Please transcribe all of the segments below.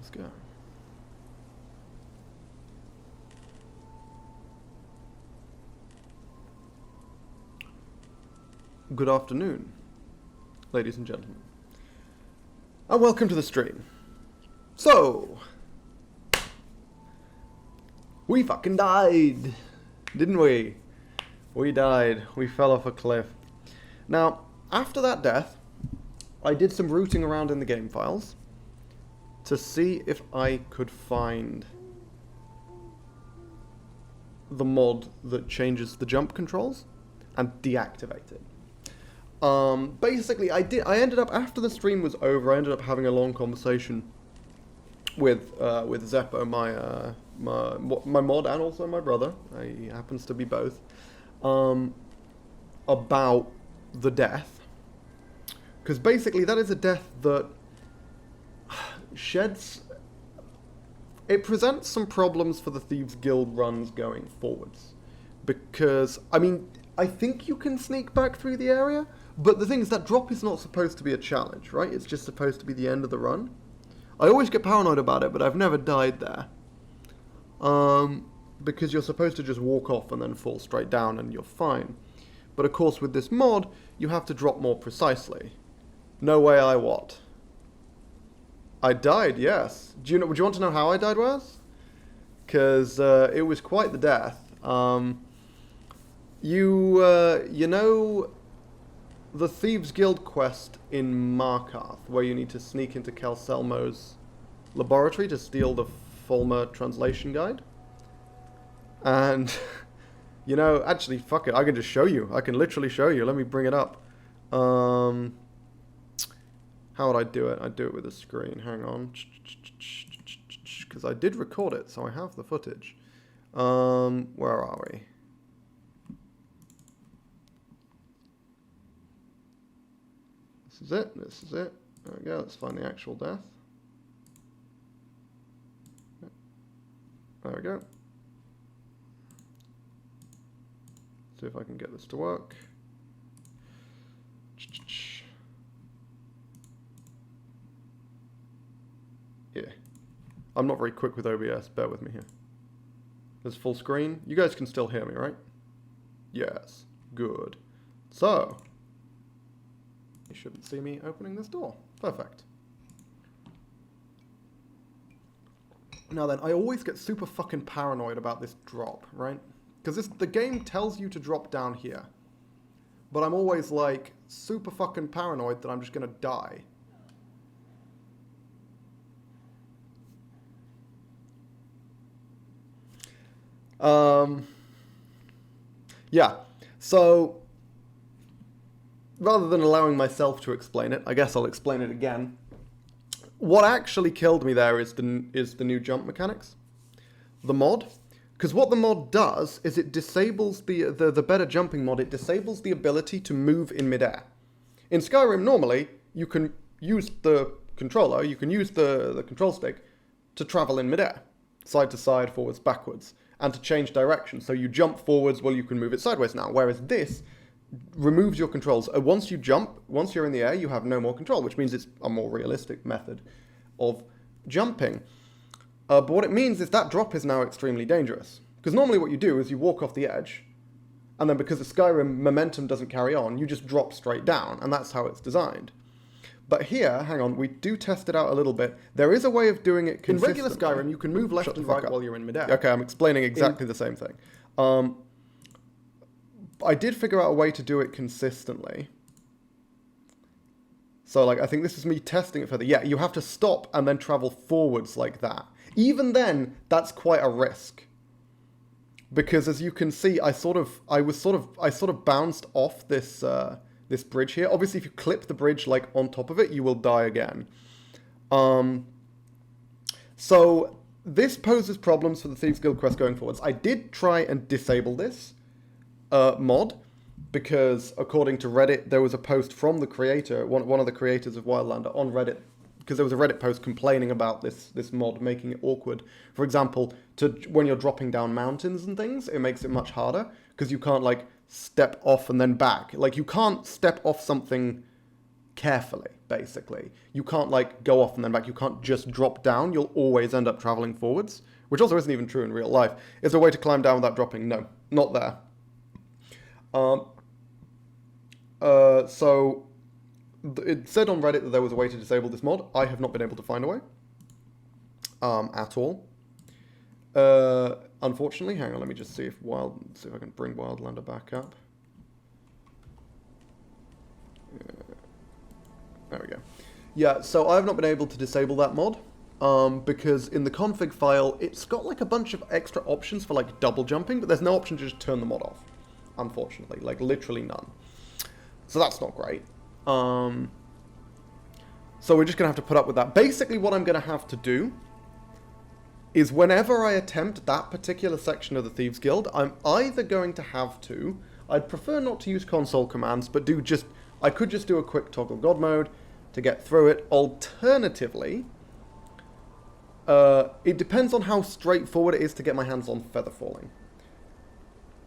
Let's go. Good afternoon, ladies and gentlemen, and welcome to the stream. So, we fucking died, didn't we? We died. We fell off a cliff. Now, after that death, I did some rooting around in the game files to see if I could find the mod that changes the jump controls and deactivate it. Basically, I ended up, after the stream was over, I ended up having a long conversation with Zeppo, my mod, and also my brother. He happens to be both. About the death, because basically that is a death that sheds. It presents some problems for the Thieves Guild runs going forwards, because I mean, I think you can sneak back through the area. But the thing is, that drop is not supposed to be a challenge, right? It's just supposed to be the end of the run. I always get paranoid about it, but I've never died there. Because you're supposed to just walk off and then fall straight down and you're fine. But of course, with this mod, you have to drop more precisely. No way I what? I died, yes. Do you want to know how I died, Wes? Because it was quite the death. You know the Thieves Guild quest in Markarth, where you need to sneak into Calcelmo's laboratory to steal the Fulmer translation guide? And, you know, actually, fuck it, I can just show you. I can literally show you. Let me bring it up. How would I do it? I'd do it with a screen. Hang on. Because I did record it, so I have the footage. Where are we? This is it. This is it. There we go. Let's find the actual death. There we go. See if I can get this to work. Yeah. I'm not very quick with OBS. Bear with me here. There's full screen. You guys can still hear me, right? Yes. Good. So, you shouldn't see me opening this door. Perfect. Now then, I always get super fucking paranoid about this drop, right? Because the game tells you to drop down here. But I'm always like, super fucking paranoid that I'm just gonna die. Yeah, so rather than allowing myself to explain it, I guess I'll explain it again. What actually killed me there is the new jump mechanics, the mod. Because what the mod does is it disables the better jumping mod. It disables the ability to move in midair. In Skyrim, normally you can use the controller, you can use the control stick to travel in midair, side to side, forwards, backwards, and to change direction. So you jump forwards, well, you can move it sideways now. Whereas this removes your controls. Once you jump, once you're in the air, you have no more control, which means it's a more realistic method of jumping. But what it means is that drop is now extremely dangerous. Because normally what you do is you walk off the edge, and then because the Skyrim momentum doesn't carry on, you just drop straight down, and that's how it's designed. But here, hang on, we do test it out a little bit. There is a way of doing it consistently. In regular Skyrim, you can move left and right while you're in midair. Okay, I'm explaining exactly the same thing. I did figure out a way to do it consistently. So, like, I think this is me testing it further. Yeah, you have to stop and then travel forwards like that. Even then, that's quite a risk. Because as you can see, I sort of bounced off this this bridge here. Obviously, if you clip the bridge like on top of it, you will die again. So this poses problems for the Thieves Guild quest going forwards. I did try and disable this mod, because according to Reddit, there was a post from the creator, one of the creators of Wildlander on Reddit, because there was a Reddit post complaining about this mod making it awkward. For example, when you're dropping down mountains and things, it makes it much harder, because you can't like step off and then back. Like, you can't step off something carefully. basically. You can't, like, go off and then back. You can't just drop down. You'll always end up traveling forwards, which also isn't even true in real life. Is there a way to climb down without dropping? No, not there. So it said on Reddit that there was a way to disable this mod. I have not been able to find a way at all. Unfortunately, hang on, let me just see if I can bring Wildlander back up. There we go. Yeah, so I've not been able to disable that mod because in the config file, it's got like a bunch of extra options for like double jumping, but there's no option to just turn the mod off, unfortunately, like literally none. So that's not great. So we're just gonna have to put up with that. Basically what I'm gonna have to do is whenever I attempt that particular section of the Thieves Guild, I'm either going to have to, I'd prefer not to use console commands, but I could just do a quick toggle God mode to get through it. Alternatively, it depends on how straightforward it is to get my hands on Feather Falling.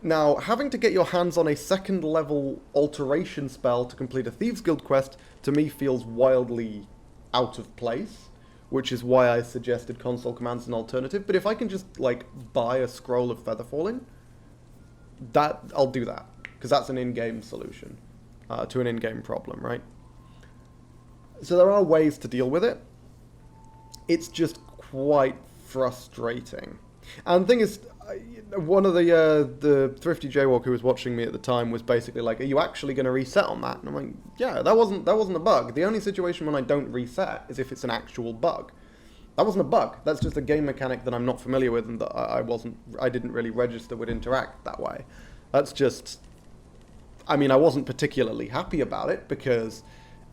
Now, having to get your hands on a second level alteration spell to complete a Thieves Guild quest, to me feels wildly out of place, which is why I suggested console commands as an alternative. But if I can just, like, buy a scroll of Feather Falling, I'll do that, because that's an in-game solution to an in-game problem, right? So there are ways to deal with it. It's just quite frustrating. And the thing is, one of the thrifty jaywalk who was watching me at the time was basically like, "Are you actually going to reset on that?" And I'm like, "Yeah, that wasn't a bug. The only situation when I don't reset is if it's an actual bug. That wasn't a bug. That's just a game mechanic that I'm not familiar with and that I didn't really register would interact that way. That's just, I mean, I wasn't particularly happy about it because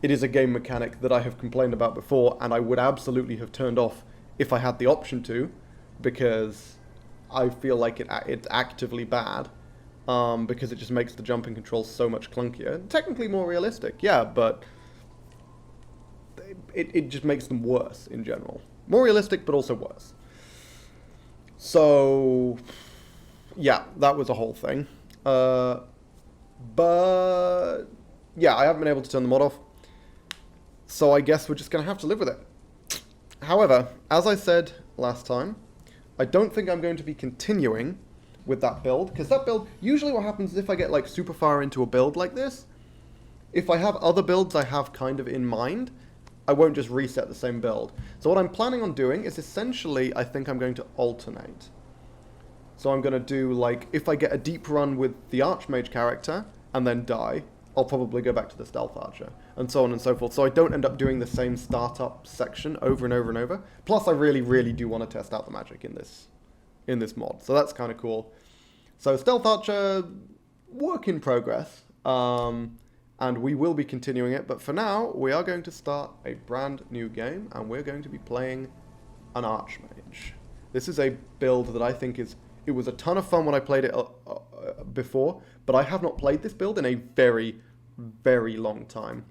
it is a game mechanic that I have complained about before and I would absolutely have turned off if I had the option to, because I feel like it's actively bad, because it just makes the jumping controls so much clunkier. Technically more realistic, yeah, but it just makes them worse in general. More realistic, but also worse. So, yeah, that was a whole thing. But, yeah, I haven't been able to turn the mod off, so I guess we're just going to have to live with it. However, as I said last time, I don't think I'm going to be continuing with that build, because that build, usually what happens is if I get like super far into a build like this, if I have other builds I have kind of in mind, I won't just reset the same build. So what I'm planning on doing is essentially, I think I'm going to alternate. So I'm going to do like, if I get a deep run with the Archmage character and then die, I'll probably go back to the Stealth Archer, and so on and so forth. So I don't end up doing the same startup section over and over and over. Plus, I really, really do want to test out the magic in this mod. So that's kind of cool. So Stealth Archer, work in progress. And we will be continuing it. But for now, we are going to start a brand new game, and we're going to be playing an Archmage. This is a build that I think it was a ton of fun when I played it before, but I have not played this build in a very, very long time.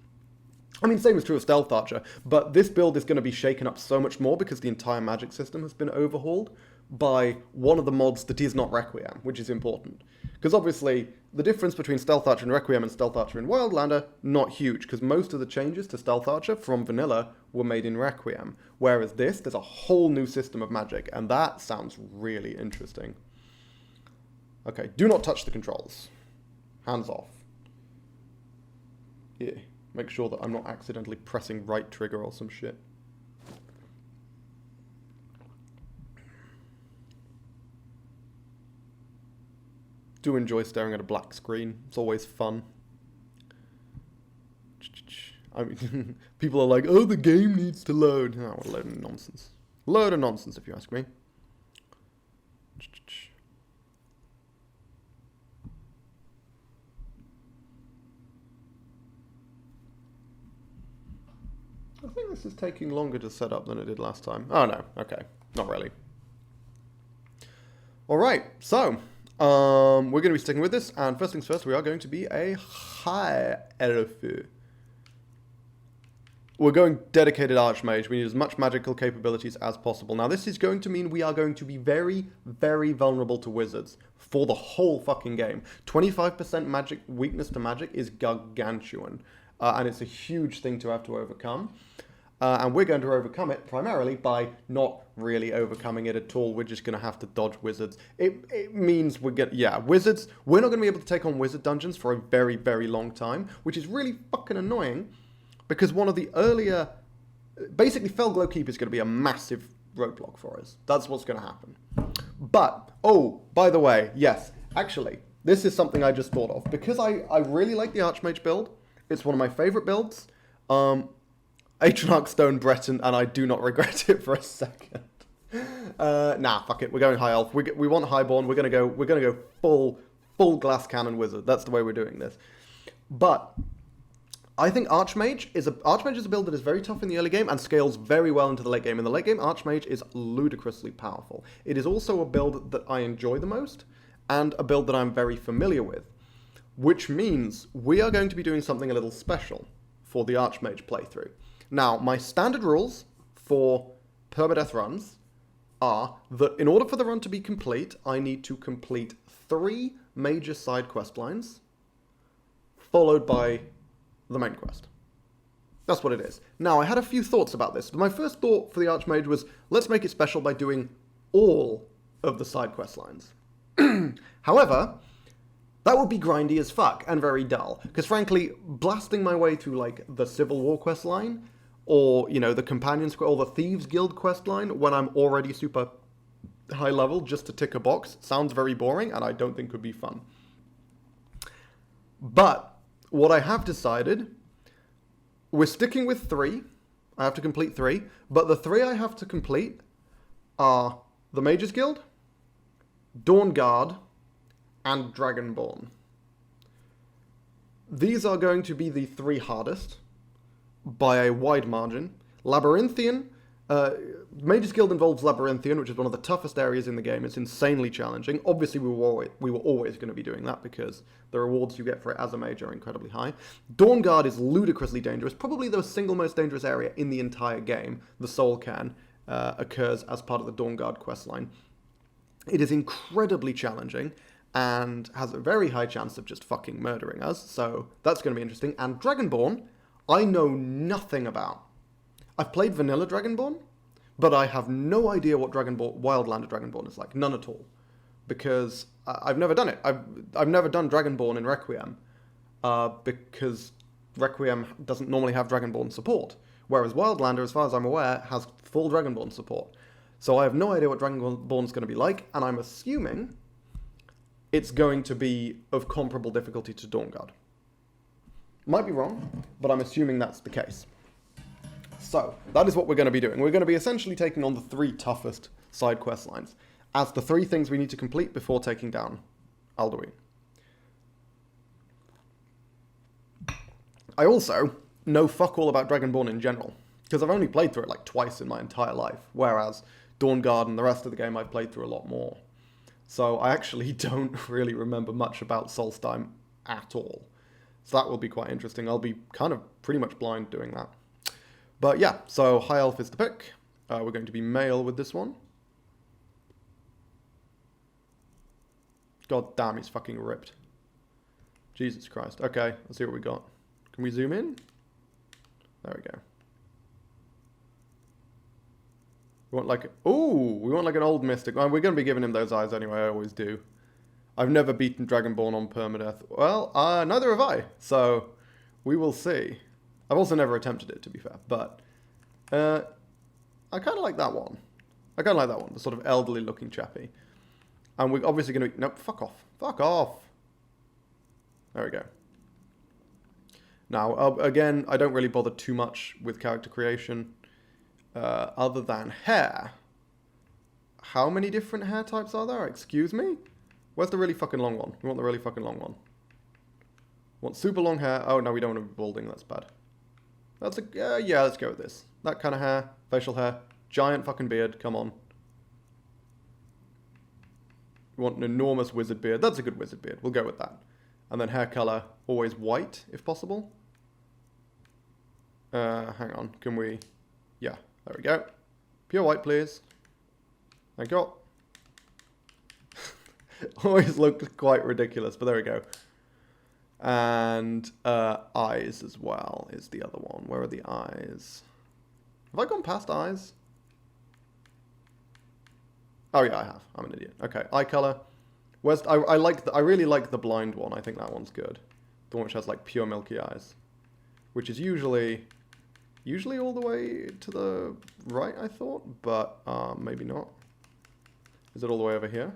I mean, same is true of Stealth Archer, but this build is going to be shaken up so much more because the entire magic system has been overhauled by one of the mods that is not Requiem, which is important. Because obviously, the difference between Stealth Archer and Requiem and Stealth Archer and Wildlander, not huge, because most of the changes to Stealth Archer from vanilla were made in Requiem. Whereas this, there's a whole new system of magic, and that sounds really interesting. Okay, do not touch the controls. Hands off. Yeah, make sure that I'm not accidentally pressing right trigger or some shit. Do enjoy staring at a black screen. It's always fun. I mean, people are like, oh, the game needs to load. Oh, what a load of nonsense. Load of nonsense, if you ask me. I think this is taking longer to set up than it did last time. Oh, no. Okay. Not really. All right. So, we're going to be sticking with this. And first things first, we are going to be a high elf. We're going dedicated Archmage. We need as much magical capabilities as possible. Now, this is going to mean we are going to be very, very vulnerable to wizards for the whole fucking game. 25% magic weakness to magic is gargantuan. and it's a huge thing to have to overcome. And we're going to overcome it primarily by not really overcoming it at all. We're just going to have to dodge wizards. It means wizards. We're not going to be able to take on wizard dungeons for a very, very long time, which is really fucking annoying because one of the earlier... Basically, Felglow Keep is going to be a massive roadblock for us. That's what's going to happen. But, oh, by the way, yes, actually, this is something I just thought of. Because I really like the Archmage build. It's one of my favorite builds. Atronach Stone Breton, and I do not regret it for a second. Nah, fuck it. We're going high elf. We want highborn. We're gonna go full glass cannon wizard. That's the way we're doing this. But I think Archmage is a build that is very tough in the early game and scales very well into the late game. In the late game, Archmage is ludicrously powerful. It is also a build that I enjoy the most and a build that I'm very familiar with, which means we are going to be doing something a little special for the Archmage playthrough. Now, my standard rules for Permadeath runs are that in order for the run to be complete, I need to complete 3 major side quest lines, followed by the main quest. That's what it is. Now, I had a few thoughts about this. My first thought for the Archmage was, let's make it special by doing all of the side quest lines. However, that would be grindy as fuck and very dull. Because frankly, blasting my way through like the Civil War quest line, or, you know, the Companions or the Thieves Guild quest line when I'm already super high level just to tick a box sounds very boring and I don't think could be fun. But what I have decided, we're sticking with 3. I have to complete 3, but the 3 I have to complete are the Mages Guild, Dawn Guard, and Dragonborn. These are going to be the 3 hardest by a wide margin. Labyrinthian, Mage's Guild involves Labyrinthian, which is one of the toughest areas in the game. It's insanely challenging. Obviously, we were always going to be doing that because the rewards you get for it as a mage are incredibly high. Dawn Guard is ludicrously dangerous, probably the single most dangerous area in the entire game. The Soul Can occurs as part of the Dawn Guard questline. It is incredibly challenging and has a very high chance of just fucking murdering us, so that's going to be interesting. And Dragonborn, I know nothing about. I've played vanilla Dragonborn, but I have no idea what Wildlander Dragonborn is like. None at all. Because I've never done it. I've never done Dragonborn in Requiem, because Requiem doesn't normally have Dragonborn support, whereas Wildlander, as far as I'm aware, has full Dragonborn support. So I have no idea what Dragonborn is going to be like, and I'm assuming it's going to be of comparable difficulty to Dawn Guard. Might be wrong, but I'm assuming that's the case. So, that is what we're going to be doing. We're going to be essentially taking on the 3 toughest side quest lines as the 3 things we need to complete before taking down Alduin. I also know fuck all about Dragonborn in general, because I've only played through it like twice in my entire life, whereas Dawn Guard and the rest of the game I've played through a lot more. So I actually don't really remember much about Solstheim at all. So that will be quite interesting. I'll be kind of pretty much blind doing that. But yeah, so High Elf is the pick. We're going to be male with this one. God damn, he's fucking ripped. Jesus Christ. Okay, let's see what we got. Can we zoom in? There we go. We want like... Ooh, we want like an old mystic. Well, we're going to be giving him those eyes anyway, I always do. I've never beaten Dragonborn on Permadeath. Well, neither have I. So, we will see. I've also never attempted it, to be fair. But, I kind of like that one. I kind of like that one. The sort of elderly-looking chappy. And we're obviously going to... Nope, fuck off. Fuck off. There we go. Now, again, I don't really bother too much with character creation. Other than hair. How many different hair types are there? Excuse me? Where's the really fucking long one? We want the really fucking long one. Want super long hair. Oh, no, we don't want to be balding. That's bad. That's a... yeah, let's go with this. That kind of hair. Facial hair. Giant fucking beard. Come on. We want an enormous wizard beard. That's a good wizard beard. We'll go with that. And then hair color. Always white, if possible. Hang on. Can we... Yeah, there we go. Pure white, please. Thank you. Always looked quite ridiculous, but there we go. And eyes as well is the other one. Where are the eyes? Have I gone past eyes? Oh yeah, I have. I'm an idiot. Okay, eye color. Where's I really like the blind one. I think that one's good. The one which has like pure milky eyes, which is usually all the way to the right, I thought, but maybe not. Is it all the way over here?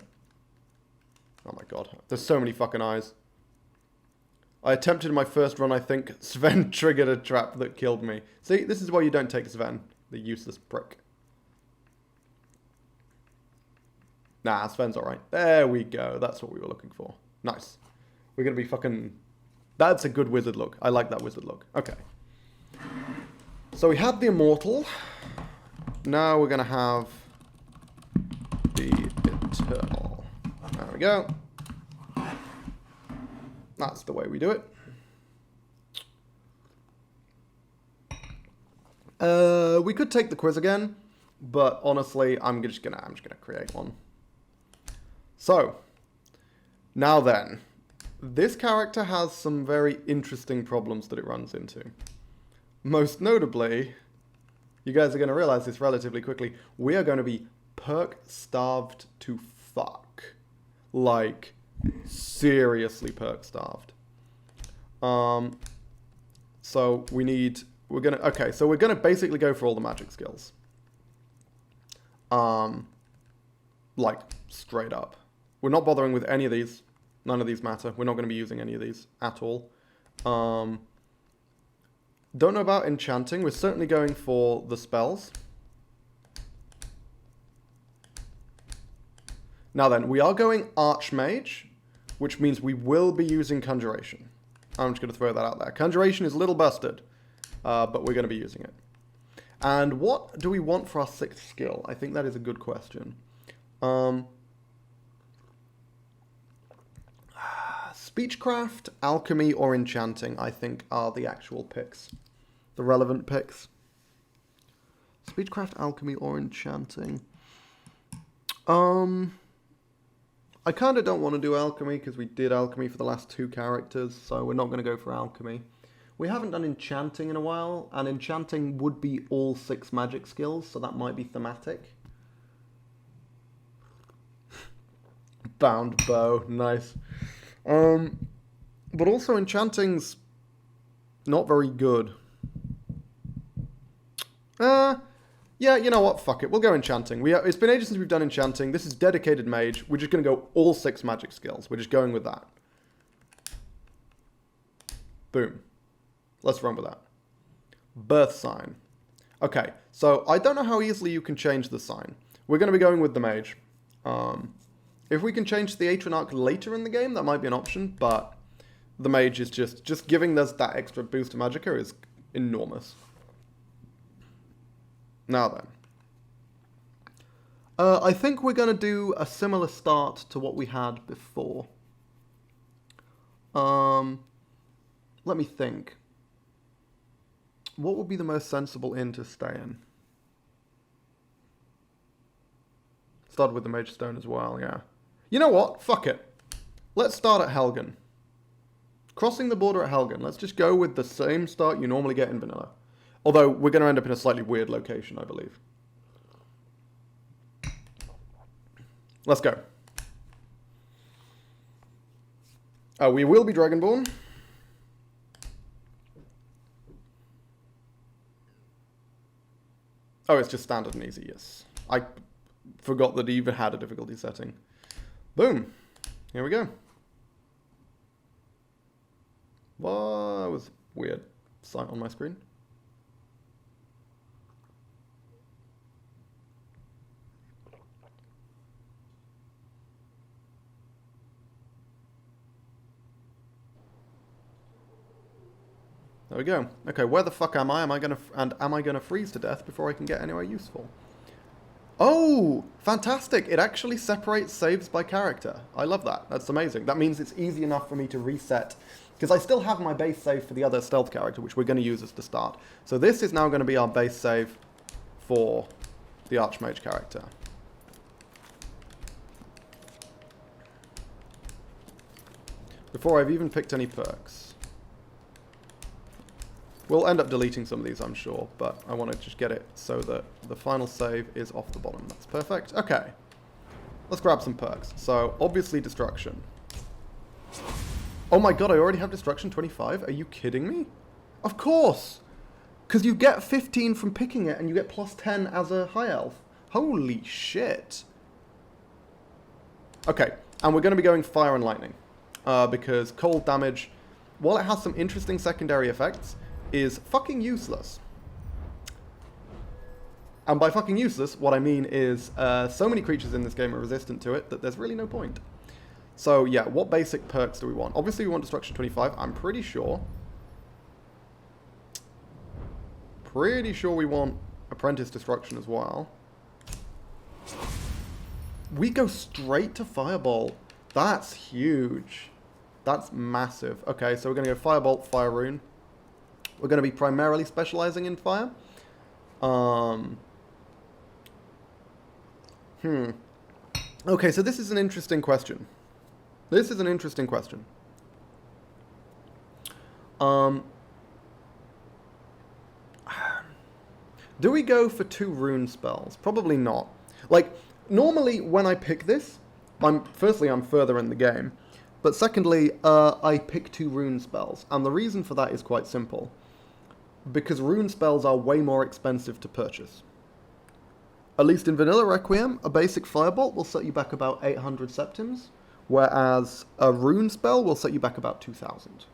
Oh my god, there's so many fucking eyes. I attempted my first run, I think. Sven triggered a trap that killed me. See, this is why you don't take Sven, the useless prick. Nah, Sven's alright. There we go. That's what we were looking for. Nice. We're going to be fucking... That's a good wizard look. I like that wizard look. Okay. So we had the Immortal. Now we're going to have the Eternal. There we go. That's the way we do it. We could take the quiz again, but honestly, I'm just gonna create one. So, now then, this character has some very interesting problems that it runs into. Most notably, you guys are going to realize this relatively quickly, we are going to be perk starved to fuck. Like, seriously perk starved. So we're gonna basically go for all the magic skills. Like, straight up. We're not bothering with any of these. None of these matter. We're not going to be using any of these at all. Don't know about enchanting. We're certainly going for the spells. Now then, we are going Archmage, which means we will be using Conjuration. I'm just going to throw that out there. Conjuration is a little busted, but we're going to be using it. And what do we want for our 6th skill? I think that is a good question. Speechcraft, Alchemy, or Enchanting, I think, are the actual picks. The relevant picks. Speechcraft, Alchemy, or Enchanting. I kind of don't want to do Alchemy because we did Alchemy for the last 2 characters, so we're not going to go for Alchemy. We haven't done Enchanting in a while, and Enchanting would be all 6 magic skills, so that might be thematic. Bound bow, nice. But also Enchanting's not very good. Yeah, you know what? Fuck it. We'll go Enchanting. It's been ages since we've done Enchanting. This is dedicated mage. We're just going to go all 6 magic skills. We're just going with that. Boom. Let's run with that. Birth sign. Okay, so I don't know how easily you can change the sign. We're going to be going with the mage. If we can change the Atronach later in the game, that might be an option, but the mage is just giving us that extra boost to Magicka is enormous. Now then. I think we're going to do a similar start to what we had before. Let me think. What would be the most sensible inn to stay in? Start with the Mage Stone as well, yeah. You know what? Fuck it. Let's start at Helgen. Crossing the border at Helgen. Let's just go with the same start you normally get in vanilla. Although, we're going to end up in a slightly weird location, I believe. Let's go. We will be Dragonborn. Oh, it's just standard and easy, yes. I forgot that it even had a difficulty setting. Boom. Here we go. Well, that was weird sight on my screen. There we go. Okay, where the fuck am I? Am I gonna freeze to death before I can get anywhere useful? Oh, fantastic! It actually separates saves by character. I love that. That's amazing. That means it's easy enough for me to reset, because I still have my base save for the other stealth character, which we're going to use as the start. So this is now going to be our base save for the Archmage character. before I've even picked any perks. We'll end up deleting some of these, I'm sure, but I want to just get it so that the final save is off the bottom. That's perfect. Okay. Let's grab some perks. So, obviously, Destruction. Oh my god, I already have Destruction 25? Are you kidding me? Of course! Because you get 15 from picking it, and you get plus 10 as a High Elf. Holy shit. Okay, and we're going to be going Fire and Lightning. Because cold damage, while it has some interesting secondary effects, is fucking useless. And by fucking useless, what I mean is so many creatures in this game are resistant to it that there's really no point. So yeah, what basic perks do we want? Obviously we want Destruction 25, I'm pretty sure. Pretty sure we want Apprentice Destruction as well. We go straight to Firebolt. That's huge. That's massive. Okay, so we're going to go Firebolt, Fire Rune. We're going to be primarily specializing in fire. Okay, so this is an interesting question. This is an interesting question. Do we go for 2 rune spells? Probably not. Like, normally when I pick this, firstly, I'm further in the game. But secondly, I pick 2 rune spells. And the reason for that is quite simple. Because rune spells are way more expensive to purchase. At least in Vanilla Requiem, a basic Firebolt will set you back about 800 septims. Whereas a rune spell will set you back about 2,000.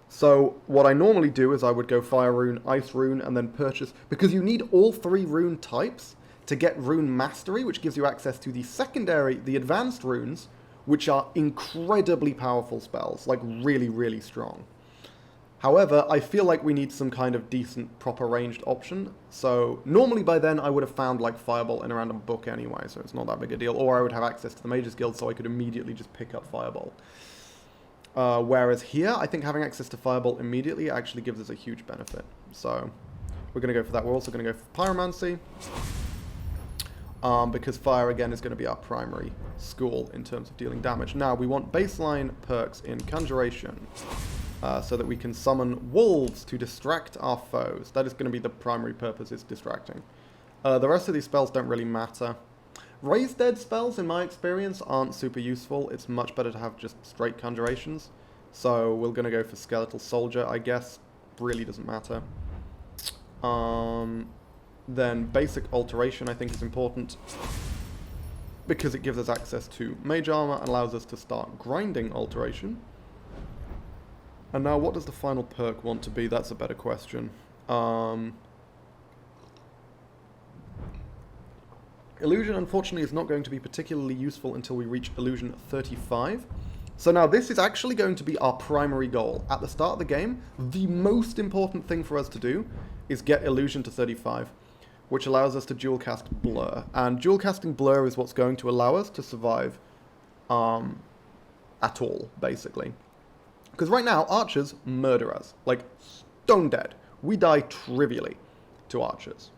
So what I normally do is I would go Fire Rune, Ice Rune, and then purchase... Because you need all 3 rune types to get Rune Mastery, which gives you access to the secondary, the advanced runes, which are incredibly powerful spells. Like, really, really strong. However, I feel like we need some kind of decent, proper ranged option. So normally by then I would have found like Firebolt in a random book anyway, so it's not that big a deal. Or I would have access to the Mages Guild so I could immediately just pick up Firebolt. Whereas here, I think having access to Firebolt immediately actually gives us a huge benefit. So we're going to go for that. We're also going to go for Pyromancy. Because fire, again, is going to be our primary school in terms of dealing damage. Now, we want baseline perks in Conjuration. So that we can summon wolves to distract our foes. That is going to be the primary purpose, is distracting. The rest of these spells don't really matter. Raise Dead spells, in my experience, aren't super useful. It's much better to have just straight conjurations. So we're going to go for Skeletal Soldier, I guess. Really doesn't matter. Then basic Alteration, I think, is important. Because it gives us access to Mage Armor and allows us to start grinding Alteration. And now, what does the final perk want to be? That's a better question. Illusion, unfortunately, is not going to be particularly useful until we reach Illusion 35. So now, this is actually going to be our primary goal. At the start of the game, the most important thing for us to do is get Illusion to 35, which allows us to dual cast Blur. And dual casting Blur is what's going to allow us to survive at all, basically. Because right now, archers murder us. Like, stone dead. We die trivially to archers.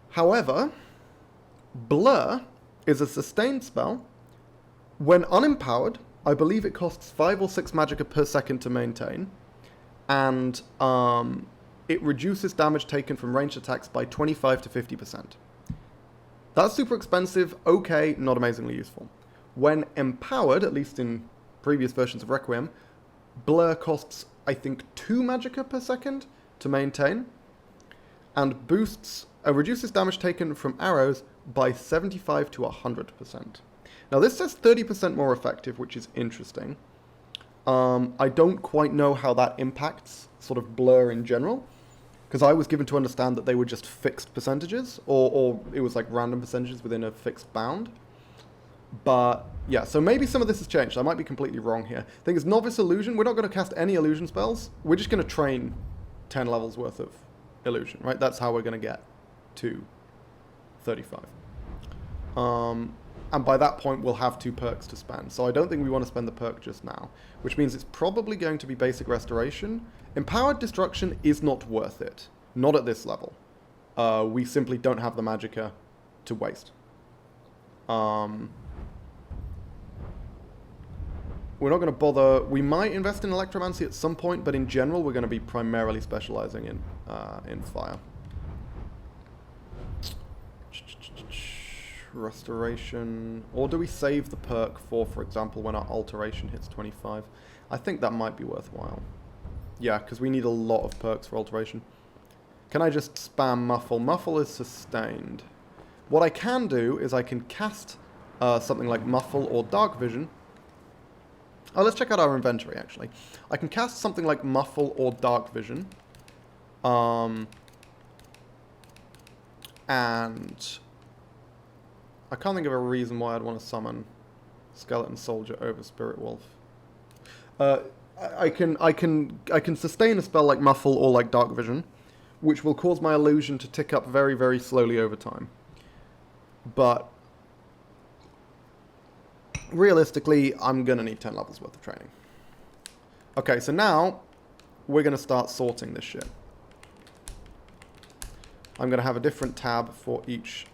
However, Blur is a sustained spell. When unempowered, I believe it costs 5 or 6 magicka per second to maintain. And it reduces damage taken from ranged attacks by 25 to 50%. That's super expensive, okay, not amazingly useful. When empowered, at least in previous versions of Requiem, Blur costs, I think, 2 magicka per second to maintain, and reduces damage taken from arrows by 75 to 100%. Now this says 30% more effective, which is interesting. I don't quite know how that impacts sort of Blur in general, because I was given to understand that they were just fixed percentages, or it was like random percentages within a fixed bound. But, yeah, so maybe some of this has changed. I might be completely wrong here. The thing is, Novice Illusion, we're not going to cast any illusion spells. We're just going to train 10 levels worth of illusion, right? That's how we're going to get to 35. And by that point, we'll have 2 perks to spend. So I don't think we want to spend the perk just now, which means it's probably going to be Basic Restoration. Empowered Destruction is not worth it. Not at this level. We simply don't have the magicka to waste. We're not going to bother. We might invest in Electromancy at some point, but in general, we're going to be primarily specializing in fire. Restoration. Or do we save the perk for example, when our alteration hits 25? I think that might be worthwhile. Yeah, because we need a lot of perks for alteration. Can I just spam Muffle? Muffle is sustained. What I can do is I can cast something like Muffle or Dark Vision. Oh, let's check out our inventory, actually. I can cast something like Muffle or Dark Vision. And I can't think of a reason why I'd want to summon Skeleton Soldier over Spirit Wolf. I can sustain a spell like Muffle or like Dark Vision, which will cause my illusion to tick up very, very slowly over time. But realistically, I'm going to need 10 levels worth of training. Okay, so now we're going to start sorting this shit. I'm going to have a different tab for each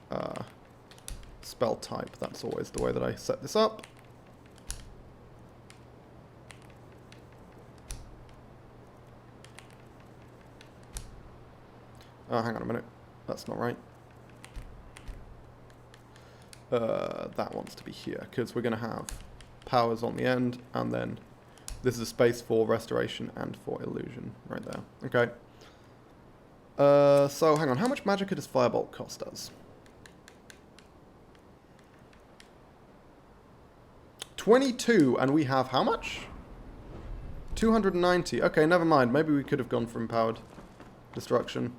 spell type. That's always the way that I set this up. Oh, hang on a minute. That's not right. That wants to be here, because we're going to have powers on the end, and then this is a space for restoration and for illusion right there. Okay. So, hang on. How much magicka does Firebolt cost us? 22, and we have how much? 290. Okay, never mind. Maybe we could have gone for Empowered Destruction.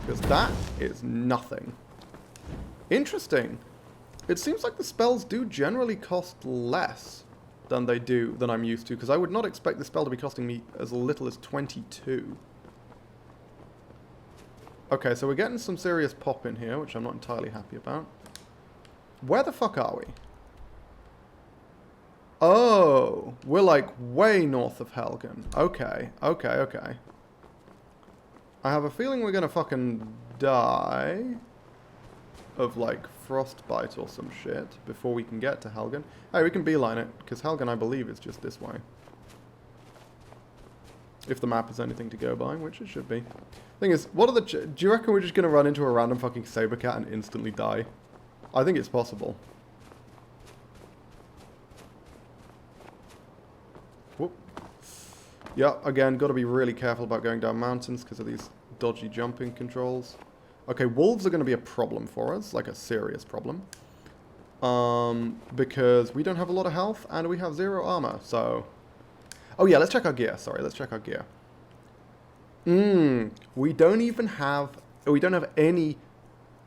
Because that is nothing. Interesting. It seems like the spells do generally cost less than I'm used to, because I would not expect the spell to be costing me as little as 22. Okay, so we're getting some serious pop in here, which I'm not entirely happy about. Where the fuck are we? Oh, we're like way north of Helgen. Okay, okay, okay. I have a feeling we're gonna fucking die of like frostbite or some shit before we can get to Helgen. Hey, we can beeline it, because Helgen, I believe, is just this way. If the map is anything to go by, which it should be. Thing is, what are the... do you reckon we're just gonna run into a random fucking Sabercat and instantly die? I think it's possible. Whoop. Yeah, again, gotta be really careful about going down mountains because of these dodgy jumping controls. Okay, wolves are going to be a problem for us, like a serious problem. Because we don't have a lot of health and we have 0 armor, so... Oh yeah, let's check our gear. Sorry, let's check our gear. We don't even have... we don't have any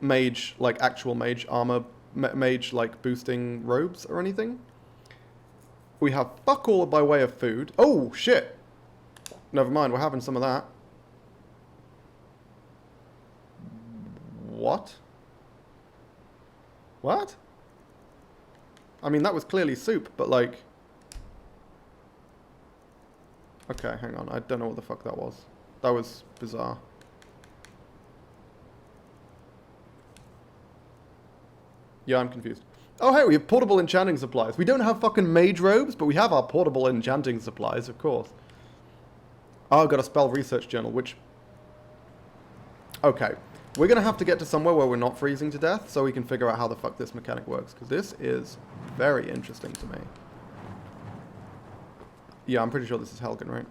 mage, like actual mage armor, mage, like boosting robes or anything. We have fuck all by way of food. Oh, shit! Never mind, we're having some of that. What? What? I mean, that was clearly soup, but like... Okay, hang on. I don't know what the fuck that was. That was bizarre. Yeah, I'm confused. Oh, hey, we have portable enchanting supplies. We don't have fucking mage robes, but we have our portable enchanting supplies, of course. Oh, I've got a spell research journal, which... Okay. We're going to have to get to somewhere where we're not freezing to death so we can figure out how the fuck this mechanic works, because this is very interesting to me. Yeah, I'm pretty sure this is Helgen, right?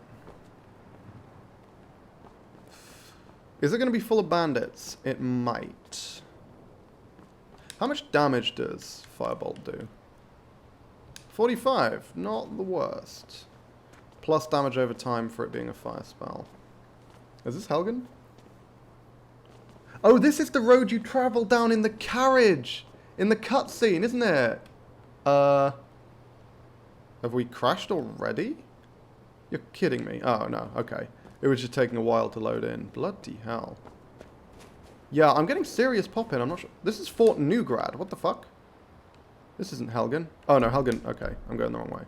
Is it going to be full of bandits? It might. How much damage does Firebolt do? 45. Not the worst. Plus damage over time for it being a fire spell. Is this Helgen? Oh, this is the road you travel down in the carriage! In the cutscene, isn't it? Have we crashed already? You're kidding me. Oh, no. Okay. It was just taking a while to load in. Bloody hell. Yeah, I'm getting serious pop in. I'm not sure. This is Fort Newgrad. What the fuck? This isn't Helgen. Oh, no. Helgen. Okay. I'm going the wrong way.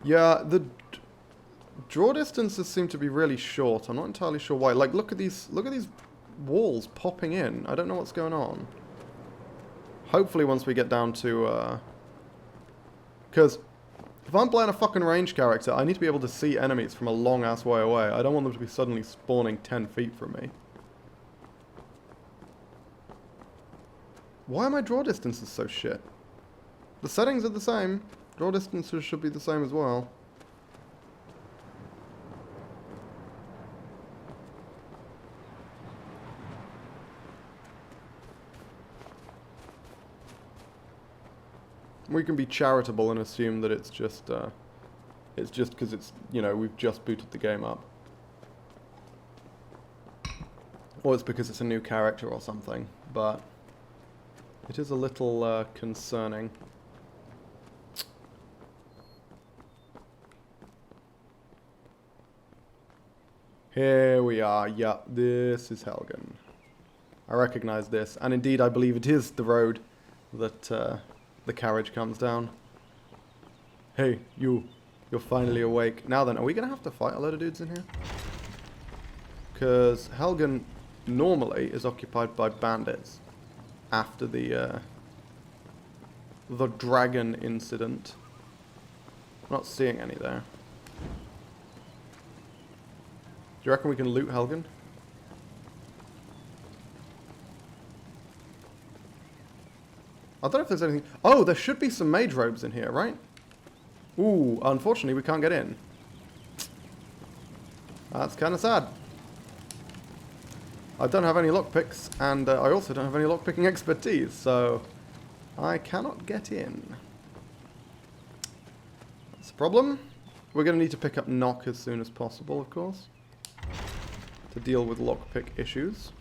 Yeah, the draw distances seem to be really short. I'm not entirely sure why. Like, look at these walls popping in. I don't know what's going on. Hopefully once we get down to... Because if I'm playing a fucking range character, I need to be able to see enemies from a long-ass way away. I don't want them to be suddenly spawning 10 feet from me. Why are my draw distances so shit? The settings are the same. Draw distances should be the same as well. We can be charitable and assume that it's just because it's, you know, we've just booted the game up. Or it's because it's a new character or something, but it is a little concerning. Here we are. Yeah, this is Helgen. I recognize this, and indeed I believe it is the road that the carriage comes down. Hey, you're finally awake. Now then, are we going to have to fight a load of dudes in here? Because Helgen normally is occupied by bandits after the dragon incident. I'm not seeing any there. Do you reckon we can loot Helgen? I don't know if there's anything... Oh, there should be some mage robes in here, right? Ooh, unfortunately we can't get in. That's kind of sad. I don't have any lockpicks, and I also don't have any lockpicking expertise, so I cannot get in. That's a problem. We're going to need to pick up knock as soon as possible, of course, to deal with lockpick issues.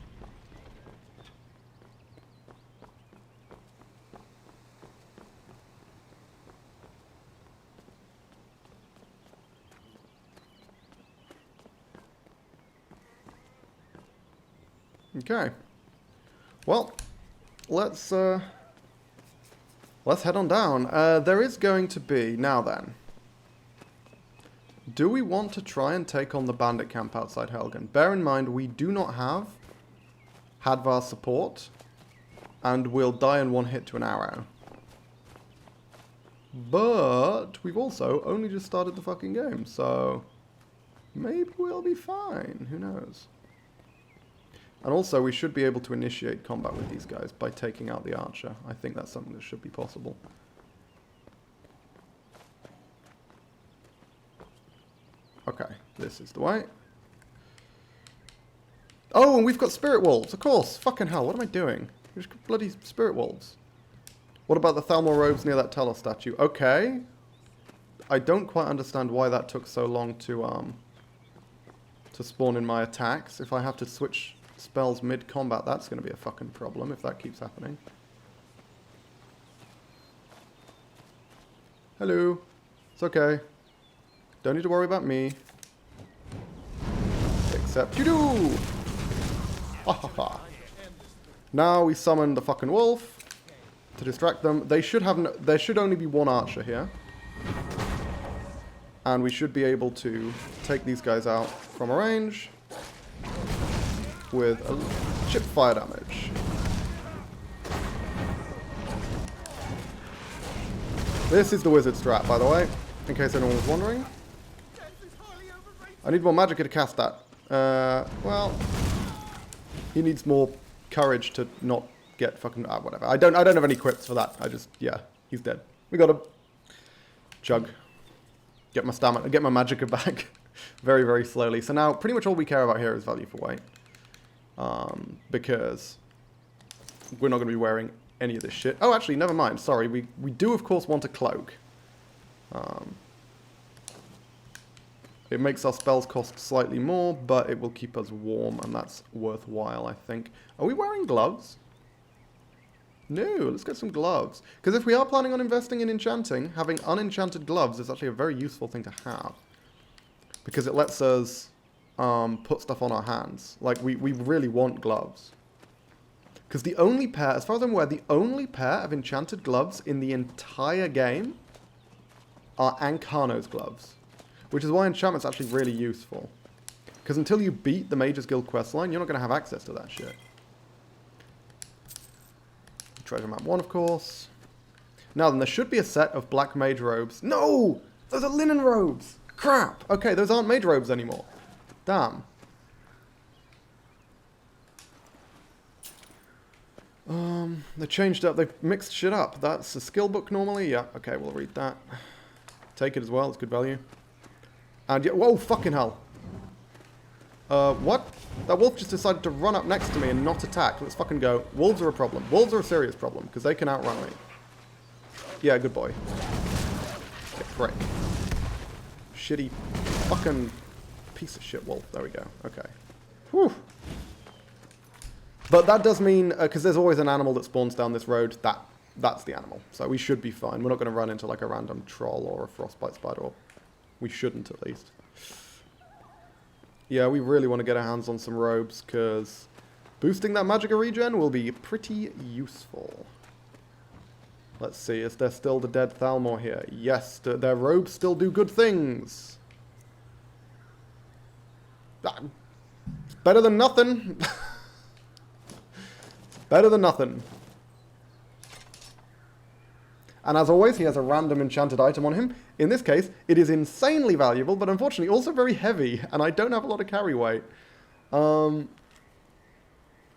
Okay. Well, let's head on down. There is going to be, now then, do we want to try and take on the bandit camp outside Helgen? Bear in mind, we do not have Hadvar support, and we'll die in one hit to an arrow. But we've also only just started the fucking game, so maybe we'll be fine. Who knows? And also, we should be able to initiate combat with these guys by taking out the archer. I think that's something that should be possible. Okay, this is the way. Oh, and we've got spirit wolves, of course. Fucking hell, what am I doing? We've got bloody spirit wolves. What about the Thalmor robes near that Telos statue? Okay. I don't quite understand why that took so long to spawn in my attacks. If I have to switch spells mid-combat, that's going to be a fucking problem if that keeps happening. Hello. It's okay. Don't need to worry about me. Except you do! Ha ha ha. Now we summon the fucking wolf to distract them. They should have there should only be one archer here. And we should be able to take these guys out from a range with a chip fire damage. This is the wizard strat, by the way, in case anyone was wondering. I need more magicka to cast that. Well, he needs more courage to not get fucking whatever. I don't have any quips for that. Yeah, he's dead. We got him. Chug. Get my stamina, get my magicka back very, very slowly. So now pretty much all we care about here is value for weight. Because we're not going to be wearing any of this shit. Oh, actually, never mind. Sorry, we do, of course, want a cloak. It makes our spells cost slightly more, but it will keep us warm, and that's worthwhile, I think. Are we wearing gloves? No, let's get some gloves. Because if we are planning on investing in enchanting, having unenchanted gloves is actually a very useful thing to have. Because it lets us put stuff on our hands. Like, we really want gloves. Because the only pair, as far as I'm aware, the only pair of enchanted gloves in the entire game are Ankano's gloves. Which is why enchantment's actually really useful. Because until you beat the Mage's Guild questline, you're not going to have access to that shit. treasure map 1, of course. Now then, there should be a set of black mage robes. No! Those are linen robes! Crap! Okay, those aren't mage robes anymore. Damn. They changed up, they mixed shit up. That's a skill book normally? Yeah, okay, we'll read that. Take it as well, it's good value. And yeah, whoa, fucking hell. What? That wolf just decided to run up next to me and not attack. Let's fucking go. Wolves are a problem. Wolves are a serious problem, because they can outrun me. Yeah, good boy. Okay, prick. Shitty fucking piece of shit wolf. There we go. Okay. Whew. But that does mean, because there's always an animal that spawns down this road, that's the animal. So we should be fine. We're not going to run into like a random troll or a frostbite spider. Or we shouldn't, at least. Yeah, we really want to get our hands on some robes, because boosting that magicka regen will be pretty useful. Let's see, is there still the dead Thalmor here? Yes, their robes still do good things. It's better than nothing. Better than nothing. And as always, he has a random enchanted item on him. In this case, it is insanely valuable, but unfortunately also very heavy, and I don't have a lot of carry weight.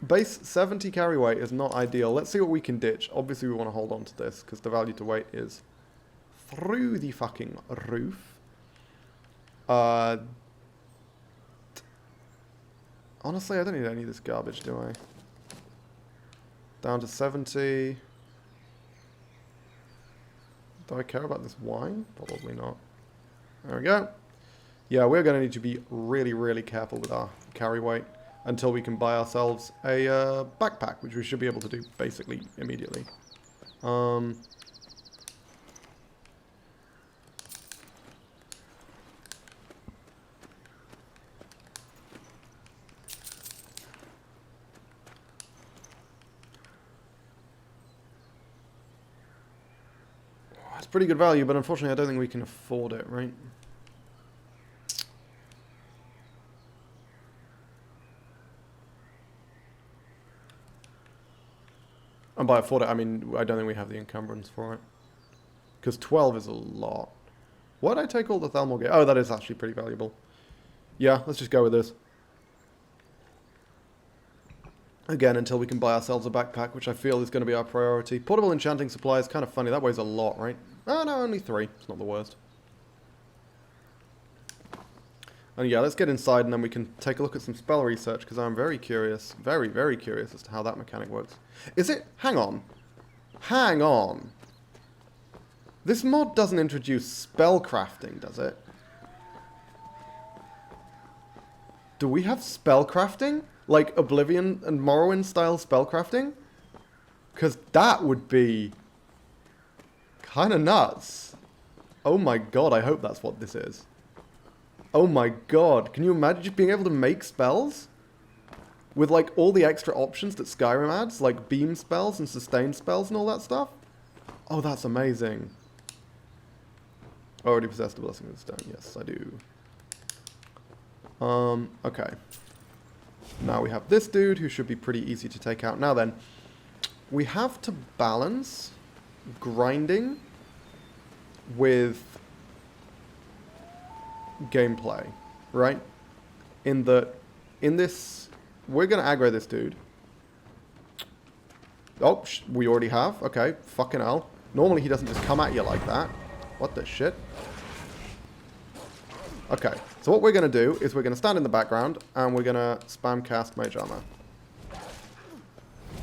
Base 70 carry weight is not ideal. Let's see what we can ditch. Obviously, we want to hold on to this, because the value to weight is through the fucking roof. Honestly, I don't need any of this garbage, do I? Down to 70. Do I care about this wine? Probably not. There we go. Yeah, we're going to need to be really, really careful with our carry weight until we can buy ourselves a backpack, which we should be able to do basically immediately. It's pretty good value, but unfortunately I don't think we can afford it, right? And by afford it, I mean, I don't think we have the encumbrance for it. Because 12 is a lot. Why did I take all the Thalmor gear? Oh, that is actually pretty valuable. Yeah, let's just go with this. Again, until we can buy ourselves a backpack, which I feel is going to be our priority. Portable enchanting supply is kind of funny. That weighs a lot, right? Oh, no, only 3. It's not the worst. And yeah, let's get inside and then we can take a look at some spell research, because I'm very curious, very, very curious as to how that mechanic works. Is it? Hang on. Hang on. This mod doesn't introduce spell crafting, does it? Do we have spell crafting? Like Oblivion and Morrowind style spellcrafting? Because that would be kind of nuts. Oh my god, I hope that's what this is. Oh my god, can you imagine just being able to make spells? With like all the extra options that Skyrim adds, like beam spells and sustain spells and all that stuff? Oh, that's amazing. Already possessed the Blessing of the Stone, yes I do. Okay. Now we have this dude, who should be pretty easy to take out. Now then, we have to balance grinding with gameplay, right? In this, we're going to aggro this dude. Oh, we already have. Okay, fucking hell. Normally he doesn't just come at you like that. What the shit? Okay, so what we're going to do is we're going to stand in the background and we're going to spam cast Mage Armor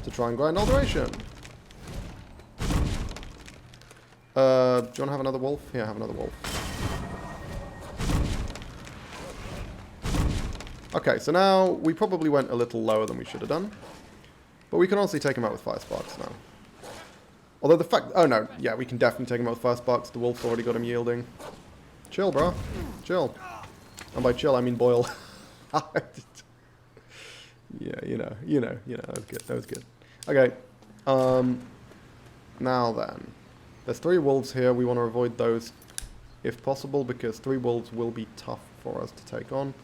to try and grind Alteration. Do you want to have another wolf? Yeah, have another wolf. Okay, so now we probably went a little lower than we should have done. But we can honestly take him out with Fire Sparks now. Although the fact... Oh no, yeah, we can definitely take him out with Fire Sparks. The wolf's already got him yielding. Chill, bro. Chill. And by chill, I mean boil. Yeah, you know. That was good. That was good. Okay. Now then. There's 3 wolves here. We want to avoid those if possible, because 3 wolves will be tough for us to take on.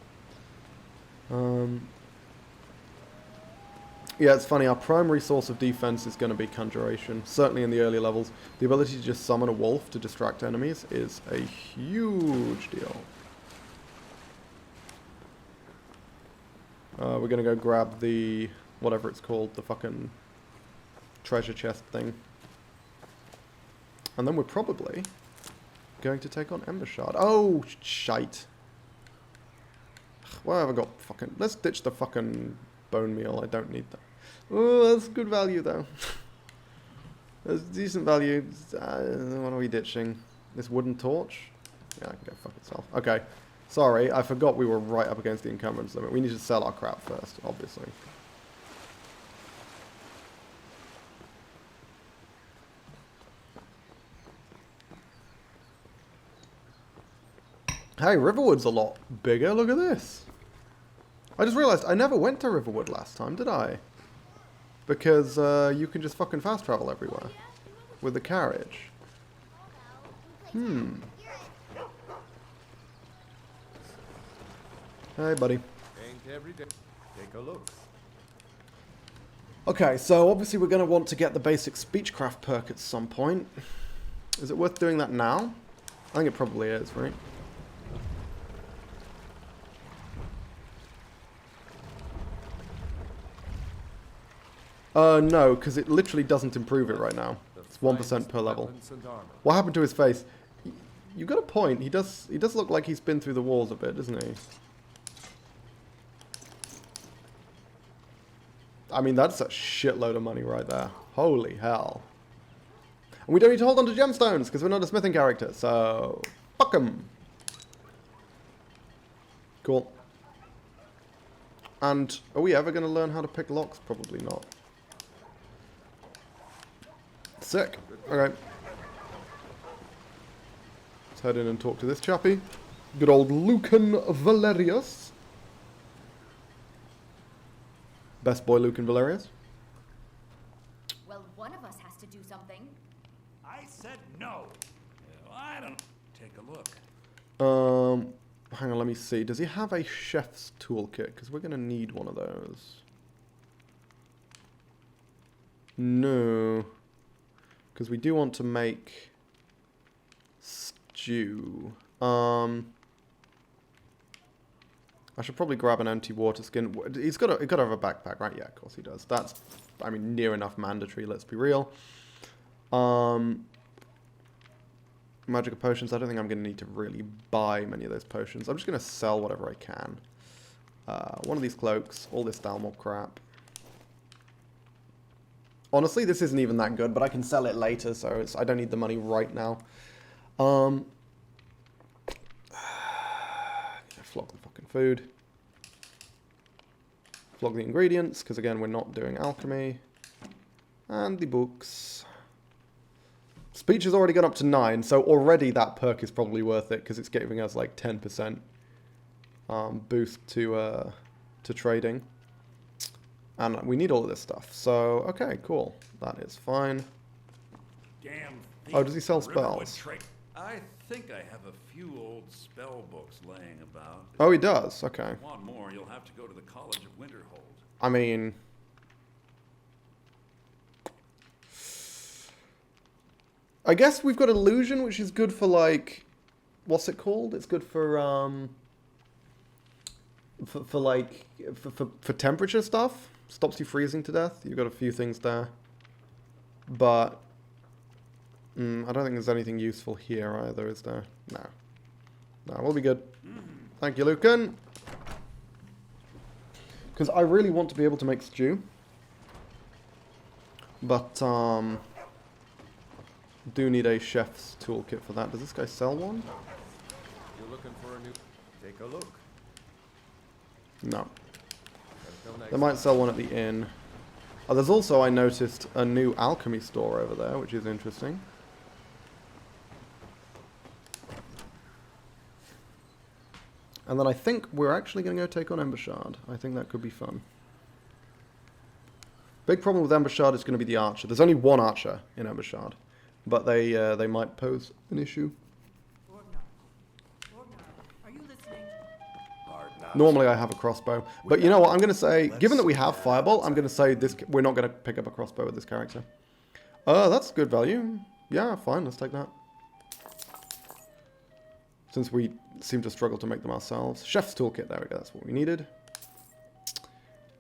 Yeah, it's funny, our primary source of defense is going to be Conjuration, certainly in the early levels. The ability to just summon a wolf to distract enemies is a huge deal. We're going to go grab the, whatever it's called, the fucking treasure chest thing. And then we're probably going to take on Ember Shard. Oh, shite. Why have I got fucking... Let's ditch the fucking bone meal. I don't need that. Oh, that's good value, though. That's decent value. What are we ditching? This wooden torch? Yeah, I can go fuck itself. Okay. Sorry, I forgot we were right up against the encumbrance limit. We need to sell our crap first, obviously. Hey, Riverwood's a lot bigger. Look at this. I just realized I never went to Riverwood last time, did I? Because you can just fucking fast travel everywhere with the carriage. Hey, buddy. Ain't every day. Take a look. Okay, so obviously we're going to want to get the basic Speechcraft perk at some point. Is it worth doing that now? I think it probably is, right? No, because it literally doesn't improve it right now. It's 1% per level. What happened to his face? You got a point. He does look like he's been through the walls a bit, doesn't he? I mean, that's a shitload of money right there. Holy hell. And we don't need to hold on to gemstones, because we're not a smithing character, so... Fuck 'em! Cool. And are we ever going to learn how to pick locks? Probably not. Sick. Okay. Let's head in and talk to this chappie. Good old Lucan Valerius. Best boy Lucan Valerius. Well, one of us has to do something. I said no. I don't... Take a look. Hang on, let me see. Does he have a chef's toolkit? Because we're going to need one of those. No. Because we do want to make stew. I should probably grab an empty water skin. He's got to have a backpack, right? Yeah, of course he does. That's, I mean, near enough mandatory, let's be real. Magical potions, I don't think I'm going to need to really buy many of those potions. I'm just going to sell whatever I can. One of these cloaks, all this Dalmor crap. Honestly, this isn't even that good, but I can sell it later, so I don't need the money right now. Flog the fucking food. Flog the ingredients, because again, we're not doing alchemy. And the books. Speech has already gone up to 9, so already that perk is probably worth it, because it's giving us like 10% boost to trading. And we need all of this stuff, so okay, cool. That is fine. Damn. Oh, does he sell spells? I think I have a few old spell books laying about. Oh, he does? Okay. If you want more, you'll have to go to the College of Winterhold. I mean... I guess we've got Illusion, which is good for, like... What's it called? It's good for temperature stuff. Stops you freezing to death. You've got a few things there. But... I don't think there's anything useful here either, is there? No. No, we'll be good. Thank you, Lucan. Because I really want to be able to make stew. But, do need a chef's toolkit for that. Does this guy sell one? You're looking for a new... Take a look. No. They might sell one at the inn. Oh, there's also, I noticed, a new Alchemy Store over there, which is interesting. And then I think we're actually going to go take on Ember Shard. I think that could be fun. Big problem with Ember Shard is going to be the archer. There's only one archer in Ember Shard, but they might pose an issue. Are you listening? Hard not. Normally I have a crossbow. But you know what? I'm going to say, given that we have Fireball, I'm going to say this. We're not going to pick up a crossbow with this character. That's good value. Yeah, fine. Let's take that. Since we seem to struggle to make them ourselves. Chef's toolkit. There we go. That's what we needed.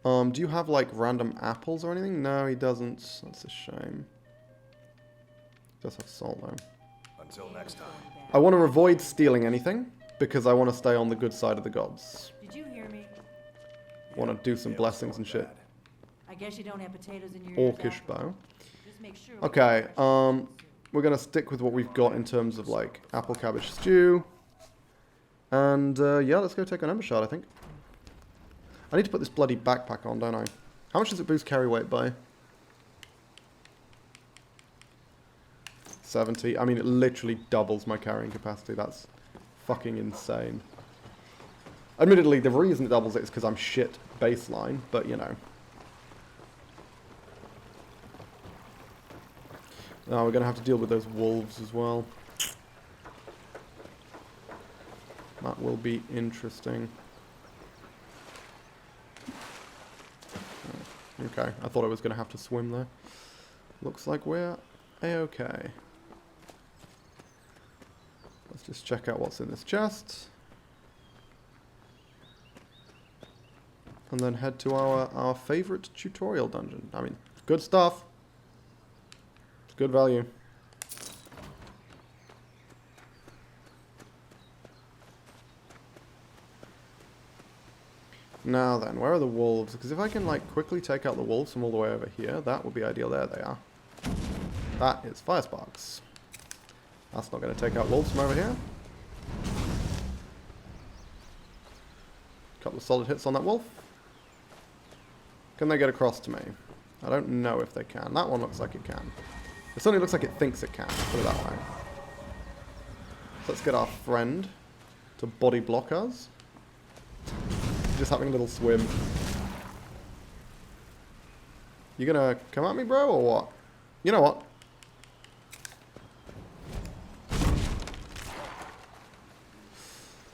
Do you have, like, random apples or anything? No, he doesn't. That's a shame. He does have salt, though. Until next time. I want to avoid stealing anything, because I want to stay on the good side of the gods. Did you hear me? Want to do some blessings and shit. I guess you don't have potatoes in your ears, Orcish Alpha. bow. Just make sure. Okay, we're going to stick with what we've got in terms of, like, apple cabbage stew. And, yeah, let's go take an Ember Shard, I think. I need to put this bloody backpack on, don't I? How much does it boost carry weight by? 70. I mean, it literally doubles my carrying capacity. That's fucking insane. Admittedly, the reason it doubles it is because I'm shit baseline, but, you know. Now we're going to have to deal with those wolves as well. That will be interesting. Okay, I thought I was going to have to swim there. Looks like we're a-okay. Let's just check out what's in this chest. And then head to our favorite tutorial dungeon. I mean, good stuff. It's good value. Now then, where are the wolves? Because if I can, like, quickly take out the wolves from all the way over here, that would be ideal. There they are. That is Fire Sparks. That's not going to take out wolves from over here. Couple of solid hits on that wolf. Can they get across to me? I don't know if they can. That one looks like it can. It certainly looks like it thinks it can, put it that way. So let's get our friend to body block us. Just having a little swim. You gonna come at me, bro, or what? You know what?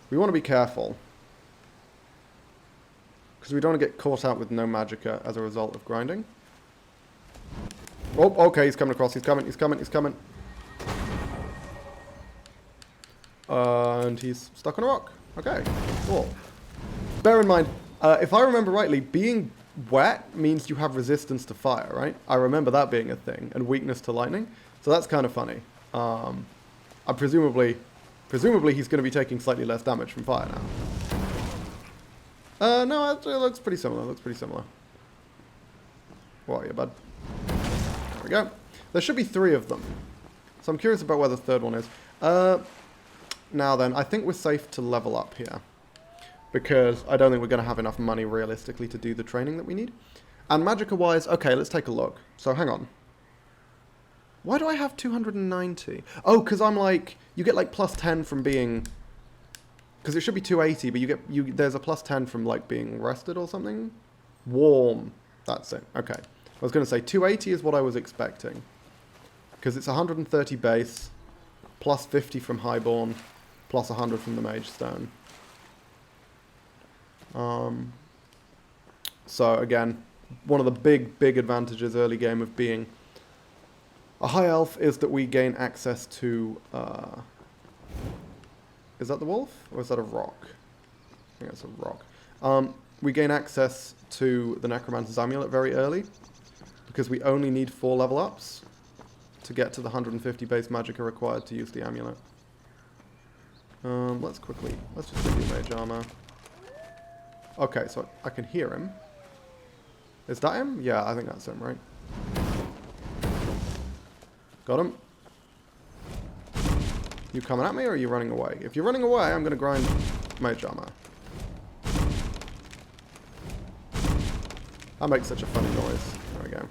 We want to be careful. Because we don't want to get caught out with no magicka as a result of grinding. Oh, okay, he's coming across. He's coming, he's coming, he's coming. And he's stuck on a rock. Okay, cool. Bear in mind, if I remember rightly, being wet means you have resistance to fire, right? I remember that being a thing, and weakness to lightning. So that's kind of funny. Presumably he's going to be taking slightly less damage from fire now. No, it looks pretty similar. What are you, bud? There we go. There should be 3 of them. So I'm curious about where the third one is. Now then, I think we're safe to level up here. Because I don't think we're going to have enough money realistically to do the training that we need. And magicka-wise, okay, let's take a look. So hang on. Why do I have 290? Oh, because I'm like, you get like plus 10 from being... Because it should be 280, but there's a plus 10 from like being rested or something. Warm. That's it. Okay. I was going to say 280 is what I was expecting. Because it's 130 base, plus 50 from Highborn, plus 100 from the Mage Stone. So again, one of the big advantages early game of being a high elf is that we gain access to, is that the wolf? Or is that a rock? I think it's a rock. We gain access to the Necromancer's Amulet very early, because we only need 4 level ups to get to the 150 base magicka required to use the amulet. Let's just do mage armor. Okay, so I can hear him. Is that him? Yeah, I think that's him, right? Got him. You coming at me or are you running away? If you're running away, I'm going to grind mage armor. That makes such a funny noise. There we go.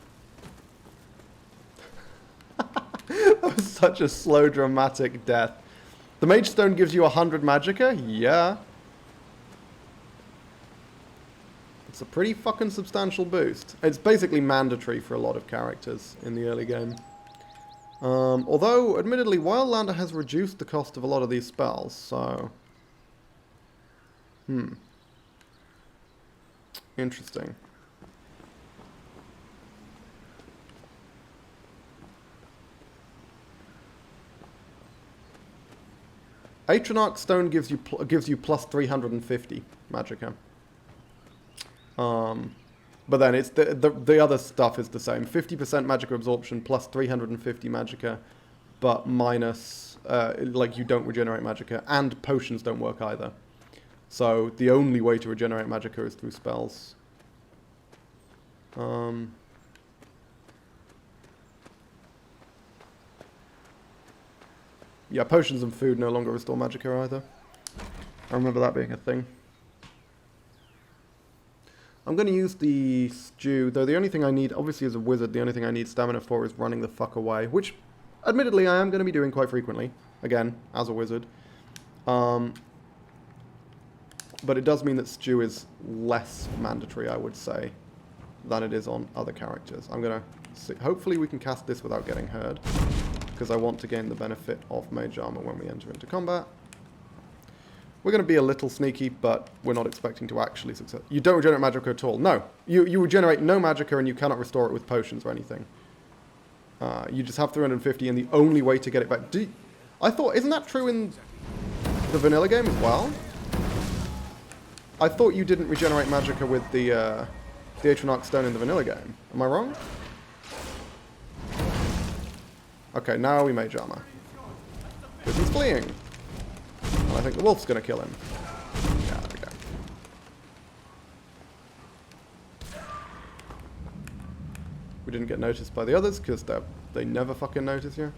That was such a slow, dramatic death. The Mage Stone gives you 100 magicka? Yeah. It's a pretty fucking substantial boost. It's basically mandatory for a lot of characters in the early game. Although, admittedly, Wildlander has reduced the cost of a lot of these spells, so... Interesting. Atronach Stone gives you plus 350 magicka. But then it's the other stuff is the same. 50% magicka absorption plus 350 magicka, but minus like you don't regenerate magicka, and potions don't work either. So the only way to regenerate magicka is through spells. Yeah, potions and food no longer restore magicka either. I remember that being a thing. I'm going to use the stew, though the only thing I need, obviously as a wizard, the only thing I need stamina for is running the fuck away, which, admittedly, I am going to be doing quite frequently, again, as a wizard. But it does mean that stew is less mandatory, I would say, than it is on other characters. I'm going to see, hopefully we can cast this without getting heard, because I want to gain the benefit of mage armor when we enter into combat. We're going to be a little sneaky, but we're not expecting to actually succeed. You don't regenerate magicka at all. No. You regenerate no magicka and you cannot restore it with potions or anything. You just have 350 and the only way to get it back... I thought... Isn't that true in the vanilla game as well? I thought you didn't regenerate magicka with the Atronach Stone in the vanilla game. Am I wrong? Okay, now we mage armor. Because he's fleeing. And I think the wolf's going to kill him. Yeah, there we go. We didn't get noticed by the others because they never fucking notice you.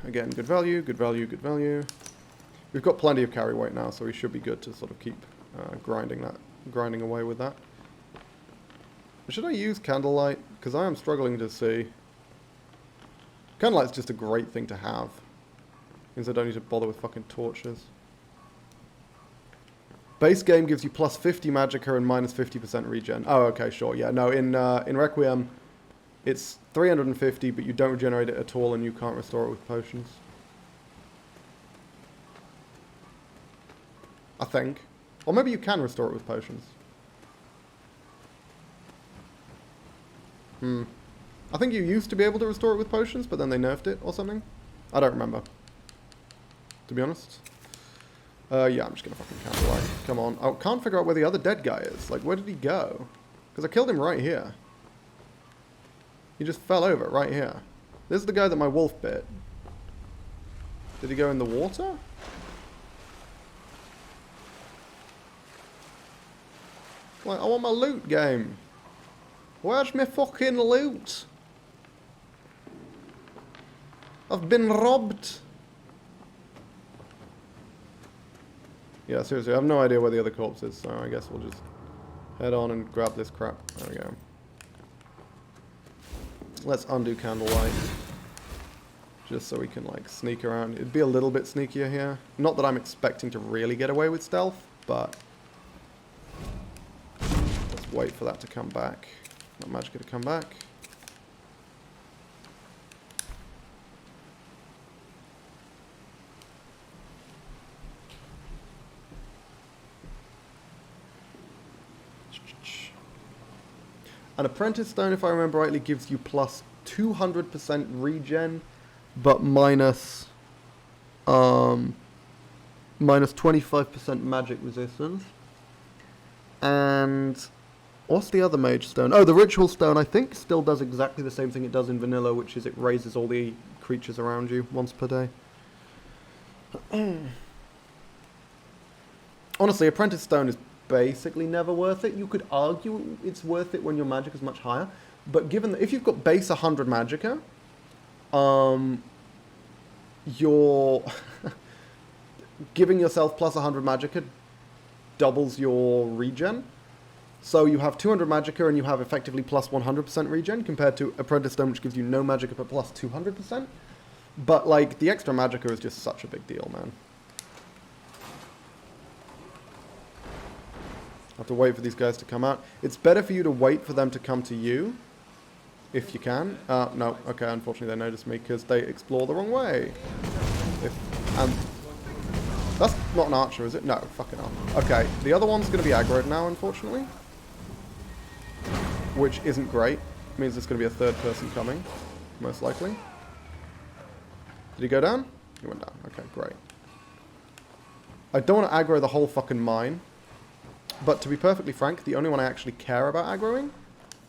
Again, good value, good value, good value. We've got plenty of carry weight now, so we should be good to sort of keep grinding away with that. Should I use candlelight? Because I am struggling to see. Candlelight's just a great thing to have. Means I don't need to bother with fucking torches. Base game gives you plus 50 magicka and minus 50% regen. Oh, okay, sure. Yeah, no, in Requiem, it's 350, but you don't regenerate it at all, and you can't restore it with potions. I think. Or maybe you can restore it with potions. I think you used to be able to restore it with potions, but then they nerfed it or something. I don't remember, to be honest. Yeah, I'm just gonna fucking candlelight. Come on. I can't figure out where the other dead guy is. Like, where did he go? Because I killed him right here. He just fell over right here. This is the guy that my wolf bit. Did he go in the water? Like, I want my loot, game. Where's my fucking loot? I've been robbed. Yeah, seriously, I have no idea where the other corpse is, so I guess we'll just head on and grab this crap. There we go. Let's undo candlelight. Just so we can, like, sneak around. It'd be a little bit sneakier here. Not that I'm expecting to really get away with stealth, but... let's wait for that to come back. Not magicka to come back. An Apprentice Stone, if I remember rightly, gives you plus 200% regen, but minus 25% magic resistance. And what's the other Mage Stone? Oh, the Ritual Stone, I think, still does exactly the same thing it does in vanilla, which is it raises all the creatures around you once per day. Honestly, Apprentice Stone is basically never worth it. You could argue it's worth it when your magic is much higher, but given that if you've got base 100 magicka, you're giving yourself plus 100 magicka doubles your regen. So you have 200 magicka and you have effectively plus 100% regen compared to Apprentice Stone, which gives you no magicka but plus 200%. But like the extra magicka is just such a big deal, man. Have to wait for these guys to come out. It's better for you to wait for them to come to you, if you can. No, okay, unfortunately they noticed me because they explore the wrong way. That's not an archer, is it? No, fucking hell. Okay, the other one's going to be aggroed now, unfortunately. Which isn't great. Means there's going to be a third person coming, most likely. Did he go down? He went down. Okay, great. I don't want to aggro the whole fucking mine. But to be perfectly frank, the only one I actually care about aggroing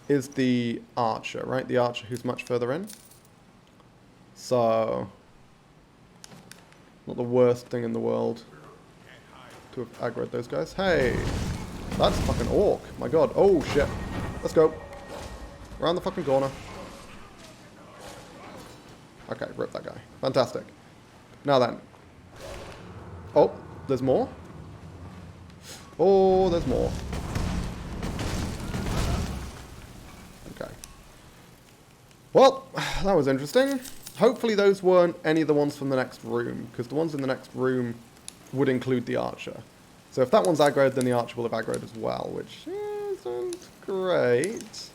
is the archer, right? The archer who's much further in. So, not the worst thing in the world to have aggroed those guys. Hey, that's a fucking orc. My god. Oh, shit. Let's go. Around the fucking corner. Okay, rip that guy. Fantastic. Now then. Oh, there's more. Oh, there's more. Okay. Well, that was interesting. Hopefully those weren't any of the ones from the next room, because the ones in the next room would include the archer. So if that one's aggroed, then the archer will have aggroed as well, which isn't great.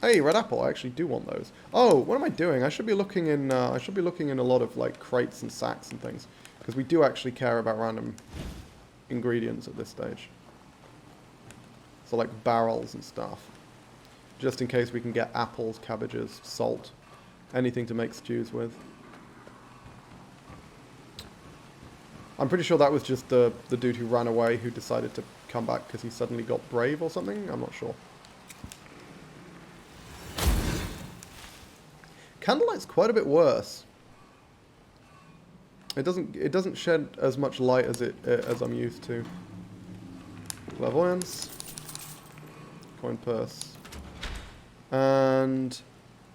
Hey, red apple. I actually do want those. Oh, what am I doing? I should be looking in. I should be looking in a lot of like crates and sacks and things, because we do actually care about random ingredients at this stage. So like barrels and stuff, just in case we can get apples, cabbages, salt, anything to make stews with. I'm pretty sure that was just the dude who ran away who decided to come back because he suddenly got brave or something. I'm not sure. Candlelight's quite a bit worse. It doesn't shed as much light as I'm used to. Clairvoyance. Coin purse. And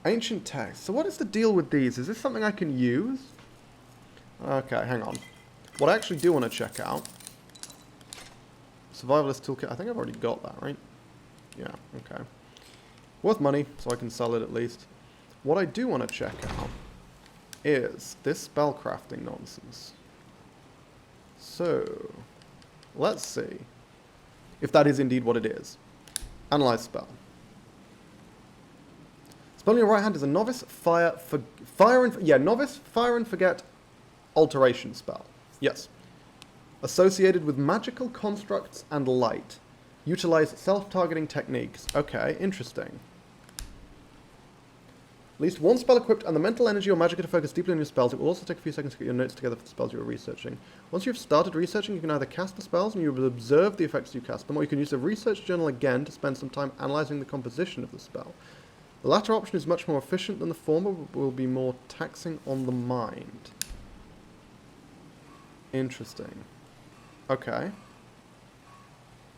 ancient text. So what is the deal with these? Is this something I can use? Okay, hang on. What I actually do want to check out. Survivalist toolkit. I think I've already got that, right? Yeah, okay. Worth money, so I can sell it at least. What I do want to check out is this spellcrafting nonsense. So, let's see if that is indeed what it is. Analyze spell. Spell in your right hand is a novice novice fire and forget alteration spell. Yes. Associated with magical constructs and light. Utilize self-targeting techniques. Okay, interesting. At least one spell equipped and the mental energy or magic to focus deeply on your spells. It will also take a few seconds to get your notes together for the spells you are researching. Once you've started researching, you can either cast the spells and you will observe the effects you cast them, or you can use the research journal again to spend some time analysing the composition of the spell. The latter option is much more efficient than the former, but will be more taxing on the mind. Interesting. Okay.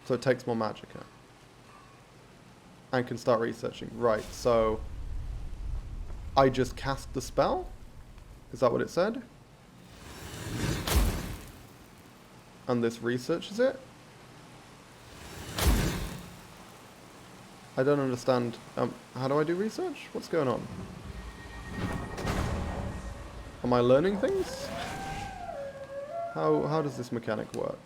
So it takes more magicka. And can start researching. Right, so I just cast the spell? Is that what it said? And this researches it? I don't understand. How do I do research? What's going on? Am I learning things? How does this mechanic work?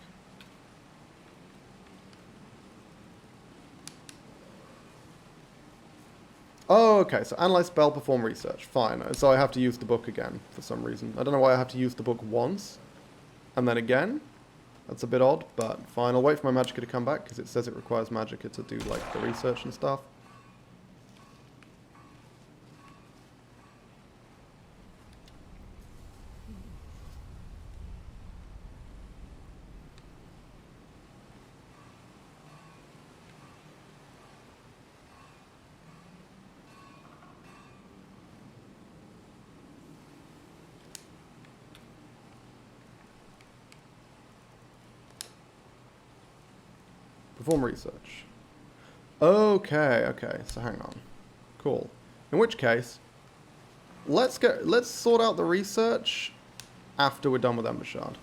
Oh, okay, so analyze spell, perform research. Fine. So I have to use the book again for some reason. I don't know why I have to use the book once and then again. That's a bit odd, but fine. I'll wait for my magicka to come back because it says it requires magicka to do like the research and stuff. Perform research. Okay, okay, so hang on. Cool. In which case, let's sort out the research after we're done with Embershard.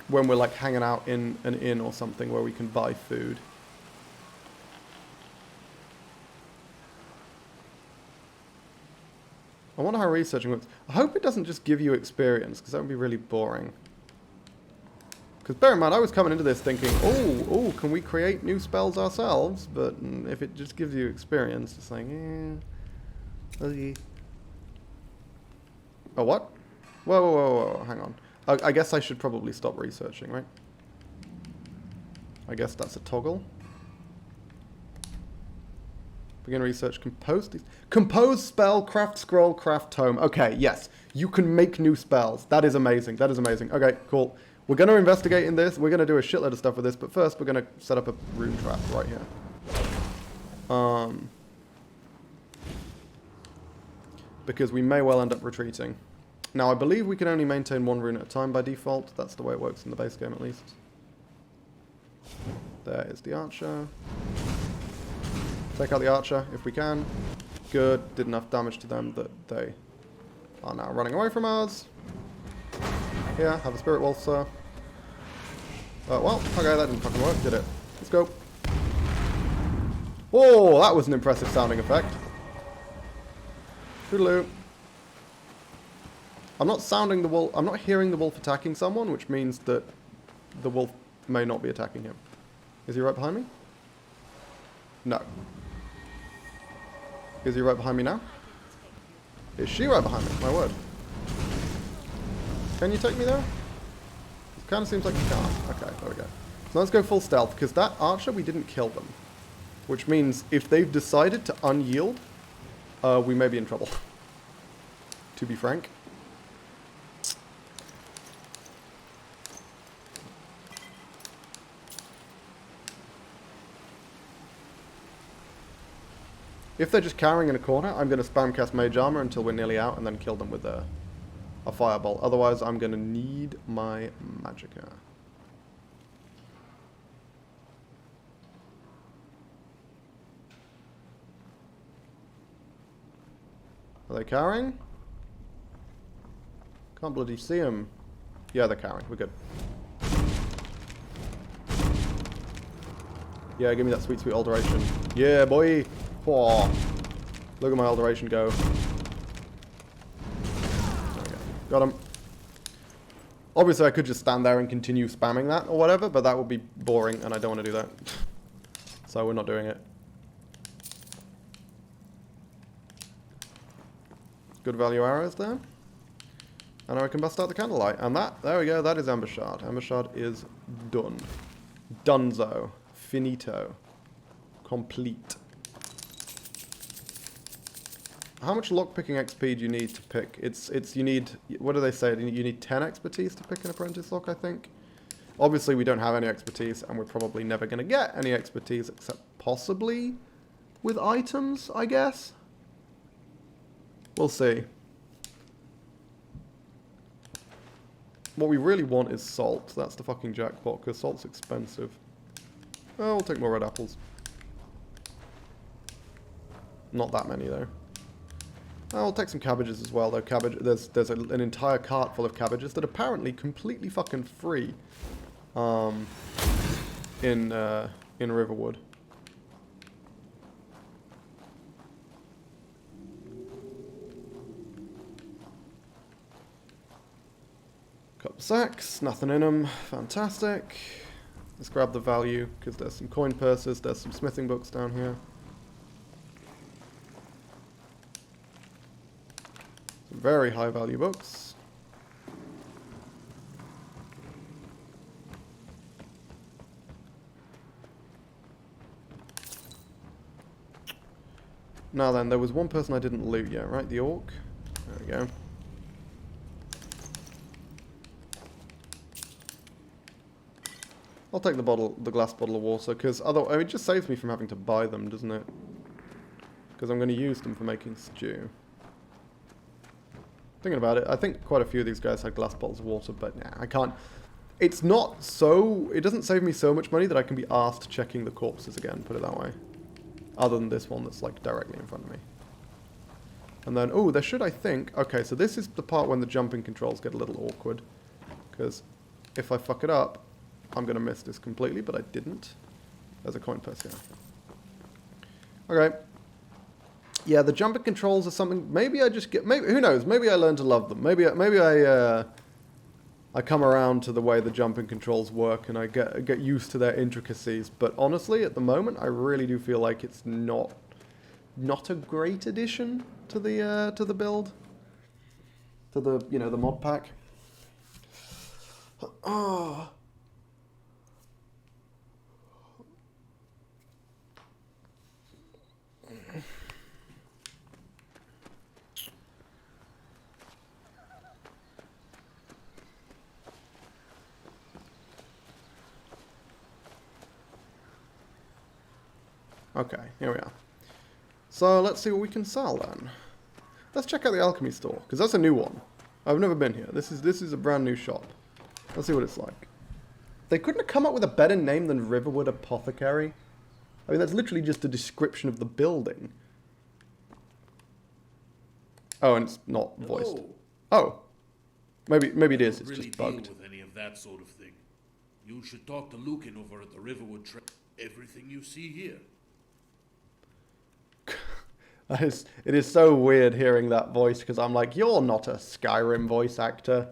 When we're like hanging out in an inn or something where we can buy food. I wonder how researching works. I hope it doesn't just give you experience, because that would be really boring. Because bear in mind, I was coming into this thinking, oh, can we create new spells ourselves? But if it just gives you experience, it's like, Okay. Oh, what? Whoa, whoa, whoa, whoa, hang on. I guess I should probably stop researching, right? I guess that's a toggle. Begin research, compose these. Compose spell, craft scroll, craft tome. Okay, yes. You can make new spells. That is amazing. That is amazing. Okay, cool. We're going to investigate in this. We're going to do a shitload of stuff with this, but first we're going to set up a rune trap right here. Because we may well end up retreating. Now, I believe we can only maintain one rune at a time by default. That's the way it works in the base game, at least. There is the archer. Take out the archer, if we can. Good. Did enough damage to them that they are now running away from us. Here, have a spirit wolf, sir. Well, okay, that didn't fucking work, did it? Let's go. Oh, that was an impressive sounding effect. Toodaloo. I'm not sounding the wolf. I'm not hearing the wolf attacking someone, which means that the wolf may not be attacking him. Is he right behind me? No. Is he right behind me now? Is she right behind me? My word. Can you take me there? It kind of seems like you can't. Okay, there we go. So let's go full stealth, because that archer, we didn't kill them. Which means if they've decided to unyield, we may be in trouble. To be frank. If they're just cowering in a corner, I'm going to spam cast Mage Armor until we're nearly out and then kill them with a Firebolt. Otherwise, I'm going to need my Magicka. Are they cowering? Can't bloody see them. Yeah, they're cowering. We're good. Yeah, give me that sweet, sweet alteration. Yeah, boy! Oh, look at my alteration go. There we go. Got him. Obviously, I could just stand there and continue spamming that or whatever, but that would be boring, and I don't want to do that. So we're not doing it. Good value arrows there. And I can bust out the candlelight. And that, there we go, that is Amber Shard. Amber Shard is done. Dunzo. Finito. Complete. How much lockpicking XP do you need to pick? You need, what do they say? You need 10 expertise to pick an apprentice lock, I think. Obviously, we don't have any expertise, and we're probably never going to get any expertise, except possibly with items, I guess. We'll see. What we really want is salt. That's the fucking jackpot, because salt's expensive. Oh, we'll take more red apples. Not that many, though. I'll take some cabbages as well, though. Cabbage. There's an entire cart full of cabbages that are apparently completely fucking free. In Riverwood. Couple sacks, nothing in them. Fantastic. Let's grab the value because there's some coin purses. There's some smithing books down here. Very high value books. Now then, there was one person I didn't loot yet, right? The orc. There we go. I'll take the glass bottle of water, because otherwise, it just saves me from having to buy them, doesn't it? Because I'm going to use them for making stew. Thinking about it, I think quite a few of these guys had glass bottles of water, but nah, I can't. It's not so... It doesn't save me so much money that I can be asked checking the corpses again, put it that way. Other than this one that's, like, directly in front of me. And then, oh, there should, I think... Okay, so this is the part when the jumping controls get a little awkward. Because if I fuck it up, I'm going to miss this completely, but I didn't. There's a coin purse here. Okay. Yeah, the jumping controls are something. Maybe I just get. Maybe who knows? Maybe I learn to love them. Maybe I come around to the way the jumping controls work, and I get used to their intricacies. But honestly, at the moment, I really do feel like it's not not a great addition to the build, to the the mod pack. Oh. Okay, here we are. So let's see what we can sell then. Let's check out the Alchemy Store, because that's a new one. I've never been here. This is a brand new shop. Let's see what it's like. They couldn't have come up with a better name than Riverwood Apothecary. I mean, that's literally just a description of the building. Oh, and it's not voiced. Oh. Maybe it is. It's really just bugged. deal with any of that sort of thing. You should talk to Lucan over at the Riverwood Trail. Everything you see here. It is so weird hearing that voice, because I'm like, you're not a Skyrim voice actor.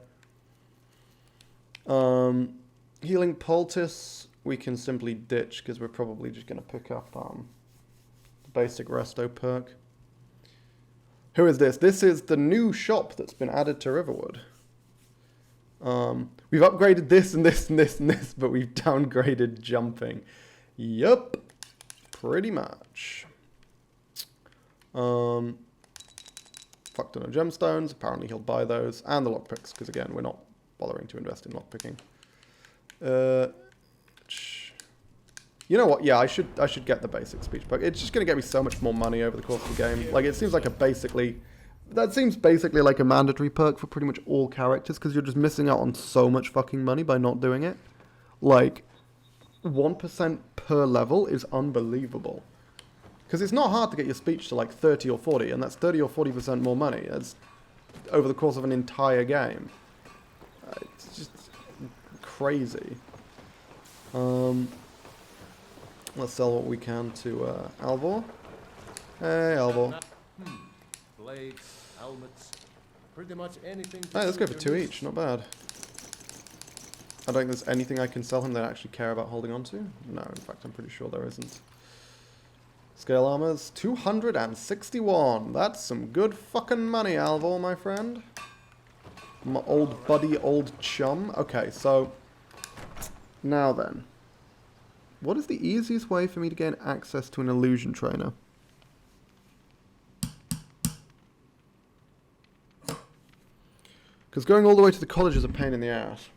Healing Poultice, we can simply ditch, because we're probably just going to pick up the basic resto perk. Who is this? This is the new shop that's been added to Riverwood. We've upgraded this and this and this and this, but we've downgraded jumping. Yup. Pretty much. Fuck ton of gemstones. Apparently he'll buy those. And the lockpicks, because again, we're not bothering to invest in lockpicking. You know what? Yeah, I should get the basic speech perk. It's just going to get me so much more money over the course of the game. Like, it seems like that seems basically like a mandatory perk for pretty much all characters, because you're just missing out on so much fucking money by not doing it. Like, 1% per level is unbelievable. Because it's not hard to get your speech to like 30 or 40, and that's 30 or 40% more money. That's over the course of an entire game. It's just crazy. Let's sell what we can to Alvor. Hey, Alvor. Blades, helmets, pretty much anything. Hey, let's go for 2 each. Not bad. I don't think there's anything I can sell him that I actually care about holding on to. No, in fact, I'm pretty sure there isn't. Scale armors, 261. That's some good fucking money, Alvor, my friend. My old buddy, old chum. Okay, so now then. What is the easiest way for me to gain access to an illusion trainer? Because going all the way to the college is a pain in the ass.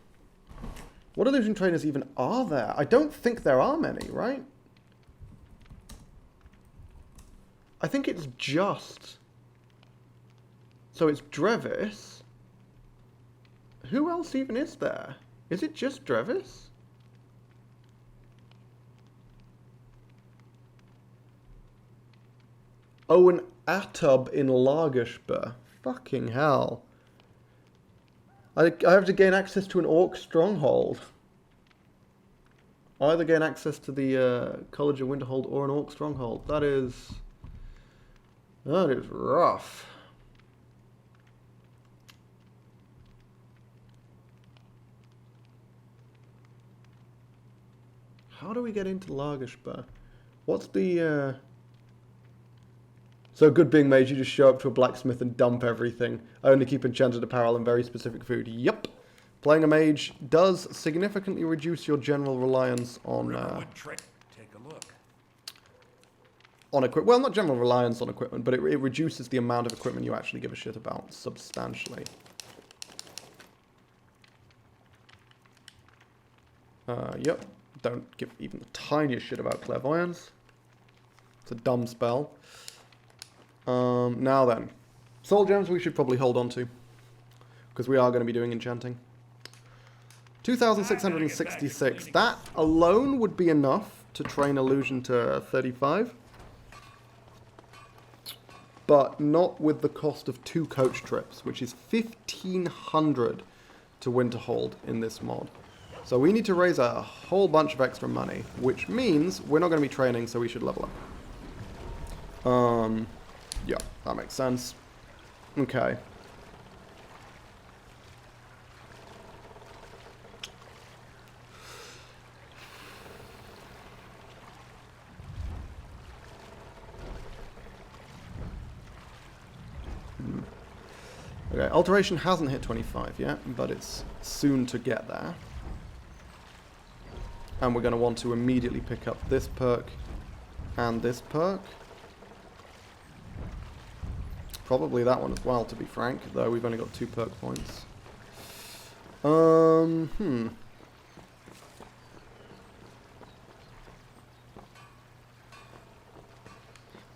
What illusion trainers even are there? I don't think there are many, right? I think it's just... So it's Drevis. Who else even is there? Is it just Drevis? Oh, an Atub in Lagershba. Fucking hell. I have to gain access to an Orc stronghold. I either gain access to the College of Winterhold or an Orc stronghold. That is rough. How do we get into Lagershba? What's the... So good being mage, you just show up to a blacksmith and dump everything. I only keep enchanted apparel and very specific food. Yup. Playing a mage does significantly reduce your general reliance on... Take a look. On equipment. Well, not general reliance on equipment, but it reduces the amount of equipment you actually give a shit about substantially. Yep. Don't give even the tiniest shit about clairvoyance. It's a dumb spell. Now then. Soul gems we should probably hold on to, because we are going to be doing enchanting. 2,666. That alone would be enough to train illusion to 35. But not with the cost of 2 coach trips, which is 1,500 to Winterhold in this mod. So we need to raise a whole bunch of extra money, which means we're not going to be training, so we should level up. Yeah, that makes sense. Okay. Okay, Alteration hasn't hit 25 yet, but it's soon to get there. And we're going to want to immediately pick up this perk and this perk. Probably that one as well, to be frank, though we've only got 2 perk points.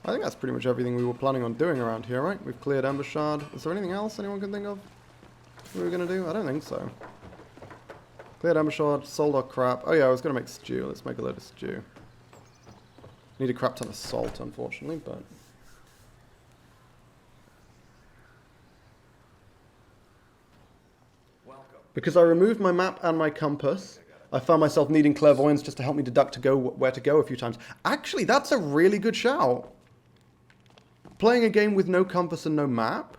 I think that's pretty much everything we were planning on doing around here, right? We've cleared Ember Shard. Is there anything else anyone can think of we were going to do? I don't think so. Cleared Ember Shard, sold our crap. Oh yeah, I was going to make stew. Let's make a load of stew. Need a crap ton of salt, unfortunately, but... Because I removed my map and my compass, I found myself needing clairvoyance just to help me deduct where to go a few times. Actually, that's a really good shout. Playing a game with no compass and no map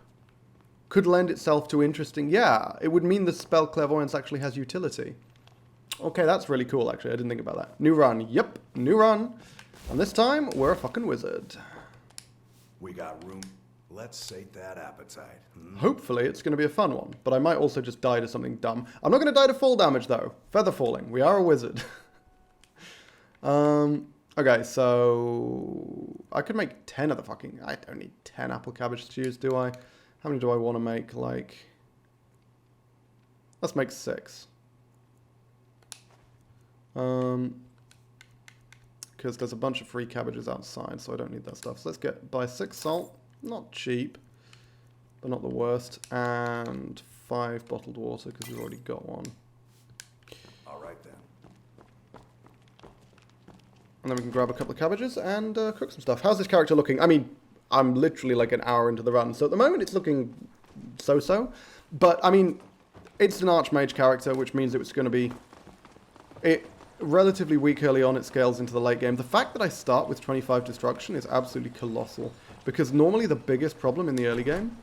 could lend itself to interesting... Yeah, it would mean the spell clairvoyance actually has utility. Okay, that's really cool, actually. I didn't think about that. New run. Yep, new run. And this time, we're a fucking wizard. We got room. Let's sate that appetite. Hopefully, it's going to be a fun one. But I might also just die to something dumb. I'm not going to die to fall damage, though. Feather falling. We are a wizard. Okay, so... I could make 10 of the fucking... I don't need 10 apple cabbage stews, do I? How many do I want to make? Like... Let's make 6. Because there's a bunch of free cabbages outside, so I don't need that stuff. So let's buy 6 salt. Not cheap, but not the worst. And 5 bottled water, because we've already got one. All right, then. And then we can grab a couple of cabbages and cook some stuff. How's this character looking? I mean, I'm literally like an hour into the run, so at the moment it's looking so-so. But, I mean, it's an Archmage character, which means it's going to be relatively weak early on. It scales into the late game. The fact that I start with 25 destruction is absolutely colossal, because normally the biggest problem in the early game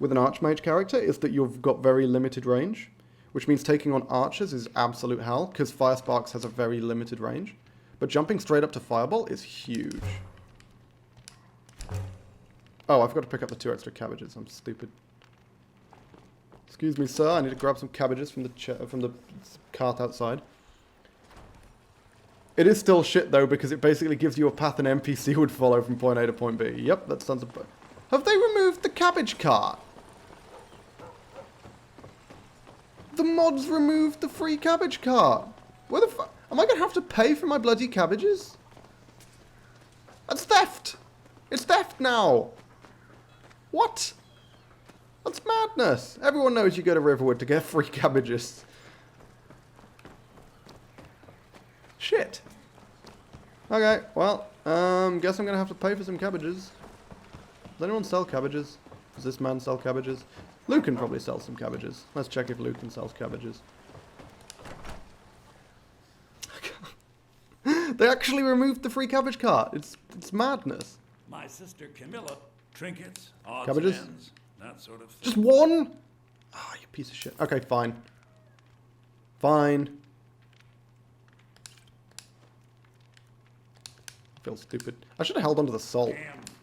with an Archmage character is that you've got very limited range, which means taking on archers is absolute hell, because Fire Sparks has a very limited range. But jumping straight up to Fireball is huge. Oh, I've got to pick up the 2 extra cabbages. I'm stupid. Excuse me, sir. I need to grab some cabbages from the cart outside. It is still shit, though, because it basically gives you a path an NPC would follow from point A to point B. Yep, that sounds... Have they removed the cabbage cart? The mods removed the free cabbage cart. Where the fuck... Am I going to have to pay for my bloody cabbages? That's theft! It's theft now! What? That's madness! Everyone knows you go to Riverwood to get free cabbages. Shit. Okay, well, guess I'm going to have to pay for some cabbages. Does anyone sell cabbages? Does this man sell cabbages? Lucan probably sells some cabbages. Let's check if Lucan sells cabbages. They actually removed the free cabbage cart. It's madness. My sister Camilla, trinkets, odds Cabbages? and ends, that sort of thing. Just one? Ah, you piece of shit. Okay, fine. Fine. I feel stupid. I should have held onto the salt.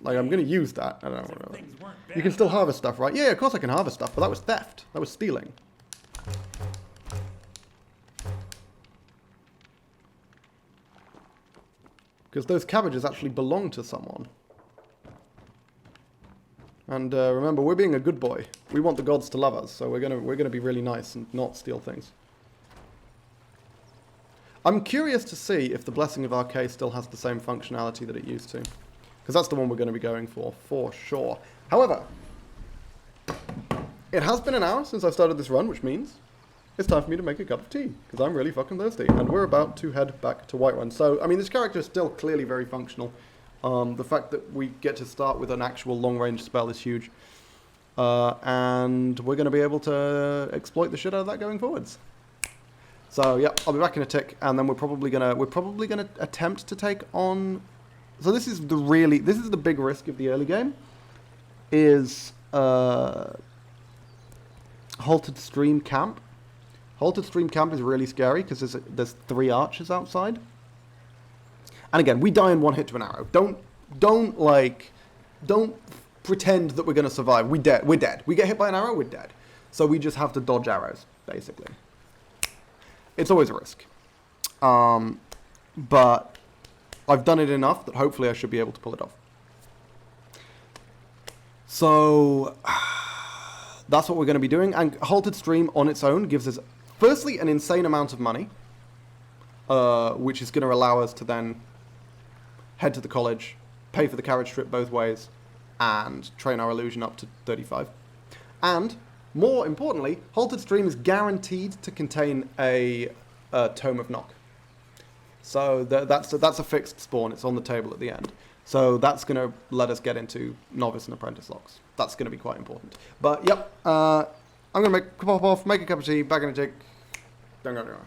Like, I'm going to use that. I don't know. Things weren't You bad can still enough. harvest stuff, right? Yeah, of course I can harvest stuff, but that was theft. That was stealing. Because those cabbages actually belong to someone. And remember, we're being a good boy. We want the gods to love us, so we're gonna be really nice and not steal things. I'm curious to see if the Blessing of Arcade still has the same functionality that it used to. Because that's the one we're going to be going for sure. However, it has been an hour since I started this run, which means it's time for me to make a cup of tea, because I'm really fucking thirsty. And we're about to head back to Whiterun. So, I mean, this character is still clearly very functional. The fact that we get to start with an actual long-range spell is huge. And we're going to be able to exploit the shit out of that going forwards. So, yeah, I'll be back in a tick, and then we're probably gonna attempt to take on... So this is the big risk of the early game, is Halted Stream Camp. Halted Stream Camp is really scary because there's 3 archers outside. And again, we die in one hit to an arrow. Don't pretend that we're going to survive. We're dead. We get hit by an arrow, we're dead. So we just have to dodge arrows, basically. It's always a risk. But I've done it enough that hopefully I should be able to pull it off. So that's what we're going to be doing. And Halted Stream on its own gives us, firstly, an insane amount of money, which is going to allow us to then head to the college, pay for the carriage trip both ways, and train our illusion up to 35. And, more importantly, Halted Stream is guaranteed to contain a Tome of Knock. So that's a fixed spawn. It's on the table at the end. So that's going to let us get into Novice and Apprentice locks. That's going to be quite important. But, yep, I'm going to pop off, make a cup of tea, back in a tick. Don't go anywhere.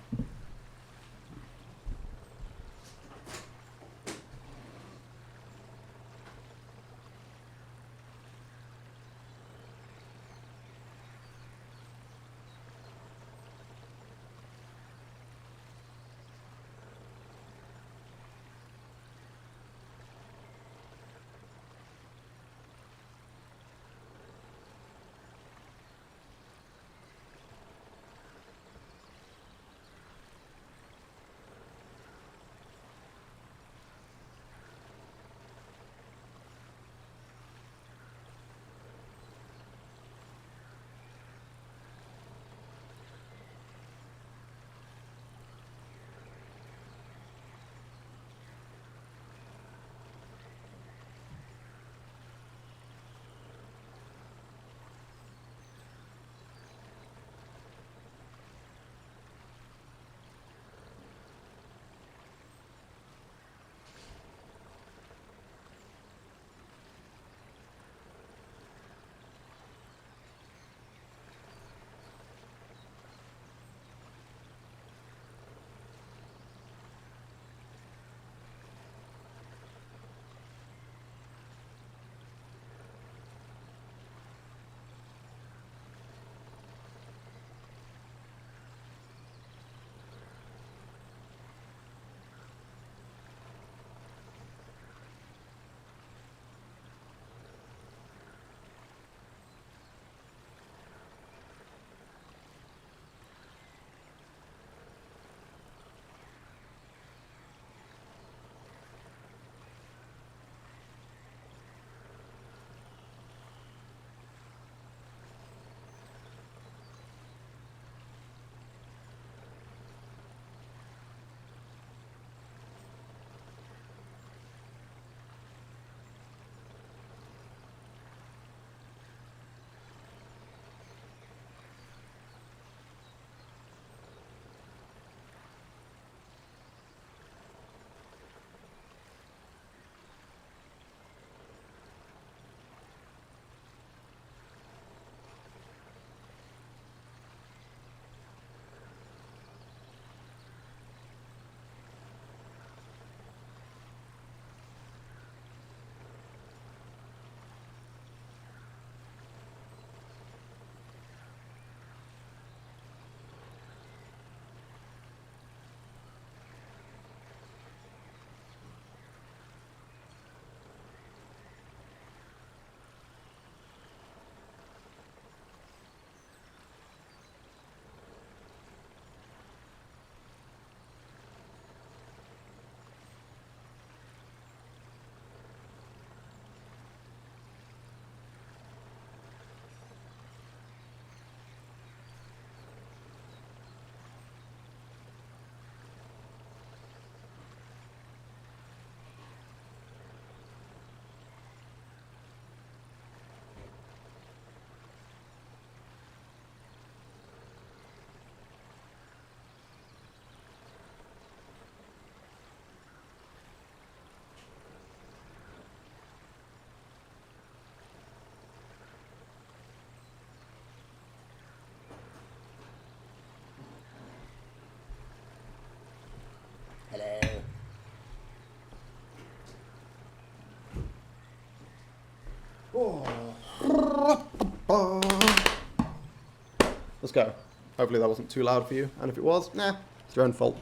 Let's go. Hopefully that wasn't too loud for you, and if it was, nah, it's your own fault.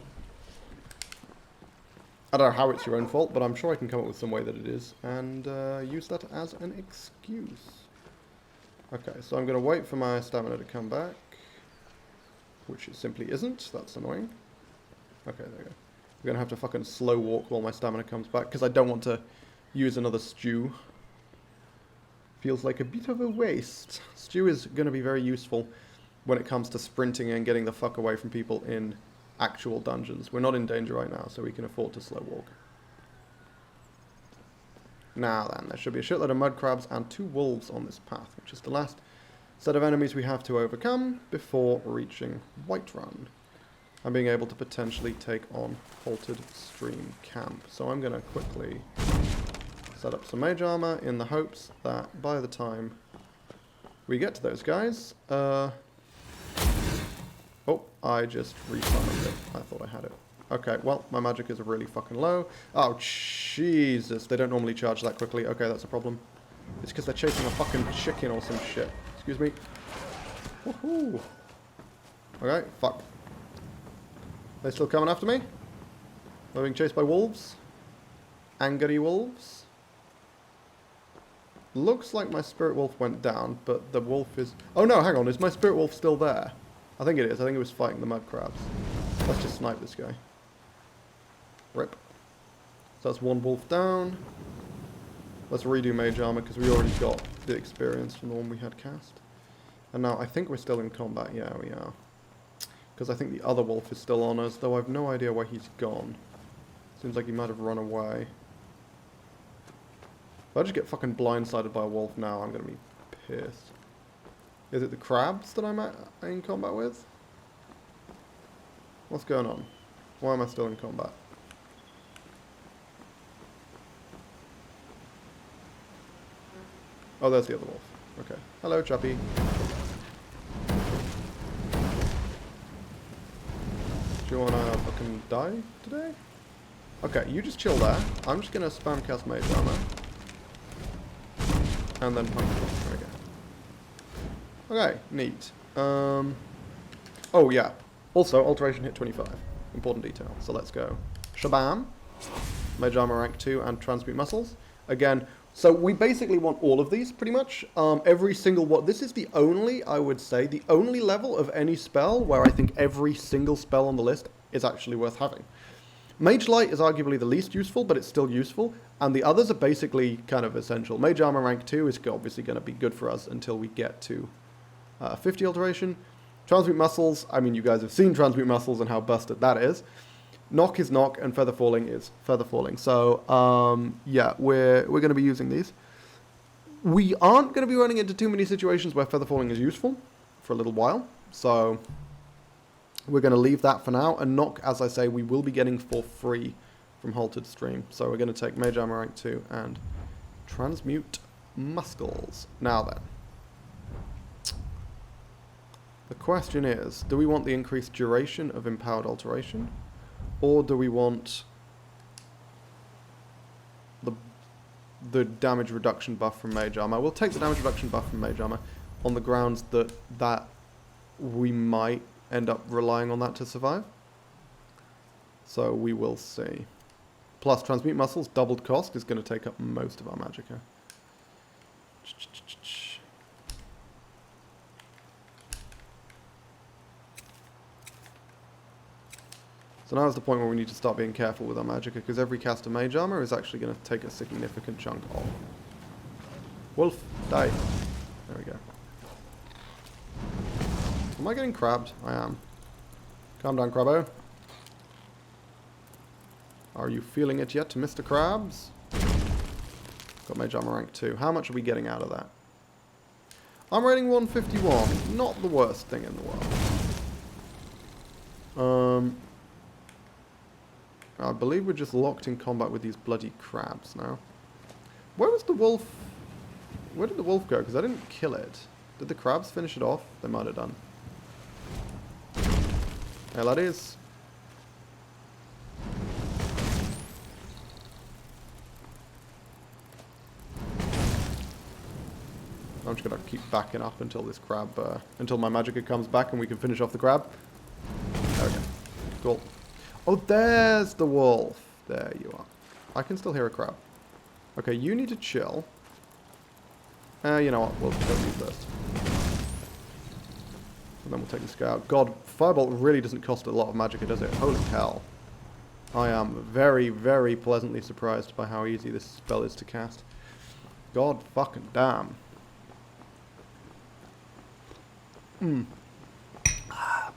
I don't know how it's your own fault, but I'm sure I can come up with some way that it is, and use that as an excuse. Okay, so I'm going to wait for my stamina to come back, which it simply isn't. That's annoying. Okay, there we go. We're going to have to fucking slow walk while my stamina comes back, because I don't want to use another stew. Feels like a bit of a waste. Stew is going to be very useful when it comes to sprinting and getting the fuck away from people in actual dungeons. We're not in danger right now, so we can afford to slow walk. Now then, there should be a shitload of mud crabs and 2 wolves on this path, which is the last set of enemies we have to overcome before reaching Whiterun and being able to potentially take on Halted Stream Camp. So I'm going to quickly set up some mage armor in the hopes that by the time we get to those guys... oh, I just resummoned it. I thought I had it. Okay, well, my magic is really fucking low. Oh, Jesus. They don't normally charge that quickly. Okay, that's a problem. It's because they're chasing a fucking chicken or some shit. Excuse me. Woohoo. Okay, fuck. They still coming after me? They're being chased by wolves? Angry wolves? Looks like my spirit wolf went down, but the wolf is... Oh no, hang on. Is my spirit wolf still there? I think it is. I think it was fighting the mud crabs. Let's just snipe this guy. Rip. So that's 1 wolf down. Let's redo mage armor because we already got the experience from the one we had cast. And now I think we're still in combat. Yeah, we are. Because I think the other wolf is still on us, though I have no idea where he's gone. Seems like he might have run away. If I just get fucking blindsided by a wolf now, I'm going to be pissed. Is it the crabs that I'm in combat with? What's going on? Why am I still in combat? Oh, there's the other wolf. Okay. Hello, chappy. Do you wanna fucking die today? Okay, you just chill there. I'm just gonna spam cast mage armor. And then punch him. There we go. Okay, neat. Oh yeah. Also, alteration hit 25. Important detail. So let's go. Shabam. Mage armor rank 2 and transmute muscles. Again, so we basically want all of these, pretty much. Every single one. This is the only, I would say, the only level of any spell where I think every single spell on the list is actually worth having. Mage Light is arguably the least useful, but it's still useful. And the others are basically kind of essential. Mage Armor rank 2 is obviously going to be good for us until we get to 50 alteration. Transmute Muscles, I mean, you guys have seen Transmute Muscles and how busted that is. Knock is knock, and Feather Falling is Feather Falling. So, yeah, we're going to be using these. We aren't going to be running into too many situations where Feather Falling is useful for a little while. So, we're going to leave that for now. And Knock, as I say, we will be getting for free from Halted Stream. So, we're going to take Mage Armor rank 2 and Transmute Muscles. Now then. The question is, do we want the increased duration of Empowered Alteration? Or do we want the damage reduction buff from Mage Armor? We'll take the damage reduction buff from Mage Armor on the grounds that we might end up relying on that to survive. So we will see. Plus Transmute Muscles, doubled cost, is going to take up most of our magicka. So now is the point where we need to start being careful with our magicka, because every cast of Mage Armor is actually going to take a significant chunk off. Wolf, die. There we go. Am I getting crabbed? I am. Calm down, Crabbo. Are you feeling it yet, Mr. Krabs? Got Mage Armor rank 2. How much are we getting out of that? I'm rating 151. Not the worst thing in the world. I believe we're just locked in combat with these bloody crabs now. Where was the wolf? Where did the wolf go? Because I didn't kill it. Did the crabs finish it off? They might have done. Hey, laddies. I'm just going to keep backing up until this crab, until my magicka comes back and we can finish off the crab. There we go. Cool. Oh, there's the wolf. There you are. I can still hear a crowd. Okay, you need to chill. You know what? We'll kill you first. And then we'll take this guy out. God, Firebolt really doesn't cost a lot of magicka, does it? Holy hell. I am very, very pleasantly surprised by how easy this spell is to cast. God fucking damn.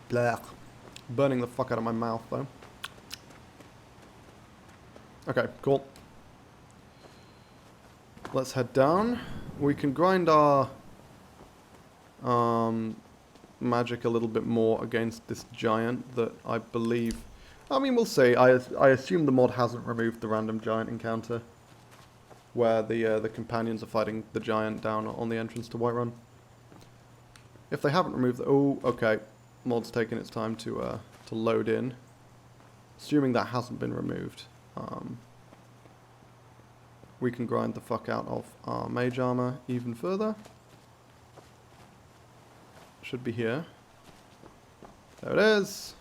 Blah. Burning the fuck out of my mouth, though. Okay, cool. Let's head down. We can grind our magic a little bit more against this giant that I believe... I mean, we'll see. I assume the mod hasn't removed the random giant encounter where the companions are fighting the giant down on the entrance to Whiterun. If they haven't removed the... Oh, okay. Mod's taking its time to load in. Assuming that hasn't been removed. We can grind the fuck out of our mage armor even further. Should be here. There it is.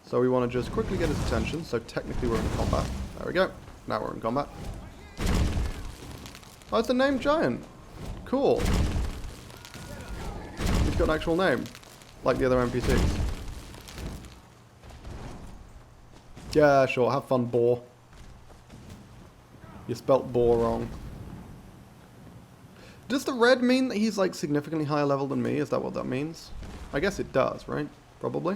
So we want to just quickly get his attention. So technically we're in combat. There we go. Now we're in combat. Oh, it's a named giant. Cool. He's got an actual name. Like the other NPCs. Yeah, sure. Have fun, boar. You spelt boar wrong. Does the red mean that he's like significantly higher level than me? Is that what that means? I guess it does, right? Probably.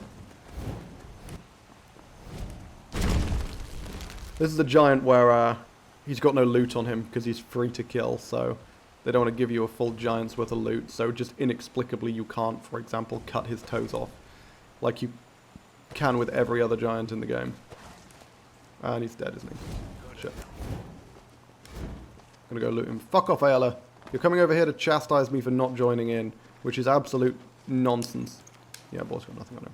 This is a giant where he's got no loot on him because he's free to kill, so they don't want to give you a full giant's worth of loot, so just inexplicably you can't, for example, cut his toes off like you can with every other giant in the game. And he's dead, isn't he? Shit. Gonna go loot him. Fuck off, Ayala. You're coming over here to chastise me for not joining in, which is absolute nonsense. Yeah, boss got nothing on him.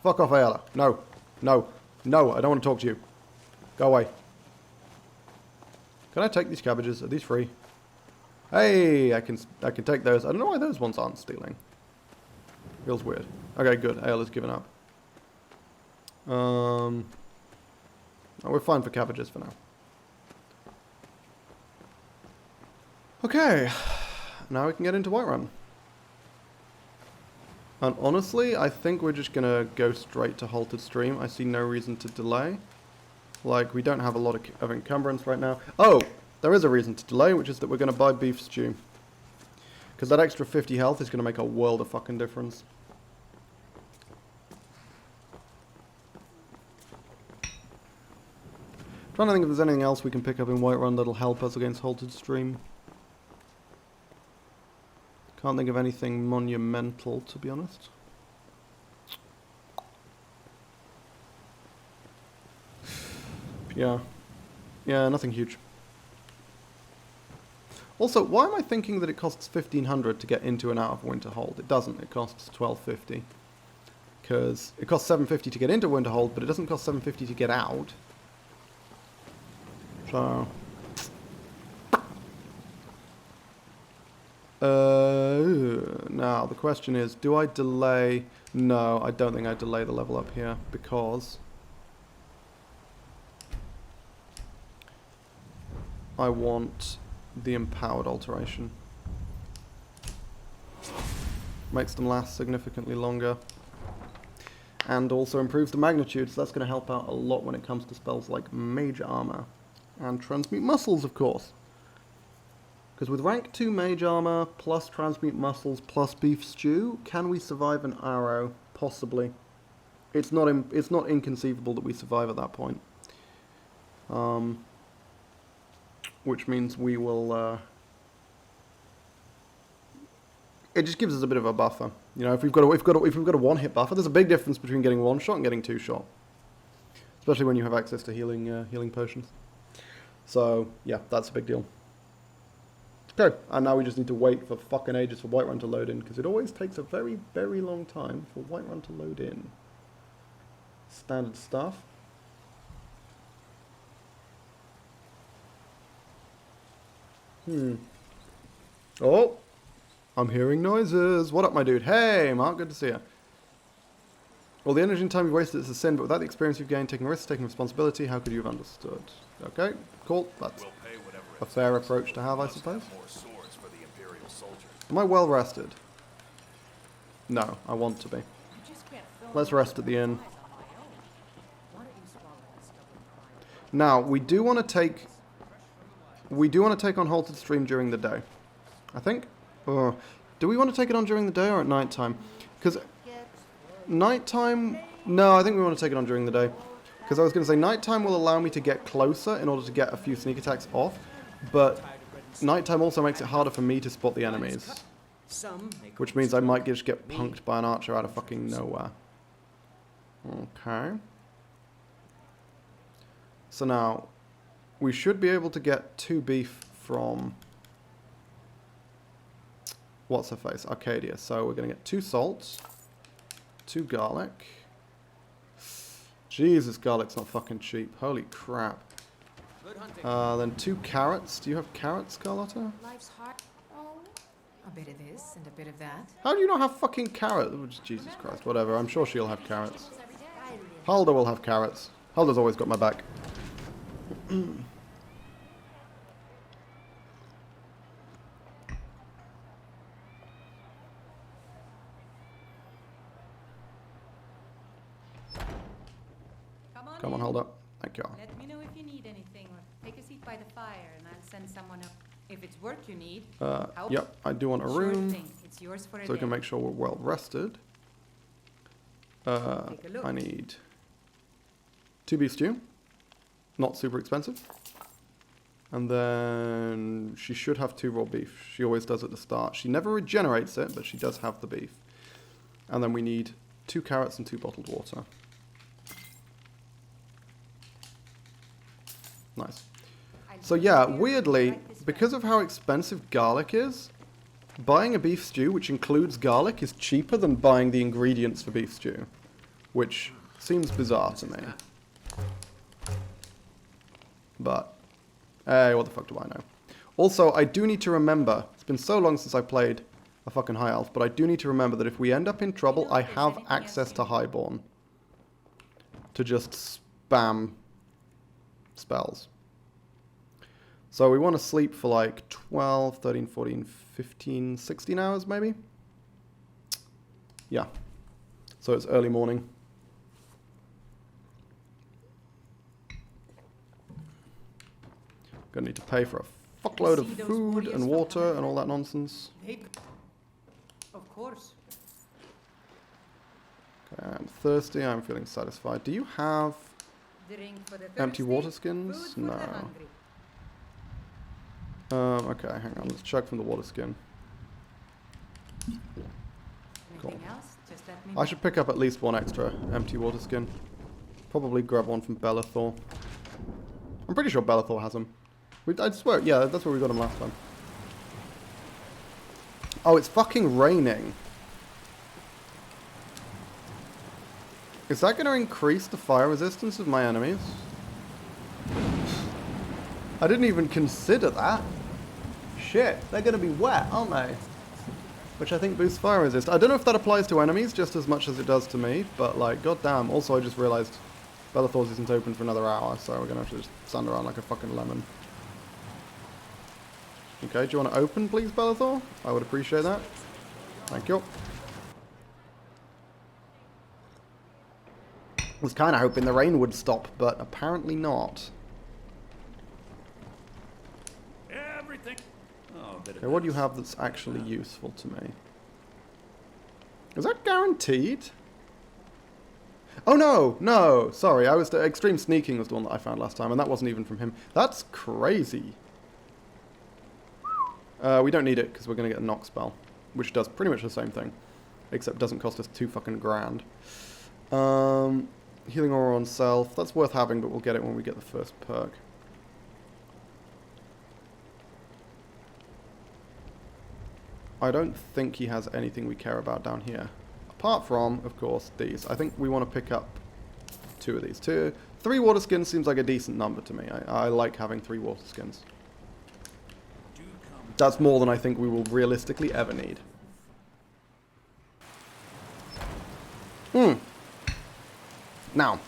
Fuck off, Ayala. No. No. No, I don't want to talk to you. Go away. Can I take these cabbages? Are these free? Hey, I can take those. I don't know why those ones aren't stealing. Feels weird. Okay, good. Ayala's given up. Oh, we're fine for cabbages for now. Okay, now we can get into Whiterun. And honestly, I think we're just gonna go straight to Halted Stream. I see no reason to delay. Like, we don't have a lot of encumbrance right now. Oh, there is a reason to delay, which is that we're gonna buy beef stew. Because that extra 50 health is gonna make a world of fucking difference. Trying to think if there's anything else we can pick up in Whiterun that'll help us against Halted Stream. Can't think of anything monumental, to be honest. Yeah. Yeah, nothing huge. Also, why am I thinking that it costs 1,500 to get into and out of Winterhold? It doesn't. It costs 1,250. Because it costs 750 to get into Winterhold, but it doesn't cost 750 to get out. So... now, the question is, do I delay... No, I don't think I delay the level up here, because... I want the empowered alteration. Makes them last significantly longer. And also improves the magnitude, so that's going to help out a lot when it comes to spells like Mage Armor. And Transmute Muscles, of course. Because with rank 2 Mage Armor, plus Transmute Muscles, plus Beef Stew, can we survive an arrow? Possibly. It's not inconceivable that we survive at that point. Which means we will... it just gives us a bit of a buffer. You know, if we've got a one-hit buffer, there's a big difference between getting one shot and getting two shot. Especially when you have access to healing potions. So, yeah, that's a big deal. Okay, and now we just need to wait for fucking ages for Whiterun to load in, because it always takes a very, very long time for Whiterun to load in. Standard stuff. Oh! I'm hearing noises. What up, my dude? Hey, Mark, good to see you. Well, the energy and time you've wasted is a sin, but without the experience you've gained taking risks, taking responsibility, how could you have understood? Okay, cool. That's We'll pay whatever a fair approach to have, I suppose. more swords for the Imperial soldiers. Am I well rested? No, I want to be. You just can't fill Let's me rest at the inn. with supplies on my own. Why don't you swallow that stubborn pride? Now, we do want to take on Halted Stream during the day. I think. Or do we want to take it on during the day or at night time? Because nighttime... No, I think we want to take it on during the day. Because I was going to say nighttime will allow me to get closer in order to get a few sneak attacks off. But nighttime also makes it harder for me to spot the enemies. Which means I might just get punked by an archer out of fucking nowhere. Okay. So now, we should be able to get 2 beef from... What's her face? Arcadia. So we're going to get 2 salts, 2 garlic. Jesus, garlic's not fucking cheap. Holy crap. Then 2 carrots. Do you have carrots, Carlotta? Life's hard. Oh, a bit of this and a bit of that. How do you not have fucking carrots? Oh, Jesus Christ, whatever. I'm sure she'll have carrots. Hulda will have carrots. Hulda's always got my back. Come on, Hulda. Thank you. Let me know if you need anything, or take a seat by the fire, and I'll send someone up. If it's work you need, help. Yep, I do want a Sure room. thing. It's yours for a So we day. can make sure we're well rested. Take a look. I need 2 beef stew. Not super expensive. And then she should have 2 raw beef. She always does at the start. She never regenerates it, but she does have the beef. And then we need 2 carrots and 2 bottled water. Nice. So yeah, weirdly, because of how expensive garlic is, buying a beef stew, which includes garlic, is cheaper than buying the ingredients for beef stew. Which seems bizarre to me. But, hey, what the fuck do I know? Also, I do need to remember, it's been so long since I played a fucking high elf, but I do need to remember that if we end up in trouble, I have access to Highborn. To just spam spells. So we want to sleep for like 12, 13, 14, 15, 16 hours maybe? Yeah. So it's early morning. Gonna need to pay for a fuckload of food and water and all that nonsense. Of course. Okay, I'm thirsty, I'm feeling satisfied. Do you have Drink for the empty thirsty, water skins? food for No. the hungry. Okay, hang on, let's chug from the water skin. Anything else? Just let me I should pick up at least 1 extra empty water skin. Probably grab one from Bellathor. I'm pretty sure Bellathor has them. I swear, yeah, that's where we got them last time. Oh, it's fucking raining. Is that going to increase the fire resistance of my enemies? I didn't even consider that. Shit, they're going to be wet, aren't they? Which I think boosts fire resist. I don't know if that applies to enemies just as much as it does to me, but like, goddamn. Also, I just realized Bellathor's isn't open for another hour, so we're going to have to just stand around like a fucking lemon. Okay, do you want to open, please, Bellathor? I would appreciate that. Thank you. I was kind of hoping the rain would stop, but apparently not. Everything. Oh, a bit of Okay, what do you this. have that's actually useful to me? Is that guaranteed? Oh no, no, sorry, I was extreme sneaking was the one that I found last time, and that wasn't even from him. That's crazy. We don't need it because we're going to get a knock spell, which does pretty much the same thing, except doesn't cost us 2 fucking grand. Healing aura on self, that's worth having, but we'll get it when we get the first perk. I don't think he has anything we care about down here. Apart from, of course, these. I think we want to pick up 2 of these. 3 water skins seems like a decent number to me. I like having 3 water skins. That's more than I think we will realistically ever need. Now,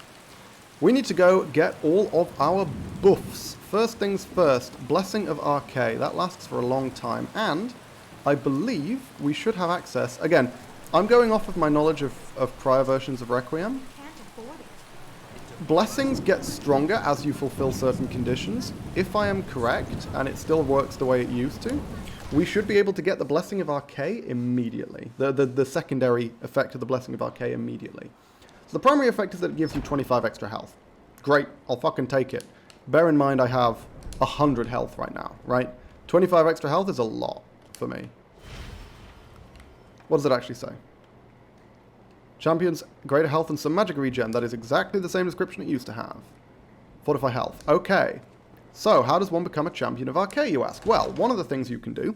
we need to go get all of our buffs. First things first, Blessing of RK. That lasts for a long time, and I believe we should have access. Again, I'm going off of my knowledge of prior versions of Requiem. Can't afford it. Blessings get stronger as you fulfill certain conditions. If I am correct, and it still works the way it used to, we should be able to get the Blessing of RK immediately. The secondary effect of the Blessing of RK immediately. So the primary effect is that it gives you 25 extra health. Great, I'll fucking take it. Bear in mind I have 100 health right now, right? 25 extra health is a lot for me. What does it actually say? Champions greater health and some magic regen. That is exactly the same description it used to have. Fortify health. Okay. So, how does one become a champion of RK, you ask? Well, one of the things you can do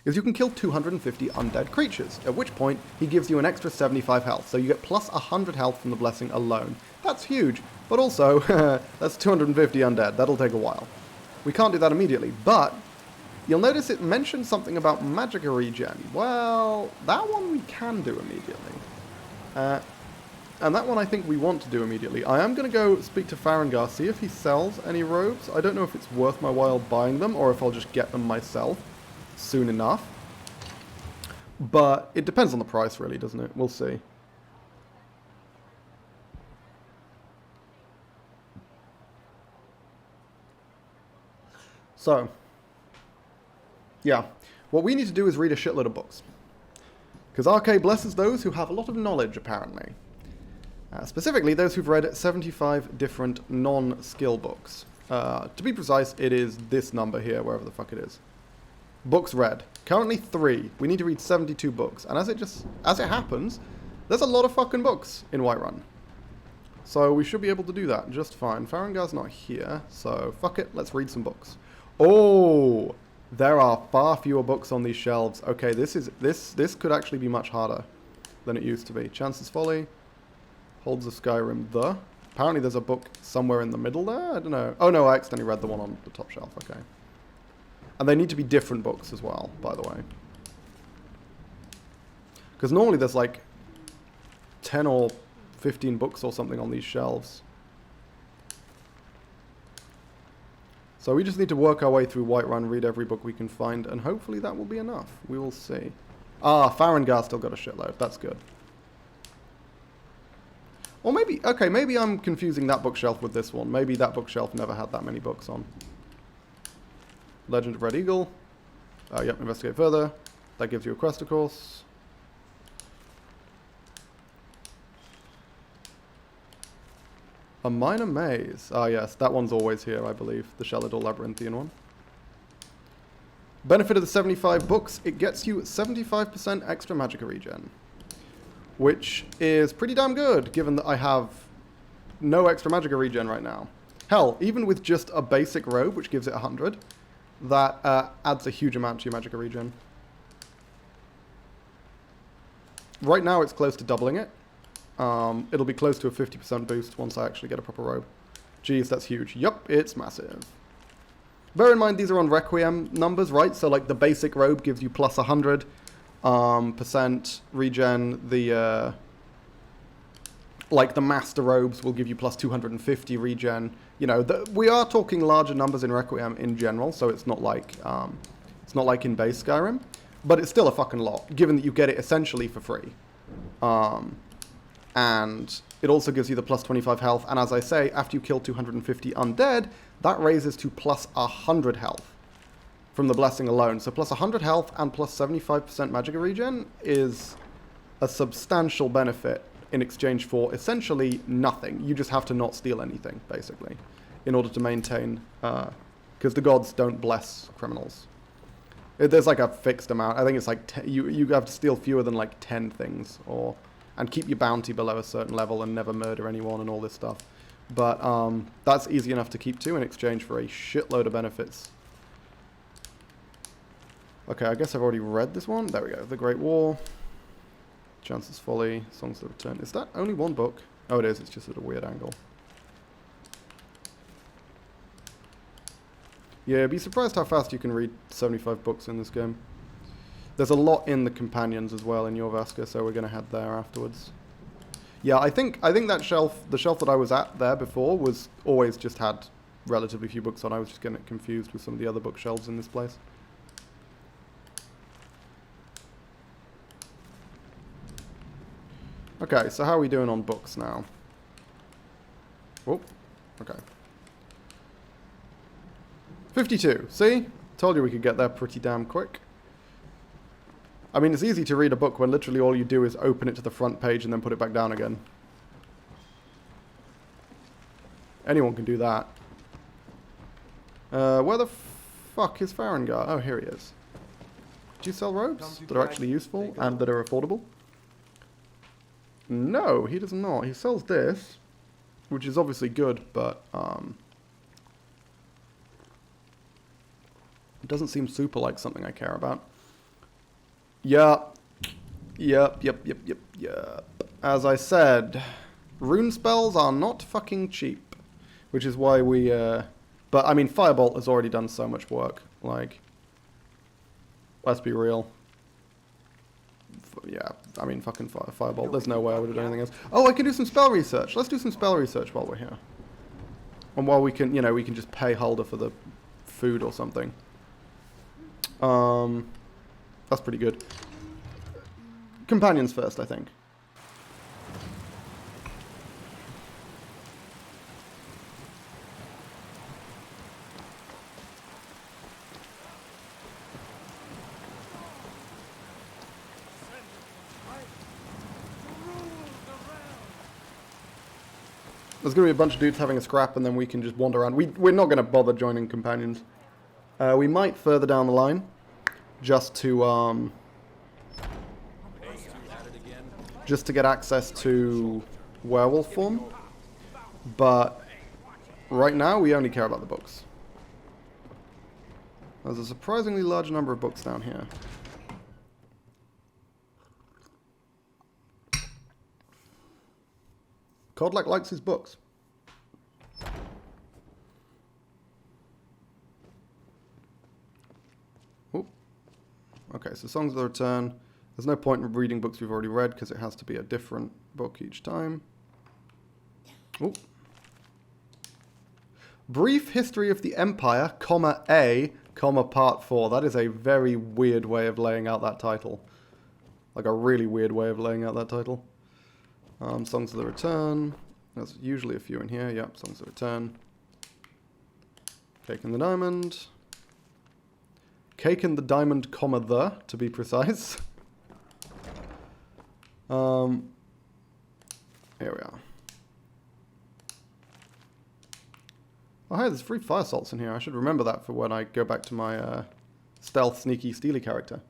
is you can kill 250 undead creatures, at which point he gives you an extra 75 health. So you get plus 100 health from the blessing alone. That's huge, but also, that's 250 undead. That'll take a while. We can't do that immediately, but you'll notice it mentioned something about magic regen. Well, that one we can do immediately. And that one I think we want to do immediately. I am going to go speak to Farengar, see if he sells any robes. I don't know if it's worth my while buying them, or if I'll just get them myself soon enough. But it depends on the price, really, doesn't it? We'll see. So, yeah. What we need to do is read a shitload of books. Because RK blesses those who have a lot of knowledge, apparently. Specifically, those who've read 75 different non-skill books. To be precise, it is this number here, wherever the fuck it is. Books read. Currently 3. We need to read 72 books. And as it happens, there's a lot of fucking books in Whiterun. So we should be able to do that just fine. Farengar's not here, so fuck it, let's read some books. Oh! There are far fewer books on these shelves. Okay, this could actually be much harder than it used to be. Chance's Folly, Holds of Skyrim, Apparently there's a book somewhere in the middle there? I don't know. Oh no, I accidentally read the one on the top shelf, okay. And they need to be different books as well, by the way. Because normally there's like 10 or 15 books or something on these shelves. So we just need to work our way through Whiterun, read every book we can find, and hopefully that will be enough. We will see. Ah, Farengar still got a shitload. That's good. Or maybe, okay, maybe I'm confusing that bookshelf with this one. Maybe that bookshelf never had that many books on. Legend of Red Eagle. Yep, investigate further. That gives you a quest, of course. A minor maze. Ah, yes, that one's always here, I believe. The Shelador Labyrinthian one. Benefit of the 75 books, it gets you 75% extra magic regen. Which is pretty damn good, given that I have no extra magic regen right now. Hell, even with just a basic robe, which gives it 100, that adds a huge amount to your magic regen. Right now it's close to doubling it. It'll be close to a 50% boost once I actually get a proper robe. Jeez, that's huge. Yup, it's massive. Bear in mind these are on Requiem numbers, right? So like the basic robe gives you plus 100 percent regen. The like the master robes will give you plus 250 regen. You know, we are talking larger numbers in Requiem in general, so it's not like in base Skyrim, but it's still a fucking lot, given that you get it essentially for free. And it also gives you the plus 25 health, and as I say, after you kill 250 undead, that raises to plus 100 health from the blessing alone. So plus 100 health and plus 75% magic regen is a substantial benefit in exchange for essentially nothing. You just have to not steal anything, basically, in order to maintain, because the gods don't bless criminals. There's like a fixed amount. I think it's like, you have to steal fewer than like 10 things, and keep your bounty below a certain level and never murder anyone and all this stuff. But that's easy enough to keep to in exchange for a shitload of benefits. Okay, I guess I've already read this one. There we go. The Great War. Chance's Folly. Songs of the Return. Is that only one book? Oh, it is. It's just at a weird angle. Yeah, be surprised how fast you can read 75 books in this game. There's a lot in the companions as well in Jorvaska, so we're going to head there afterwards. Yeah, I think that shelf, the shelf that I was at there before, was always just had relatively few books on. I was just getting confused with some of the other bookshelves in this place. Okay, so how are we doing on books now? Oh, okay. 52. See? Told you we could get there pretty damn quick. I mean, it's easy to read a book when literally all you do is open it to the front page and then put it back down again. Anyone can do that. Where the fuck is Farengar? Oh, here he is. Do you sell robes that are actually useful and that are affordable? No, he does not. He sells this, which is obviously good, but it doesn't seem super like something I care about. Yep. As I said, rune spells are not fucking cheap, which is why we, but I mean, Firebolt has already done so much work, like, let's be real. Yeah, I mean, fucking Firebolt, there's no way I would have done anything else. Oh, I can do some spell research. Let's do some spell research while we're here. And while we can, you know, we can just pay Hulda for the food or something. That's pretty good. Companions first, I think. There's going to be a bunch of dudes having a scrap, and then we can just wander around. We're not going to bother joining companions. We might further down the line, just to get access to werewolf form. But right now, we only care about the books. There's a surprisingly large number of books down here. Kodlak likes his books. Ooh. Okay, so Songs of the Return. There's no point in reading books we've already read because it has to be a different book each time. Ooh. Brief History of the Empire, comma A, comma Part 4. That is a very weird way of laying out that title. Like a really weird way of laying out that title. Songs of the Return. There's usually a few in here. Yep, Songs of the Return. Cake and the Diamond. Cake and the Diamond, comma the, to be precise. Here we are. Oh, hey, there's free fire salts in here. I should remember that for when I go back to my stealth, sneaky, steely character.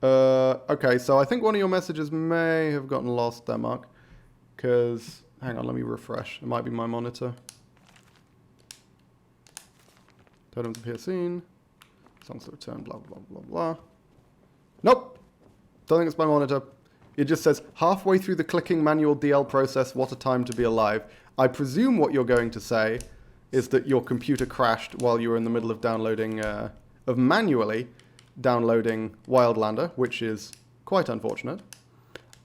Okay, so I think one of your messages may have gotten lost there, Mark. Because, hang on, let me refresh. It might be my monitor. Totems appear seen. Songs of Return, blah, blah, blah, blah. Nope! Don't think it's my monitor. It just says, halfway through the clicking manual DL process, what a time to be alive. I presume what you're going to say is that your computer crashed while you were in the middle of downloading, of manually downloading Wildlander, which is quite unfortunate.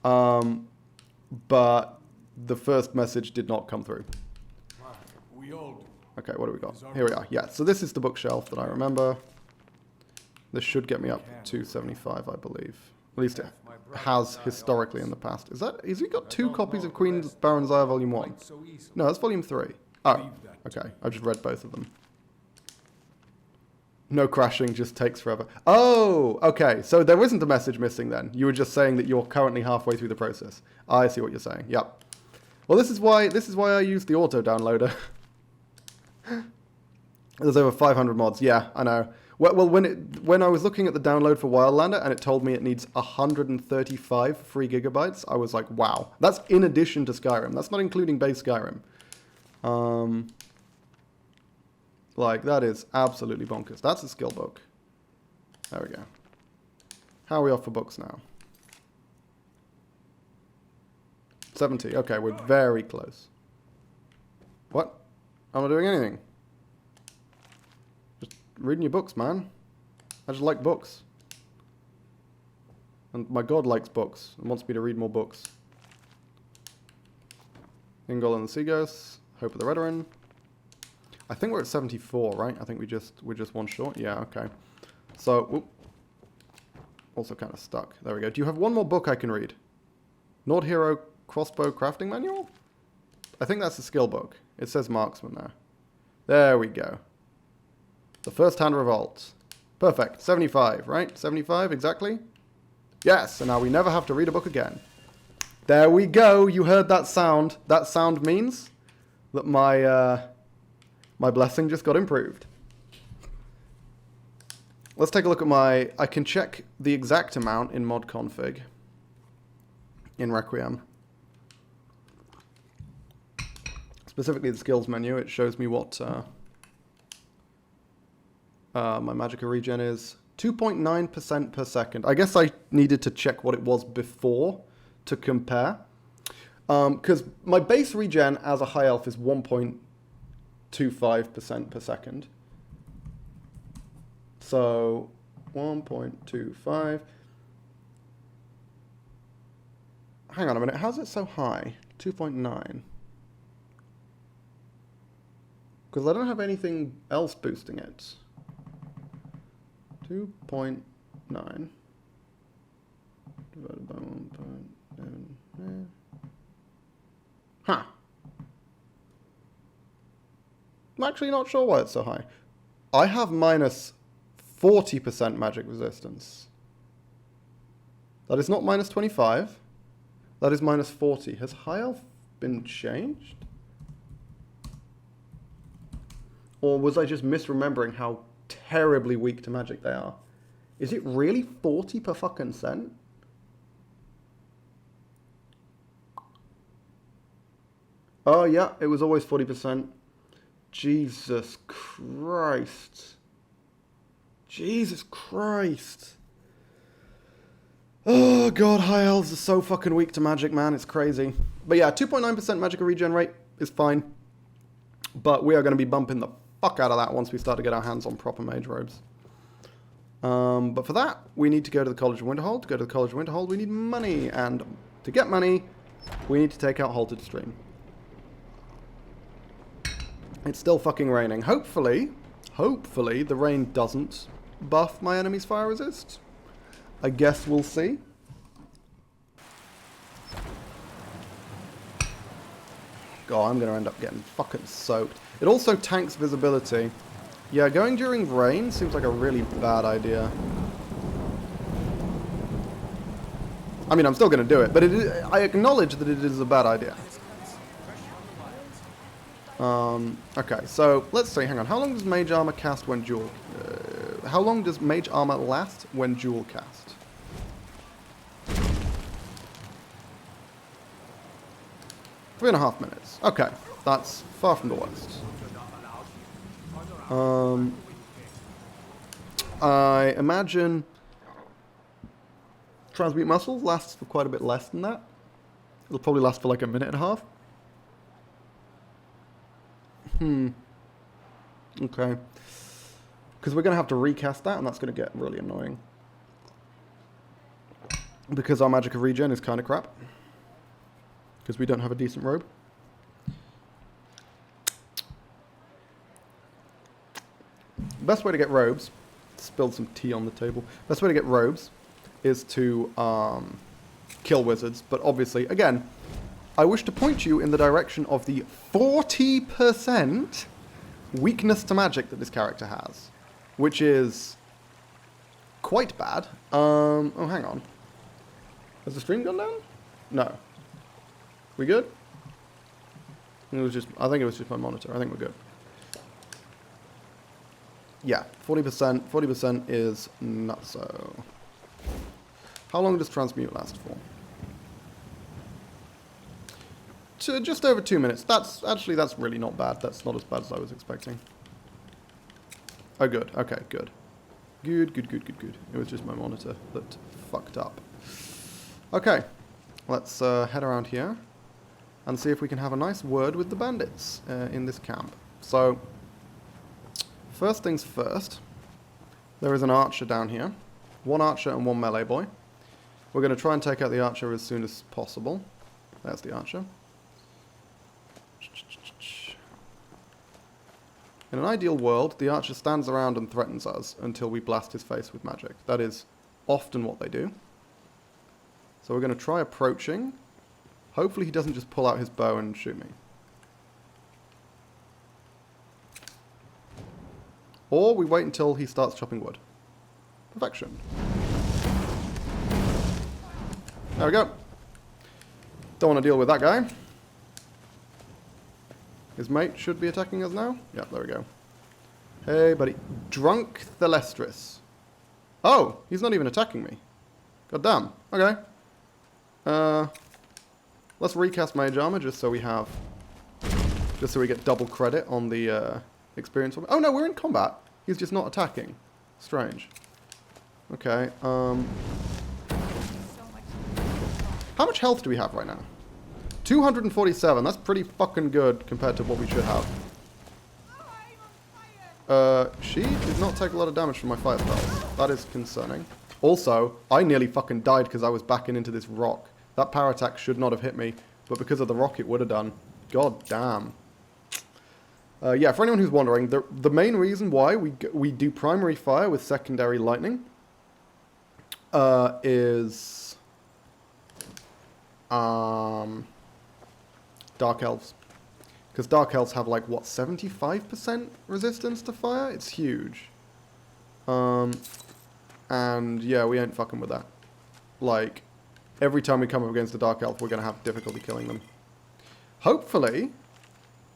But the first message did not come through. We all do. Okay, what do we got? Here we are. Yeah, so this is the bookshelf that I remember. This should get me up to 75, I believe. At least it has historically in the past. Is he got 2 copies of Queen's Baron's Eye Volume 1? No, that's Volume 3. Oh, okay. I've just read both of them. No crashing, just takes forever. Oh, okay. So there isn't a message missing then. You were just saying that you're currently halfway through the process. I see what you're saying. Yep. Well, this is why I use the auto downloader. There's over 500 mods. Yeah, I know. Well, when I was looking at the download for Wildlander and it told me it needs 135 free gigabytes, I was like, wow. That's in addition to Skyrim. That's not including base Skyrim. Like, that is absolutely bonkers. That's a skill book. There we go. How are we off for books now? 70. Okay, we're very close. What? I'm not doing anything. Just reading your books, man. I just like books. And my god likes books and wants me to read more books. Ingol and the Sea Ghosts. Hope of the Redoran. I think we're at 74, right? I think we're just one short. Yeah, okay. So, whoop. Also kind of stuck. There we go. Do you have one more book I can read? Nord Hero Crossbow Crafting Manual? I think that's a skill book. It says Marksman there. There we go. The First Hand Revolt. Perfect. 75, right? 75, exactly? Yes, and now we never have to read a book again. There we go. You heard that sound. That sound means that my blessing just got improved. Let's take a look at my... I can check the exact amount in mod config. In Requiem. Specifically the skills menu. It shows me what my magicka regen is. 2.9% per second. I guess I needed to check what it was before to compare. Because my base regen as a high elf is 1.25% per second. So 1.25. Hang on a minute. How's it so high? 2.9. Because I don't have anything else boosting it. 2.9 divided by 1.7. Huh. I'm actually not sure why it's so high. I have minus 40% magic resistance. That is not minus 25. That is minus 40. Has high elf been changed? Or was I just misremembering how terribly weak to magic they are? Is it really 40 per fucking cent? Oh yeah, it was always 40%. Jesus Christ. Jesus Christ. Oh god, high elves are so fucking weak to magic, man. It's crazy. But yeah, 2.9% magic regen rate is fine. But we are going to be bumping the fuck out of that once we start to get our hands on proper mage robes. But for that, we need to go to the College of Winterhold. To go to the College of Winterhold, we need money. And to get money, we need to take out Halted Stream. It's still fucking raining. Hopefully, the rain doesn't buff my enemy's fire resist. I guess we'll see. God, I'm going to end up getting fucking soaked. It also tanks visibility. Yeah, going during rain seems like a really bad idea. I mean, I'm still going to do it, but I acknowledge that it is a bad idea. Okay, so let's see. Hang on. How long does Mage Armor cast when dual? How long does Mage Armor last when dual cast? Three and a half minutes. Okay, that's far from the worst. I imagine Transmute Muscle lasts for quite a bit less than that. It'll probably last for like a minute and a half. Okay. Because we're going to have to recast that, and that's going to get really annoying. Because our Magicka regen is kind of crap. Because we don't have a decent robe. Best way to get robes, spilled some tea on the table. Best way to get robes is to kill wizards. But obviously, again, I wish to point you in the direction of the 40% weakness to magic that this character has. Which is quite bad. Oh, hang on. Has the stream gone down? No. We good? I think it was just my monitor. I think we're good. Yeah, 40%. 40% is not so. How long does transmute last for? Just over 2 minutes. That's really not bad. That's not as bad as I was expecting. Oh, good. Okay, good. Good. It was just my monitor that fucked up. Okay, let's head around here and see if we can have a nice word with the bandits in this camp. So, first things first, there is an archer down here. One archer and one melee boy. We're going to try and take out the archer as soon as possible. There's the archer. In an ideal world, the archer stands around and threatens us until we blast his face with magic. That is often what they do. So we're going to try approaching. Hopefully he doesn't just pull out his bow and shoot me. Or we wait until he starts chopping wood. Perfection. There we go. Don't want to deal with that guy. His mate should be attacking us now. Yeah, there we go. Hey, buddy. Drunk Thelestris. Oh, he's not even attacking me. God damn. Okay. Let's recast Mage Armor just so we have... Just so we get double credit on the experience. Oh no, we're in combat. He's just not attacking. Strange. Okay, how much health do we have right now? 247. That's pretty fucking good compared to what we should have. She did not take a lot of damage from my fire spells. That is concerning. Also, I nearly fucking died because I was backing into this rock. That power attack should not have hit me, but because of the rock it would have done. God damn. Yeah, for anyone who's wondering, the main reason why we do primary fire with secondary lightning is Dark Elves. Because Dark Elves have like, what, 75% resistance to fire? It's huge. And yeah, we ain't fucking with that. Like, every time we come up against a Dark Elf, we're going to have difficulty killing them. Hopefully,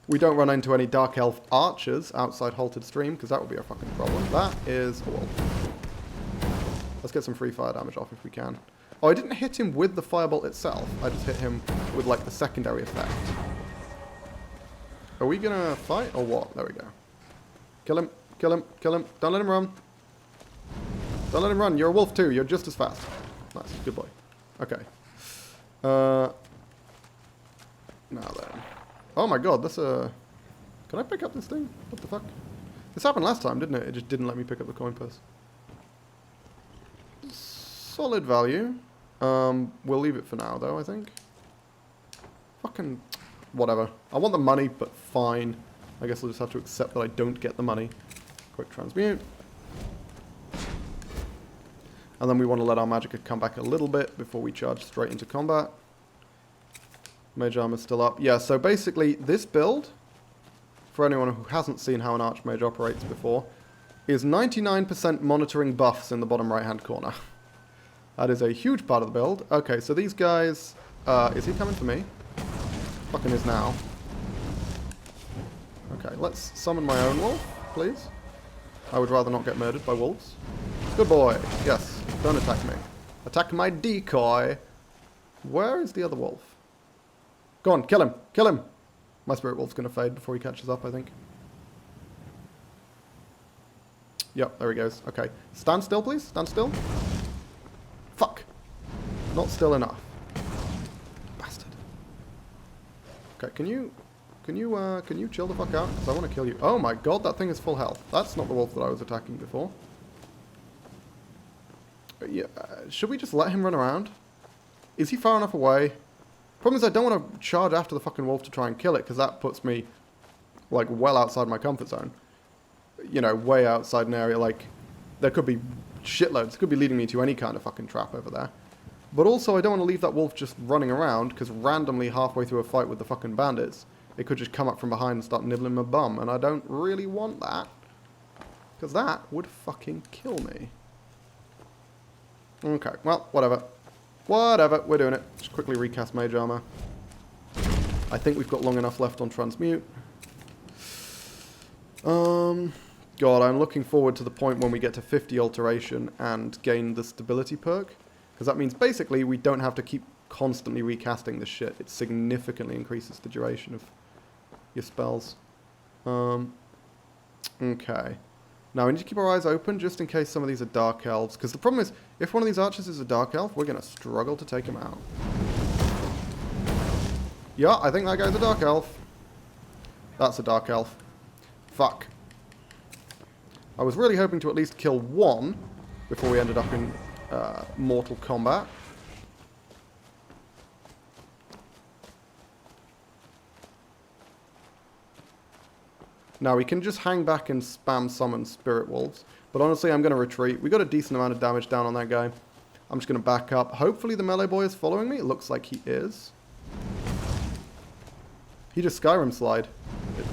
we don't run into any Dark Elf archers outside Halted Stream, because that would be a fucking problem. That is a wolf. Let's get some free fire damage off if we can. Oh, I didn't hit him with the firebolt itself. I just hit him with, like, the secondary effect. Are we gonna fight or what? There we go. Kill him, kill him, kill him. Don't let him run. Don't let him run. You're a wolf too. You're just as fast. Nice. Good boy. Okay. Now then. Oh my god, that's a... Can I pick up this thing? What the fuck? This happened last time, didn't it? It just didn't let me pick up the coin purse. Solid value. We'll leave it for now, though, I think. Fucking... Whatever. I want the money, but fine. I guess I'll just have to accept that I don't get the money. Quick transmute. And then we want to let our magicka come back a little bit before we charge straight into combat. Mage Armor's still up. Yeah, so basically, this build, for anyone who hasn't seen how an Archmage operates before, is 99% monitoring buffs in the bottom right-hand corner. That is a huge part of the build. Okay, so these guys... is he coming for me? Fucking is now. Okay, let's summon my own wolf, please. I would rather not get murdered by wolves. Good boy. Yes, don't attack me. Attack my decoy. Where is the other wolf? Go on, kill him. Kill him. My spirit wolf's going to fade before he catches up, I think. Yep, there he goes. Okay. Stand still, please. Stand still. Fuck. Not still enough. Bastard. Okay, can you chill the fuck out? Because I want to kill you. Oh my god, that thing is full health. That's not the wolf that I was attacking before. Yeah, should we just let him run around? Is he far enough away? Problem is I don't want to charge after the fucking wolf to try and kill it, because that puts me, like, well outside my comfort zone. You know, way outside an area, like, there could be shitloads. It could be leading me to any kind of fucking trap over there. But also, I don't want to leave that wolf just running around, because randomly halfway through a fight with the fucking bandits, it could just come up from behind and start nibbling my bum, and I don't really want that. Because that would fucking kill me. Okay, well, whatever. Whatever, we're doing it. Just quickly recast Mage Armor. I think we've got long enough left on Transmute. God, I'm looking forward to the point when we get to 50 Alteration and gain the Stability perk. Because that means basically we don't have to keep constantly recasting this shit. It significantly increases the duration of your spells. Okay. Now, we need to keep our eyes open just in case some of these are Dark Elves. Because the problem is, if one of these archers is a Dark Elf, we're going to struggle to take him out. Yeah, I think that guy's a Dark Elf. That's a Dark Elf. Fuck. I was really hoping to at least kill one before we ended up in mortal combat. Now, we can just hang back and spam summon Spirit Wolves. But honestly, I'm going to retreat. We got a decent amount of damage down on that guy. I'm just going to back up. Hopefully the melee boy is following me. It looks like he is. He just Skyrim slid.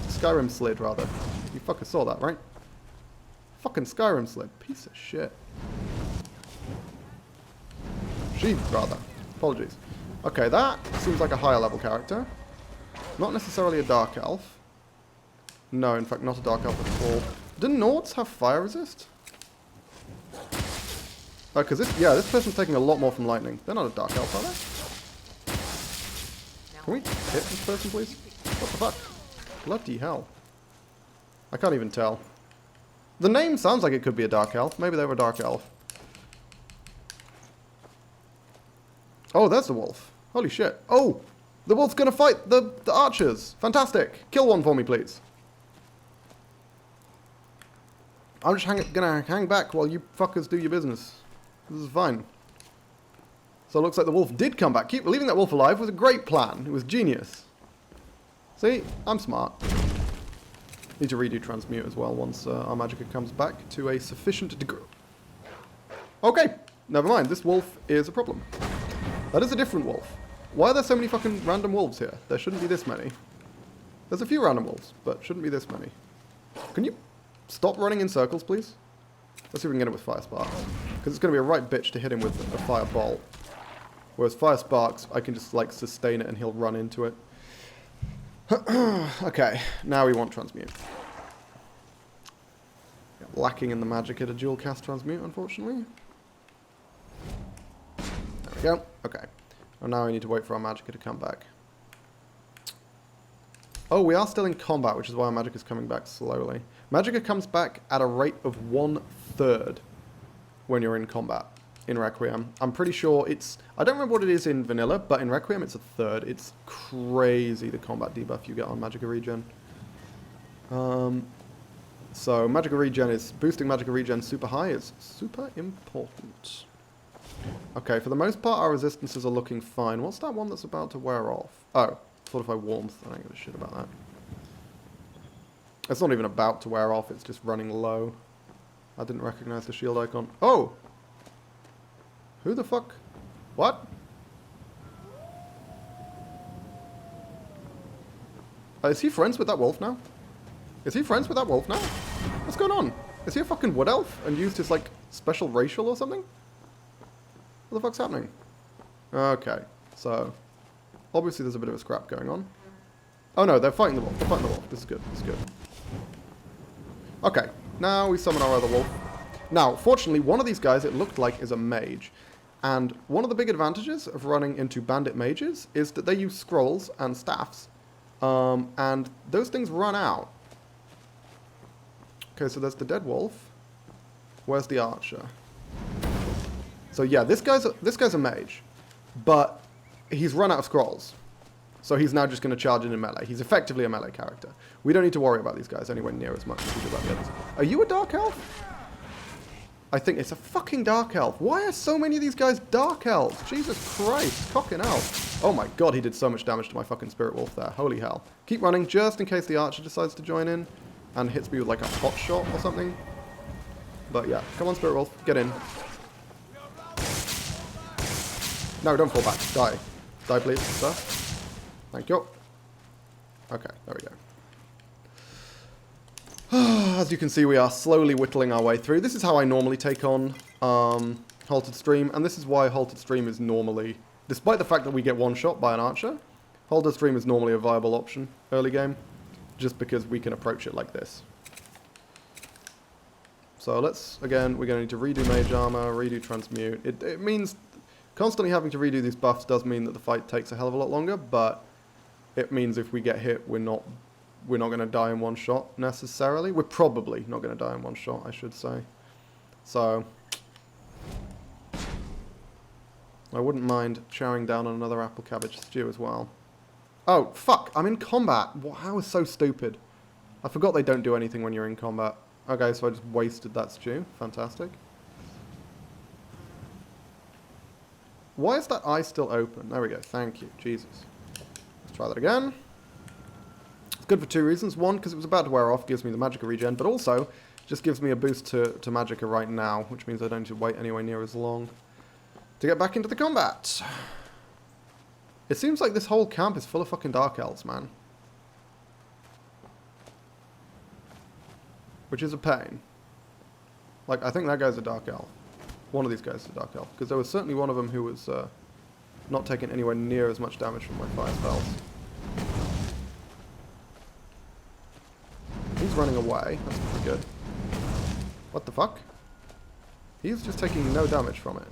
Skyrim slid, rather. You fucking saw that, right? Fucking Skyrim slid. Piece of shit. She, rather. Apologies. Okay, that seems like a higher level character. Not necessarily a Dark Elf. No, in fact, not a Dark Elf at all. Do Nords have fire resist? Oh, because this person's taking a lot more from lightning. They're not a Dark Elf, are they? Can we hit this person, please? What the fuck? Bloody hell. I can't even tell. The name sounds like it could be a Dark Elf. Maybe they were a Dark Elf. Oh, there's the wolf. Holy shit. Oh! The wolf's gonna fight the archers. Fantastic. Kill one for me, please. I'm just gonna hang back while you fuckers do your business. This is fine. So it looks like the wolf did come back. Leaving that wolf alive was a great plan. It was genius. See? I'm smart. Need to redo transmute as well once our magicka comes back to a sufficient degree. Okay. Never mind. This wolf is a problem. That is a different wolf. Why are there so many fucking random wolves here? There shouldn't be this many. There's a few random wolves, but shouldn't be this many. Can you stop running in circles, please? Let's see if we can get him with Fire Sparks. Because it's going to be a right bitch to hit him with a Fire Bolt. Whereas Fire Sparks, I can just, like, sustain it and he'll run into it. Okay, now we want Transmute. Lacking in the magic to dual cast Transmute, unfortunately. There we go. Okay. And now we need to wait for our magicka to come back. Oh, we are still in combat, which is why our magicka is coming back slowly. Magicka comes back at a rate of 1/3 when you're in combat in Requiem. I'm pretty sure it's... I don't remember what it is in vanilla, but in Requiem it's 1/3. It's crazy, the combat debuff you get on magicka regen. So magicka regen is... Boosting magicka regen super high is super important. Okay, for the most part our resistances are looking fine. What's that one that's about to wear off? Oh, Fortify Warmth. I don't give a shit about that. It's not even about to wear off, it's just running low. I didn't recognize the shield icon. Oh! Who the fuck? What? Is he friends with that wolf now? Is he friends with that wolf now? What's going on? Is he a fucking wood elf and used his, like, special racial or something? What the fuck's happening? Okay, so... Obviously there's a bit of a scrap going on. Oh no, they're fighting the wolf. They're fighting the wolf. This is good. This is good. Okay, now we summon our other wolf. Now, fortunately, one of these guys, it looked like, is a mage. And one of the big advantages of running into bandit mages is that they use scrolls and staffs. And those things run out. Okay, so there's the dead wolf. Where's the archer? So yeah, this guy's a mage. But he's run out of scrolls. So he's now just going to charge in melee. He's effectively a melee character. We don't need to worry about these guys anywhere near as much as we do about the others. Are you a Dark Elf? I think it's a fucking Dark Elf. Why are so many of these guys Dark Elves? Jesus Christ. Cocking out. Oh my god, he did so much damage to my fucking Spirit Wolf there. Holy hell. Keep running just in case the archer decides to join in and hits me with like a hot shot or something. But yeah, come on Spirit Wolf, get in. No, don't fall back. Die. Die, please, sir. Thank you. Okay, there we go. As you can see, we are slowly whittling our way through. This is how I normally take on Halted Stream, and this is why Halted Stream is normally, despite the fact that we get one shot by an archer, Halted Stream is normally a viable option early game, just because we can approach it like this. So let's, again, we're going to need to redo Mage Armor, redo Transmute. It means constantly having to redo these buffs does mean that the fight takes a hell of a lot longer, but it means if we get hit, we're not going to die in one shot necessarily. We're probably not going to die in one shot, I should say. So I wouldn't mind chowing down on another apple cabbage stew as well. Oh, fuck, I'm in combat. How is so stupid? I forgot they don't do anything when you're in combat. Okay, so I just wasted that stew. Fantastic. Why is that eye still open? There we go. Thank you. Jesus. Let's try that again. Good for two reasons. One, because it was about to wear off, gives me the magicka regen, but also just gives me a boost to magicka right now, which means I don't need to wait anywhere near as long to get back into the combat. It seems like this whole camp is full of fucking dark elves, man. Which is a pain. Like, I think that guy's a dark elf. One of these guys is a dark elf. Because there was certainly one of them who was not taking anywhere near as much damage from my fire spells. He's running away. That's pretty good. What the fuck? He's just taking no damage from it.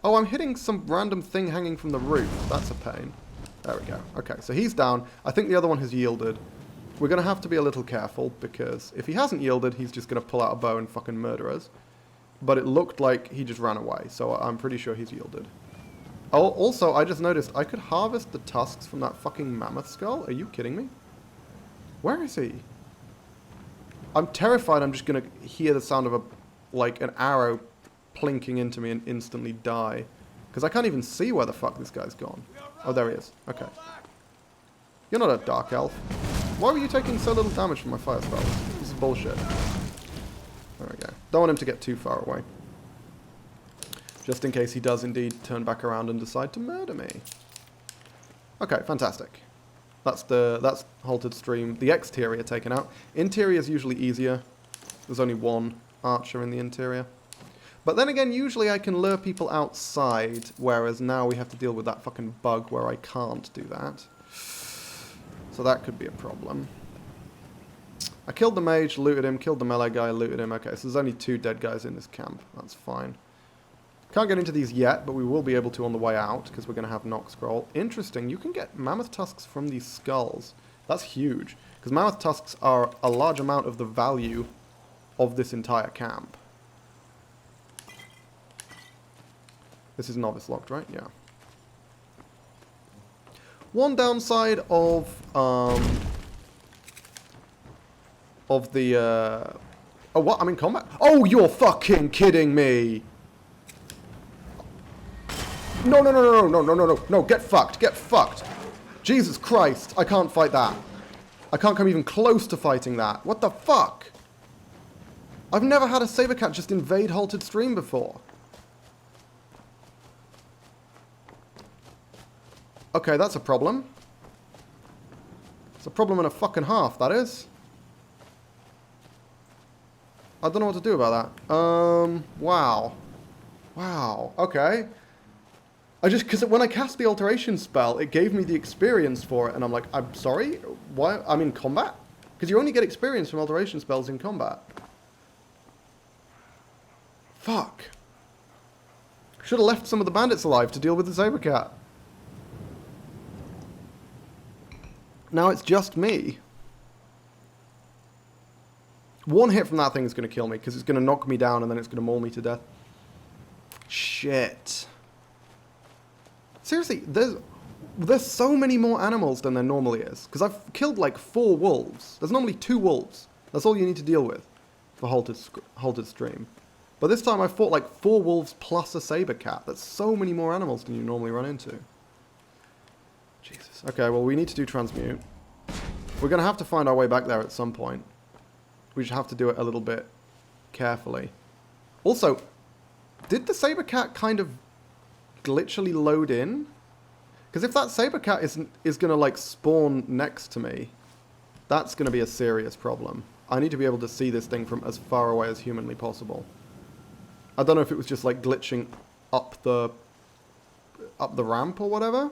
Oh, I'm hitting some random thing hanging from the roof. That's a pain. There we go. Okay, so he's down. I think the other one has yielded. We're going to have to be a little careful, because if he hasn't yielded, he's just going to pull out a bow and fucking murder us. But it looked like he just ran away, so I'm pretty sure he's yielded. Oh, also, I just noticed I could harvest the tusks from that fucking mammoth skull. Are you kidding me? Where is he? I'm terrified I'm just going to hear the sound of an arrow plinking into me and instantly die. Because I can't even see where the fuck this guy's gone. Oh, there he is. Okay. You're not a dark elf. Why were you taking so little damage from my fire spells? This is bullshit. There we go. Don't want him to get too far away. Just in case he does indeed turn back around and decide to murder me. Okay, fantastic. That's halted stream. The exterior taken out. Interior is usually easier. There's only one archer in the interior. But then again, usually I can lure people outside, whereas now we have to deal with that fucking bug where I can't do that. So that could be a problem. I killed the mage, looted him, killed the melee guy, looted him. Okay, so there's only 2 dead guys in this camp. That's fine. Can't get into these yet, but we will be able to on the way out, because we're going to have Nox Scroll. Interesting, you can get mammoth tusks from these skulls. That's huge, because mammoth tusks are a large amount of the value of this entire camp. This is Novice locked, right? Yeah. One downside of the, oh, what? I'm in combat? Oh, you're fucking kidding me! No, no, no, no, no, no, no, no, no, get fucked, get fucked. Jesus Christ, I can't fight that. I can't come even close to fighting that. What the fuck? I've never had a saber cat just invade halted stream before. Okay, that's a problem. It's a problem and a fucking half, that is. I don't know what to do about that. Wow. Wow, okay. Because when I cast the alteration spell, it gave me the experience for it, and I'm like, I'm sorry? Why? I'm in combat? Because you only get experience from alteration spells in combat. Fuck. Should have left some of the bandits alive to deal with the saber cat. Now it's just me. One hit from that thing is going to kill me, because it's going to knock me down and then it's going to maul me to death. Shit. Seriously, there's so many more animals than there normally is. Because I've killed like 4 wolves. There's normally 2 wolves. That's all you need to deal with for halted stream. But this time I fought like 4 wolves plus a saber cat. That's so many more animals than you normally run into. Jesus. Okay, well we need to do transmute. We're going to have to find our way back there at some point. We just have to do it a little bit carefully. Also, did the saber cat kind of glitchily load in? Because if that saber cat is going to like spawn next to me, that's going to be a serious problem. I need to be able to see this thing from as far away as humanly possible. I don't know if it was just like glitching up the ramp or whatever,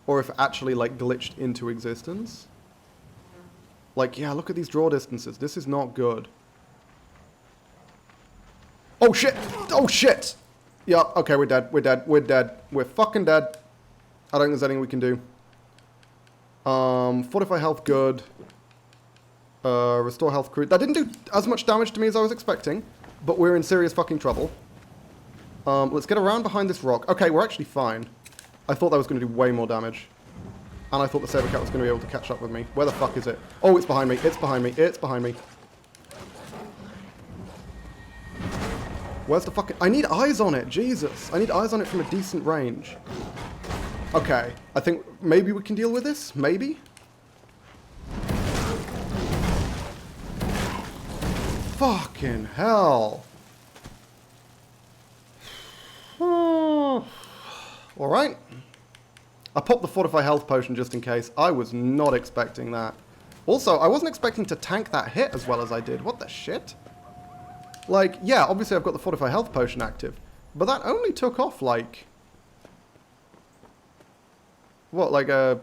or if it actually like glitched into existence. Like, yeah, look at these draw distances. This is not good. Oh shit! Oh shit! Yeah, okay, we're dead. We're dead. We're dead. We're fucking dead. I don't think there's anything we can do. Fortify health, good. Restore health, crude. That didn't do as much damage to me as I was expecting, but we're in serious fucking trouble. Let's get around behind this rock. Okay, we're actually fine. I thought that was going to do way more damage. And I thought the saber cat was going to be able to catch up with me. Where the fuck is it? Oh, it's behind me. It's behind me. It's behind me. Where's the fucking... I need eyes on it. Jesus. I need eyes on it from a decent range. Okay. I think maybe we can deal with this. Maybe. Fucking hell. Alright. I popped the Fortify Health Potion just in case. I was not expecting that. Also, I wasn't expecting to tank that hit as well as I did. What the shit? Like, yeah, obviously I've got the Fortify Health Potion active. But that only took off, like... What, like a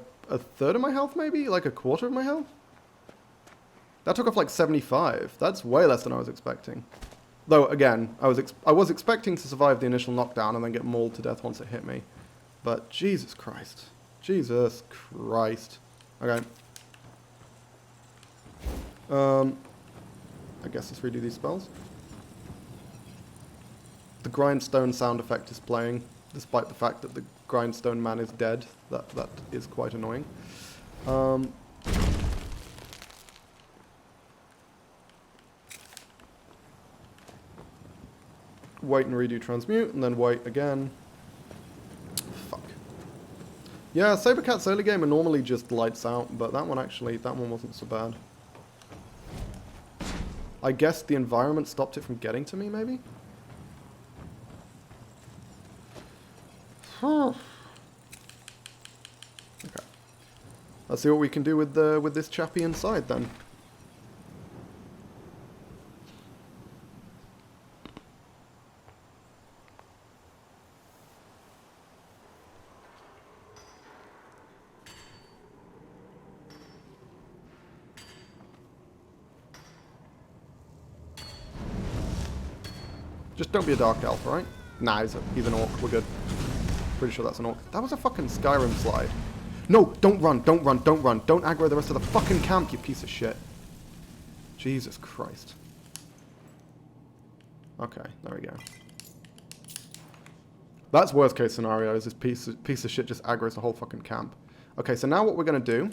third of my health, maybe? Like a quarter of my health? That took off like 75. That's way less than I was expecting. Though, again, I was expecting to survive the initial knockdown and then get mauled to death once it hit me. But, Jesus Christ. Jesus Christ. Okay. I guess let's redo these spells. The grindstone sound effect is playing, despite the fact that the grindstone man is dead. That is quite annoying. Wait and redo transmute, and then wait again. Fuck. Yeah, Sabercat's early game are normally just lights out, but that one wasn't so bad. I guess the environment stopped it from getting to me, maybe? Okay. Let's see what we can do with this chappy inside then. Just don't be a Dark Elf, right? Nah, he's an Orc. We're good. Pretty sure that's an Orc. That was a fucking Skyrim slide. No, don't run, don't run, don't run. Don't aggro the rest of the fucking camp, you piece of shit. Jesus Christ. Okay, there we go. That's worst case scenario, is this piece of shit just aggroes the whole fucking camp. Okay, so now what we're going to do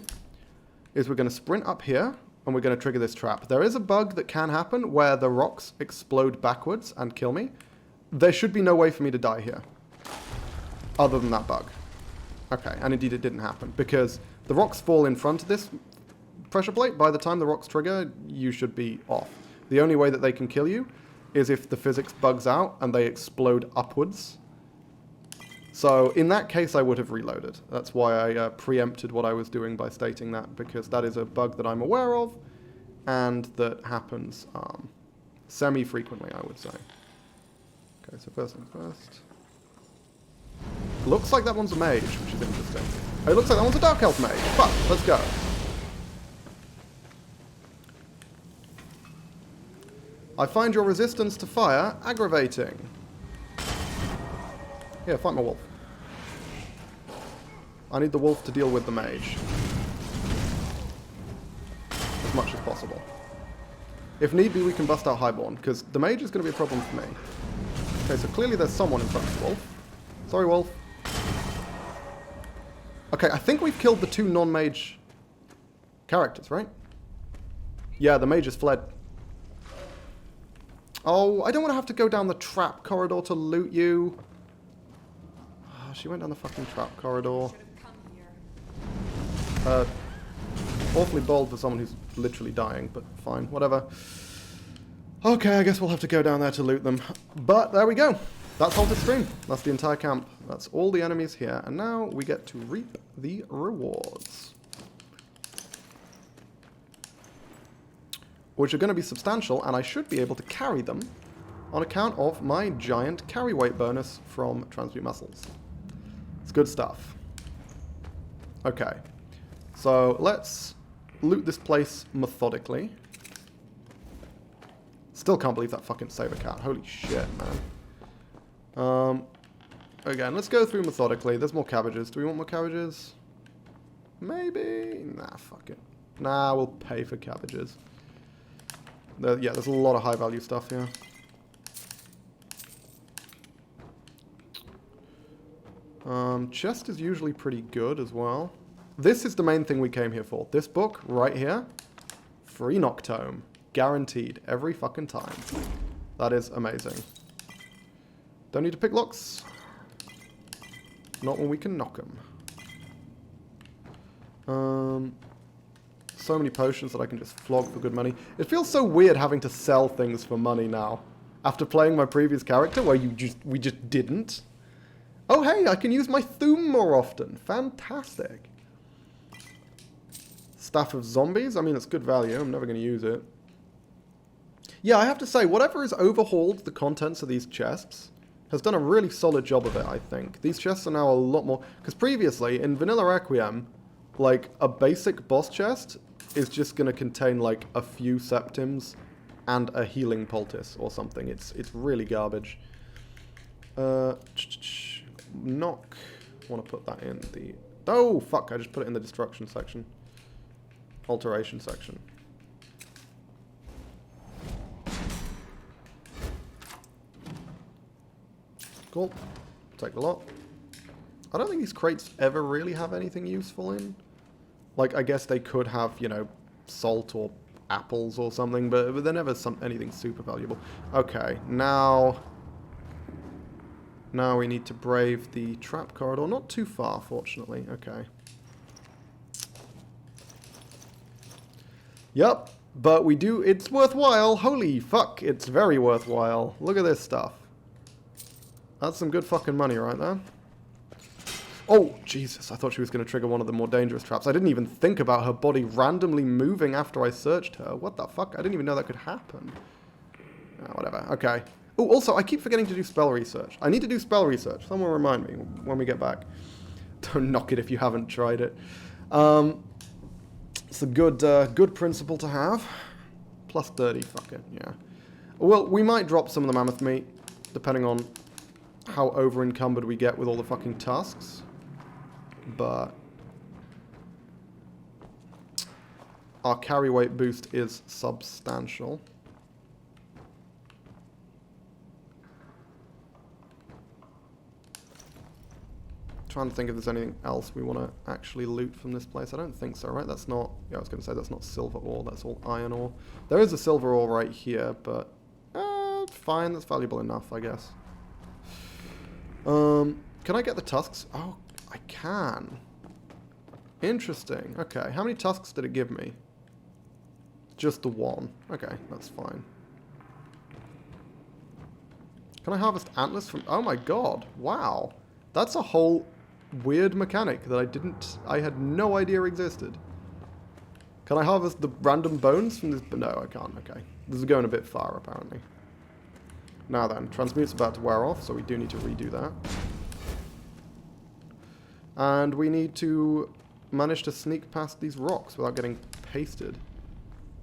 is we're going to sprint up here, and we're going to trigger this trap. There is a bug that can happen where the rocks explode backwards and kill me. There should be no way for me to die here, other than that bug. Okay, and indeed it didn't happen, because the rocks fall in front of this pressure plate. By the time the rocks trigger, you should be off. The only way that they can kill you is if the physics bugs out and they explode upwards. So in that case, I would have reloaded. That's why I preempted what I was doing by stating that, because that is a bug that I'm aware of, and that happens semi-frequently, I would say. Okay, so first things first. Looks like that one's a mage, which is interesting. Oh, it looks like that one's a Dark Elf mage. Fuck, let's go. I find your resistance to fire aggravating. Here, fight my wolf. I need the wolf to deal with the mage. As much as possible. If need be, we can bust out Highborn, because the mage is going to be a problem for me. Okay, so clearly there's someone in front of the wolf. Sorry, wolf. Okay, I think we've killed the two non-mage characters, right? Yeah, the mage has fled. Oh, I don't want to have to go down the trap corridor to loot you. Oh, she went down the fucking trap corridor. Awfully bold for someone who's literally dying, but fine, whatever. Okay, I guess we'll have to go down there to loot them. But there we go. That's Halted Stream. That's the entire camp. That's all the enemies here. And now we get to reap the rewards, which are going to be substantial, and I should be able to carry them on account of my giant carry weight bonus from Transmute Muscles. It's good stuff. Okay, so let's loot this place methodically. Still can't believe that fucking saber cat. Holy shit, man. Again, let's go through methodically. There's more cabbages. Do we want more cabbages? Maybe? Nah, fuck it. Nah, we'll pay for cabbages. Yeah, there's a lot of high value stuff here. Chest is usually pretty good as well. This is the main thing we came here for. This book right here. Free Noctome. Guaranteed. Every fucking time. That is amazing. Don't need to pick locks. Not when we can knock them. so many potions that I can just flog for good money. It feels so weird having to sell things for money now. After playing my previous character where we just didn't. Oh hey, I can use my Thum more often. Fantastic. Staff of Zombies. I mean, it's good value. I'm never going to use it. Yeah, I have to say, whatever has overhauled the contents of these chests has done a really solid job of it, I think. These chests are now a lot more... Because previously, in Vanilla Requiem, like, a basic boss chest is just going to contain, like, a few septims and a healing poultice or something. It's really garbage. Knock. I want to put that in the... Oh, fuck, I just put it in the destruction section. Alteration section. Cool. Take the lot. I don't think these crates ever really have anything useful in. Like, I guess they could have, you know, salt or apples or something, but they're never anything super valuable. Okay, now we need to brave the trap corridor. Not too far, fortunately. Okay. Yup, but we do... It's worthwhile. Holy fuck, it's very worthwhile. Look at this stuff. That's some good fucking money right there. Oh, Jesus, I thought she was going to trigger one of the more dangerous traps. I didn't even think about her body randomly moving after I searched her. What the fuck? I didn't even know that could happen. Whatever, okay. Oh, also, I keep forgetting to do spell research. I need to do spell research. Someone remind me when we get back. Don't knock it if you haven't tried it. It's a good principle to have. Plus 30, fuck it, yeah. Well, we might drop some of the mammoth meat, depending on how over-encumbered we get with all the fucking tusks. But our carry weight boost is substantial. Trying to think if there's anything else we want to actually loot from this place. I don't think so, right? That's not... Yeah, I was going to say that's not silver ore. That's all iron ore. There is a silver ore right here, but... fine. That's valuable enough, I guess. Can I get the tusks? Oh, I can. Interesting. Okay, how many tusks did it give me? Just the one. Okay, that's fine. Can I harvest antlers from... Oh my god. Wow. That's a whole weird mechanic that I had no idea existed. Can I harvest the random bones from this? No, I can't. Okay. This is going a bit far, apparently. Now then, transmute's about to wear off, so we do need to redo that. And we need to manage to sneak past these rocks without getting pasted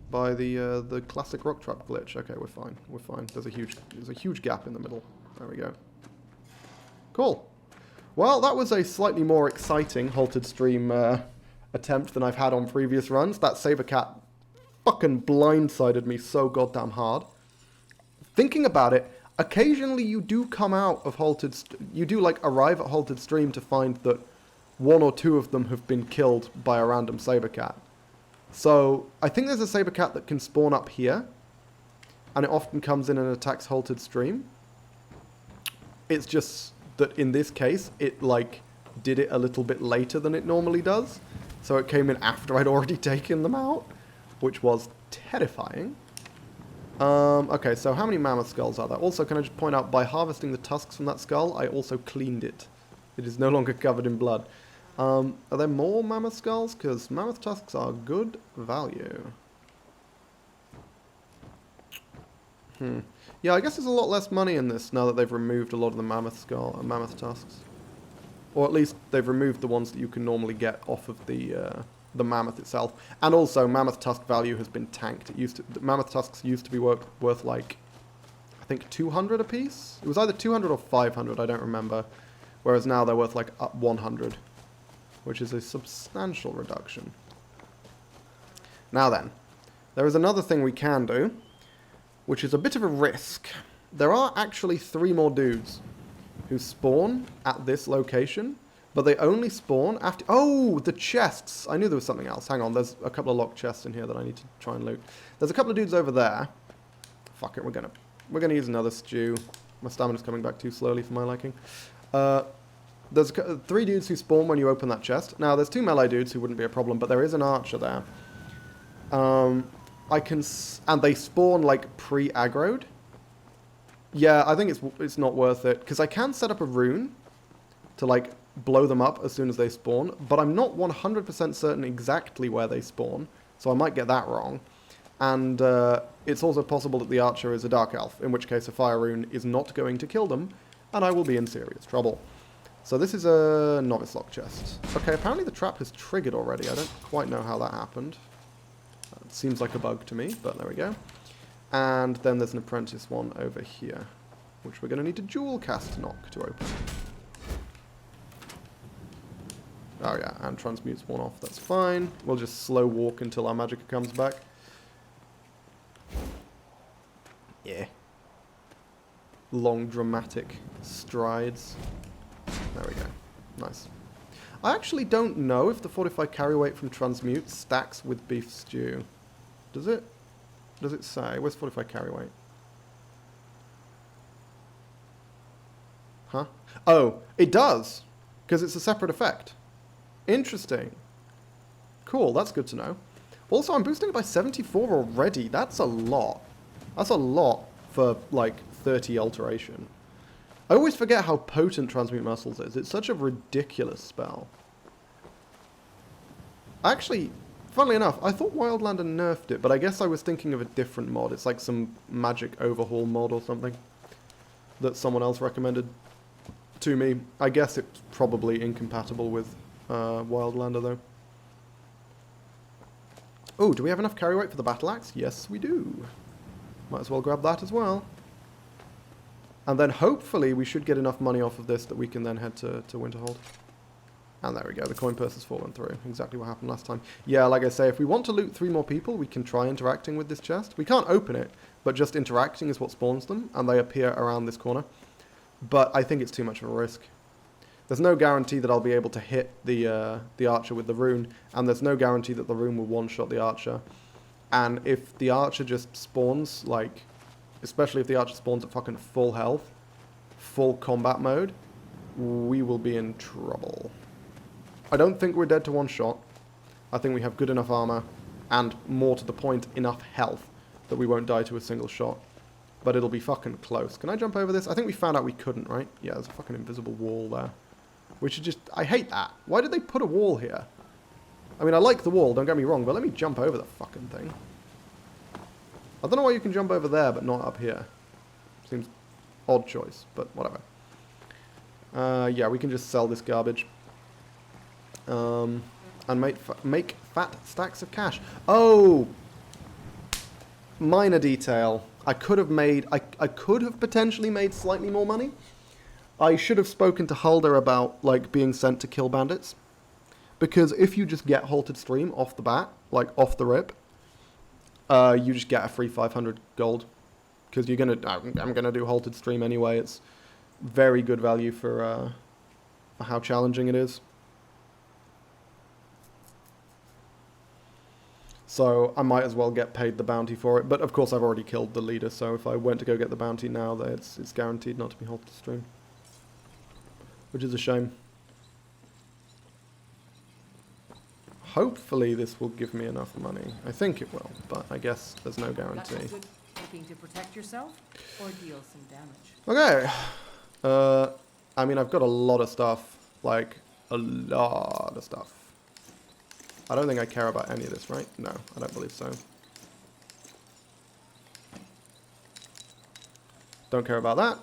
by the classic rock trap glitch. Okay, we're fine. We're fine. There's a huge gap in the middle. There we go. Cool. Well, that was a slightly more exciting halted stream attempt than I've had on previous runs. That saber cat fucking blindsided me so goddamn hard. Thinking about it, occasionally you do come out of halted... You do, like, arrive at halted stream to find that one or two of them have been killed by a random saber cat. So, I think there's a saber cat that can spawn up here, and it often comes in and attacks halted stream. It's just that in this case, it, like, did it a little bit later than it normally does. So it came in after I'd already taken them out, which was terrifying. Okay, so how many mammoth skulls are there? Also, can I just point out, by harvesting the tusks from that skull, I also cleaned it. It is no longer covered in blood. Are there more mammoth skulls? Because mammoth tusks are good value. Yeah, I guess there's a lot less money in this now that they've removed a lot of the mammoth tusks. Or at least they've removed the ones that you can normally get off of the mammoth itself. And also, mammoth tusk value has been tanked. The mammoth tusks used to be worth like, I think 200 a piece? It was either 200 or 500, I don't remember. Whereas now they're worth like up 100, which is a substantial reduction. Now then, there is another thing we can do, which is a bit of a risk. There are actually 3 more dudes who spawn at this location, but they only spawn after... Oh, the chests! I knew there was something else. Hang on, there's a couple of locked chests in here that I need to try and loot. There's a couple of dudes over there. Fuck it, we're gonna use another stew. My stamina's coming back too slowly for my liking. There's 3 dudes who spawn when you open that chest. Now, there's 2 melee dudes who wouldn't be a problem, but there is an archer there. And they spawn like pre-aggroed. Yeah, I think it's not worth it because I can set up a rune to like blow them up as soon as they spawn, but I'm not 100% certain exactly where they spawn, so I might get that wrong. And it's also possible that the archer is a dark elf, in which case a fire rune is not going to kill them, and I will be in serious trouble. So this is a novice lock chest. Okay, apparently the trap has triggered already. I don't quite know how that happened. It seems like a bug to me, but there we go. And then there's an apprentice one over here, which we're going to need to dual cast knock to open. Oh yeah, and transmutes one off, that's fine. We'll just slow walk until our magicka comes back. Yeah. Long dramatic strides. There we go. Nice. I actually don't know if the fortified carry weight from transmute stacks with beef stew. Does it? Does it say? Where's fortified carry weight? Huh? Oh, it does! Because it's a separate effect. Interesting. Cool, that's good to know. Also, I'm boosting it by 74 already. That's a lot. That's a lot for, like, 30 alteration. I always forget how potent Transmute Muscles is. It's such a ridiculous spell. Actually, funnily enough, I thought Wildlander nerfed it, but I guess I was thinking of a different mod. It's like some magic overhaul mod or something that someone else recommended to me. I guess it's probably incompatible with Wildlander, though. Oh, do we have enough carry weight for the battle axe? Yes, we do. Might as well grab that as well. And then hopefully we should get enough money off of this that we can then head to Winterhold. And there we go, the coin purse has fallen through. Exactly what happened last time. Yeah, like I say, if we want to loot 3 more people, we can try interacting with this chest. We can't open it, but just interacting is what spawns them, and they appear around this corner. But I think it's too much of a risk. There's no guarantee that I'll be able to hit the archer with the rune, and there's no guarantee that the rune will one-shot the archer. And if the archer just spawns, like, especially if the archer spawns at fucking full health, full combat mode, we will be in trouble. I don't think we're dead to one shot. I think we have good enough armor, and more to the point, enough health that we won't die to a single shot. But it'll be fucking close. Can I jump over this? I think we found out we couldn't, right? Yeah, there's a fucking invisible wall there. We should just... I hate that. Why did they put a wall here? I mean, I like the wall, don't get me wrong, but let me jump over the fucking thing. I don't know why you can jump over there, but not up here. Seems odd choice, but whatever. Yeah, we can just sell this garbage. And make fat stacks of cash. Oh! Minor detail. I could have made... I could have potentially made slightly more money. I should have spoken to Hulder about, like, being sent to kill bandits. Because if you just get Halted Stream off the bat, like, off the rip, you just get a free 500 gold. Because you're gonna... I'm gonna do Halted Stream anyway. It's very good value for how challenging it is. So I might as well get paid the bounty for it. But of course I've already killed the leader, so if I went to go get the bounty now, then it's guaranteed not to be Halted Stream. Which is a shame. Hopefully this will give me enough money. I think it will, but I guess there's no guarantee. Looking to protect yourself or deal some damage? Okay. I mean, I've got a lot of stuff. Like, a lot of stuff. I don't think I care about any of this, right? No, I don't believe so. Don't care about that.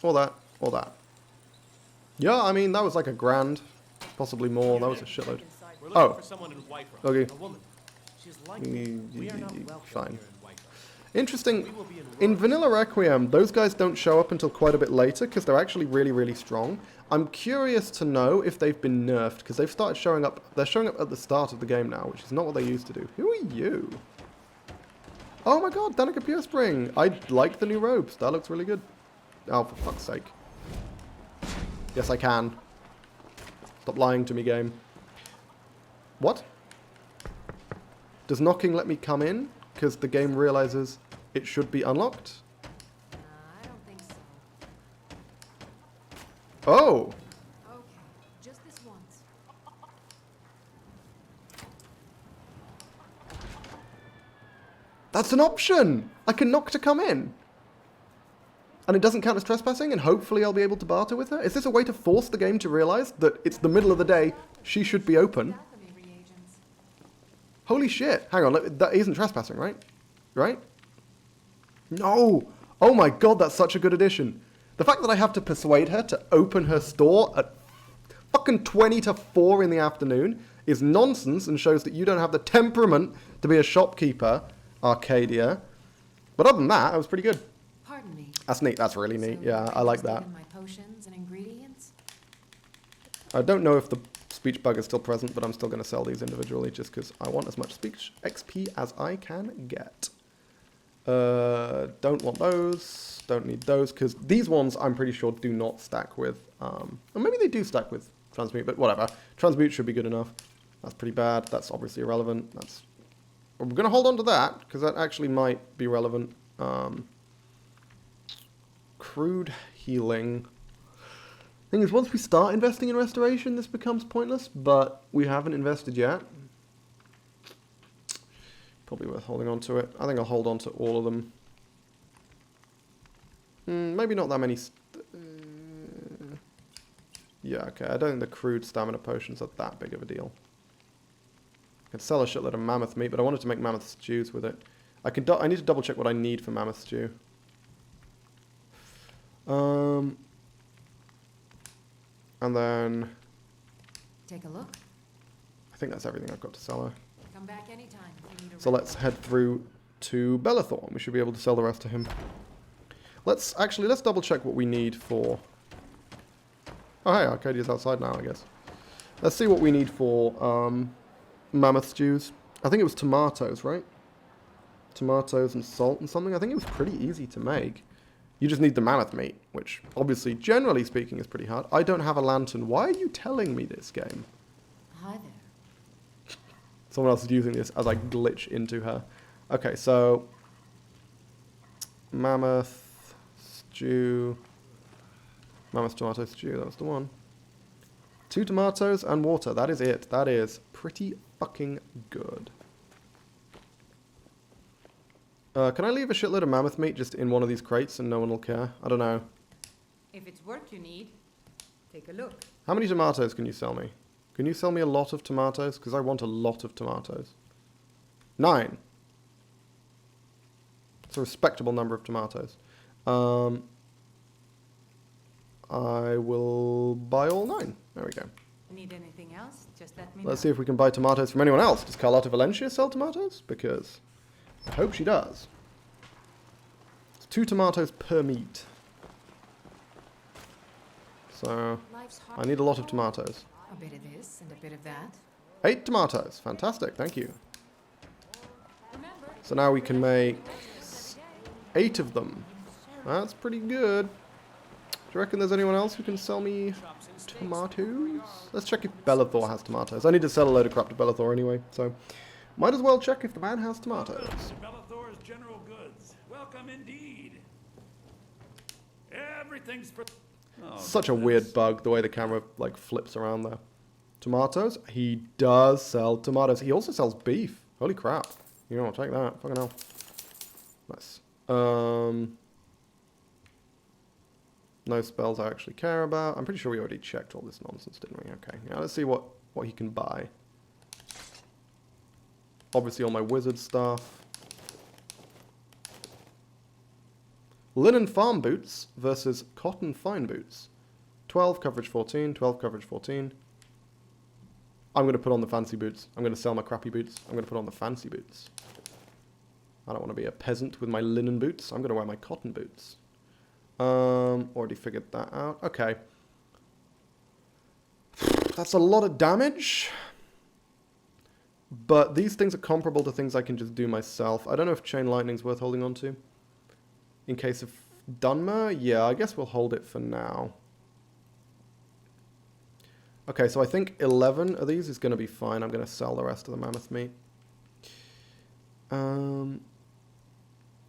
Or that. Or that. Yeah, I mean, that was like a grand. Possibly more. That was a shitload. Oh. Okay. Fine. Interesting. In Vanilla Requiem, those guys don't show up until quite a bit later because they're actually really, really strong. I'm curious to know if they've been nerfed because they've started showing up. They're showing up at the start of the game now, which is not what they used to do. Who are you? Oh my god, Danica Pure Spring. I like the new robes. That looks really good. Oh, for fuck's sake. Yes, I can. Stop lying to me, game. What? Does knocking let me come in? Because the game realizes it should be unlocked? I don't think so. Oh! Okay, just this once. That's an option! I can knock to come in. And it doesn't count as trespassing, and hopefully I'll be able to barter with her? Is this a way to force the game to realize that it's the middle of the day, she should be open? Alchemy reagents. Holy shit. Hang on, that isn't trespassing, right? Right? No! Oh my god, that's such a good addition. The fact that I have to persuade her to open her store at fucking 20 to 4 in the afternoon is nonsense and shows that you don't have the temperament to be a shopkeeper, Arcadia. But other than that, that was pretty good. Pardon me. That's neat, that's really neat. So, Yeah, I like that. taken my potions and ingredients? I don't know if the speech bug is still present, but I'm still going to sell these individually just because I want as much speech XP as I can get. Don't want those. Don't need those because these ones I'm pretty sure do not stack with. Or maybe they do stack with transmute, but whatever. Transmute should be good enough. That's pretty bad. That's obviously irrelevant. We're going to hold on to that because that actually might be relevant. Crude healing. Thing is, once we start investing in restoration, this becomes pointless, but we haven't invested yet. Probably worth holding on to it. I think I'll hold on to all of them. Maybe not that many. Yeah, okay. I don't think the crude stamina potions are that big of a deal. I could sell a shitload of mammoth meat, but I wanted to make mammoth stews with it. I need to double check what I need for mammoth stew. And then Take a look. I think that's everything I've got to sell her. Come back anytime if you need a So let's head through to Bellathorn. We should be able to sell the rest to him. Let's double check what we need for... Oh, hey, Arcadia's outside now, I guess. Let's see what we need for mammoth stews. I think it was tomatoes, right? Tomatoes and salt and something. I think it was pretty easy to make. You just need the mammoth meat, which obviously, generally speaking, is pretty hard. I don't have a lantern. Why are you telling me this game? Hi there. Someone else is using this as I glitch into her. Okay, so... Mammoth stew... Mammoth tomato stew, that was the one. 2 tomatoes and water, that is it. That is pretty fucking good. Can I leave a shitload of mammoth meat just in one of these crates and no one will care? I don't know. If it's work you need, take a look. How many tomatoes can you sell me? Can you sell me a lot of tomatoes? Because I want a lot of tomatoes. 9. It's a respectable number of tomatoes. I will buy all 9. There we go. Need anything else? Just let me know. Let's see if we can buy tomatoes from anyone else. Does Carlotta Valencia sell tomatoes? Because I hope she does. It's 2 tomatoes per meat. So Life's I hard. need a lot of tomatoes. A bit of this and a bit of that. 8 tomatoes. Fantastic. Thank you. So now we can make 8 of them. That's pretty good. Do you reckon there's anyone else who can sell me tomatoes? Let's check if Bellathor has tomatoes. I need to sell a load of crap to Bellathor anyway, so might as well check if the man has tomatoes. Bellathor's General Goods. Welcome indeed. Everything's for... Oh, Such a weird bug, the way the camera like flips around there. Tomatoes? He does sell tomatoes. He also sells beef. Holy crap. You know, I'll take that. Fucking hell. Nice. No spells I actually care about. I'm pretty sure we already checked all this nonsense, didn't we? Okay. Yeah, let's see what he can buy. Obviously all my wizard stuff. Linen farm boots versus cotton fine boots. 12 coverage 14, 12 coverage 14. I'm going to put on the fancy boots. I'm going to sell my crappy boots. I'm going to put on the fancy boots. I don't want to be a peasant with my linen boots. I'm going to wear my cotton boots. Already figured that out. Okay. That's a lot of damage. But these things are comparable to things I can just do myself. I don't know if Chain Lightning's worth holding on to. In case of Dunmer, yeah, I guess we'll hold it for now. Okay, so I think 11 of these is going to be fine. I'm going to sell the rest of the mammoth meat. The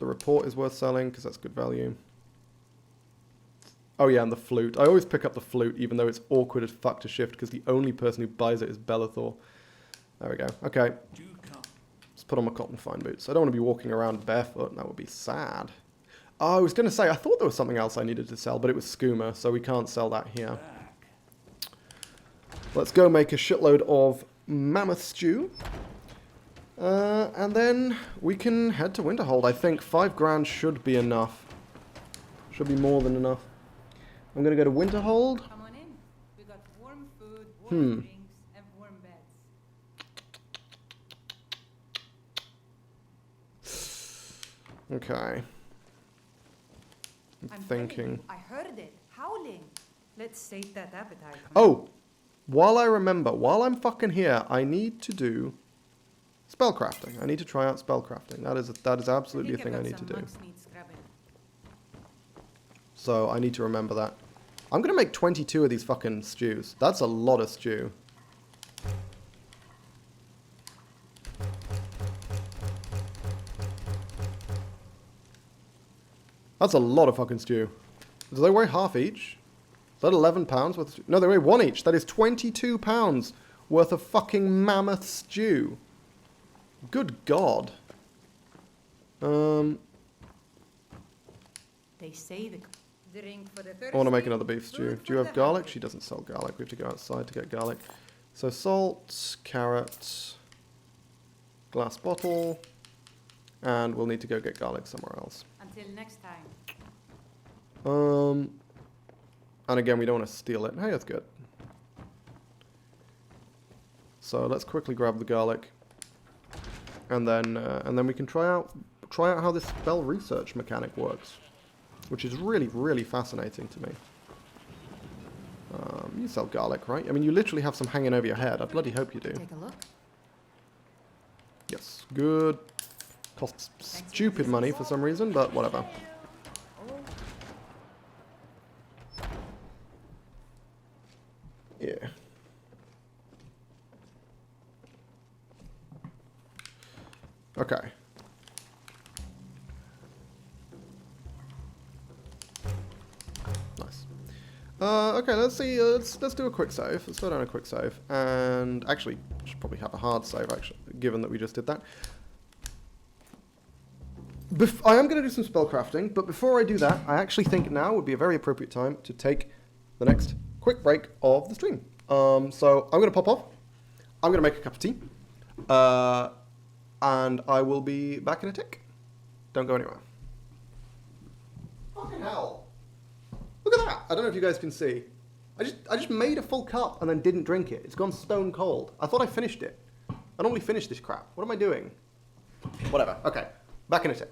report is worth selling because that's good value. Oh yeah, and the flute. I always pick up the flute even though it's awkward as fuck to shift because the only person who buys it is Bellathor. There we go. Okay. Do come. Let's put on my cotton fine boots. I don't want to be walking around barefoot. That would be sad. Oh, I was going to say, I thought there was something else I needed to sell, but it was skooma, so we can't sell that here. Let's go make a shitload of mammoth stew. And then we can head to Winterhold. I think 5 grand should be enough. Should be more than enough. I'm going to go to Winterhold. Come on in. We got warm food, warm drinks, and warm beds. Okay. I'm telling thinking. you, I heard it. Howling. Let's sate that appetite. Oh! While I remember, while I'm fucking here, I need to do spellcrafting. I need to try out spellcrafting. That is absolutely a thing I need to do. So I need to remember that. I'm going to make 22 of these fucking stews. That's a lot of stew. That's a lot of fucking stew. Do they weigh half each? Is that 11 pounds worth of stew? No, they weigh 1 each. That is 22 pounds worth of fucking mammoth stew. Good God. They say the drink for the I want to make another beef stew. Do you have garlic? She doesn't sell garlic. We have to go outside to get garlic. So salt, carrot, glass bottle, and we'll need to go get garlic somewhere else. Until next time. And again, we don't want to steal it. Hey, that's good. So let's quickly grab the garlic, and then we can try out how this spell research mechanic works, which is really, really fascinating to me. You sell garlic, right? I mean, you literally have some hanging over your head. I bloody hope you do. Take a look. Yes, good. Costs stupid money for some reason, but whatever. Yeah. Okay. Nice. Okay, let's see. Let's do a quick save. Let's throw down a quick save, and actually, should probably have a hard save. Actually, given that we just did that. I am going to do some spellcrafting, but before I do that, I actually think now would be a very appropriate time to take the next quick break of the stream. So I'm going to pop off. I'm going to make a cup of tea. And I will be back in a tick. Don't go anywhere. Fucking hell. Look at that. I don't know if you guys can see. I just made a full cup and then didn't drink it. It's gone stone cold. I thought I finished it. I normally finish this crap. What am I doing? Whatever. Okay. Back in a tick.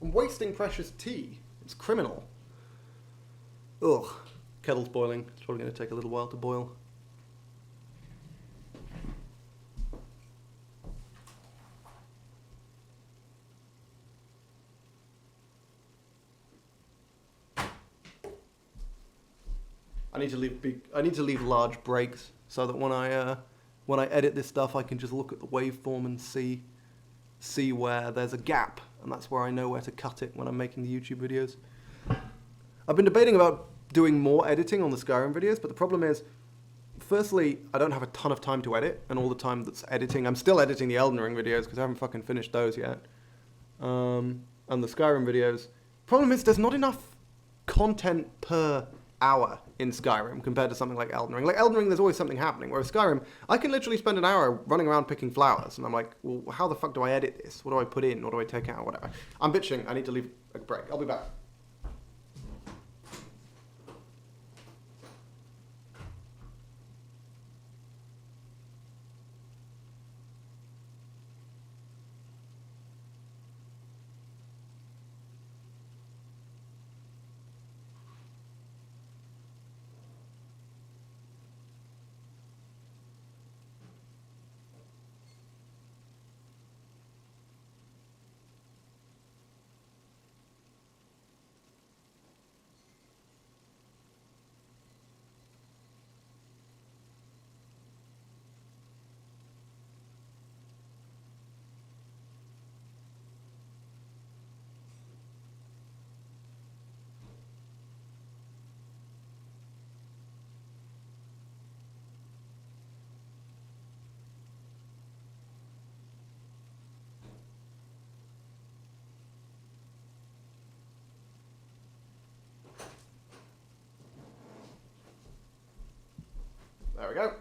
I'm wasting precious tea. It's criminal. Ugh. Kettle's boiling. It's probably going to take a little while to boil. I need to leave large breaks so that when I edit this stuff, I can just look at the waveform and see where there's a gap, and that's where I know where to cut it when I'm making the YouTube videos. I've been debating about doing more editing on the Skyrim videos, but the problem is, firstly, I don't have a ton of time to edit, and all the time that's editing, I'm still editing the Elden Ring videos because I haven't fucking finished those yet. And the Skyrim videos. Problem is, there's not enough content per hour in Skyrim compared to something like Elden Ring. Like Elden Ring, there's always something happening, whereas Skyrim, I can literally spend an hour running around picking flowers, and I'm like, well, how the fuck do I edit this? What do I put in? What do I take out? Whatever. I'm bitching. I need to leave a break. I'll be back. go.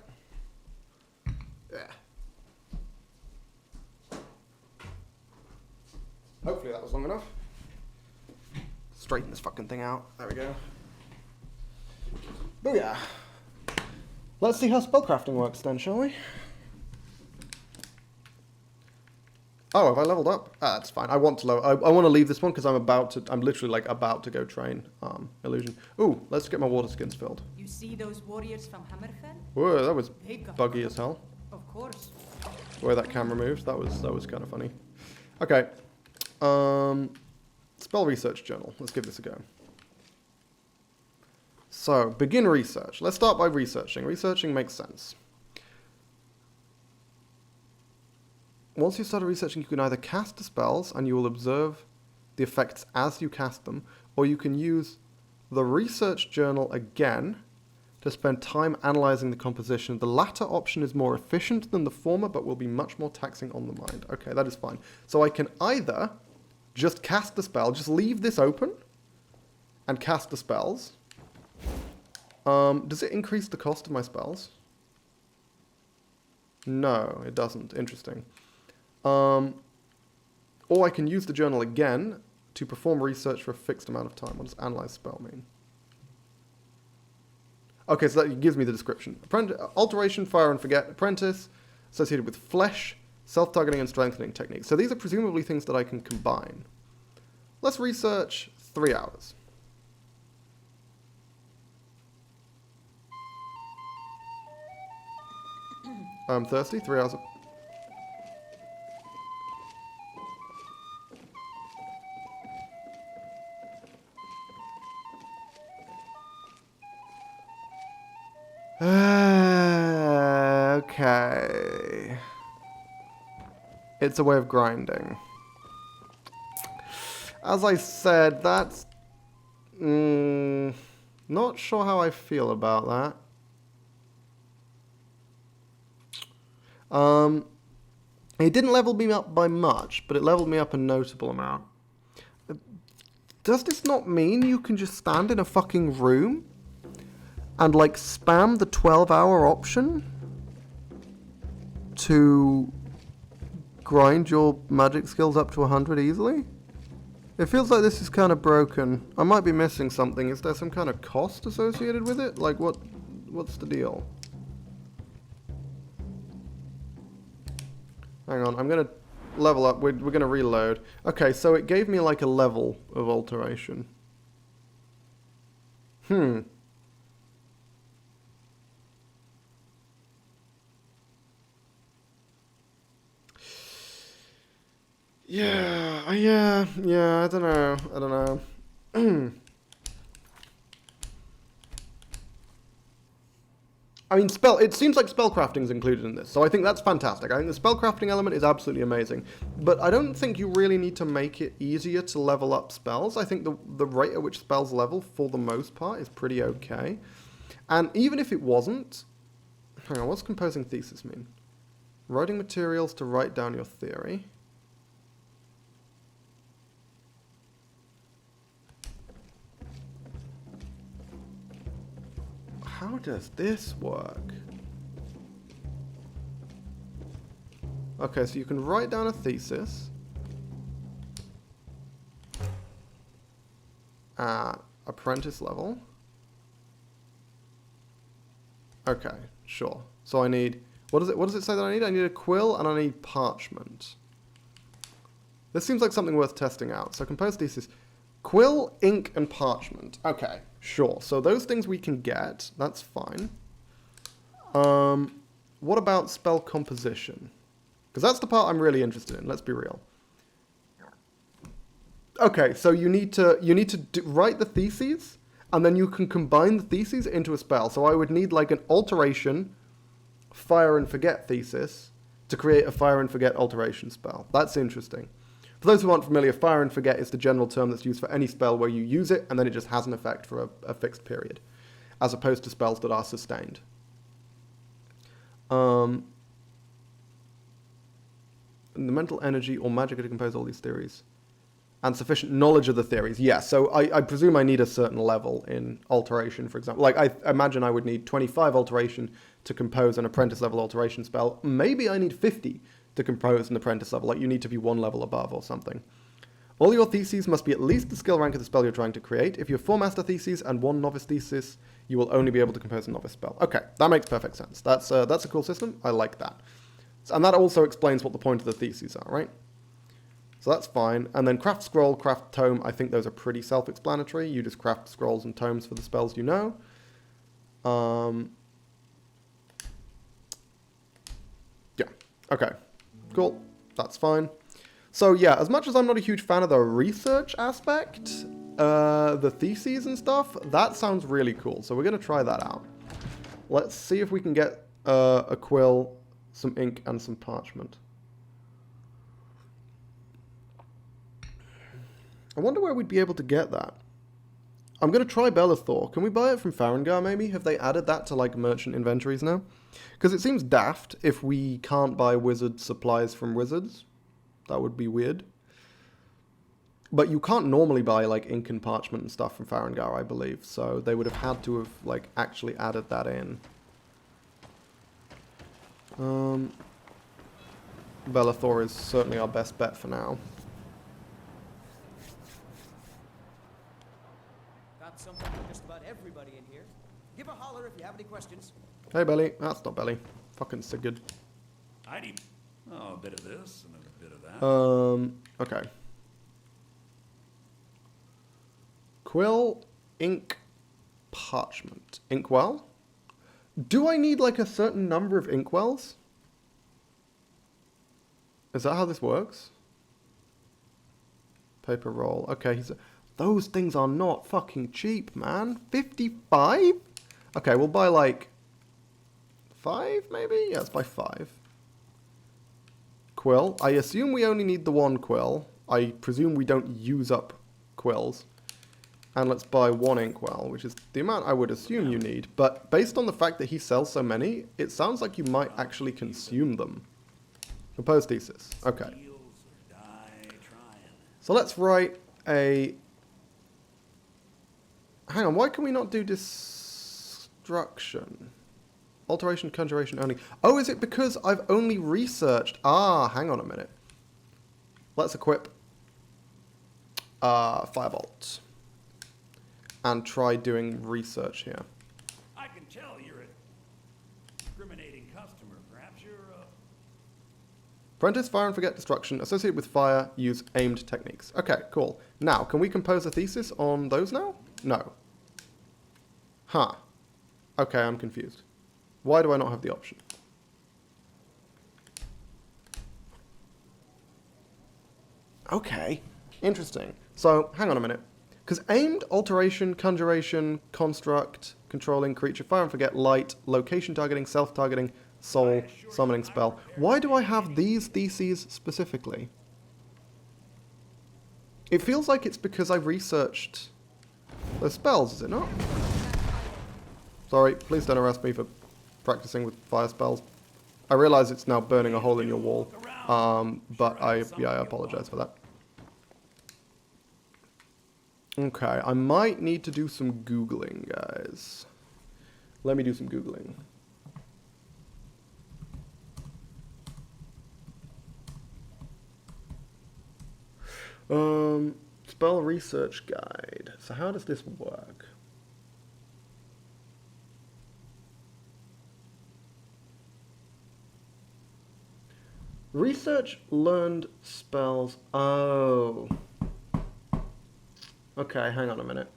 Yeah. Hopefully that was long enough. Straighten this fucking thing out. There we go. Booyah. Let's see how spellcrafting works then, shall we? Oh, have I leveled up? Ah, that's fine. I want to I want to leave this one because I'm literally like about to go train illusion. Ooh, let's get my water skins filled. You see those warriors from Hammerfell? Whoa, that was They've got buggy as hell. Of course. The way that camera moves, that was kind of funny. Okay. Spell research journal. Let's give this a go. So, begin research. Let's start by researching. Researching makes sense. Once you start researching, you can either cast the spells and you will observe the effects as you cast them, or you can use the research journal again to spend time analyzing the composition. The latter option is more efficient than the former, but will be much more taxing on the mind. Okay, that is fine. So I can either just cast the spell, just leave this open and cast the spells. Does it increase the cost of my spells? No, it doesn't. Interesting. Or I can use the journal again to perform research for a fixed amount of time. What does analyze spell mean? Okay, so that gives me the description. Alteration, fire and forget, apprentice, associated with flesh, self-targeting and strengthening techniques. So these are presumably things that I can combine. Let's research 3 hours. I'm thirsty, 3 hours of... Okay. It's a way of grinding. As I said, that's... not sure how I feel about that. It didn't level me up by much, but it leveled me up a notable amount. Does this not mean you can just stand in a fucking room and like spam the 12-hour option to grind your magic skills up to 100 easily? It feels like this is kind of broken. I might be missing something. Is there some kind of cost associated with it? Like what's the deal? Hang on, I'm gonna level up. We're gonna reload. Okay, so it gave me like a level of alteration. Yeah, I don't know. I mean, it seems like spellcrafting is included in this, so I think that's fantastic. I think the spellcrafting element is absolutely amazing. But I don't think you really need to make it easier to level up spells. I think the rate at which spells level, for the most part, is pretty okay. And even if it wasn't... Hang on, what's composing thesis mean? Writing materials to write down your theory. How does this work? Okay, so you can write down a thesis at apprentice level. Okay, sure. So I need, what does it say that I need? I need a quill and I need parchment. This seems like something worth testing out. So compose thesis. Quill, ink, and parchment. Okay, sure. So those things we can get. That's fine. What about spell composition? Because that's the part I'm really interested in. Let's be real. Okay, so you need to write the theses, and then you can combine the theses into a spell. So I would need like an alteration, fire and forget thesis to create a fire and forget alteration spell. That's interesting. For those who aren't familiar, fire and forget is the general term that's used for any spell where you use it and then it just has an effect for a fixed period, as opposed to spells that are sustained. The mental energy or magic to compose all these theories. And sufficient knowledge of the theories. Yeah, so I presume I need a certain level in alteration, for example. Like, I imagine I would need 25 alteration to compose an apprentice level alteration spell. Maybe I need 50 to compose an apprentice level, like you need to be 1 level above or something. All your theses must be at least the skill rank of the spell you're trying to create. If you have 4 master theses and 1 novice thesis, you will only be able to compose a novice spell. Okay, that makes perfect sense. That's a cool system. I like that. And that also explains what the point of the theses are, right? So that's fine. And then craft scroll, craft tome, I think those are pretty self-explanatory. You just craft scrolls and tomes for the spells you know. Yeah, okay, cool. That's fine. So yeah, as much as I'm not a huge fan of the research aspect, the theses and stuff, that sounds really cool. So we're going to try that out. Let's see if we can get a quill, some ink, and some parchment. I wonder where we'd be able to get that. I'm going to try Bellathor. Can we buy it from Farengar, maybe? Have they added that to, like, merchant inventories now? Because it seems daft if we can't buy wizard supplies from wizards. That would be weird. But you can't normally buy, like, ink and parchment and stuff from Farengar, I believe. So they would have had to have, like, actually added that in. Bellathor is certainly our best bet for now. Got something for just about everybody in here. Give a holler if you have any questions. Hey, Belly. That's not Belly. Fucking Sigurd. Heidi. Oh, a bit of this and a bit of that. Okay. Quill, ink, parchment. Inkwell? Do I need, like, a certain number of inkwells? Is that how this works? Paper roll. Okay, those things are not fucking cheap, man. 55? Okay, we'll buy, like, 5, maybe? Yeah, let's buy 5. Quill. I assume we only need the 1 quill. I presume we don't use up quills. And let's buy 1 inkwell, which is the amount I would assume you need. But based on the fact that he sells so many, it sounds like you might actually consume them. Compose thesis. Okay. So let's write a... Hang on, why can we not do destruction? Alteration, conjuration only. Oh, is it because I've only researched... Ah, hang on a minute. Let's equip Firebolt. And try doing research here. I can tell you're a discriminating customer. Perhaps you're Apprentice, fire and forget destruction. Associated with fire, use aimed techniques. Okay, cool. Now, can we compose a thesis on those now? No. Huh. Okay, I'm confused. Why do I not have the option? Okay, interesting. So, hang on a minute. Because aimed, alteration, conjuration, construct, controlling, creature, fire and forget, light, location targeting, self-targeting, soul, summoning spell. Why do I have these theses specifically? It feels like it's because I researched those spells, is it not? Sorry, please don't arrest me for practicing with fire spells. I realize it's now burning a hole in your wall, but I apologize for that. Okay, I might need to do some Googling, guys. Let me do some Googling. Spell research guide. So how does this work? Research learned spells. Oh. Okay, hang on a minute.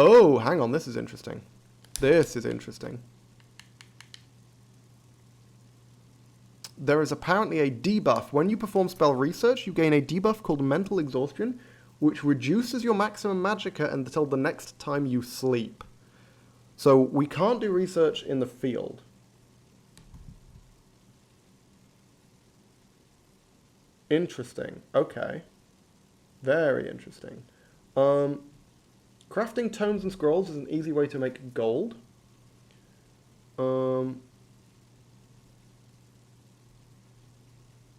Oh, hang on, this is interesting. This is interesting. There is apparently a debuff. When you perform spell research, you gain a debuff called Mental Exhaustion, which reduces your maximum magicka until the next time you sleep. So we can't do research in the field. Interesting. Okay. Very interesting. Crafting tomes and scrolls is an easy way to make gold.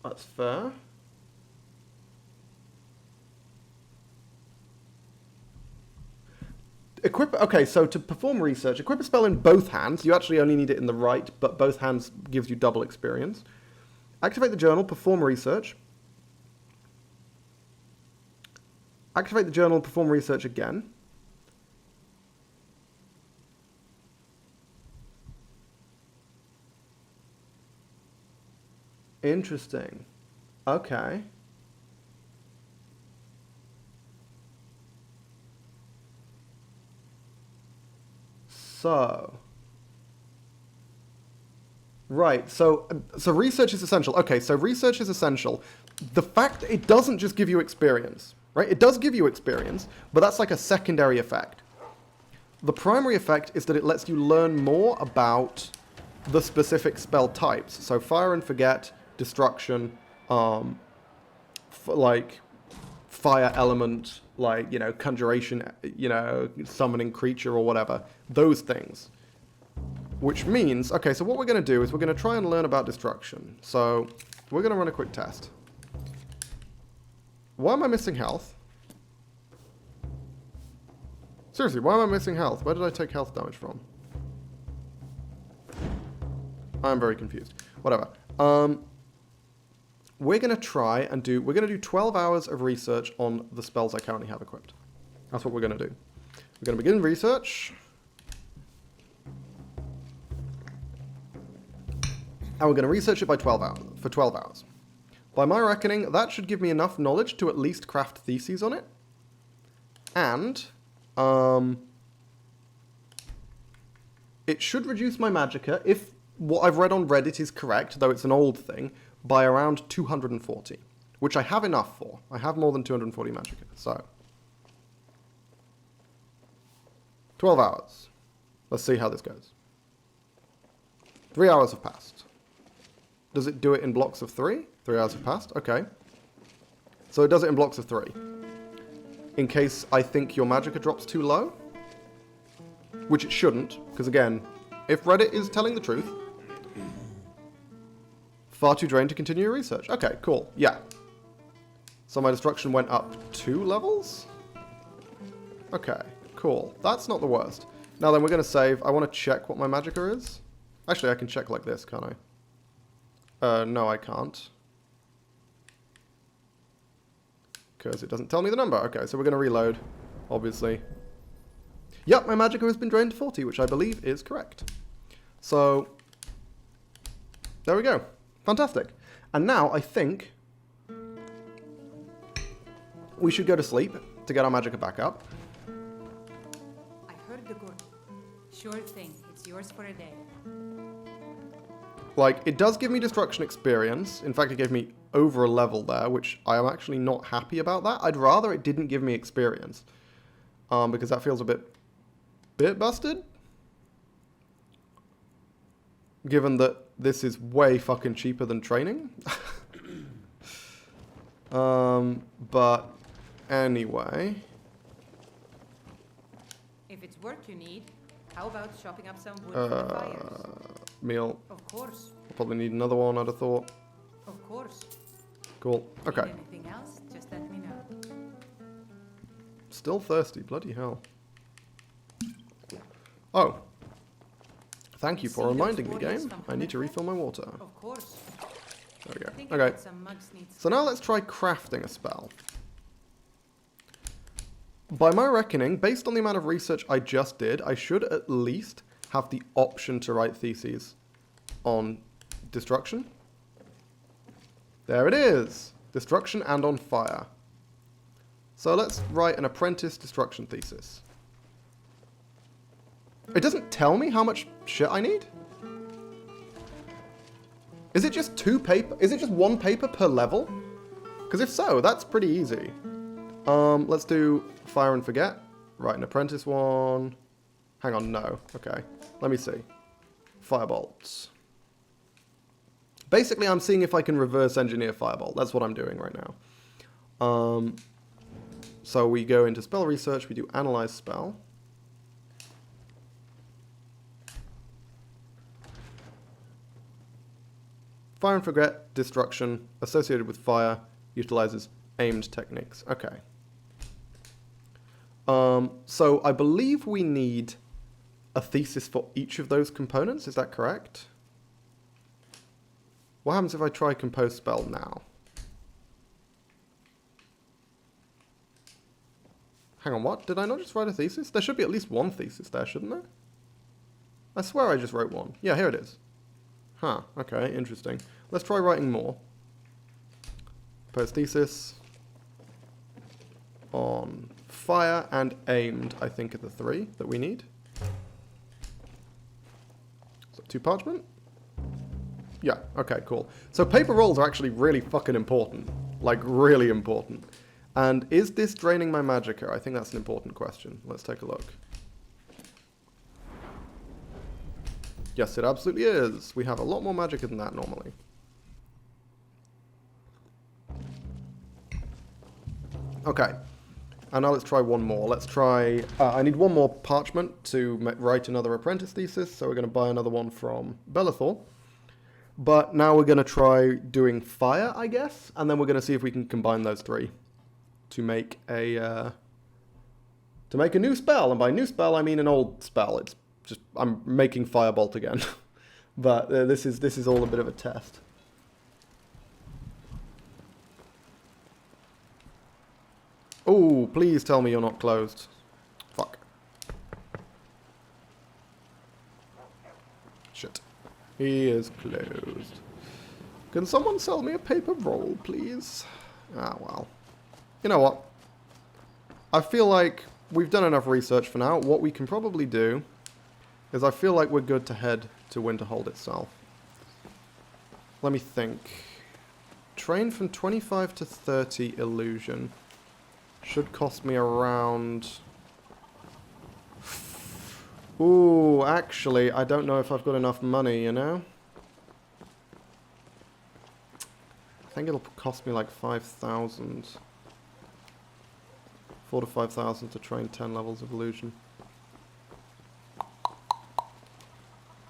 That's fair. Okay, so to perform research, equip a spell in both hands. You actually only need it in the right, but both hands gives you double experience. Activate the journal, perform research. Activate the journal, perform research again. Interesting. Okay. So, right, so research is essential. Okay, so research is essential. The fact it doesn't just give you experience, right? It does give you experience, but that's like a secondary effect. The primary effect is that it lets you learn more about the specific spell types. So fire and forget, destruction, like fire element, like, you know, conjuration, you know, summoning creature or whatever, those things. Which means, okay, so what we're going to do is we're going to try and learn about destruction. So we're going to run a quick test. Why am I missing health? Seriously, why am I missing health? Where did I take health damage from? I'm very confused. Whatever. We're going to try and we're going to do 12 hours of research on the spells I currently have equipped. That's what we're going to do. We're going to begin research. And we're going to research it by 12 hours, for 12 hours. By my reckoning, that should give me enough knowledge to at least craft theses on it. And, it should reduce my magicka, if what I've read on Reddit is correct, though it's an old thing, by around 240, which I have enough for. I have more than 240 magicka, so. 12 hours. Let's see how this goes. 3 hours have passed. Does it do it in blocks of 3? 3 hours have passed, okay. So it does it in blocks of 3. In case I think your magicka drops too low. Which it shouldn't, because again, if Reddit is telling the truth, far too drained to continue your research. Okay, cool. Yeah. So my destruction went up 2 levels? Okay, cool. That's not the worst. Now then, we're going to save. I want to check what my magicka is. Actually, I can check like this, can't I? No, I can't. Because it doesn't tell me the number. Okay, so we're going to reload, obviously. Yep, my magicka has been drained to 40, which I believe is correct. So, there we go. Fantastic. And now, I think we should go to sleep to get our magicka back up. I heard the good. Sure thing. It's yours for a day. Like, it does give me destruction experience. In fact, it gave me over a level there, which I am actually not happy about that. I'd rather it didn't give me experience. Because that feels a bit busted. Given that this is way fucking cheaper than training. But anyway. If it's work you need, how about chopping up some wood for the fires? Meal. Of course. I'll probably need another one, I'd have thought. Of course. Cool. Okay. Need anything else? Just let me know. Still thirsty. Bloody hell. Oh. Thank you for reminding me, game. I need to refill my water. Of course. There we I think go. Okay. some mugs need So now let's try crafting a spell. By my reckoning, based on the amount of research I just did, I should at least have the option to write theses on destruction. There it is. Destruction and on fire. So let's write an apprentice destruction thesis. It doesn't tell me how much shit I need. Is it just 2 paper? Is it just 1 paper per level? Because if so, that's pretty easy. Let's do fire and forget. Write an apprentice one. Hang on, no. Okay. Let me see. Firebolts. Basically, I'm seeing if I can reverse engineer Firebolt. That's what I'm doing right now. So we go into spell research. We do analyze spell. Fire and Forget destruction associated with fire utilizes aimed techniques. Okay. So I believe we need a thesis for each of those components. Is that correct? What happens if I try compose spell now? Hang on, what? Did I not just write a thesis? There should be at least one thesis there, shouldn't there? I swear I just wrote one. Yeah, here it is. Huh, okay, interesting. Let's try writing more. Compose thesis on fire and aimed, I think, are the 3 that we need. So 2 parchment? Yeah, okay, cool. So paper rolls are actually really fucking important. Like, really important. And is this draining my magicka? I think that's an important question. Let's take a look. Yes, it absolutely is. We have a lot more magicka than that normally. Okay. And now let's try one more. Let's try... I need one more parchment to write another apprentice thesis, so we're going to buy another one from Belethor. But now we're going to try doing fire, I guess, and then we're going to see if we can combine those 3 to make a new spell. And by new spell, I mean an old spell. It's just I'm making Firebolt again, but this is all a bit of a test. Oh, please tell me you're not closed. Fuck. Shit. He is closed. Can someone sell me a paper roll, please? Ah, well. You know what? I feel like we've done enough research for now. What we can probably do is I feel like we're good to head to Winterhold itself. Let me think. Train from 25 to 30 illusion. Should cost me around... Ooh, actually, I don't know if I've got enough money, you know? I think it'll cost me like 5,000. 4 to 5,000 to train 10 levels of illusion.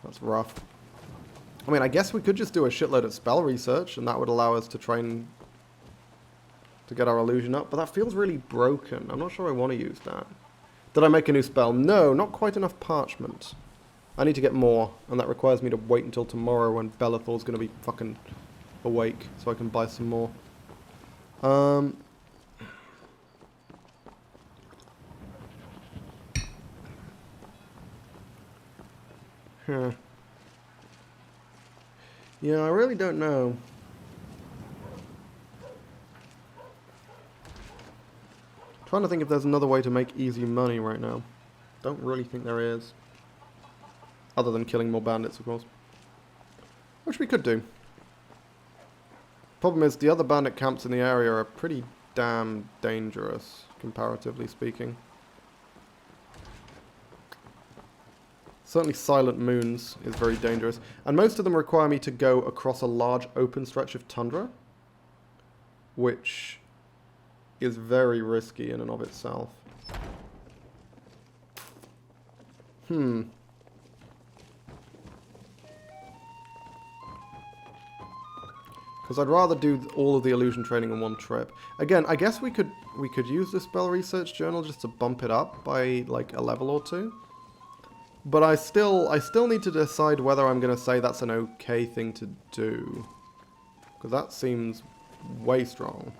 That's rough. I mean, I guess we could just do a shitload of spell research, and that would allow us to train... to get our illusion up, but that feels really broken. I'm not sure I want to use that. Did I make a new spell? No, not quite enough parchment. I need to get more, and that requires me to wait until tomorrow when Belethor's going to be fucking awake, so I can buy some more. Yeah, I really don't know. Trying to think if there's another way to make easy money right now. Don't really think there is. Other than killing more bandits, of course. Which we could do. Problem is, the other bandit camps in the area are pretty damn dangerous, comparatively speaking. Certainly Silent Moons is very dangerous. And most of them require me to go across a large open stretch of tundra. Which is very risky in and of itself. Because I'd rather do all of the illusion training in one trip. Again, I guess we could use the spell research journal just to bump it up by like a level or 2. But I still need to decide whether I'm going to say that's an okay thing to do. Because that seems way strong.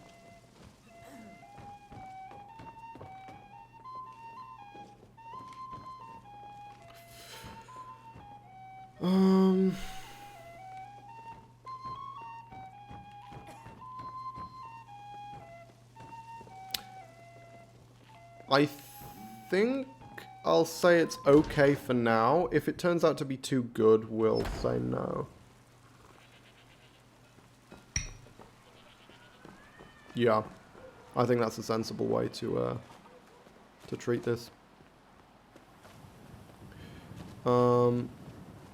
I think I'll say it's okay for now. If it turns out to be too good, we'll say no. Yeah, I think that's a sensible way to treat this. In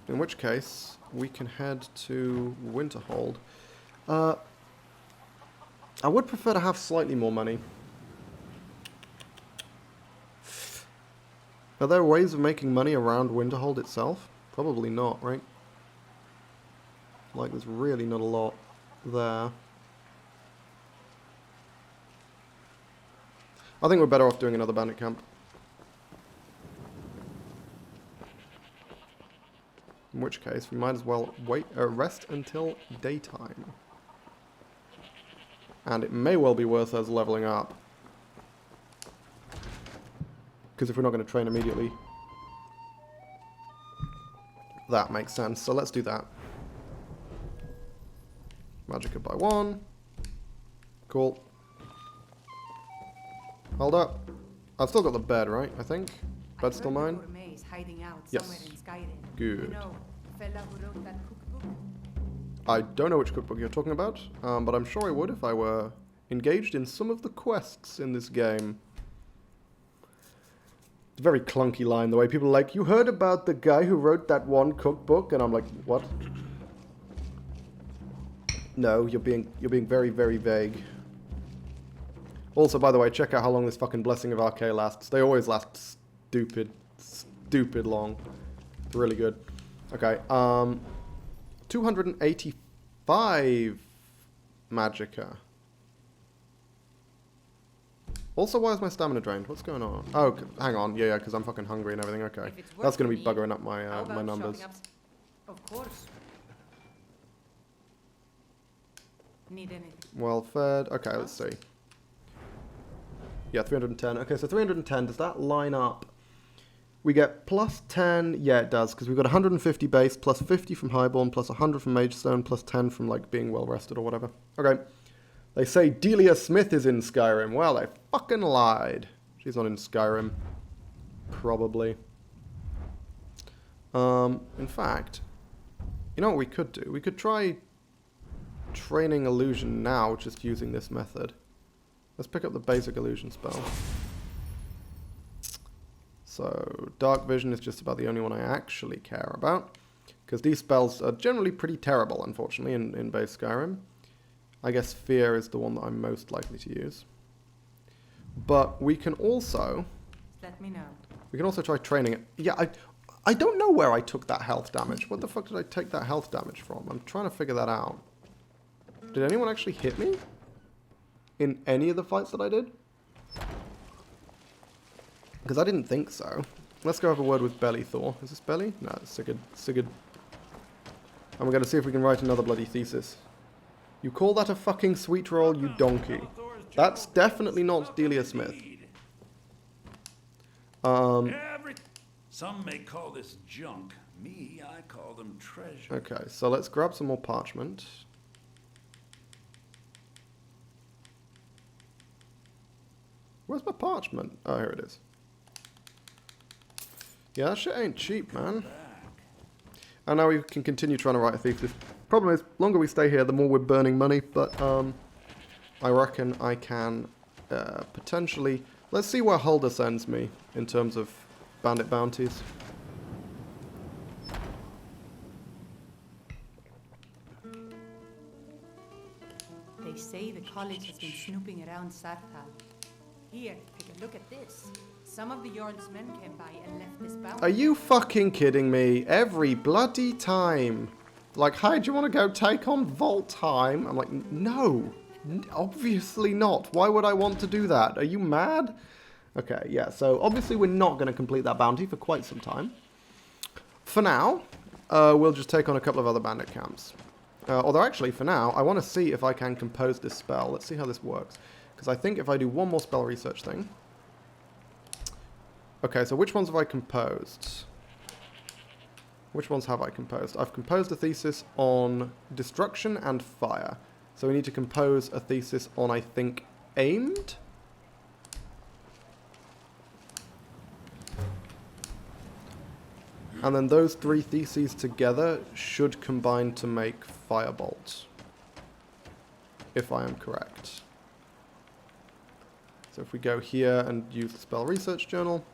which case, we can head to Winterhold. I would prefer to have slightly more money. Are there ways of making money around Winterhold itself? Probably not, right? Like, there's really not a lot there. I think we're better off doing another bandit camp. In which case, we might as well rest until daytime. And it may well be worth us leveling up. Because if we're not going to train immediately, that makes sense. So let's do that. Magicka by 1. Cool. Hold up. I've still got the bed, right? I think. Bed's still mine? Hiding out Yes. somewhere in Skyrim. Good. You know, fella who wrote that cookbook? I don't know which cookbook you're talking about, but I'm sure I would if I were engaged in some of the quests in this game. It's a very clunky line, the way people are like, you heard about the guy who wrote that one cookbook? And I'm like, what? No, you're being very, very vague. Also, by the way, check out how long this fucking Blessing of Archay lasts. They always last stupid long. It's really good. Okay, 285 magicka. Also, why is my stamina drained? What's going on? Oh, hang on. Yeah, because I'm fucking hungry and everything. Okay, that's going to be buggering up my my numbers. Of course. Need anything? Well fed. Okay, let's see. Yeah, 310. Okay, so 310. Does that line up? We get plus 10. Yeah, it does, because we've got 150 base, plus 50 from Highborn, plus 100 from Mage Stone, plus 10 from, like, being well rested or whatever. Okay. They say Delia Smith is in Skyrim. Well, they fucking lied. She's not in Skyrim. Probably. In fact, you know what we could do? We could try training illusion now, just using this method. Let's pick up the basic illusion spell. So, Dark Vision is just about the only one I actually care about. Because these spells are generally pretty terrible, unfortunately, in base Skyrim. I guess Fear is the one that I'm most likely to use. But we can also... Let me know. We can also try training it. Yeah, I don't know where I took that health damage. What the fuck did I take that health damage from? I'm trying to figure that out. Did anyone actually hit me? In any of the fights that I did? Because I didn't think so. Let's go have a word with Belly Thor. Is this Belly? No, it's Sigurd. Sigurd. And we're going to see if we can write another bloody thesis. You call that a fucking sweet roll, you donkey. That's definitely not Delia Smith. Some may call this junk. Me, I call them treasure. Okay, so let's grab some more parchment. Where's my parchment? Oh, here it is. Yeah, that shit ain't cheap, man. And now we can continue trying to write a thesis. Problem is, longer we stay here, the more we're burning money, but I reckon I can potentially... Let's see where Hulda sends me in terms of bandit bounties. They say the college has been snooping around Sarthal. Here, take a look at this. Some of the Jarl's men came by and left this bounty. Are you fucking kidding me? Every bloody time. Like, hi, do you want to go take on Voltheim? I'm like, no. Obviously not. Why would I want to do that? Are you mad? Okay, yeah, so obviously we're not going to complete that bounty for quite some time. For now, we'll just take on a couple of other bandit camps. Although actually, for now, I want to see if I can compose this spell. Let's see how this works. Because I think if I do one more spell research thing... Okay, so which ones have I composed? Which ones have I composed? I've composed a thesis on destruction and fire. So we need to compose a thesis on, I think, aimed? And then those three theses together should combine to make Firebolt. If I am correct. So if we go here and use the spell research journal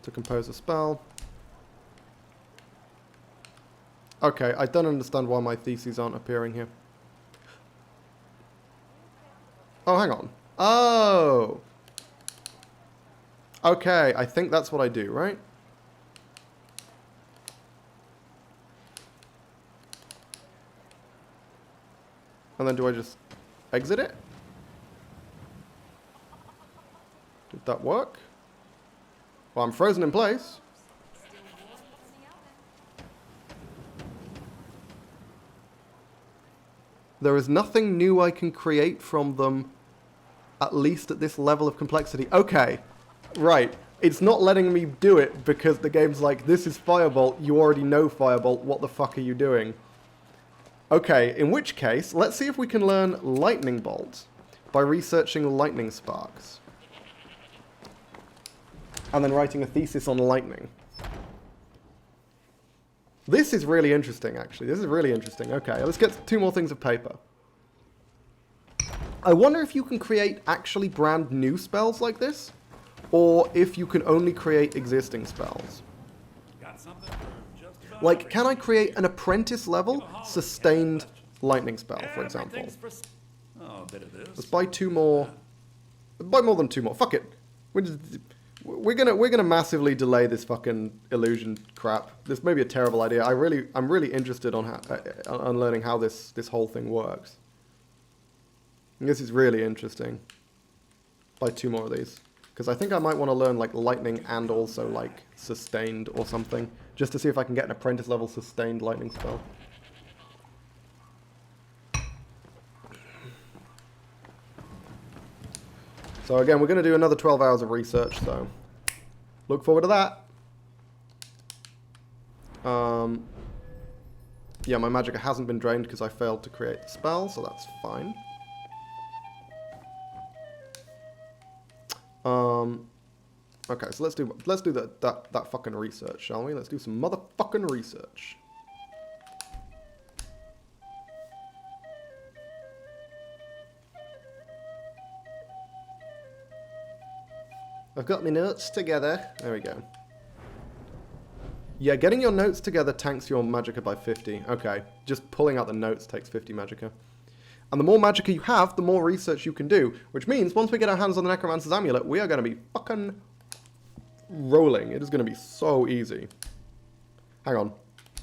to compose a spell. Okay, I don't understand why my theses aren't appearing here. Oh, hang on. Oh! Okay, I think that's what I do, right? And then do I just exit it? Did that work? Well, I'm frozen in place. There is nothing new I can create from them, at least at this level of complexity. Okay, right. It's not letting me do it because the game's like, this is Firebolt, you already know Firebolt, what the fuck are you doing? Okay, in which case, let's see if we can learn Lightning Bolt by researching lightning sparks. And then writing a thesis on lightning. This is really interesting, actually. This is really interesting. Okay, let's get 2 more things of paper. I wonder if you can create actually brand new spells like this, or if you can only create existing spells. Got something for just about Like, can I create an apprentice level sustained lightning spell, for example? Oh, a bit of this. Let's buy 2 more. Buy more than 2 more. Fuck it. We're gonna massively delay this fucking illusion crap. This may be a terrible idea. I'm really interested on learning how this whole thing works. This is really interesting. Buy 2 more of these, because I think I might want to learn like lightning and also like sustained or something, just to see if I can get an apprentice level sustained lightning spell. So again, we're going to do another 12 hours of research, so look forward to that. Yeah, my magicka hasn't been drained because I failed to create the spell, so that's fine. Okay, so let's do that fucking research, shall we? Let's do some motherfucking research. I've got my notes together. There we go. Yeah, getting your notes together tanks your magicka by 50. Okay, just pulling out the notes takes 50 magicka. And the more magicka you have, the more research you can do. Which means, once we get our hands on the Necromancer's Amulet, we are going to be fucking rolling. It is going to be so easy. Hang on.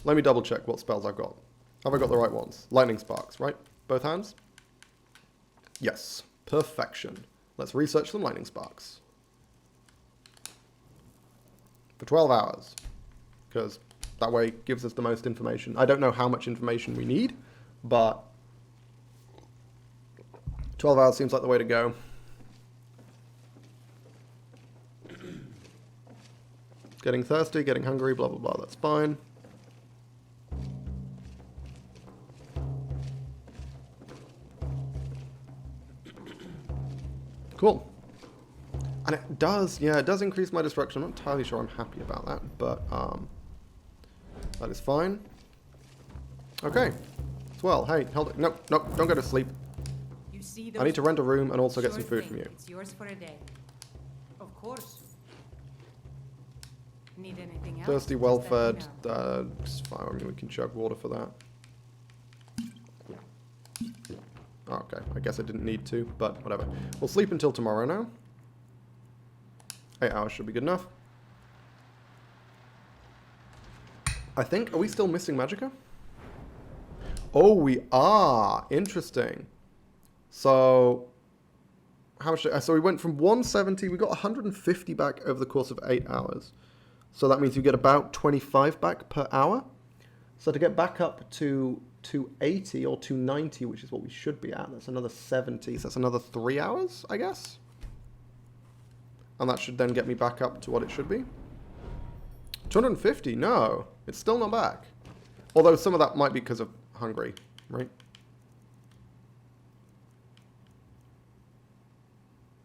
Let me double check what spells I've got. Have I got the right ones? Lightning Sparks, right? Both hands? Yes. Perfection. Let's research some Lightning Sparks. For 12 hours. Because that way it gives us the most information. I don't know how much information we need, but 12 hours seems like the way to go. Getting thirsty, getting hungry, blah, blah, blah. That's fine. Cool. And it does, yeah, it does increase my destruction. I'm not entirely sure I'm happy about that, but that is fine. Okay. Swell, hey, hold it. Nope, nope, don't go to sleep. You see I need to rent a room and also get Sure some food thing. from you. It's yours for a day. Of course. Need anything else? Thirsty, Just well let me fed. know. It's fine. I mean, we can chug water for that. Oh, okay, I guess I didn't need to, but whatever. We'll sleep until tomorrow now. 8 hours should be good enough. I think, are we still missing magicka? Oh, we are. Interesting. So, how much? So we went from 170. We got 150 back over the course of 8 hours. So that means you get about 25 back per hour. So to get back up to 280 or 290, which is what we should be at, that's another 70. So that's another 3 hours, I guess. And that should then get me back up to what it should be. 250? No. It's still not back. Although some of that might be because of hungry, right?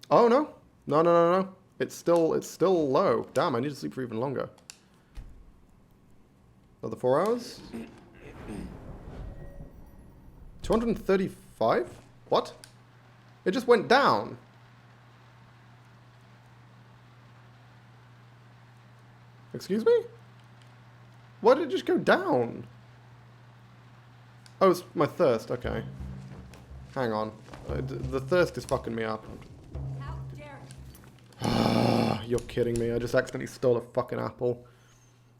Oh, no. No, no, no, no. It's still low. Damn, I need to sleep for even longer. Another 4 hours? 235? What? It just went down. Excuse me? Why did it just go down? Oh, it's my thirst. Okay. Hang on. The thirst is fucking me up. How dare you? You're kidding me. I just accidentally stole a fucking apple.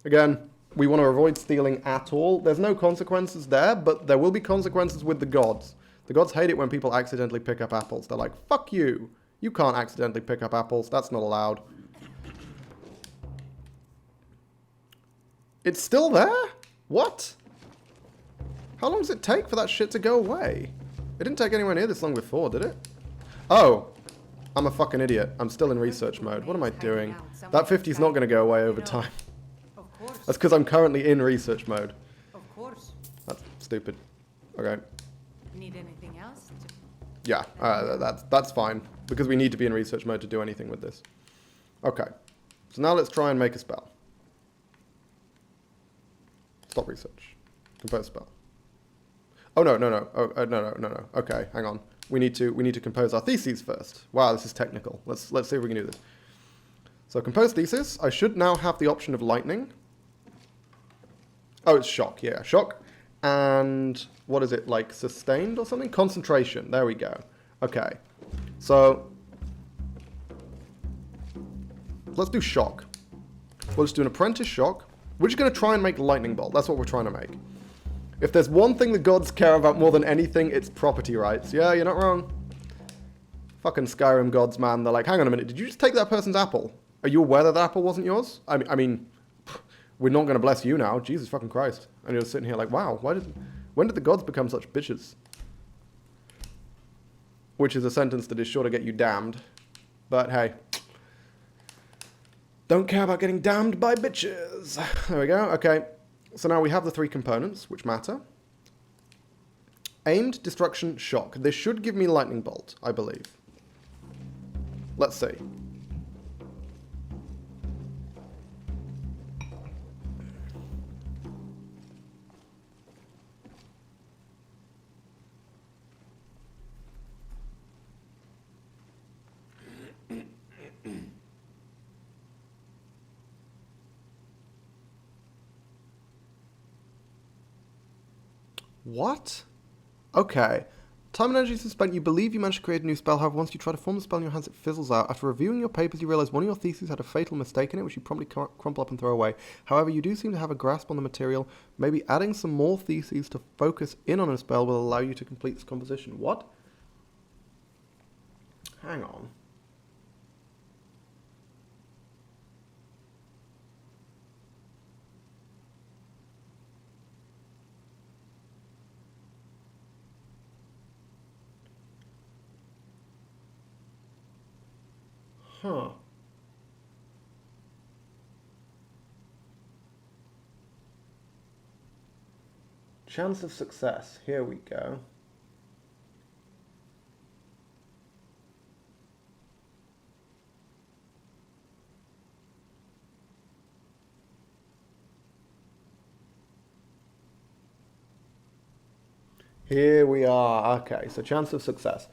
Again, we want to avoid stealing at all. There's no consequences there, but there will be consequences with the gods. The gods hate it when people accidentally pick up apples. They're like, fuck you. You can't accidentally pick up apples. That's not allowed. It's still there? What? How long does it take for that shit to go away? It didn't take anywhere near this long before, did it? Oh. I'm a fucking idiot. I'm still in research mode. What am I doing? That 50's not going to go away over time. Of course. That's because I'm currently in research mode. Of course. That's stupid. Okay. Need anything else? Yeah, that's fine. Because we need to be in research mode to do anything with this. Okay. So now let's try and make a spell. Stop research. Compose spell. Oh, no. Oh, no. Okay, hang on. We need to compose our theses first. Wow, this is technical. Let's see if we can do this. So compose thesis. I should now have the option of lightning. Oh, it's shock. Yeah, shock. And what is it, like sustained or something? Concentration. There we go. Okay. So let's do shock. We'll just do an apprentice shock. We're just going to try and make lightning bolt. That's what we're trying to make. If there's one thing the gods care about more than anything, it's property rights. Yeah, you're not wrong. Fucking Skyrim gods, man. They're like, hang on a minute, did you just take that person's apple? Are you aware that the apple wasn't yours? I mean, we're not going to bless you now. Jesus fucking Christ. And you're sitting here like, wow, when did the gods become such bitches? Which is a sentence that is sure to get you damned. But hey. Don't care about getting damned by bitches. There we go. Okay. So now we have the three components, which matter. Aimed, destruction, shock. This should give me lightning bolt, I believe. Let's see. What? Okay. Time and energy is spent. You believe you managed to create a new spell. However, once you try to form the spell in your hands, it fizzles out. After reviewing your papers, you realize one of your theses had a fatal mistake in it, which you promptly crumple up and throw away. However, you do seem to have a grasp on the material. Maybe adding some more theses to focus in on a spell will allow you to complete this composition. What? Hang on. Huh. Chance of success. Here we go. Here we are. Okay, so chance of success.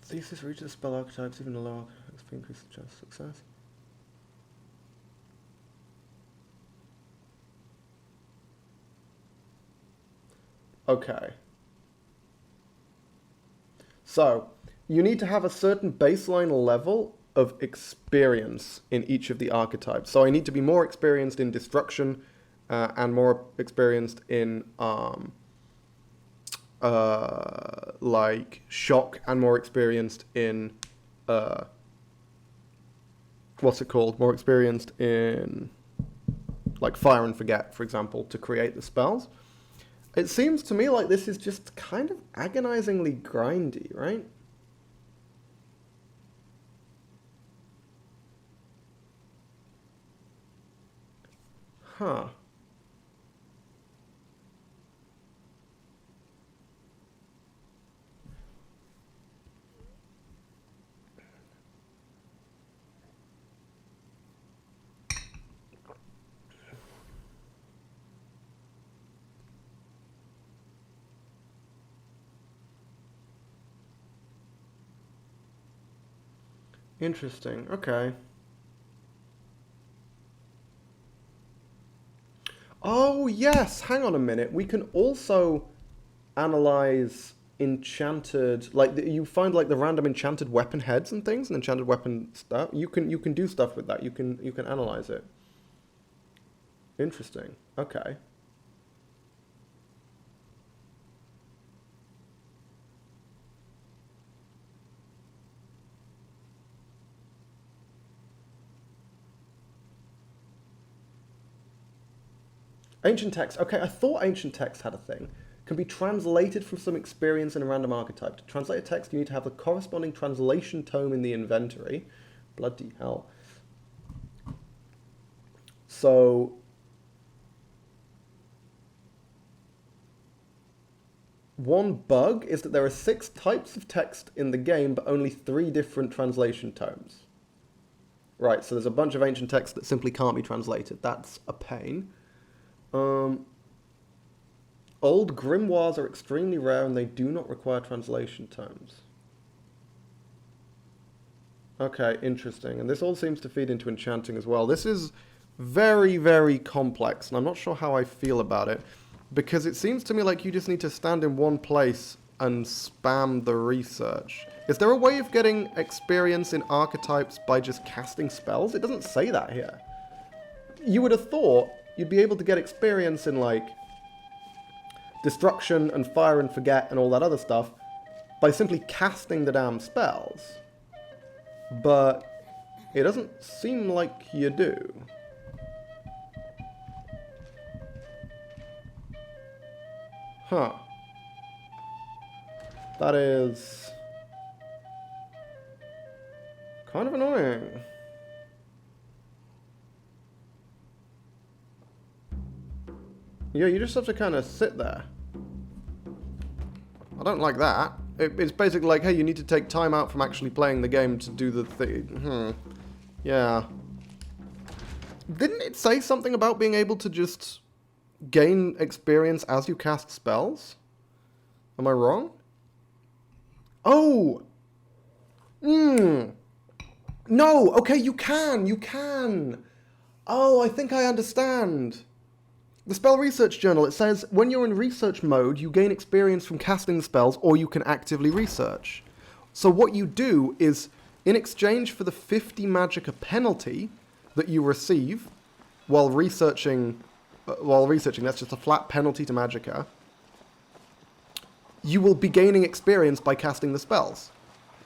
Thesis reaches spell archetypes, even a lower increases the chance of success. Okay. So, you need to have a certain baseline level of experience in each of the archetypes. So I need to be more experienced in destruction and more experienced in like shock, and more experienced in what's it called? More experienced in like fire and forget, for example, to create the spells. It seems to me like this is just kind of agonizingly grindy, right? Huh. Interesting. Okay. Oh, yes. Hang on a minute. We can also analyze enchanted, like you find like the random enchanted weapon heads and things, and enchanted weapon stuff. You can do stuff with that. You can analyze it. Interesting. Okay. Ancient text. Okay, I thought ancient text had a thing. Can be translated from some experience in a random archetype. To translate a text, you need to have the corresponding translation tome in the inventory. Bloody hell. So... one bug is that there are 6 types of text in the game, but only 3 different translation tomes. Right, so there's a bunch of ancient text that simply can't be translated. That's a pain. Old grimoires are extremely rare and they do not require translation tomes. Okay, interesting. And this all seems to feed into enchanting as well. This is very, very complex, and I'm not sure how I feel about it, because it seems to me like you just need to stand in one place and spam the research. Is there a way of getting experience in archetypes by just casting spells? It doesn't say that here. You would have thought you'd be able to get experience in, like, destruction and fire and forget and all that other stuff by simply casting the damn spells. But it doesn't seem like you do. Huh. That is kind of annoying. Yeah, you just have to kind of sit there. I don't like that. It's basically like, hey, you need to take time out from actually playing the game to do the thing. Yeah. Didn't it say something about being able to just gain experience as you cast spells? Am I wrong? Oh! No! Okay, you can! Oh, I think I understand. The spell research journal, it says, when you're in research mode, you gain experience from casting the spells, or you can actively research. So what you do is, in exchange for the 50 magicka penalty that you receive while researching, that's just a flat penalty to magicka, you will be gaining experience by casting the spells.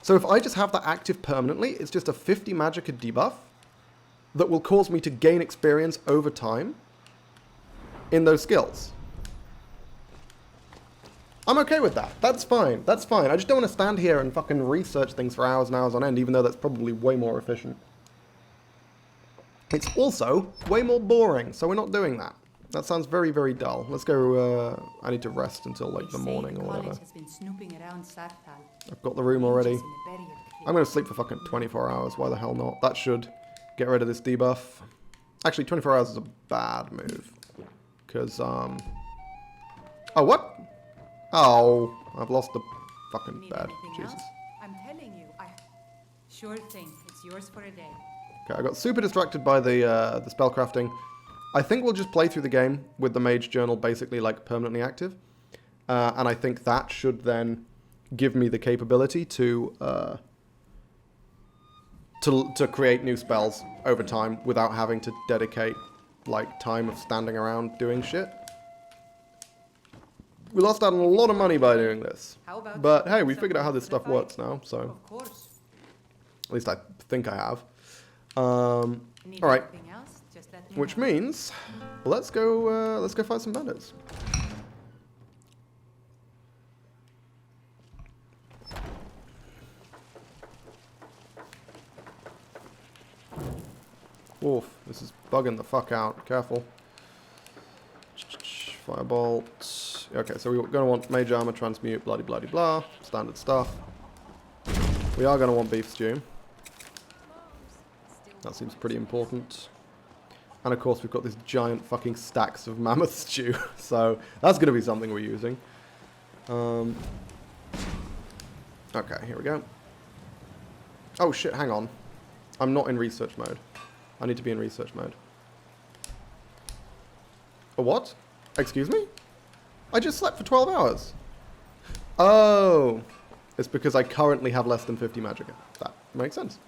So if I just have that active permanently, it's just a 50 magicka debuff that will cause me to gain experience over time in those skills. I'm okay with that. That's fine. That's fine. I just don't want to stand here and fucking research things for hours and hours on end, even though that's probably way more efficient. It's also way more boring, so we're not doing that. That sounds very, very dull. Let's go, I need to rest until, like, the morning or whatever. Has been snooping around Sarthal. I've got the room already. I'm going to sleep for fucking 24 hours. Why the hell not? That should get rid of this debuff. Actually, 24 hours is a bad move. Because, oh, what? Oh, I've lost the fucking bed. Jesus. Else? I'm telling you, sure thing. It's yours for a day. Okay, I got super distracted by the spellcrafting. I think we'll just play through the game with the Mage Journal basically, like, permanently active. And I think that should then give me the capability to create new spells over time without having to dedicate, like, time of standing around doing shit. We lost out on a lot of money by doing this. But hey, we figured out how this stuff works now, so. Of course. At least I think I have. Alright. Which means, let's go fight some bandits. Oof, this is bugging the fuck out. Careful. Firebolt. Okay, so we're going to want mage armor, transmute, bloody bloody blah. Standard stuff. We are going to want beef stew. That seems pretty important. And of course we've got these giant fucking stacks of mammoth stew. So that's going to be something we're using. Okay, here we go. Oh shit, hang on. I'm not in research mode. I need to be in research mode. A what? Excuse me? I just slept for 12 hours. Oh! It's because I currently have less than 50 magicka. That makes sense.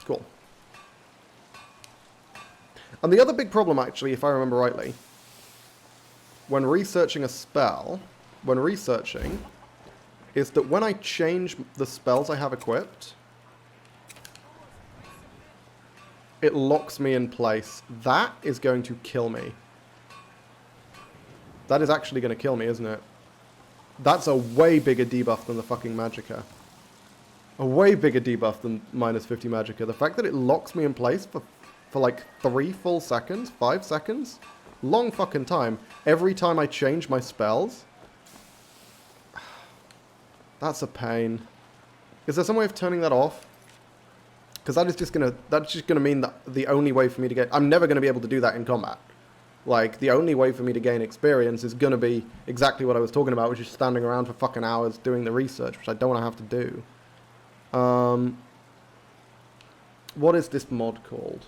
Cool. And the other big problem, actually, if I remember rightly, when researching a spell, is that when I change the spells I have equipped, it locks me in place. That is going to kill me. That is actually going to kill me, isn't it? That's a way bigger debuff than the fucking magicka. A way bigger debuff than minus 50 magicka. The fact that it locks me in place for like 3 full seconds, 5 seconds, long fucking time, every time I change my spells. That's a pain. Is there some way of turning that off? Because that's just gonna mean that the only way for me to get... I'm never going to be able to do that in combat. Like, the only way for me to gain experience is going to be exactly what I was talking about, which is standing around for fucking hours doing the research, which I don't want to have to do. What is this mod called?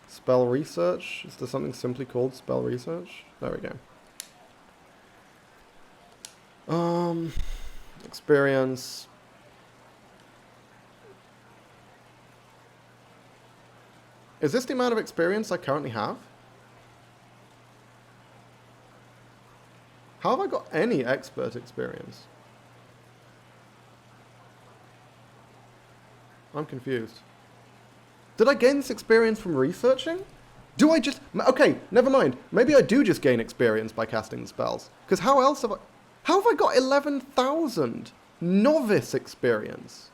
Spell research? Is there something simply called spell research? There we go. Experience. Is this the amount of experience I currently have? How have I got any expert experience? I'm confused. Did I gain this experience from researching? Do I just... Okay, never mind. Maybe I do just gain experience by casting the spells. Because how else have I... How have I got 11,000 Novice experience?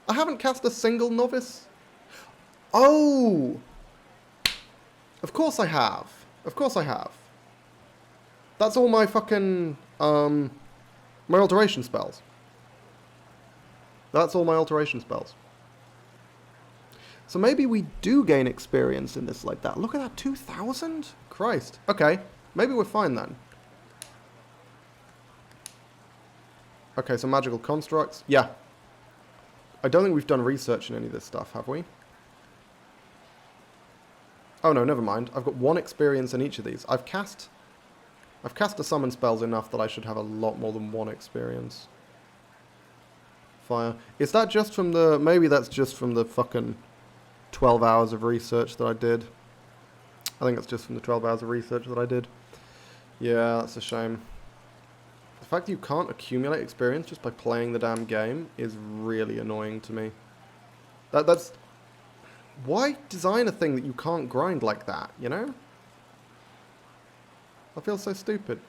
I haven't cast a single Novice... Oh! Of course I have. Of course I have. That's all my fucking, my alteration spells. That's all my alteration spells. So maybe we do gain experience in this like that. Look at that, 2,000? Christ. Okay, maybe we're fine then. Okay, so magical constructs. Yeah. I don't think we've done research in any of this stuff, have we? Oh no, never mind. I've got 1 experience in each of these. I've cast the summon spells enough that I should have a lot more than 1 experience. Fire. Is that just from the... Maybe that's just from the fucking 12 hours of research that I did. I think it's just from the 12 hours of research that I did. Yeah, that's a shame. The fact that you can't accumulate experience just by playing the damn game is really annoying to me. That's... Why design a thing that you can't grind like that, you know? I feel so stupid.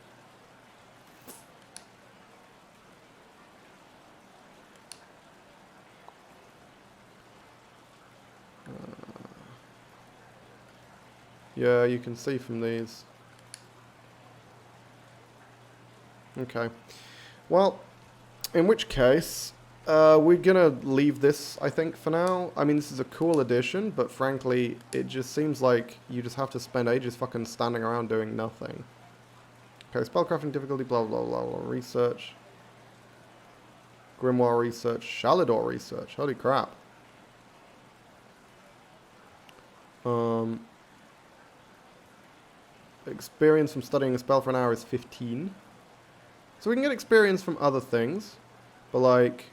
Yeah, you can see from these. Okay. Well, in which case... we're gonna leave this, I think, for now. I mean, this is a cool addition, but frankly, it just seems like you just have to spend ages fucking standing around doing nothing. Okay, spellcrafting difficulty, blah, blah, blah, blah, research. Grimoire research, Shalador research, holy crap. Experience from studying a spell for an hour is 15. So we can get experience from other things, but like...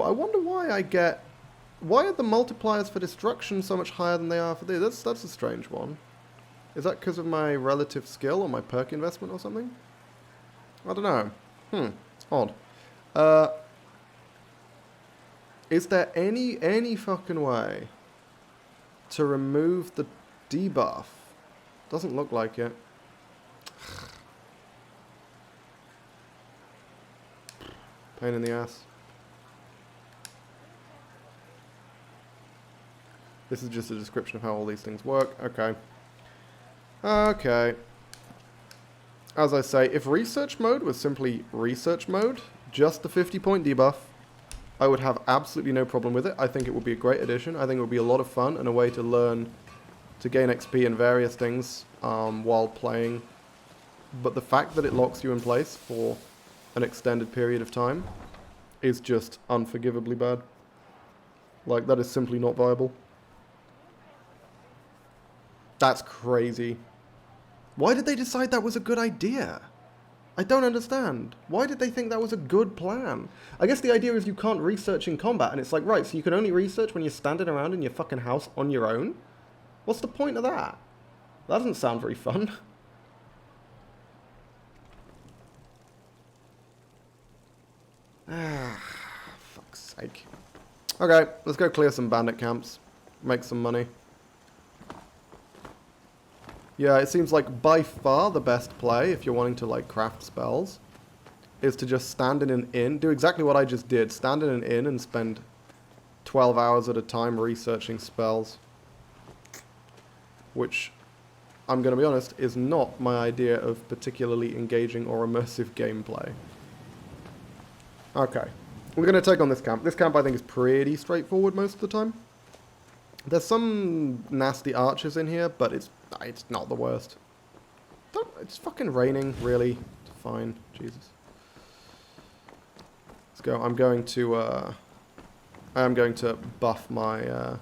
I wonder why I get... Why are the multipliers for destruction so much higher than they are for this? That's a strange one. Is that because of my relative skill or my perk investment or something? I don't know. Odd. Is there any fucking way to remove the debuff? Doesn't look like it. Pain in the ass. This is just a description of how all these things work. Okay. Okay. As I say, if research mode was simply research mode, just the 50-point debuff, I would have absolutely no problem with it. I think it would be a great addition. I think it would be a lot of fun and a way to learn to gain XP and various things while playing but the fact that it locks you in place for an extended period of time is just unforgivably bad. Like, that is simply not viable. That's crazy. Why did they decide that was a good idea? I don't understand. Why did they think that was a good plan? I guess the idea is you can't research in combat, and it's like, right, so you can only research when you're standing around in your fucking house on your own? What's the point of that? That doesn't sound very fun. Ah, fuck's sake. Okay, let's go clear some bandit camps. Make some money. Yeah, it seems like by far the best play, if you're wanting to, like, craft spells, is to just stand in an inn, do exactly what I just did, stand in an inn and spend 12 hours at a time researching spells. Which, I'm going to be honest, is not my idea of particularly engaging or immersive gameplay. Okay, we're going to take on this camp. This camp, I think, is pretty straightforward most of the time. There's some nasty archers in here, but it's not the worst. It's fucking raining, really. It's fine. Jesus. Let's go. I am going to buff my...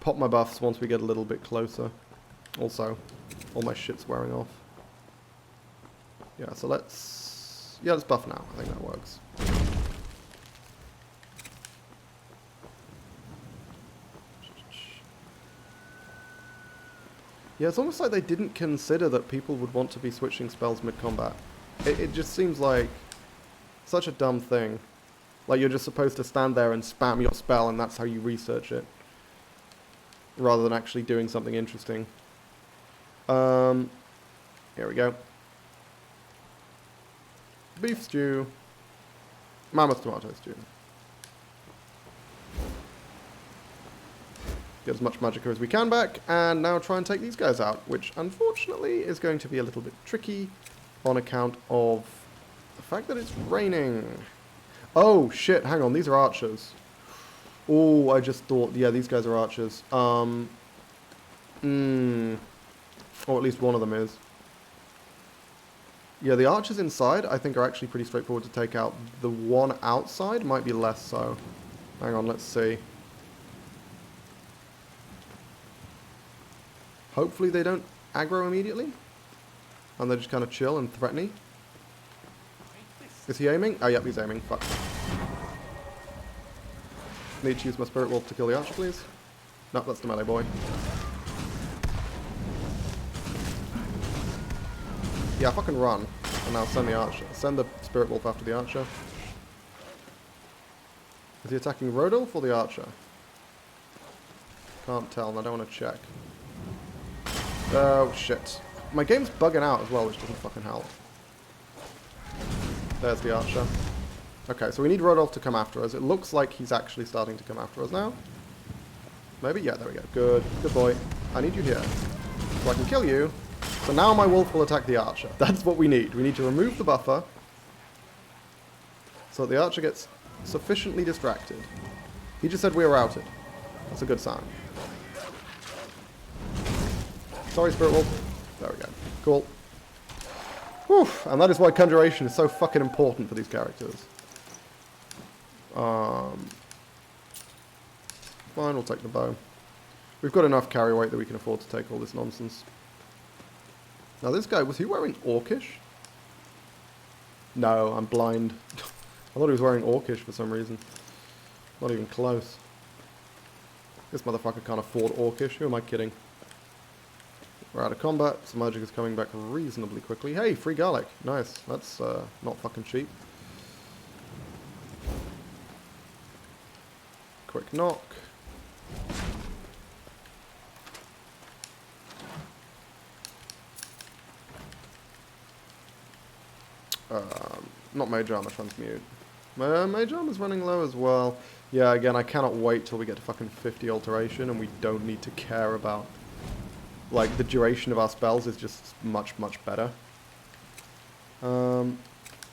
pop my buffs once we get a little bit closer. Also, all my shit's wearing off. Yeah, so let's... yeah, let's buff now. I think that works. Yeah, it's almost like they didn't consider that people would want to be switching spells mid-combat. It just seems like such a dumb thing. Like, you're just supposed to stand there and spam your spell, and that's how you research it. Rather than actually doing something interesting. Here we go. Beef stew. Mammoth tomato stew. Get as much magicka as we can back, and now try and take these guys out, which unfortunately is going to be a little bit tricky on account of the fact that it's raining. Oh shit, hang on, these are archers. Oh, I just thought, yeah, these guys are archers. Or at least one of them is. Yeah, the archers inside I think are actually pretty straightforward to take out. The one outside might be less so. Hang on, let's see. Hopefully they don't aggro immediately. And they just kind of chill and threaten me. Is he aiming? Oh, yep, he's aiming. Fuck. Need to use my Spirit Wolf to kill the archer, please. No, that's the melee boy. Yeah, fucking run. And now send the archer. Send the Spirit Wolf after the archer. Is he attacking Rodolph or the archer? Can't tell, and I don't want to check. Oh, shit. My game's bugging out as well, which doesn't fucking help. There's the archer. Okay, so we need Rodolph to come after us. It looks like he's actually starting to come after us now. Maybe? Yeah, there we go. Good. Good boy. I need you here. So I can kill you. So now my wolf will attack the archer. That's what we need. We need to remove the buffer so that the archer gets sufficiently distracted. He just said we were routed. That's a good sign. Sorry, Spirit Wolf. There we go. Cool. Whew. And that is why Conjuration is so fucking important for these characters. Fine, we'll take the bow. We've got enough carry weight that we can afford to take all this nonsense. Now this guy, was he wearing Orcish? No, I'm blind. I thought he was wearing Orcish for some reason. Not even close. This motherfucker can't afford Orcish. Who am I kidding? We're out of combat, so magic is coming back reasonably quickly. Hey, free garlic. Nice. That's not fucking cheap. Quick knock. Not Mage Armor, transmute. Mage Armor's running low as well. Yeah, again, I cannot wait till we get to fucking 50 alteration and we don't need to care about... like, the duration of our spells is just much, much better.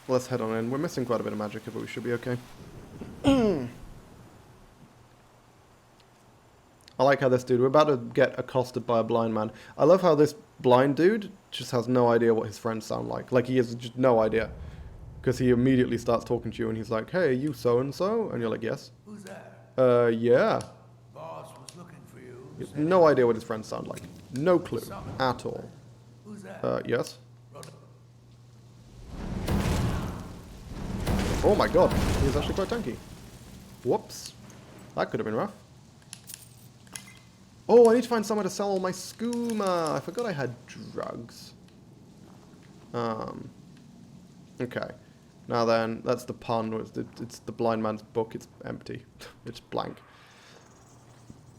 Let's head on in. We're missing quite a bit of magicka, but we should be okay. I like how this dude, we're about to get accosted by a blind man. I love how this blind dude just has no idea what his friends sound like. Like, he has just no idea. Because he immediately starts talking to you and he's like, hey, you so-and-so? And you're like, yes. Who's that? Yeah. Boss was looking for you. He has no idea what his friends sound like. No clue. At all. Who's that? Yes. Oh my god, he's actually quite tanky. Whoops. That could have been rough. Oh, I need to find somewhere to sell all my skooma. I forgot I had drugs. Okay. Now then, that's the pun. It's the blind man's book. It's empty. It's blank.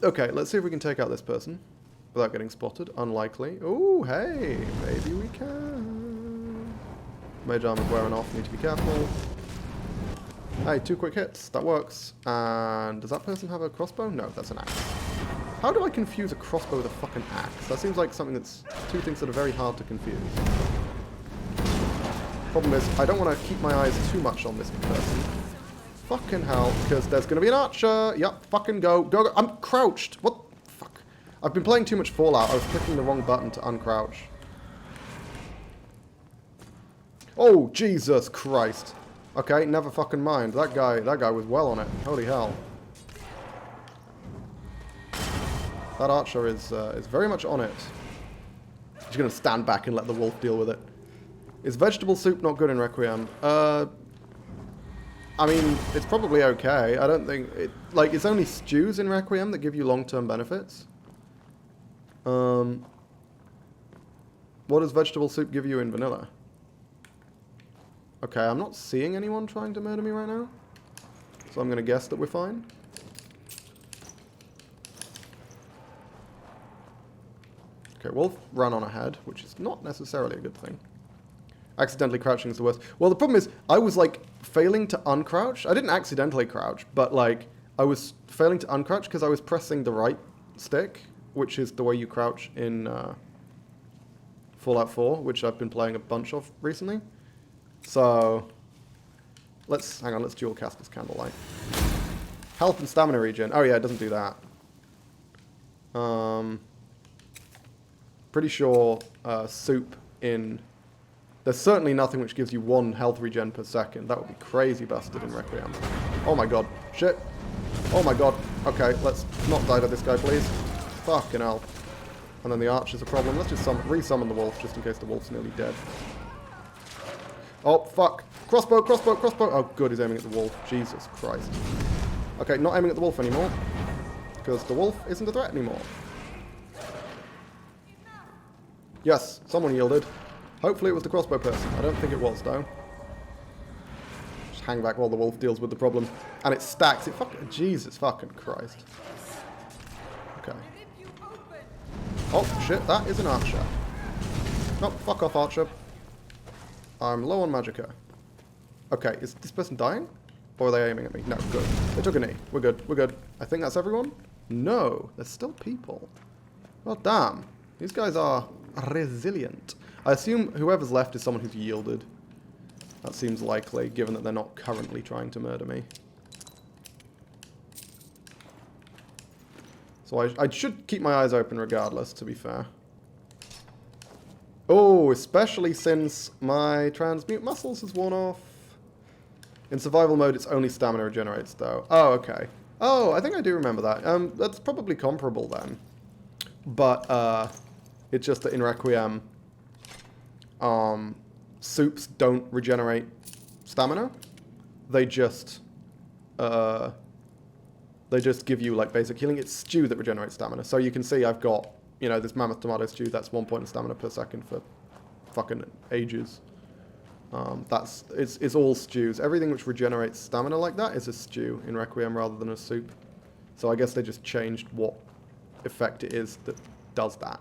Okay, let's see if we can take out this person without getting spotted. Unlikely. Oh, hey, maybe we can. Mage armor's wearing off. Need to be careful. Hey, 2 quick hits. That works. And does that person have a crossbow? No, that's an axe. How do I confuse a crossbow with a fucking axe? That seems like something that's 2 things that are very hard to confuse. Problem is, I don't want to keep my eyes too much on this person. Fucking hell, because there's going to be an archer. Yep, fucking go. Go, go. I'm crouched. What? Fuck. I've been playing too much Fallout. I was clicking the wrong button to uncrouch. Oh, Jesus Christ. Okay, never fucking mind. That guy was well on it. Holy hell. That archer is very much on it. He's going to stand back and let the wolf deal with it. Is vegetable soup not good in Requiem? I mean, it's probably okay. I don't think... Like, it's only stews in Requiem that give you long-term benefits. What does vegetable soup give you in vanilla? Okay, I'm not seeing anyone trying to murder me right now. So I'm going to guess that we're fine. Okay, wolf ran on ahead, which is not necessarily a good thing. Accidentally crouching is the worst. Well, the problem is, I was, like, failing to uncrouch. I didn't accidentally crouch, but, like, I was failing to uncrouch because I was pressing the right stick, which is the way you crouch in Fallout 4, which I've been playing a bunch of recently. So, let's dual cast this Candlelight. Health and stamina regen. Oh yeah, it doesn't do that. Pretty sure soup in... There's certainly nothing which gives you 1 health regen per second. That would be crazy busted in Requiem. Oh my god. Shit. Oh my god. Okay, let's not die to this guy, please. Fucking hell. And then the archer's a problem. Let's just re-summon the wolf, just in case the wolf's nearly dead. Oh, fuck. Crossbow, crossbow, crossbow. Oh, good, he's aiming at the wolf. Jesus Christ. Okay, not aiming at the wolf anymore. Because the wolf isn't a threat anymore. Yes, someone yielded. Hopefully it was the crossbow person. I don't think it was, though. Just hang back while the wolf deals with the problem. And it stacks. It fucking... Jesus fucking Christ. Okay. Oh, shit. That is an archer. No, fuck off, archer. I'm low on magicka. Okay, is this person dying? Or are they aiming at me? No, good. They took a knee. We're good. We're good. I think that's everyone? No. There's still people. Well, damn. These guys are resilient. I assume whoever's left is someone who's yielded. That seems likely, given that they're not currently trying to murder me. So I should keep my eyes open regardless, to be fair. Oh, especially since my transmute muscles has worn off. In survival mode, it's only stamina regenerates, though. Oh, okay. Oh, I think I do remember that. That's probably comparable, then. But, it's just that in Requiem, soups don't regenerate stamina. They just give you, like, basic healing. It's stew that regenerates stamina. So you can see I've got, you know, this mammoth tomato stew. That's 1 point of stamina per second for fucking ages. It's all stews. Everything which regenerates stamina like that is a stew in Requiem rather than a soup. So I guess they just changed what effect it is that does that.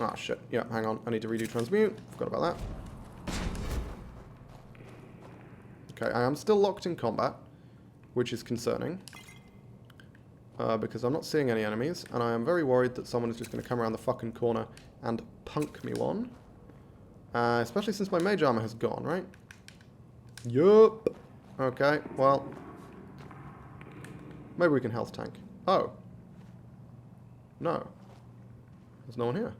Ah, shit. Yeah, hang on. I need to redo transmute. Forgot about that. Okay, I am still locked in combat, which is concerning. Because I'm not seeing any enemies, and I am very worried that someone is just going to come around the fucking corner and punk me one. Especially since my mage armor has gone, right? Yup. Okay, well. Maybe we can health tank. Oh. No. There's no one here.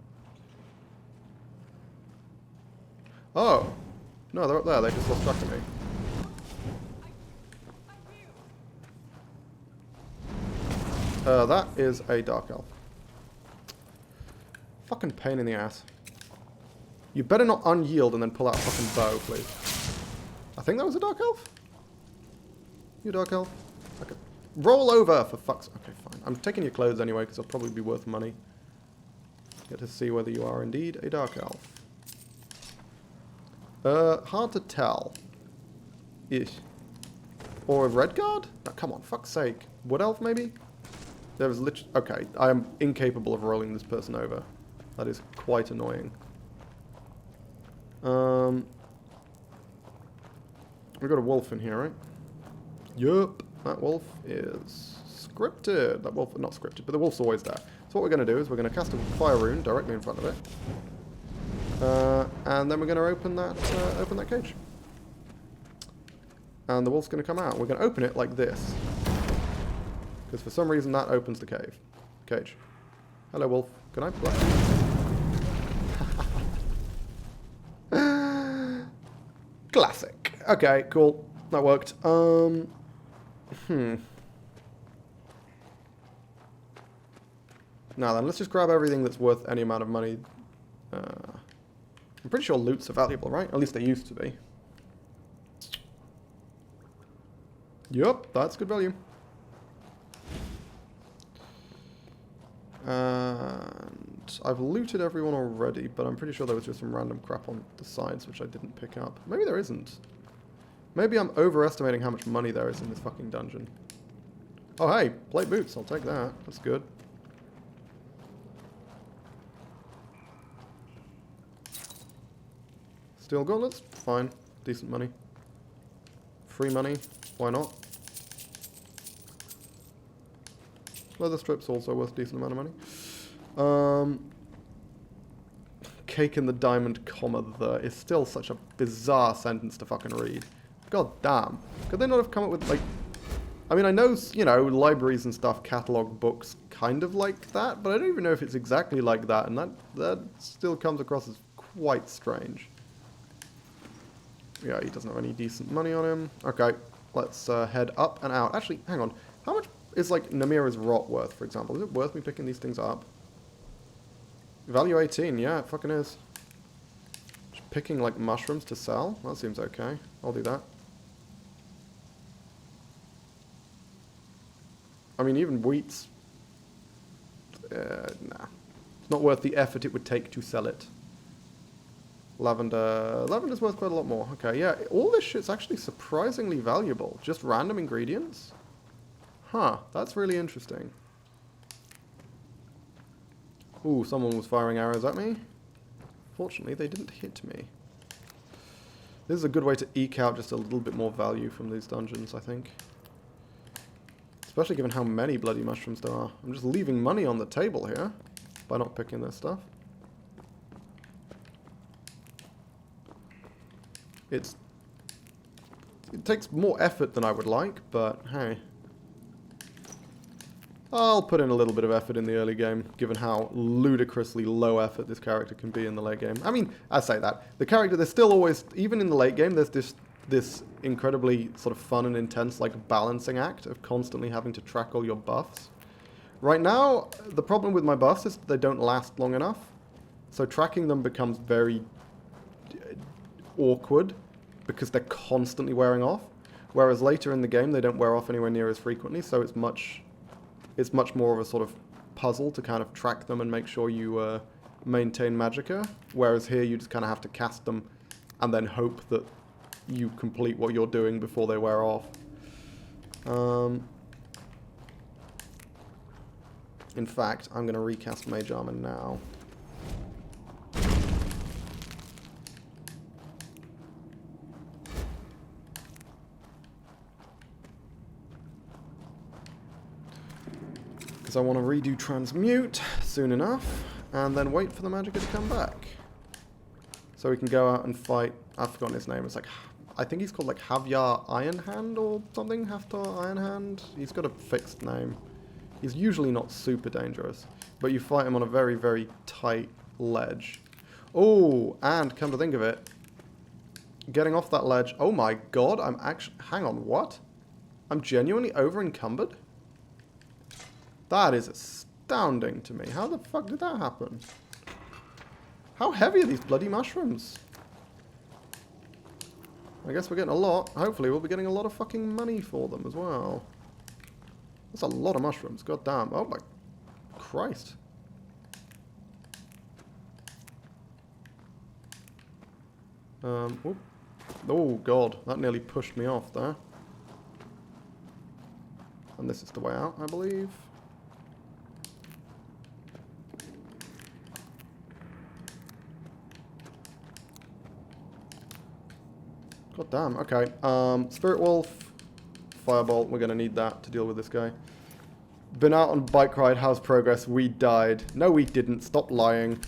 Oh. No, they're up there. They just lost track of me. That is a Dark Elf. Fucking pain in the ass. You better not unyield and then pull out a fucking bow, please. I think that was a Dark Elf? You Dark Elf? Okay. Roll over, for fuck's... Okay, fine. I'm taking your clothes anyway, because they'll probably be worth money. Get to see whether you are indeed a Dark Elf. Hard to tell. Ish. Or a Red Guard? Oh, come on, fuck's sake. Wood Elf, maybe? There was literally... Okay, I am incapable of rolling this person over. That is quite annoying. We've got a wolf in here, right? Yup. That wolf is scripted. That wolf... Not scripted, but the wolf's always there. So what we're going to do is we're going to cast a fire rune directly in front of it. And then we're going to open that cage. And the wolf's going to come out. We're going to open it like this. Because for some reason that opens the cage. Hello, wolf. Can I bless you? Classic. Okay, cool. That worked. Now then, let's just grab everything that's worth any amount of money. I'm pretty sure loots are valuable, right? At least they used to be. Yup, that's good value. And I've looted everyone already, but I'm pretty sure there was just some random crap on the sides which I didn't pick up. Maybe there isn't. Maybe I'm overestimating how much money there is in this fucking dungeon. Oh hey, plate boots, I'll take that. That's good. Steel gauntlets? Fine. Decent money. Free money? Why not? Leather strips also worth a decent amount of money. Cake in the diamond comma the is still such a bizarre sentence to fucking read. God damn. Could they not have come up with, like... I mean, I know, you know, libraries and stuff catalog books kind of like that, but I don't even know if it's exactly like that, and that still comes across as quite strange. Yeah, he doesn't have any decent money on him. Okay, let's head up and out. Actually, hang on. How much is, like, Namira's rot worth, for example? Is it worth me picking these things up? Value 18, yeah, it fucking is. Just picking, like, mushrooms to sell? That seems okay. I'll do that. I mean, even wheat's... nah. It's not worth the effort it would take to sell it. Lavender. Lavender's worth quite a lot more. Okay, yeah. All this shit's actually surprisingly valuable. Just random ingredients? Huh. That's really interesting. Ooh, someone was firing arrows at me. Fortunately, they didn't hit me. This is a good way to eke out just a little bit more value from these dungeons, I think. Especially given how many bloody mushrooms there are. I'm just leaving money on the table here by not picking this stuff. It takes more effort than I would like, but hey. I'll put in a little bit of effort in the early game, given how ludicrously low effort this character can be in the late game. I mean, I say that. The character, there's still always, even in the late game, there's this incredibly sort of fun and intense, like, balancing act of constantly having to track all your buffs. Right now, the problem with my buffs is that they don't last long enough. So tracking them becomes very awkward because they're constantly wearing off. Whereas later in the game, they don't wear off anywhere near as frequently, so it's much more of a sort of puzzle to kind of track them and make sure you maintain magicka. Whereas here, you just kind of have to cast them and then hope that you complete what you're doing before they wear off. In fact, I'm going to recast Mage Armor now. Because I want to redo Transmute soon enough, and then wait for the magicka to come back. So we can go out and fight... I've forgotten his name. It's like I think he's called like Javier Ironhand or something. Haftar Ironhand. He's got a fixed name. He's usually not super dangerous, but you fight him on a very, very tight ledge. Oh, and come to think of it, getting off that ledge. Oh my god, I'm actually... Hang on, what? I'm genuinely over encumbered? That is astounding to me. How the fuck did that happen? How heavy are these bloody mushrooms? I guess we're getting a lot. Hopefully we'll be getting a lot of fucking money for them as well. That's a lot of mushrooms. God damn. Oh my Christ. Whoop. Oh god, that nearly pushed me off there. And this is the way out, I believe. God damn, okay. Spirit Wolf, Firebolt, we're gonna need that to deal with this guy. Been out on bike ride, how's progress? We died. No we didn't, stop lying.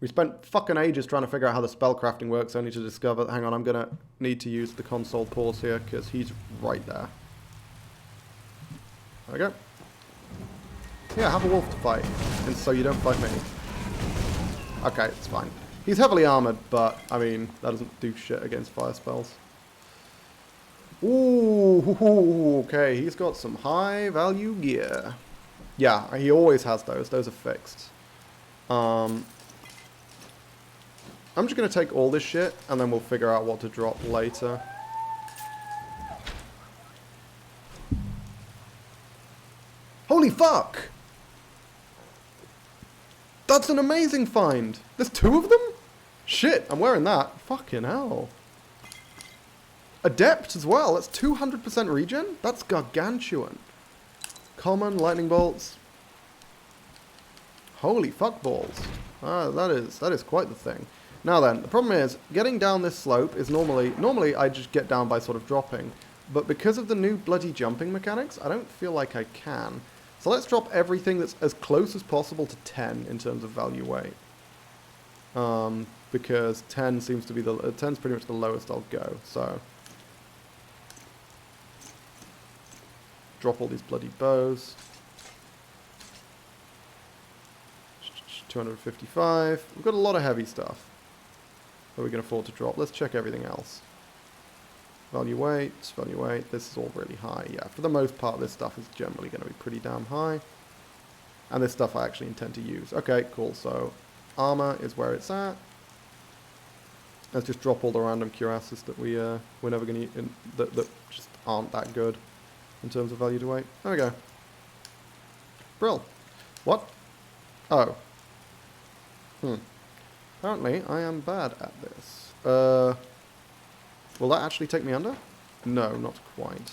We spent fucking ages trying to figure out how the spellcrafting works, only to discover... Hang on, I'm gonna need to use the console pause here, because he's right there. There we go. Yeah, have a wolf to fight, and so you don't fight me. Okay, it's fine. He's heavily armored, but, I mean, that doesn't do shit against fire spells. Ooh, okay, he's got some high value gear. Yeah, he always has those. Those are fixed. I'm just going to take all this shit, and then we'll figure out what to drop later. Holy fuck! That's an amazing find! There's 2 of them? Shit, I'm wearing that. Fucking hell. Adept as well. That's 200% regen? That's gargantuan. Common, lightning bolts. Holy fuck balls. That is quite the thing. Now then, the problem is, getting down this slope is normally I just get down by sort of dropping, but because of the new bloody jumping mechanics, I don't feel like I can. So let's drop everything that's as close as possible to 10 in terms of value weight. Because 10 seems to be 10's pretty much the lowest I'll go, so. Drop all these bloody bows. 255. We've got a lot of heavy stuff that we can afford to drop. Let's check everything else. Value weight. This is all really high. Yeah, for the most part, this stuff is generally going to be pretty damn high. And this stuff I actually intend to use. Okay, cool. So, armor is where it's at. Let's just drop all the random cuirasses that we're never going to use, that just aren't that good in terms of value to weight. There we go. Brill. What? Oh. Apparently, I am bad at this. Will that actually take me under? No, not quite.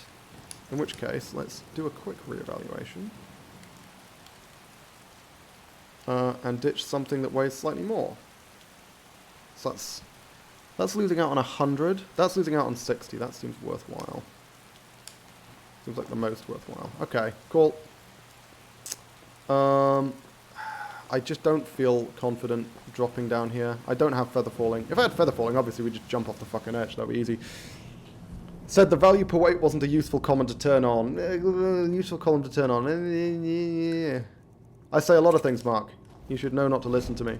In which case, let's do a quick reevaluation. And ditch something that weighs slightly more. So that's losing out on 100. That's losing out on 60. That seems worthwhile. Seems like the most worthwhile. Okay, cool. I just don't feel confident dropping down here. I don't have feather falling. If I had feather falling, obviously we'd just jump off the fucking edge. That'd be easy. Said the value per weight wasn't a useful comment to turn on. Useful column to turn on. I say a lot of things, Mark. You should know not to listen to me.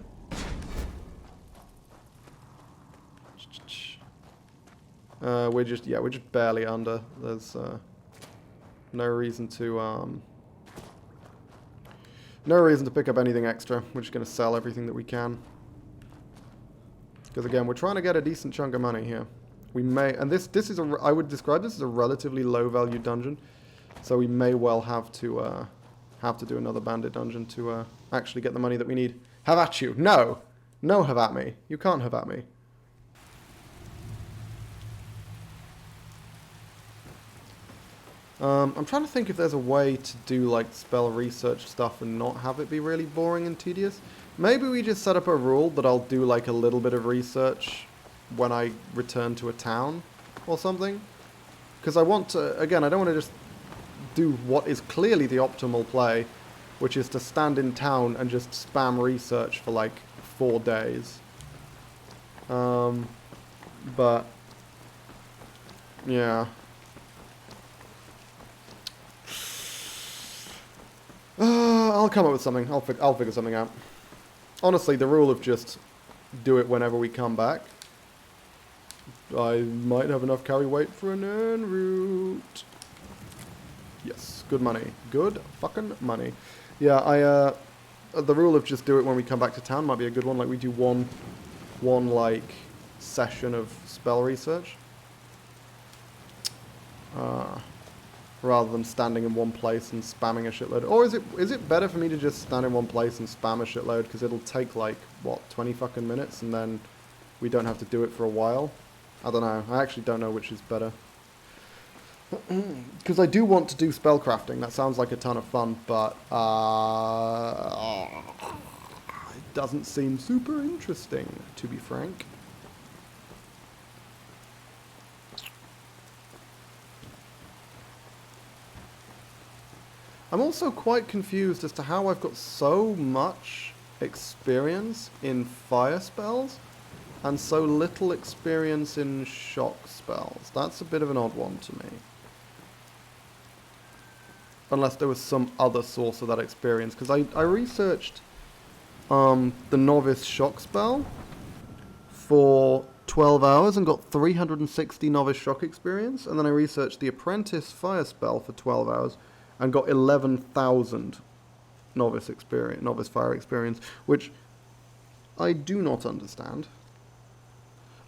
We're just barely under. There's no reason to pick up anything extra. We're just going to sell everything that we can. Because again, we're trying to get a decent chunk of money here. We may, and this is I would describe this as a relatively low value dungeon. So we may well have to do another bandit dungeon to actually get the money that we need. Have at you. No. No, have at me. You can't have at me. I'm trying to think if there's a way to do like spell research stuff and not have it be really boring and tedious. Maybe we just set up a rule that I'll do like a little bit of research when I return to a town or something. Because I want to, again, I don't want to just do what is clearly the optimal play which is to stand in town and just spam research for like 4 days. But yeah. I'll come up with something. I'll figure something out. Honestly, the rule of just do it whenever we come back. I might have enough carry weight for an en route. Yes, good money. Good fucking money. Yeah, the rule of just do it when we come back to town might be a good one. Like, we do one like session of spell research. Rather than standing in one place and spamming a shitload. Or is it better for me to just stand in one place and spam a shitload? Because it'll take like, what, 20 fucking minutes, and then we don't have to do it for a while? I don't know. I actually don't know which is better. Because I do want to do spellcrafting. That sounds like a ton of fun, but it doesn't seem super interesting, to be frank. I'm also quite confused as to how I've got so much experience in fire spells and so little experience in shock spells. That's a bit of an odd one to me. Unless there was some other source of that experience. Because I researched the Novice shock spell for 12 hours and got 360 Novice shock experience. And then I researched the Apprentice fire spell for 12 hours and got 11,000 Novice fire experience, which I do not understand.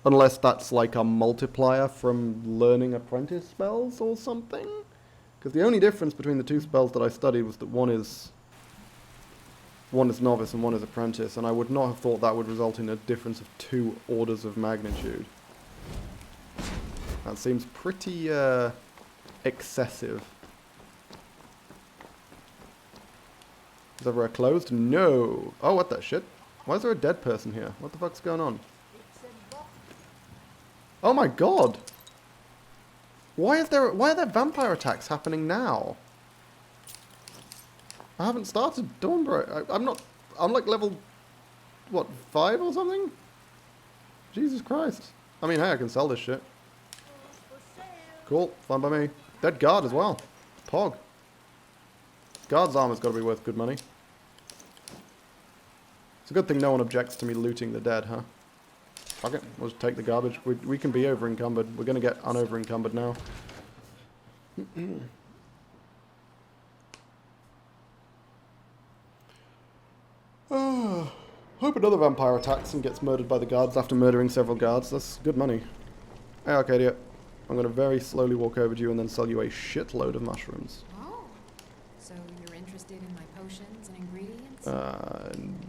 Unless that's like a multiplier from learning Apprentice spells or something. Because the only difference between the two spells that I studied was that one is Novice and one is Apprentice, and I would not have thought that would result in a difference of 2 orders of magnitude. That seems pretty excessive. Is everywhere closed? No. Oh, what the shit? Why is there a dead person here? What the fuck's going on? Oh my god! Why are there vampire attacks happening now? I haven't started Dawnbreak. I'm like level, what, 5 or something? Jesus Christ. I mean, hey, I can sell this shit. Cool, fine by me. Dead guard as well. Pog. Guard's armor's got to be worth good money. It's a good thing no one objects to me looting the dead, huh? Fuck it, we'll just take the garbage. We can be over-encumbered. We're going to get unover-encumbered now. Hope another vampire attacks and gets murdered by the guards after murdering several guards. That's good money. Hey, Arcadia. I'm going to very slowly walk over to you and then sell you a shitload of mushrooms. Oh, so you're interested in my potions and ingredients?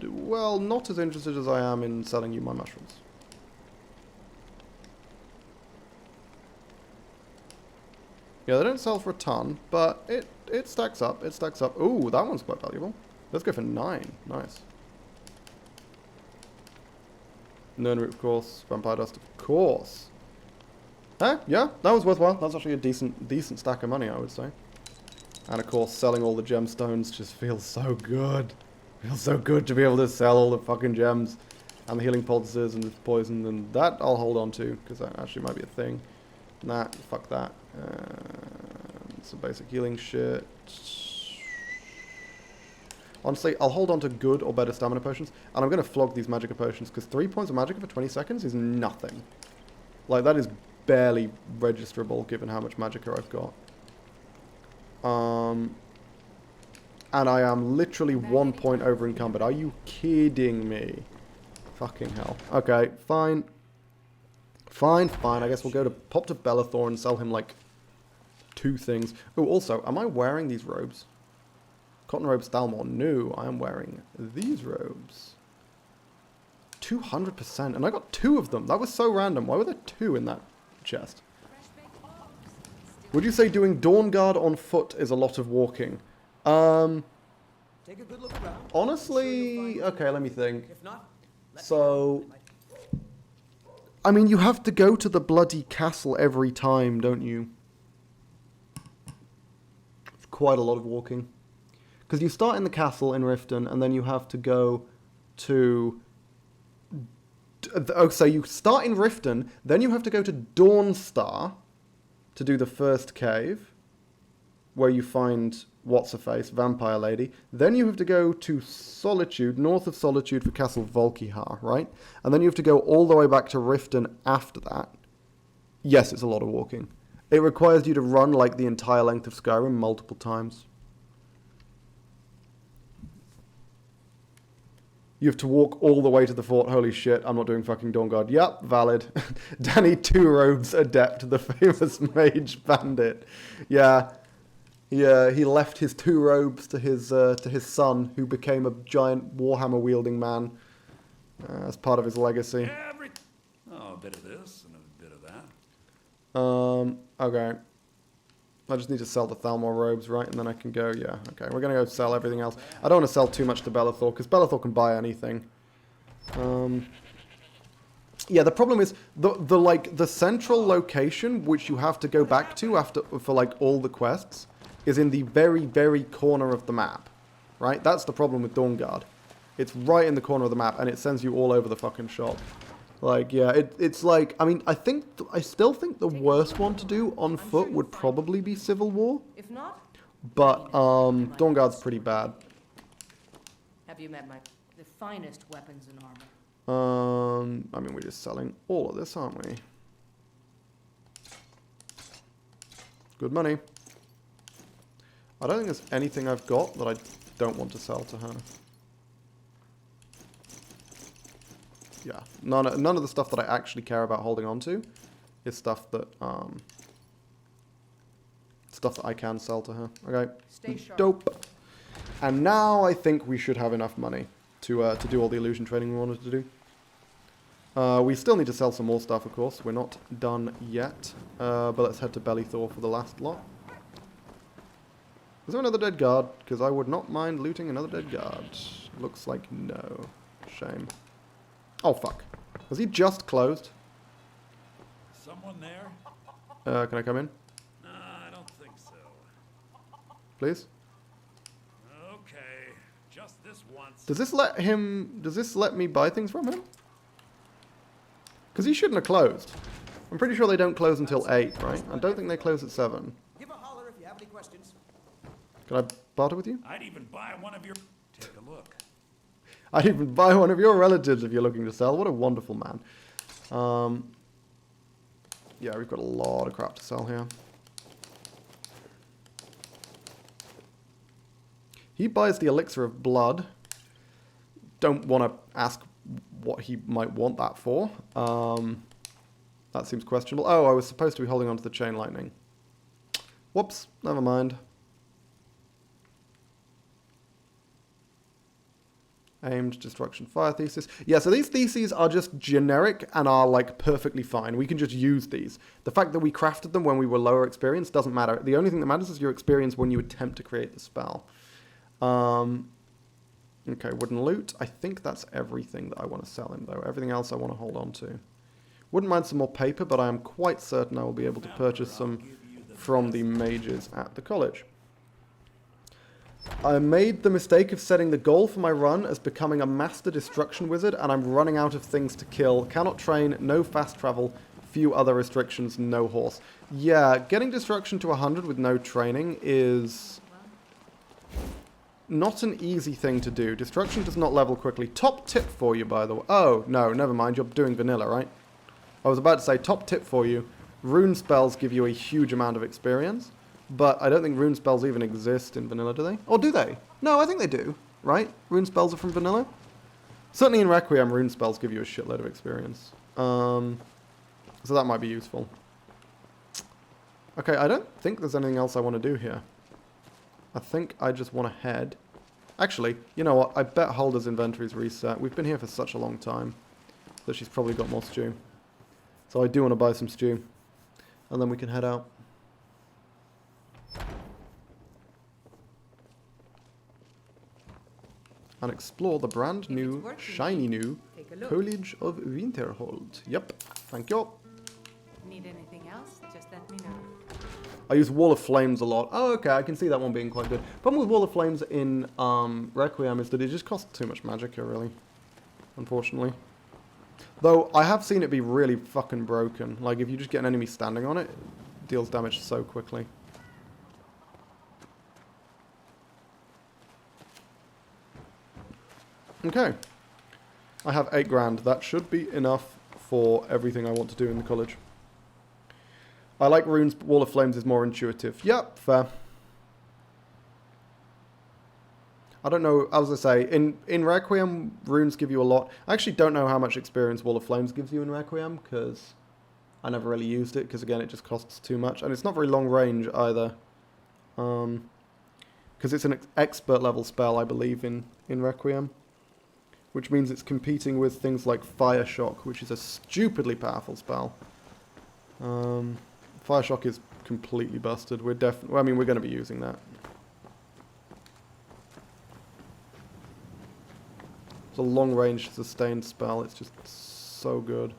Well, not as interested as I am in selling you my mushrooms. Yeah, they don't sell for a ton, but it stacks up. It stacks up. Ooh, that one's quite valuable. Let's go for 9. Nice. Nern root, of course. Vampire dust, of course. Yeah, that was worthwhile. That's actually a decent stack of money, I would say. And of course, selling all the gemstones just feels so good. Feels so good to be able to sell all the fucking gems. And the healing poultices and the poison, and that I'll hold on to, because that actually might be a thing. Nah, fuck that. Some basic healing shit. Honestly, I'll hold on to good or better stamina potions, and I'm going to flog these magicka potions, because 3 points of magicka for 20 seconds is nothing. Like, that is barely registerable, given how much magicka I've got. And I am literally 1 point over encumbered. Are you kidding me? Fucking hell. Okay, fine. Fine. I guess we'll go to pop to Bellathor and sell him like 2 things. Oh, also, am I wearing these robes? Cotton robes Dalmor. No, I am wearing these robes. 200%. And I got 2 of them. That was so random. Why were there 2 in that chest? Would you say doing Dawn Guard on foot is a lot of walking? Take a good look around. Honestly, okay, let me think. If not, So, I mean, you have to go to the bloody castle every time, don't you? It's quite a lot of walking. Because you start in the castle in Riften, and then you have to go to... Oh, so you start in Riften, then you have to go to Dawnstar to do the first cave, where you find what's-her-face, Vampire Lady. Then you have to go to Solitude, north of Solitude for Castle Volkihar, right? And then you have to go all the way back to Riften after that. Yes, it's a lot of walking. It requires you to run like the entire length of Skyrim multiple times. You have to walk all the way to the fort. Holy shit, I'm not doing fucking Dawnguard. Yep, valid. Danny Two Robes Adept, the famous mage bandit. Yeah, he left his 2 robes to his son, who became a giant Warhammer-wielding man as part of his legacy. Oh, a bit of this and a bit of that. Okay. I just need to sell the Thalmor robes, right? And then I can go, yeah. Okay, we're going to go sell everything else. I don't want to sell too much to Belethor, because Belethor can buy anything. Yeah, the problem is, the central location, which you have to go back to for, like, all the quests, is in the very, very corner of the map. Right? That's the problem with Dawnguard. It's right in the corner of the map, and it sends you all over the fucking shop. Like, yeah, it's like, I mean, I still think the worst one to do on foot would probably be Civil War. If not, But, Dawnguard's pretty bad. have you met the finest weapons and armor? I mean, we're just selling all of this, aren't we? Good money. I don't think there's anything I've got that I don't want to sell to her. Yeah, none of the stuff that I actually care about holding on to is stuff that I can sell to her. Okay, Stay sharp. dope. And now I think we should have enough money to do all the illusion training we wanted to do. We still need to sell some more stuff, of course. We're not done yet. But let's head to Belethor for the last lot. Is there another dead guard? Because I would not mind looting another dead guard. Looks like no. Shame. Oh, fuck. Was he just closed? Someone there? Can I come in? Nah, I don't think so. Please? Okay, just this once. Does this let me buy things from him? Because he shouldn't have closed. I'm pretty sure they don't close until 8, right? I don't think they close at 7. Give a holler if you have any questions. Can I barter with you? I'd even buy one of your... Take a look. I'd even buy one of your relatives if you're looking to sell. What a wonderful man. Yeah, we've got a lot of crap to sell here. He buys the Elixir of Blood. Don't want to ask what he might want that for. That seems questionable. Oh, I was supposed to be holding on to the Chain Lightning. Whoops, never mind. Aimed, Destruction, Fire Thesis. Yeah, so these theses are just generic and are, like, perfectly fine. We can just use these. The fact that we crafted them when we were lower experience doesn't matter. The only thing that matters is your experience when you attempt to create the spell. Okay, wooden loot. I think that's everything that I want to sell him, though. Everything else I want to hold on to. Wouldn't mind some more paper, but I am quite certain I will be able to purchase some from the mages at the college. I made the mistake of setting the goal for my run as becoming a master destruction wizard, and I'm running out of things to kill. Cannot train, no fast travel, few other restrictions, no horse. Yeah, getting destruction to 100 with no training is not an easy thing to do. Destruction does not level quickly. Top tip for you, by the way. Oh, no, never mind. You're doing vanilla, right? I was about to say, top tip for you. Rune spells give you a huge amount of experience. But I don't think rune spells even exist in vanilla, do they? Or do they? No, I think they do, right? Rune spells are from vanilla? Certainly in Requiem, rune spells give you a shitload of experience. So that might be useful. Okay, I don't think there's anything else I want to do here. I think I just want to head. Actually, you know what? I bet Hulda's inventory's reset. We've been here for such a long time that she's probably got more stew. So I do want to buy some stew. And then we can head out. And explore the brand new, shiny new College of Winterhold. Yep, thank you. Need anything else? else, just let me know. I use Wall of Flames a lot. Oh, okay, I can see that one being quite good. Problem with Wall of Flames in Requiem is that it just costs too much magicka, really. Unfortunately. Though, I have seen it be really fucking broken. Like, if you just get an enemy standing on it, it deals damage so quickly. Okay. I have 8 grand. That should be enough for everything I want to do in the college. I like runes, but Wall of Flames is more intuitive. Yep, fair. I don't know, as I say, in Requiem, runes give you a lot. I actually don't know how much experience Wall of Flames gives you in Requiem, because I never really used it, because again, it just costs too much. And it's not very long range either. Because it's an expert level spell, I believe, in Requiem. Which means it's competing with things like Fire Shock, which is a stupidly powerful spell. Fire Shock is completely busted. We're definitely, well, I mean, we're going to be using that. It's a long-range sustained spell. It's just so good.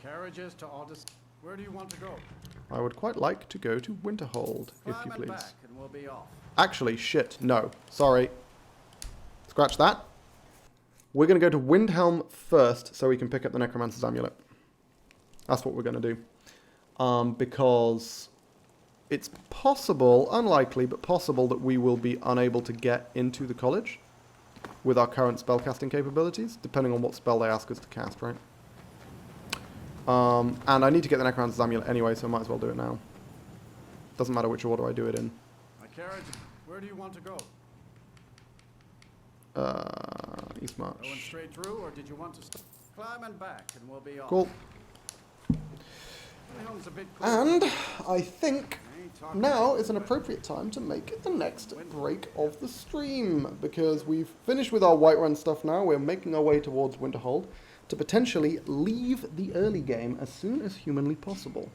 Carriages to Aldous. Where do you want to go? I would quite like to go to Winterhold, if you please. Back and we'll be off. Actually, shit, no. Sorry. Scratch that. We're going to go to Windhelm first, so we can pick up the Necromancer's Amulet. That's what we're going to do. Because it's possible, unlikely, but possible that we will be unable to get into the college with our current spellcasting capabilities, depending on what spell they ask us to cast, right? And I need to get the Necromancer's Amulet anyway, so I might as well do it now. Doesn't matter which order I do it in. My carriage. Where do you want to go? East March. Going straight through, or did you want to climb and back, and we'll be off. Cool. And I think now is an appropriate time to make the next break of the stream, because we've finished with our Whiterun stuff now. We're making our way towards Winterhold to potentially leave the early game as soon as humanly possible.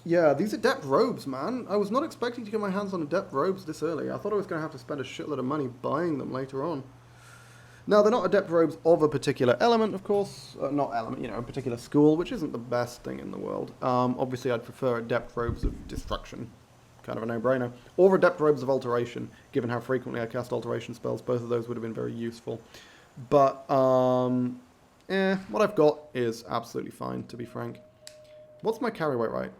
Yeah, these Adept robes, man. I was not expecting to get my hands on Adept robes this early. I thought I was going to have to spend a shitload of money buying them later on. Now, they're not Adept robes of a particular element, of course. Not element, you know, a particular school, which isn't the best thing in the world. Obviously, I'd prefer Adept robes of Destruction. Kind of a no-brainer. Or Adept robes of Alteration, given how frequently I cast Alteration spells. Both of those would have been very useful. But, what I've got is absolutely fine, to be frank. What's my carry weight right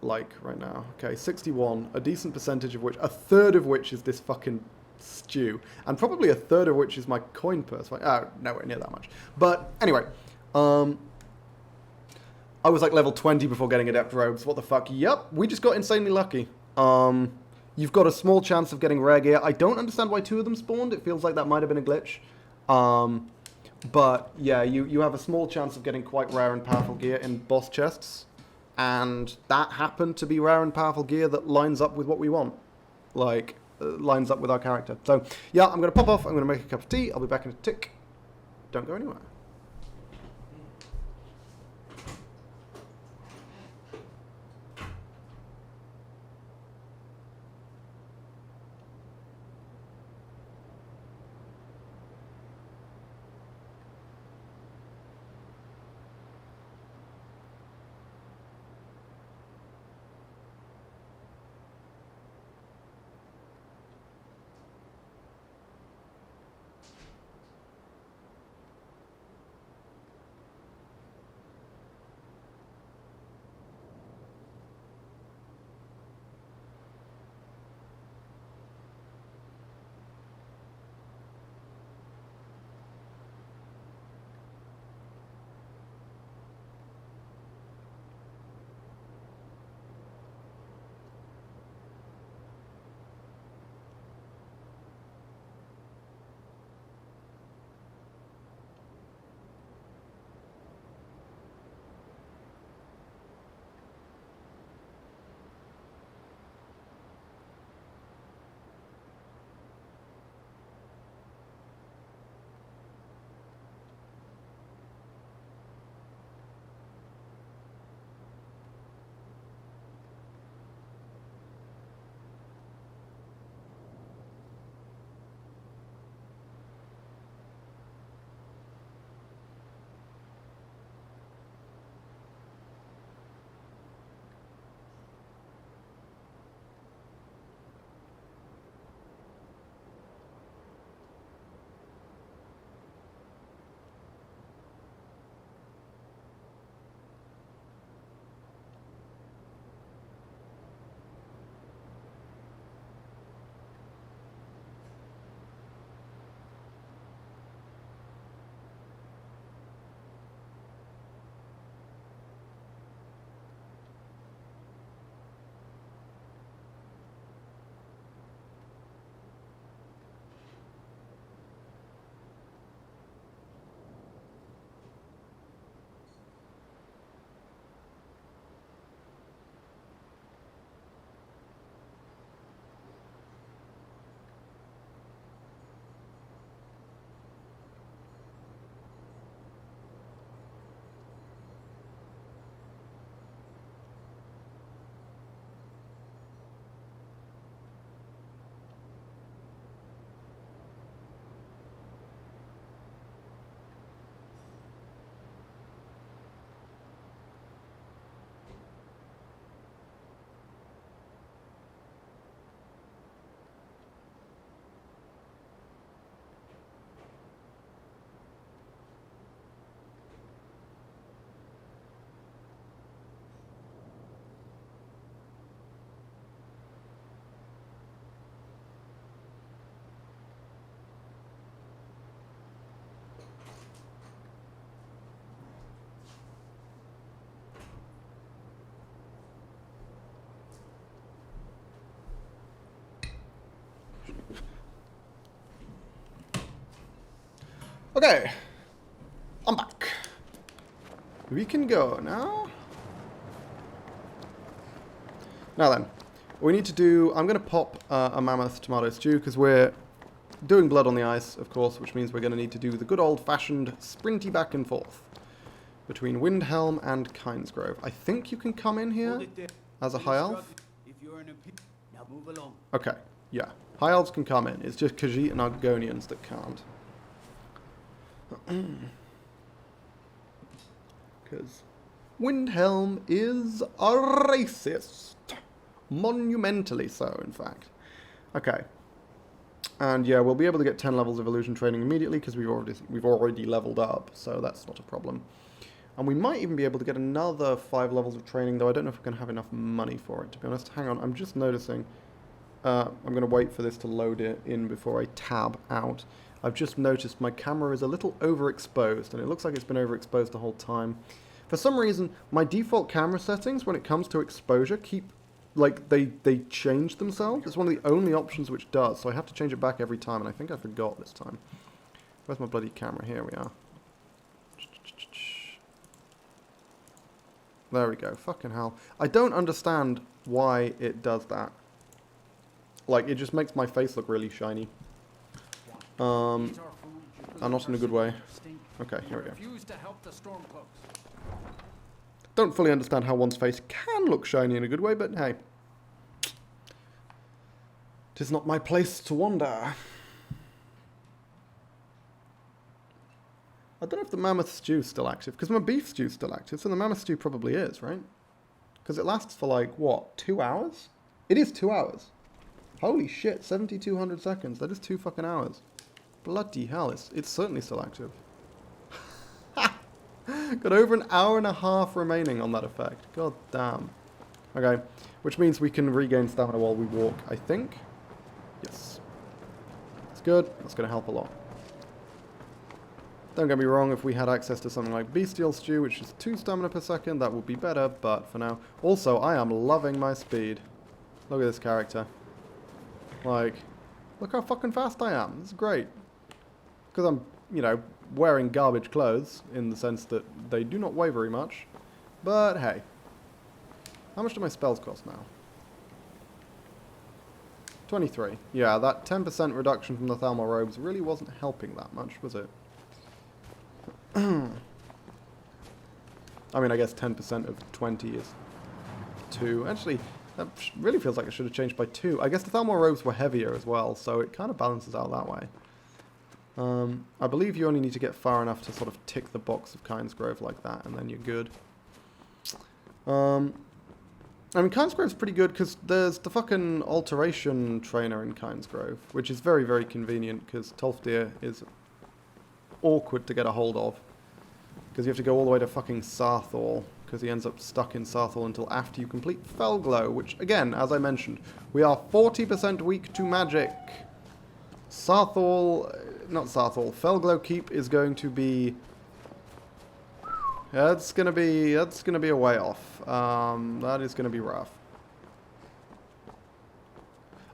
now? Okay, 61. A decent percentage of which, a third of which is this fucking stew. And probably a third of which is my coin purse. Oh, nowhere near that much. But anyway, I was like level 20 before getting Adept robes. What the fuck? Yep, we just got insanely lucky. You've got a small chance of getting rare gear. I don't understand why 2 of them spawned. It feels like that might have been a glitch. But yeah, you have a small chance of getting quite rare and powerful gear in boss chests. And that happened to be rare and powerful gear that lines up with what we want. Like, lines up with our character. So, yeah, I'm going to pop off. I'm going to make a cup of tea. I'll be back in a tick. Don't go anywhere. Okay. I'm back. We can go now. Now then, we need to do... I'm going to pop a mammoth tomato stew because we're doing blood on the ice, of course, which means we're going to need to do the good old-fashioned sprinty back and forth between Windhelm and Kynesgrove. I think you can come in here as a high elf. Now move along. Okay, yeah. High elves can come in. It's just Khajiit and Argonians that can't. Because Windhelm is a racist. Monumentally so, in fact. Okay. And yeah, we'll be able to get 10 levels of illusion training immediately because we've already leveled up, so that's not a problem. And we might even be able to get another 5 levels of training, though I don't know if we're going to have enough money for it, to be honest. Hang on, I'm just noticing. I'm going to wait for this to load it in before I tab out. I've just noticed my camera is a little overexposed, and it looks like it's been overexposed the whole time. For some reason, my default camera settings, when it comes to exposure, keep... like, they change themselves. It's one of the only options which does, so I have to change it back every time, and I think I forgot this time. Where's my bloody camera? Here we are. There we go. Fucking hell. I don't understand why it does that. Like, it just makes my face look really shiny. And not in a good way. Okay, here we go. Don't fully understand how one's face can look shiny in a good way, but hey. 'Tis not my place to wander. I don't know if the mammoth stew's still active, because my beef stew's still active, so the mammoth stew probably is, right? Because it lasts for like, what, 2 hours? It is 2 hours. Holy shit, 7,200 seconds. That is 2 fucking hours. Bloody hell, it's certainly still active. Got over an hour and a half remaining on that effect. God damn. Okay, which means we can regain stamina while we walk, I think. Yes. That's good. That's going to help a lot. Don't get me wrong, if we had access to something like Bestial Stew, which is 2 stamina per second, that would be better, but for now. Also, I am loving my speed. Look at this character. Like, look how fucking fast I am. This is great. Because I'm, you know, wearing garbage clothes, in the sense that they do not weigh very much. But, hey. How much do my spells cost now? 23. Yeah, that 10% reduction from the Thalmor robes really wasn't helping that much, was it? I mean, I guess 10% of 20 is 2. Actually, that really feels like it should have changed by 2. I guess the Thalmor robes were heavier as well, so it kind of balances out that way. I believe you only need to get far enough to sort of tick the box of Kynesgrove like that, and then you're good. I mean, Kynesgrove's pretty good because there's the fucking alteration trainer in Kynesgrove, which is very, very convenient because Tolfdir is awkward to get a hold of. Because you have to go all the way to fucking Sarthal, because he ends up stuck in Sarthal until after you complete Felglow, which, again, as I mentioned, we are 40% weak to magic. Felglow Keep is going to be... That's gonna be a way off. That is gonna be rough.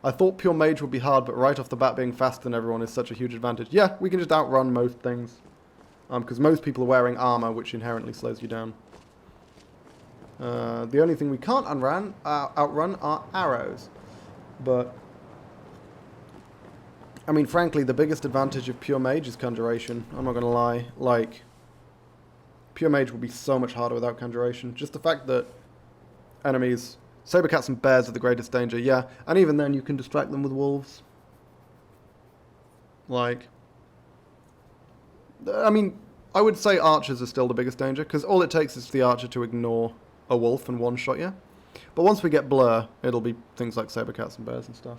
I thought pure mage would be hard, but right off the bat being faster than everyone is such a huge advantage. Yeah, we can just outrun most things. Because most people are wearing armor, which inherently slows you down. The only thing we can't outrun are arrows. But, I mean, frankly, the biggest advantage of pure mage is Conjuration. I'm not gonna lie. Like, pure mage would be so much harder without Conjuration. Just the fact that enemies... Sabercats and bears are the greatest danger, yeah. And even then, you can distract them with wolves. Like... I mean, I would say archers are still the biggest danger, because all it takes is for the archer to ignore a wolf and one-shot you. But once we get blur, it'll be things like sabercats and bears and stuff.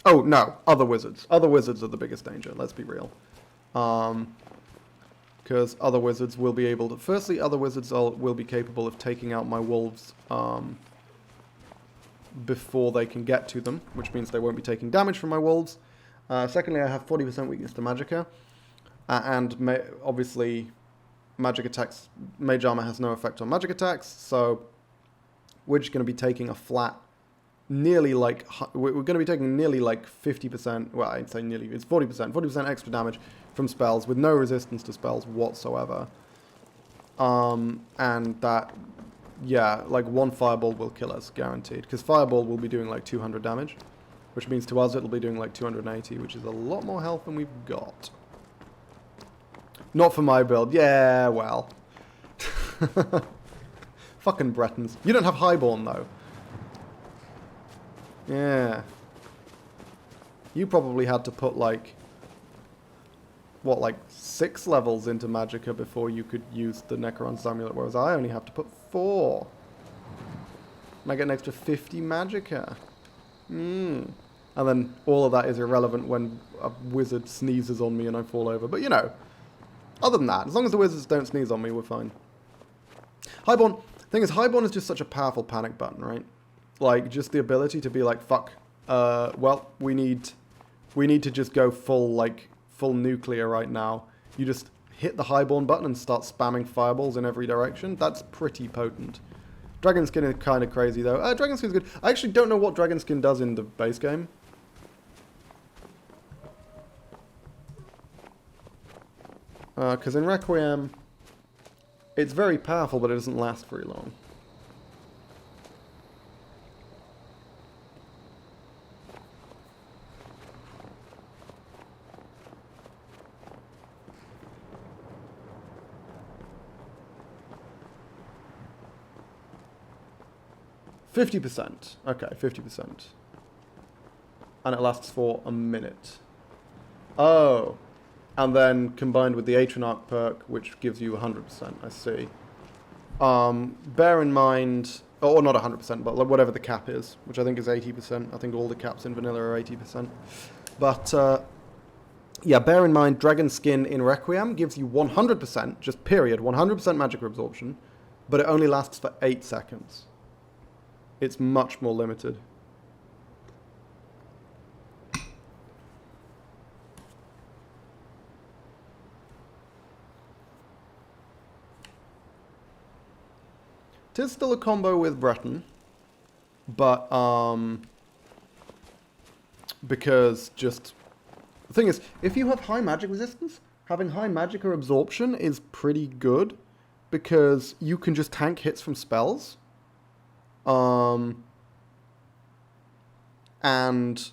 Oh, no, other wizards. Other wizards are the biggest danger, let's be real. Because other wizards will be able to... Firstly, other wizards will be capable of taking out my wolves before they can get to them, which means they won't be taking damage from my wolves. Secondly, I have 40% weakness to Magicka, and obviously magic attacks, mage armor has no effect on magic attacks, so we're just going to be taking a flat nearly like, we're going to be taking nearly like 50%, well, I'd say nearly, it's 40% extra damage from spells with no resistance to spells whatsoever. And that, yeah, like one fireball will kill us, guaranteed. Because fireball will be doing like 200 damage, which means to us it'll be doing like 280, which is a lot more health than we've got. Not for my build. Yeah, well. Fucking Bretons. You don't have Highborn, though. Yeah. You probably had to put, like... what, like 6 levels into Magicka before you could use the Necromancer's Amulet, whereas I only have to put 4. And I get an extra 50 Magicka. And then all of that is irrelevant when a wizard sneezes on me and I fall over. But, you know... other than that, as long as the wizards don't sneeze on me, we're fine. Highborn, thing is, Highborn is just such a powerful panic button, right? Like, just the ability to be like, fuck, well, we need to just go full nuclear right now. You just hit the Highborn button and start spamming fireballs in every direction. That's pretty potent. Dragonskin is kind of crazy, though. Dragonskin is good. I actually don't know what Dragonskin does in the base game. Because in Requiem, it's very powerful, but it doesn't last very long. %. Okay, 50%. And it lasts for a minute. Oh. And then combined with the Atronach perk, which gives you 100%, I see. Bear in mind, or not 100%, but whatever the cap is, which I think is 80%. I think all the caps in vanilla are 80%. But, yeah, bear in mind, Dragon Skin in Requiem gives you 100%, just period, 100% magic absorption, but it only lasts for 8 seconds. It's much more limited. It is still a combo with Breton, but, because just, the thing is, if you have high magic resistance, having high magic or absorption is pretty good, because you can just tank hits from spells, and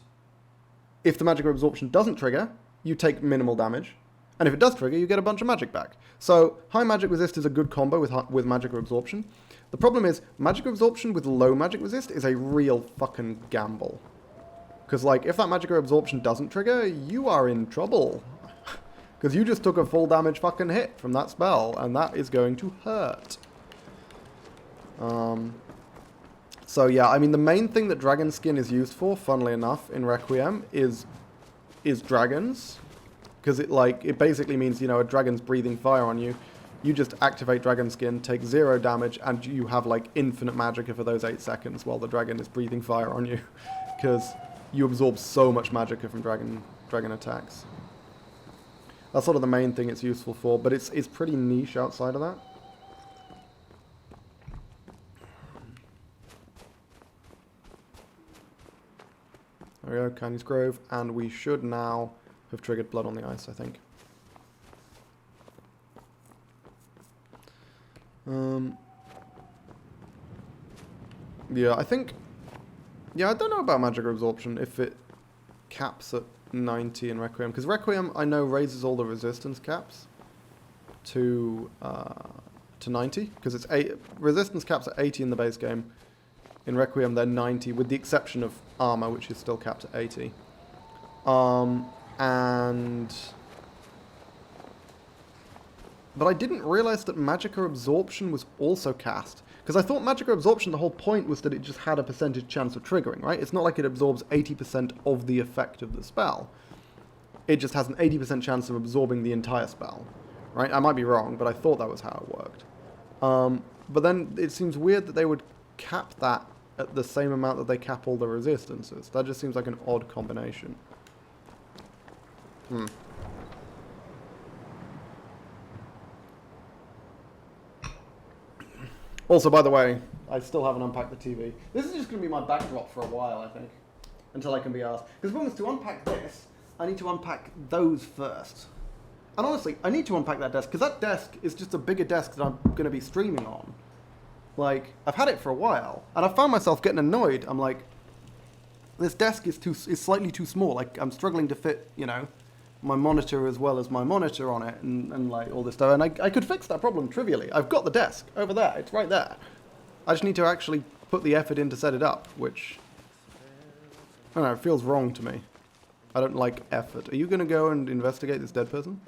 if the magic or absorption doesn't trigger, you take minimal damage, and if it does trigger, you get a bunch of magic back. So, high magic resist is a good combo with magic or absorption. The problem is, magic absorption with low magic resist is a real fucking gamble. Because, like, if that magic absorption doesn't trigger, you are in trouble. Because you just took a full damage fucking hit from that spell, and that is going to hurt. So, yeah, I mean, the main thing that Dragon Skin is used for, funnily enough, in Requiem, is dragons. Because it basically means, you know, a dragon's breathing fire on you. You just activate Dragon Skin, take 0 damage, and you have, like, infinite magicka for those 8 seconds while the dragon is breathing fire on you. Because you absorb so much magicka from dragon attacks. That's sort of the main thing it's useful for, but it's pretty niche outside of that. There we go, Candy's Grove, and we should now have triggered Blood on the Ice, I think. Yeah, I think... yeah, I don't know about magic absorption, if it caps at 90 in Requiem. Because Requiem, I know, raises all the resistance caps to 90. Because it's resistance caps at 80 in the base game. In Requiem, they're 90, with the exception of armor, which is still capped at 80. But I didn't realize that Magicka Absorption was also cast. Because I thought Magicka Absorption, the whole point was that it just had a percentage chance of triggering, right? It's not like it absorbs 80% of the effect of the spell. It just has an 80% chance of absorbing the entire spell, right? I might be wrong, but I thought that was how it worked. But then it seems weird that they would cap that at the same amount that they cap all the resistances. That just seems like an odd combination. Also, by the way, I still haven't unpacked the TV. This is just going to be my backdrop for a while, I think. Until I can be asked. Because the problem is, to unpack this, I need to unpack those first. And honestly, I need to unpack that desk, because that desk is just a bigger desk that I'm going to be streaming on. Like, I've had it for a while, and I found myself getting annoyed. I'm like, this desk is slightly too small. Like, I'm struggling to fit, you know, my monitor as well as my monitor on it, and like, all this stuff. And I could fix that problem trivially. I've got the desk over there. It's right there. I just need to actually put the effort in to set it up, which, I don't know, it feels wrong to me. I don't like effort. Are you going to go and investigate this dead person?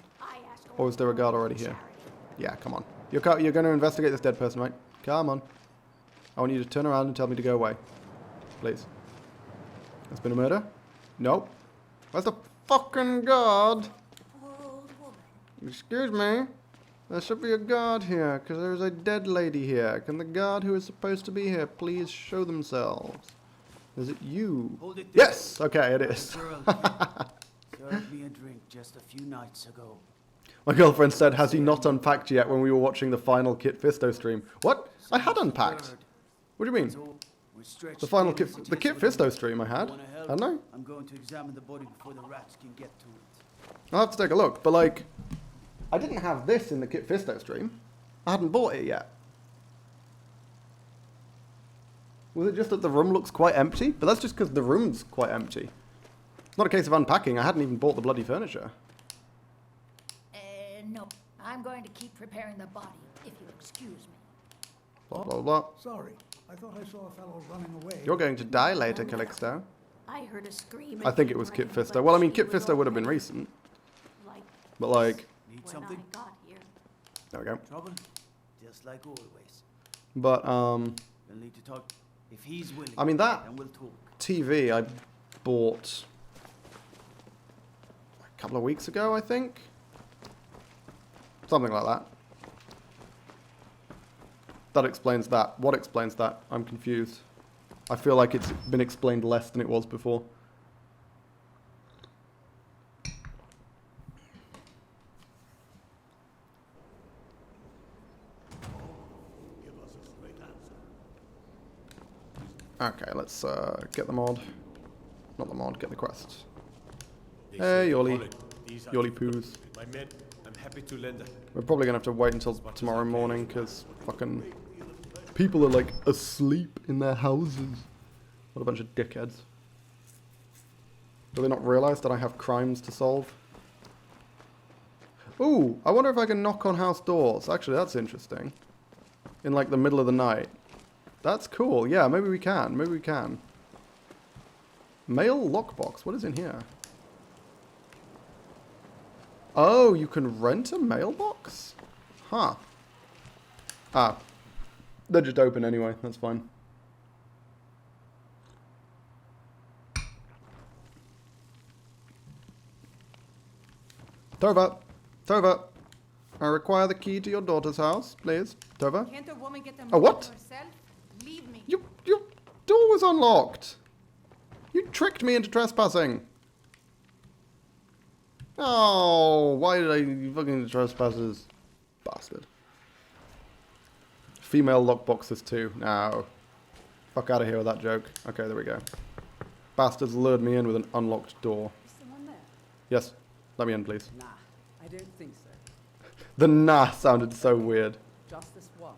Or is there a guard already here? Yeah, come on. You're going to investigate this dead person, right? Come on. I want you to turn around and tell me to go away. Please. There's been a murder? Nope. Where's the fucking guard? Excuse me. There should be a guard here, because there's a dead lady here. Can the guard who is supposed to be here please show themselves? Is it you? Hold it there. Yes! Okay, it is. Girl served me a drink just a few nights ago. My girlfriend said, has he not unpacked yet when we were watching the final Kit Fisto stream? What? I had unpacked. What do you mean? The final the Kit Fisto stream I had? Hadn't I? I'm going to examine the body before the rats can get to it. I'll have to take a look, but like, I didn't have this in the Kit Fisto stream. I hadn't bought it yet. Was it just that the room looks quite empty? But that's just because the room's quite empty. It's not a case of unpacking. I hadn't even bought the bloody furniture. No. I'm going to keep preparing the body, if you'll excuse me. Blah, blah, blah. Sorry, I thought I saw a fellow running away. You're going to die later, Calixto. I heard a scream. I think it was Kit Fisto. Well, I mean, Kit Fisto would have been recent. But like... Need something? There we go. Trouble? Just like always. But, We'll need to talk. If he's willing, I mean, that then we'll talk. TV I bought a couple of weeks ago, I think. Something like that. That explains that. What explains that? I'm confused. I feel like it's been explained less than it was before. Okay, let's get the mod. Not the mod, get the quest. Hey, Yoli. Yoli poos. My men, I'm happy to lend. We're probably gonna have to wait until tomorrow morning, because fucking people are like asleep in their houses. What a bunch of dickheads. Do they not realise that I have crimes to solve? Ooh, I wonder if I can knock on house doors. Actually, that's interesting. In like the middle of the night. That's cool. Yeah, maybe we can. Maybe we can. Mail lockbox. What is in here? Oh, you can rent a mailbox? Huh. Ah. They're just open anyway. That's fine. Tova. Tova. I require the key to your daughter's house, please. Tova. Can't a woman get the Oh, what? herself? Leave me. Your door was unlocked. You tricked me into trespassing. Oh, why did I fucking trespassers? Bastard. Female lockboxes too. No. Fuck out of here with that joke. Okay, there we go. Bastards lured me in with an unlocked door. Is someone there? Yes. Let me in, please. Nah, I don't think so. The nah sounded so weird. Just this once.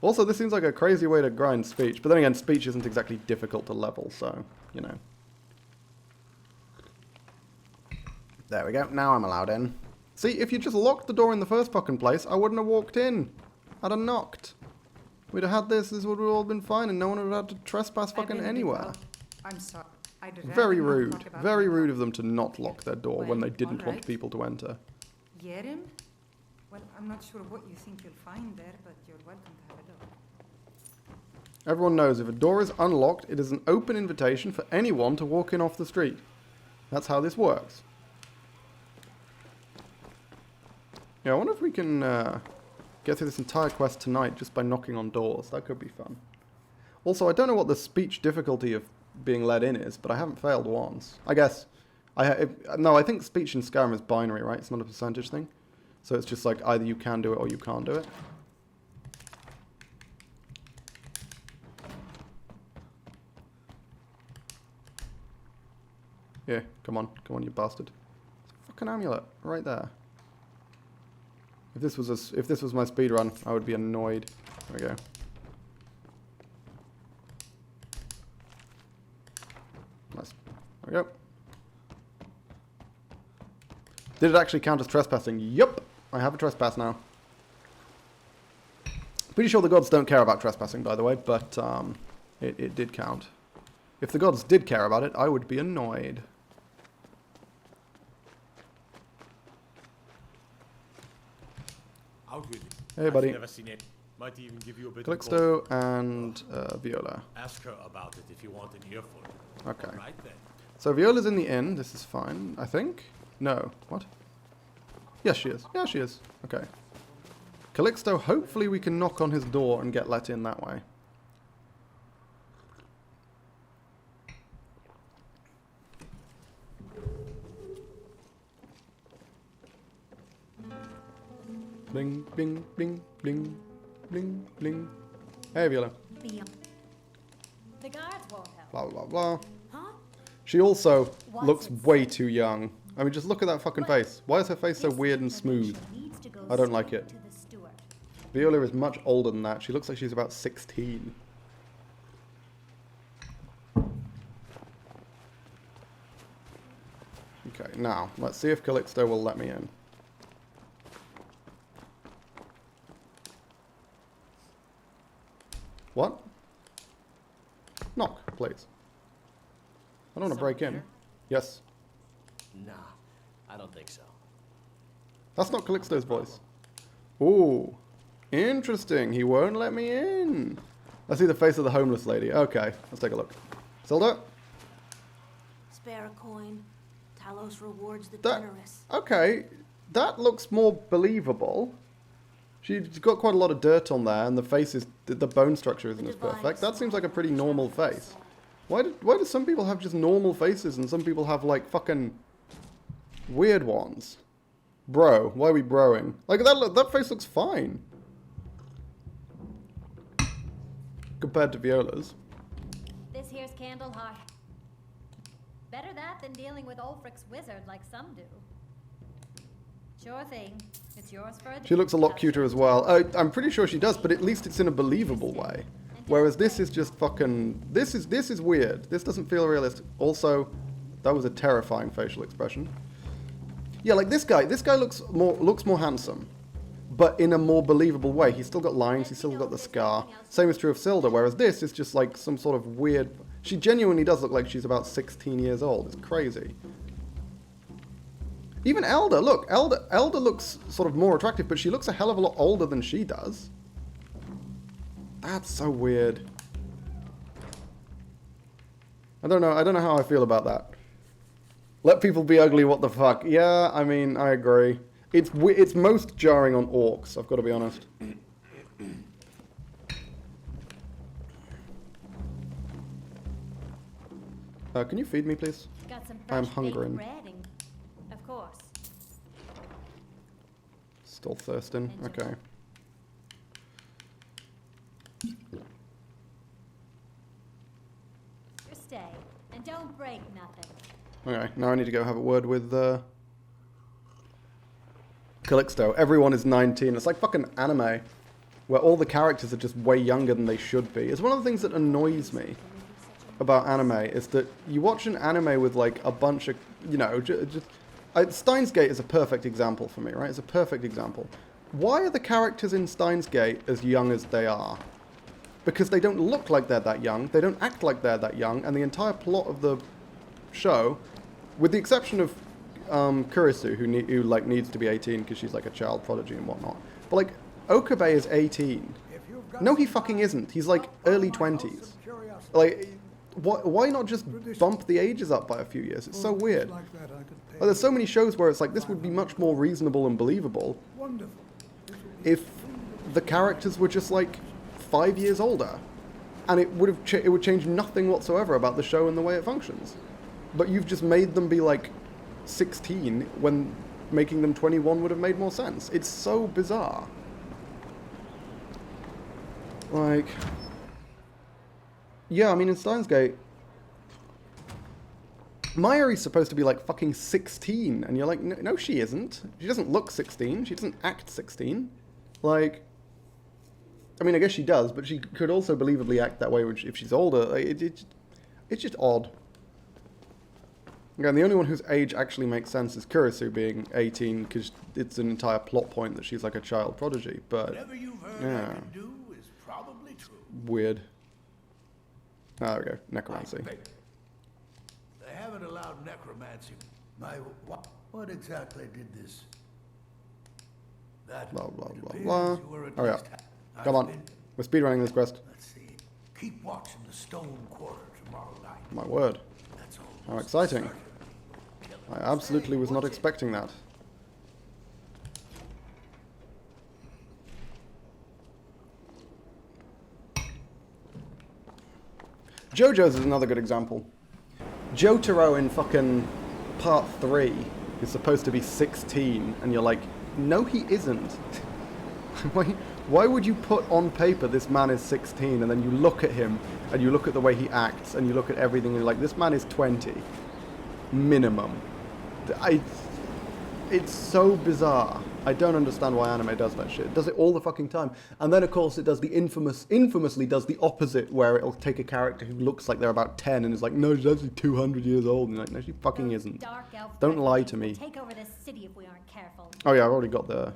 Also, this seems like a crazy way to grind speech. But then again, speech isn't exactly difficult to level, so, you know. There we go. Now I'm allowed in. See, if you just locked the door in the first fucking place, I wouldn't have walked in. I'd have knocked. We'd have had this would have all been fine, and no one would have had to trespass fucking anywhere. I'm sorry. Very rude. Very rude of them to not lock their door when they didn't want people to enter. Get him? Well, I'm not sure what you think you'll find there, but you're welcome to have a look. Everyone knows if a door is unlocked, it is an open invitation for anyone to walk in off the street. That's how this works. Yeah, I wonder if we can get through this entire quest tonight just by knocking on doors. That could be fun. Also, I don't know what the speech difficulty of being let in is, but I haven't failed once. I guess... no, I think speech in Skyrim is binary, right? It's not a percentage thing. So it's just like either you can do it or you can't do it. Yeah, come on, you bastard. Fucking amulet, right there. If this was my speed run, I would be annoyed. There we go. Nice. There we go. Did it actually count as trespassing? Yup! I have a trespass now. Pretty sure the gods don't care about trespassing, by the way, but it did count. If the gods did care about it, I would be annoyed. Out with it. Hey, buddy. I've never seen it. Might even give you a bit Calixto and Viola. Ask her about it if you want an earful. Okay. Right then. So Viola's in the inn. This is fine, I think. No. What? Yes, she is. Yeah, she is. Okay. Calixto, hopefully we can knock on his door and get let in that way. Bling, bling, bling, bling, bling, bling. Hey, Viola. The guards won't help. Blah, blah, blah. Huh? She also What's looks it way say? too young. I mean, just look at that fucking face. Why is her face so This weird and smooth? information needs to go I don't like straight it. to the steward. Viola is much older than that. She looks like she's about 16. Okay, now, let's see if Calixto will let me in. What? Knock, please. I don't want to break in. Yes. Nah, I don't think so. That's not Calixto's voice. Ooh. Interesting. He won't let me in. I see the face of the homeless lady. Okay, let's take a look. Zelda? Spare a coin. Talos rewards the That, generous. okay, that looks more believable. She's got quite a lot of dirt on there, and the face is, the bone structure isn't as perfect. That seems like a pretty normal face. Why do some people have just normal faces and some people have like fucking weird ones? Bro, why are we broing? Like that face looks fine compared to Viola's. This here's Candleheart. Better that than dealing with Ulfric's wizard like some do. Sure thing. It's yours for a She looks a lot cuter as well. I'm pretty sure she does, but at least it's in a believable way. Whereas this is just fucking... This is weird. This doesn't feel realistic. Also, that was a terrifying facial expression. Yeah, like this guy looks more handsome, but in a more believable way. He's still got lines, he's still got the scar. Same is true of Silda, whereas this is just like some sort of weird... She genuinely does look like she's about 16 years old. It's crazy. Even Elder, look, Elder looks sort of more attractive, but she looks a hell of a lot older than she does. That's so weird. I don't know how I feel about that. Let people be ugly, what the fuck? Yeah, I mean, I agree. It's most jarring on orcs, I've got to be honest. Can you feed me, please? Got some I'm fresh hungering. baked bread and- Of course. Still thirsting. Okay. Just stay and don't break nothing. Okay, now I need to go have a word with Calixto. Everyone is 19. It's like fucking anime, where all the characters are just way younger than they should be. It's one of the things that annoys me about anime, is that you watch an anime with like a bunch of, you know, Steins Gate is a perfect example for me, right? It's a perfect example. Why are the characters in Steins Gate as young as they are? Because they don't look like they're that young, they don't act like they're that young, and the entire plot of the show, with the exception of Kurisu, who like needs to be 18 because she's like a child prodigy and whatnot. But like Okabe is 18. No, he fucking isn't. He's like early 20s. Like, why not just bump the ages up by a few years? It's so weird. Like, there's so many shows where it's like this would be much more reasonable and believable if the characters were just like 5 years older, and it would change nothing whatsoever about the show and the way it functions. But you've just made them be like 16 when making them 21 would have made more sense. It's so bizarre. Like, yeah, I mean in Steins Gate, Mayuri's supposed to be like fucking 16, and you're like, no, she isn't. She doesn't look 16. She doesn't act 16. Like, I mean, I guess she does, but she could also believably act that way if she's older. Like, it's just odd. Again, the only one whose age actually makes sense is Kurisu being 18, because it's an entire plot point that she's like a child prodigy. But Whatever you've heard I can do is probably true. Weird. Ah, there we go. Necromancy. They haven't allowed necromancy. What exactly did this? That Blah, blah, it blah, appears blah. you were at Oh, yeah. least Come on. We're speedrunning this quest. Let's see. Keep watching the stone quarter tomorrow night. My word. That's all. How exciting. I absolutely was not expecting that. JoJo's is another good example. Jotaro in fucking part 3 is supposed to be 16, and you're like, no he isn't. Why would you put on paper this man is 16, and then you look at him, and you look at the way he acts, and you look at everything, and you're like, this man is 20. Minimum. It's so bizarre. I don't understand why anime does that shit. It does it all the fucking time. And then, of course, it does the infamously does the opposite, where it'll take a character who looks like they're about 10 and is like, no, she's actually 200 years old. And you're like, no, she fucking isn't. Don't lie to me. Take over this city if we aren't careful. Oh yeah, I've already got the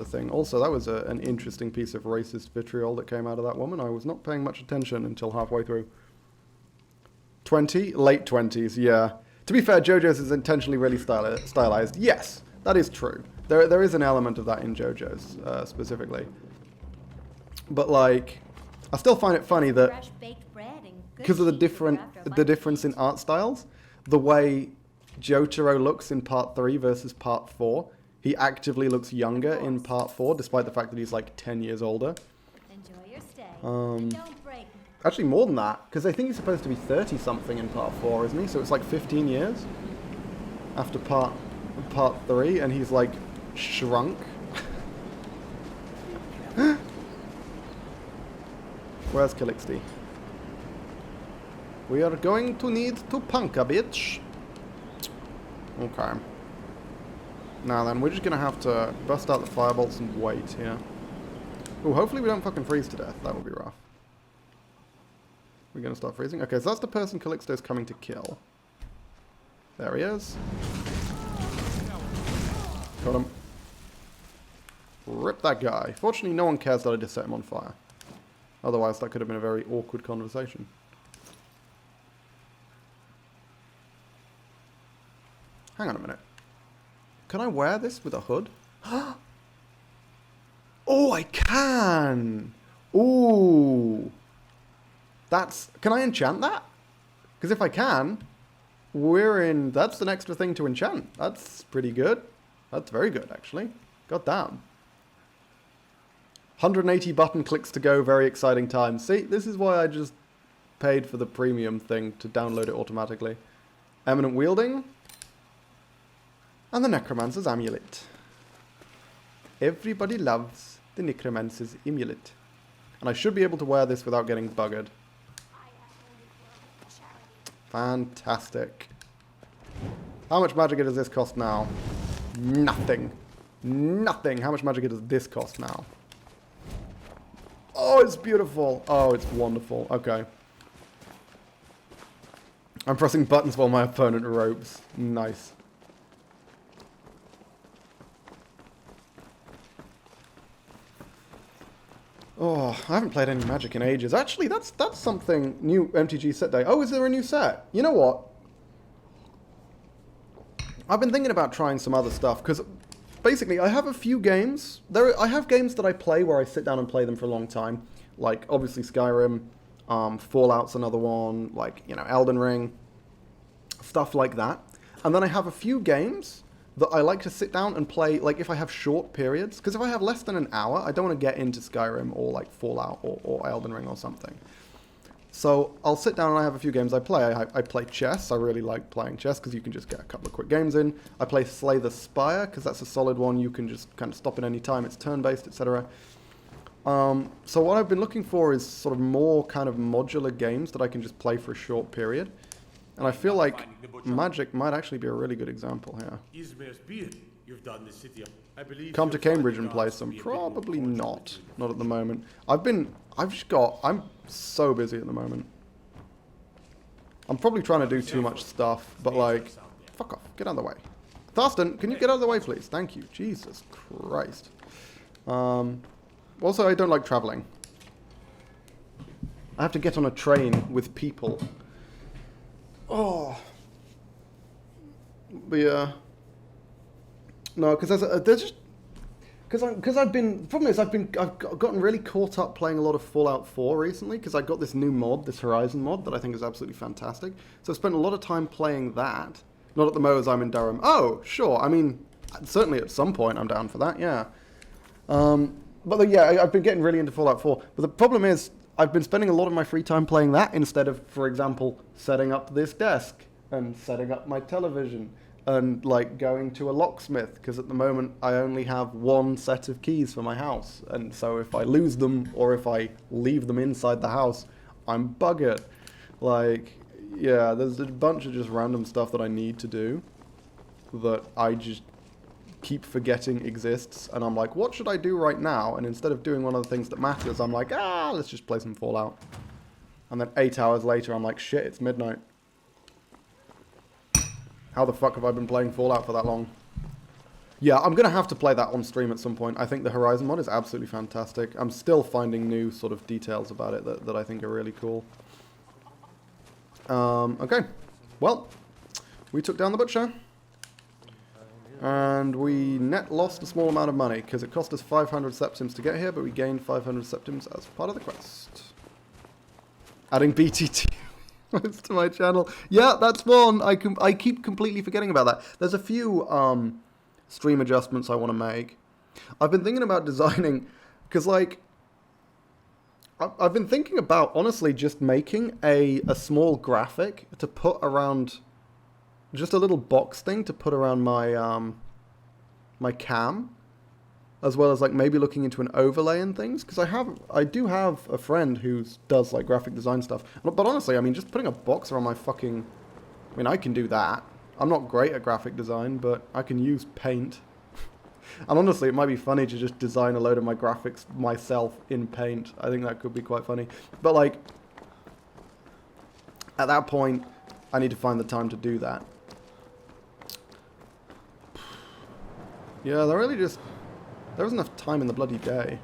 thing. Also, that was an interesting piece of racist vitriol that came out of that woman. I was not paying much attention until halfway through. 20? Late 20s, yeah. To be fair, JoJo's is intentionally really stylized. Yes, that is true. There is an element of that in JoJo's, specifically. But, like, I still find it funny that because of the difference in art styles, the way Jotaro looks in part 3 versus part 4, he actively looks younger in part 4, despite the fact that he's, like, 10 years older. Enjoy your stay. And don't break. Actually, more than that, because I think he's supposed to be 30-something in part 4, isn't he? So it's like 15 years after part 3, and he's like shrunk. Where's Calixte? We are going to need to punk a bitch. Okay. Now then, we're just gonna have to bust out the firebolts and wait here. Oh, hopefully we don't fucking freeze to death. That would be rough. We're going to start freezing. Okay, so that's the person Calixto's coming to kill. There he is. Got him. Rip that guy. Fortunately, no one cares that I just set him on fire. Otherwise, that could have been a very awkward conversation. Hang on a minute. Can I wear this with a hood? Oh, I can! Ooh! Can I enchant that? Because if I can, that's an extra thing to enchant. That's pretty good. That's very good, actually. God damn. 180 button clicks to go, very exciting time. See, this is why I just paid for the premium thing to download it automatically. Eminent Wielding. And the Necromancer's Amulet. Everybody loves the Necromancer's Amulet. And I should be able to wear this without getting buggered. Fantastic. How much magicka does this cost now? Nothing. Nothing. How much magicka does this cost now? Oh, it's beautiful. Oh, it's wonderful. Okay. I'm pressing buttons while my opponent ropes. Nice. Oh, I haven't played any Magic in ages. Actually, that's something new. MTG set day. Oh, is there a new set? You know what? I've been thinking about trying some other stuff because basically I have a few games. I have games that I play where I sit down and play them for a long time. Like obviously Skyrim, Fallout's another one. Like Elden Ring, stuff like that. And then I have a few games that I like to sit down and play, like if I have short periods, because if I have less than an hour, I don't want to get into Skyrim or like Fallout or Elden Ring or something. So I'll sit down and I have a few games I play. I play chess. I really like playing chess because you can just get a couple of quick games in. I play Slay the Spire because that's a solid one. You can just kind of stop at any time. It's turn-based, etc. So what I've been looking for is sort of more kind of modular games that I can just play for a short period. And I feel like magic might actually be a really good example here. Izmir's beard. You've done the city. I believe. Come to Cambridge and play some. Probably not. Not at the moment. I'm so busy at the moment. I'm probably trying to do too much stuff, but like, fuck off. Get out of the way. Thurston, can you get out of the way, please? Thank you. Jesus Christ. Also, I don't like traveling. I have to get on a train with people. Oh. But yeah. No, because there's just... Because I've been... Problem is, I've gotten really caught up playing a lot of Fallout 4 recently, because I got this new mod, this Horizon mod, that I think is absolutely fantastic. So I've spent a lot of time playing that. Not at the moment as I'm in Durham. Oh, sure. I mean, certainly at some point I'm down for that, yeah. But yeah, I've been getting really into Fallout 4. But the problem is, I've been spending a lot of my free time playing that instead of, for example, setting up this desk and setting up my television and like going to a locksmith, because at the moment I only have one set of keys for my house, and so if I lose them or if I leave them inside the house, I'm buggered. Like, yeah, there's a bunch of just random stuff that I need to do that I just keep forgetting exists, and I'm like, what should I do right now? And instead of doing one of the things that matters, I'm like, let's just play some Fallout. And then 8 hours later, I'm like, shit, it's midnight. How the fuck have I been playing Fallout for that long? Yeah, I'm going to have to play that on stream at some point. I think the Horizon mod is absolutely fantastic. I'm still finding new sort of details about it that I think are really cool. Okay. Well, we took down the butcher. And we net lost a small amount of money, because it cost us 500 septims to get here, but we gained 500 septims as part of the quest. Adding BTT to my channel. Yeah, that's one. I keep completely forgetting about that. There's a few stream adjustments I want to make. I've been thinking about designing, because like, I've been thinking about, honestly, just making a small graphic to put around... Just a little box thing to put around my my cam, as well as like maybe looking into an overlay and things, because I do have a friend who does like graphic design stuff. But honestly, I mean, just putting a box around my fucking... I mean, I can do that. I'm not great at graphic design, but I can use Paint. And honestly, it might be funny to just design a load of my graphics myself in Paint. I think that could be quite funny. But like, at that point, I need to find the time to do that. Yeah, there isn't enough time in the bloody day.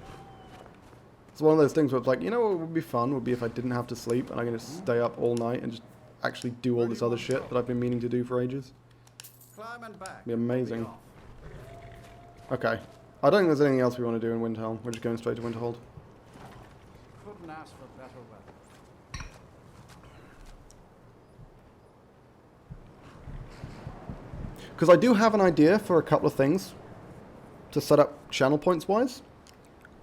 It's one of those things where it's like, you know what would be fun would be if I didn't have to sleep and I can just stay up all night and just actually do all this other shit that I've been meaning to do for ages. It'd be amazing. Okay. I don't think there's anything else we want to do in Winterhold. We're just going straight to Winterhold. Couldn't ask for better weather. Because I do have an idea for a couple of things to set up channel points wise.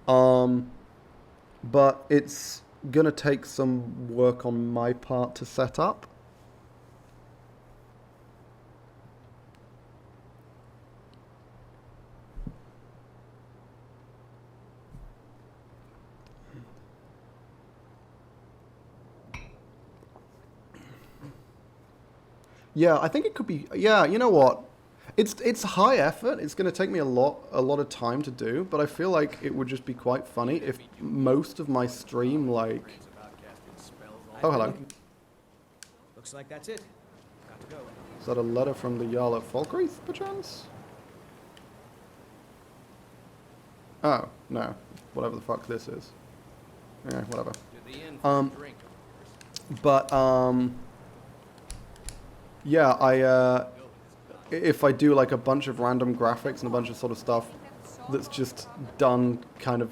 But it's going to take some work on my part to set up. Yeah, I think it could be... Yeah, you know what? It's high effort. It's going to take me a lot of time to do, but I feel like it would just be quite funny if most of my stream, like... Oh, hello. Looks like that's it. Got to go. Is that a letter from the Jarl of Falkreath, perchance? Oh, no. Whatever the fuck this is. Yeah, whatever. Yeah, if I do like a bunch of random graphics and a bunch of sort of stuff that's just done kind of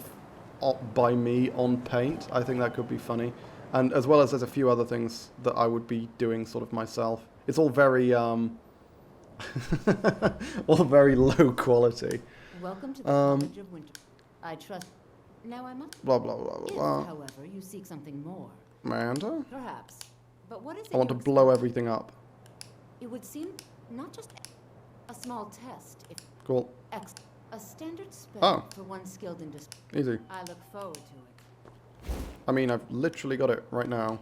by me on Paint, I think that could be funny. And as well as there's a few other things that I would be doing sort of myself. It's all very, all very low quality. Welcome to the College of Winterhold. I trust... Now I must... Blah, blah, blah, blah. If, however, you seek something more. Miranda? Perhaps. But what is it? I want to blow everything up. It would seem not just a small test. If Cool. A standard spell for one skilled in this. Easy. I look forward to it. I mean, I've literally got it right now.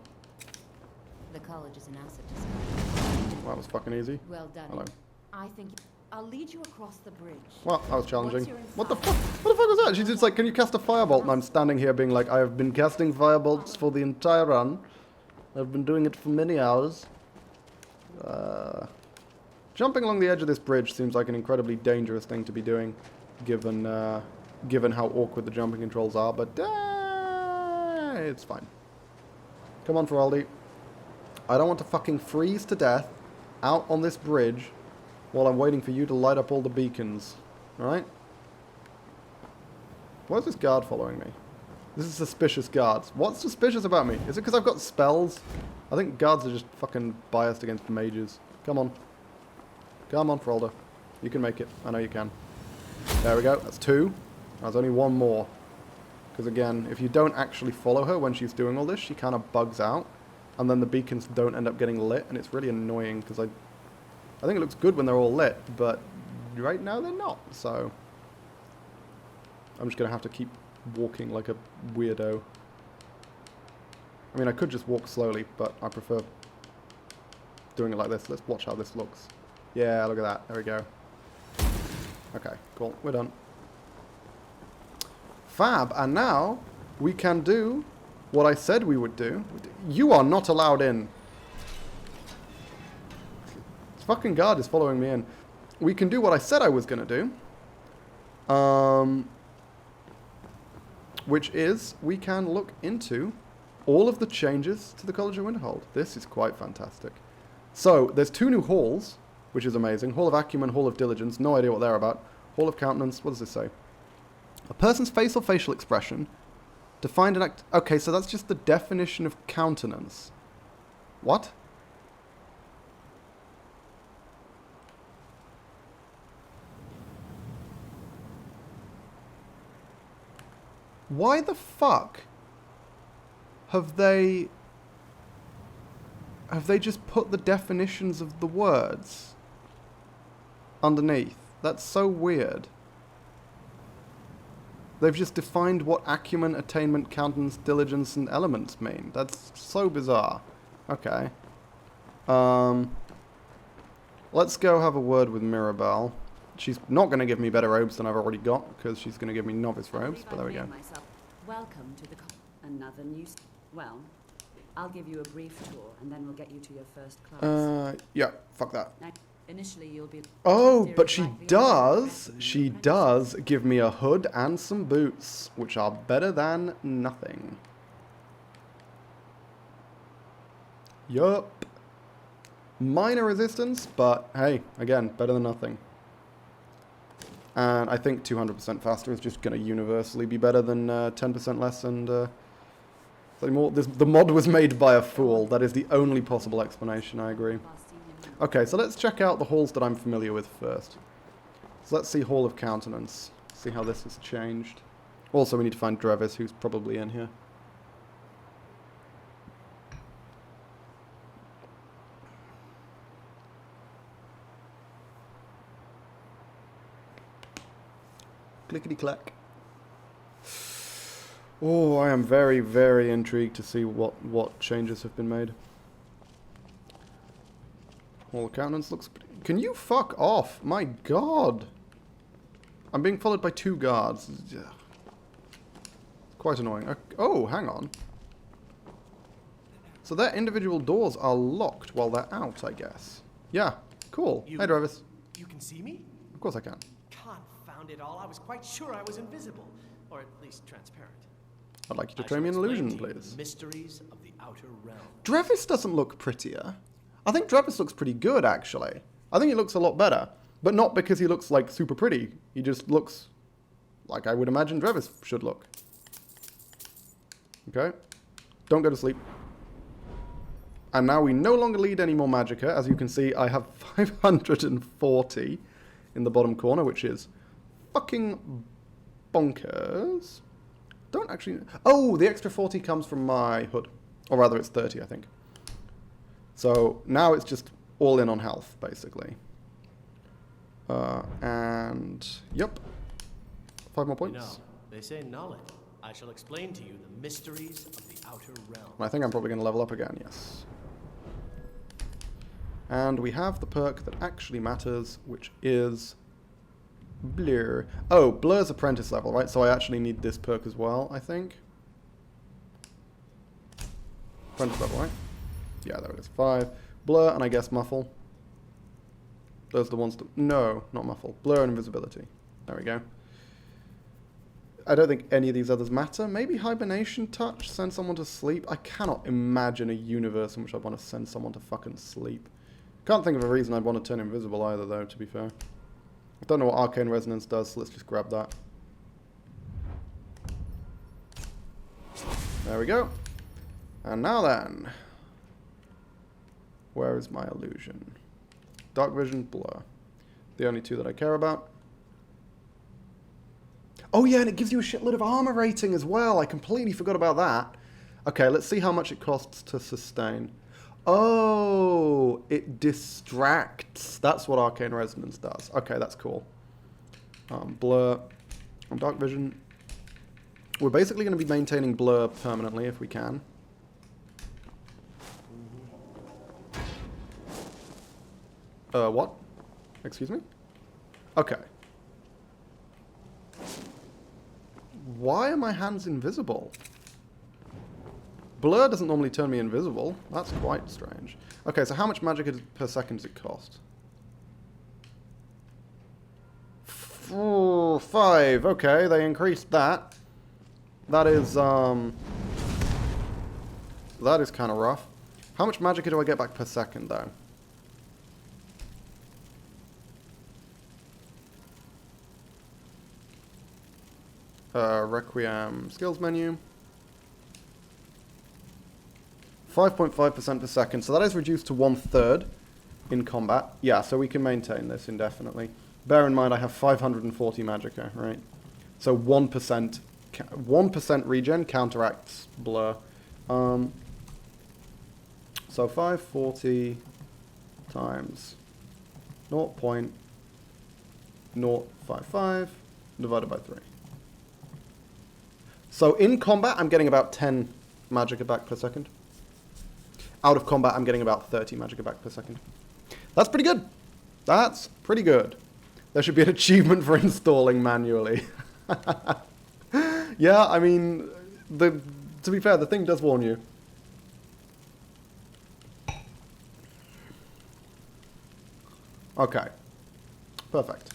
The college is an asset to that was fucking easy. Well done. Hello. I think I'll lead you across the bridge. Well, that was challenging. Once you're What the inside- fuck? What the fuck was that? She's just like, can you cast a firebolt? And I'm standing here being like, I have been casting firebolts for the entire run. I've been doing it for many hours. Jumping along the edge of this bridge seems like an incredibly dangerous thing to be doing, given how awkward the jumping controls are, but it's fine. Come on, Feraldi. I don't want to fucking freeze to death out on this bridge while I'm waiting for you to light up all the beacons. Alright? Why is this guard following me? This is suspicious guards. What's suspicious about me? Is it because I've got spells? I think guards are just fucking biased against mages. Come on. Come on, Feralda. You can make it. I know you can. There we go. That's 2. There's only 1 more. Because again, if you don't actually follow her when she's doing all this, she kind of bugs out. And then the beacons don't end up getting lit. And it's really annoying because I think it looks good when they're all lit. But right now they're not. So I'm just going to have to keep walking like a weirdo. I mean, I could just walk slowly, but I prefer doing it like this. Let's watch how this looks. Yeah, look at that. There we go. Okay, cool. We're done. Fab. And now we can do what I said we would do. You are not allowed in. This fucking guard is following me in. We can do what I said I was going to do. Which is, we can look into all of the changes to the College of Winterhold. This is quite fantastic. So, there's 2 new halls, which is amazing. Hall of Acumen, Hall of Diligence. No idea what they're about. Hall of Countenance. What does this say? A person's face or facial expression defined an act... Okay, so that's just the definition of countenance. What? Why the fuck have they just put the definitions of the words underneath? That's so weird. They've just defined what acumen, attainment, countenance, diligence, and elements mean. That's so bizarre. Okay. Let's go have a word with Mirabelle. She's not going to give me better robes than I've already got, because she's going to give me novice robes, but there we go. Welcome to the... Another new... Well, I'll give you a brief tour, and then we'll get you to your first class. Yeah, fuck that. Now, initially, you'll be... Oh, but she does give me a hood and some boots, which are better than nothing. Yup. Minor resistance, but hey, again, better than nothing. And I think 200% faster is just going to universally be better than 10% less and more. The mod was made by a fool. That is the only possible explanation, I agree. Okay, so let's check out the halls that I'm familiar with first. So let's see Hall of Countenance. See how this has changed. Also, we need to find Drevis, who's probably in here. Clickety-clack. Oh, I am very, very intrigued to see what changes have been made. Hall of Countenance looks... Can you fuck off? My god. I'm being followed by 2 guards. Quite annoying. Oh, hang on. So their individual doors are locked while they're out, I guess. Yeah, cool. Hey, Drevis. You can see me? Of course I can. Confound it all. I was quite sure I was invisible. Or at least transparent. I'd like you to train me an illusion, please. The mysteries of the outer realm. Drevis doesn't look prettier. I think Drevis looks pretty good, actually. I think he looks a lot better. But not because he looks, like, super pretty. He just looks like I would imagine Drevis should look. Okay. Don't go to sleep. And now we no longer lead any more Magicka. As you can see, I have 540 in the bottom corner, which is fucking bonkers. Don't actually... Oh, the extra 40 comes from my hood. Or rather, it's 30, I think. So now it's just all in on health, basically. And... Yep. 5 more points. You know, they say knowledge. I shall explain to you the mysteries of the outer realm. I think I'm probably going to level up again, yes. And we have the perk that actually matters, which is Blur. Oh, Blur's Apprentice level, right? So I actually need this perk as well, I think. Apprentice level, right? Yeah, there it is. 5. Blur, and I guess Muffle. Those are the ones that... No, not Muffle. Blur and Invisibility. There we go. I don't think any of these others matter. Maybe Hibernation Touch, send someone to sleep. I cannot imagine a universe in which I'd want to send someone to fucking sleep. Can't think of a reason I'd want to turn invisible either, though, to be fair. I don't know what Arcane Resonance does, so let's just grab that. There we go. And now then. Where is my illusion? Dark Vision, Blur. The only two that I care about. Oh yeah, and it gives you a shitload of armor rating as well. I completely forgot about that. Okay, let's see how much it costs to sustain. Oh, it distracts. That's what Arcane Resonance does. Okay, that's cool. Blur and Dark Vision. We're basically going to be maintaining Blur permanently if we can. What? Excuse me? Okay. Why are my hands invisible? Blur doesn't normally turn me invisible. That's quite strange. Okay, so how much magic per second does it cost? 5. Okay, they increased that. That is kind of rough. How much magic do I get back per second, though? Requiem skills menu. 5.5% per second, so that is reduced to 1/3 in combat. Yeah, so we can maintain this indefinitely. Bear in mind I have 540 magicka, right? So 1% regen counteracts Blur. So 540 times 0.055 divided by 3. So in combat, I'm getting about 10 magicka back per second. Out of combat, I'm getting about 30 magicka back per second. That's pretty good. That's pretty good. There should be an achievement for installing manually. Yeah, I mean, to be fair, the thing does warn you. Okay. Perfect.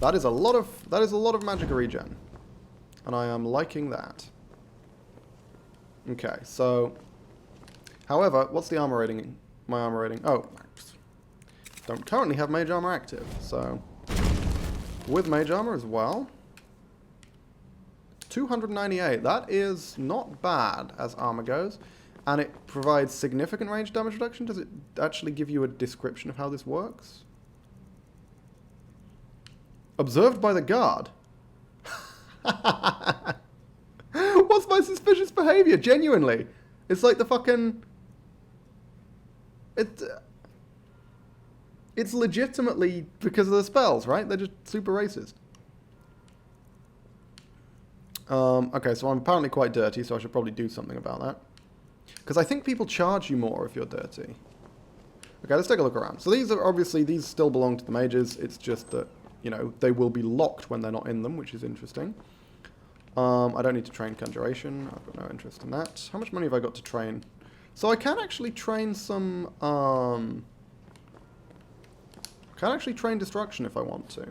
That is a lot of magicka regen. And I am liking that. Okay, so... However, what's the armor rating? My armor rating? Oh, don't currently have mage armor active, so... With mage armor as well. 298. That is not bad as armor goes. And it provides significant range damage reduction. Does it actually give you a description of how this works? Observed by the guard. What's my suspicious behavior? Genuinely. It's like the fucking... It's legitimately because of the spells, right? They're just super racist. Okay, so I'm apparently quite dirty, so I should probably do something about that. Because I think people charge you more if you're dirty. Okay, let's take a look around. So these are obviously, these still belong to the mages. It's just that, you know, they will be locked when they're not in them, which is interesting. I don't need to train Conjuration. I've got no interest in that. How much money have I got to train? So I can actually train some... can actually train Destruction if I want to.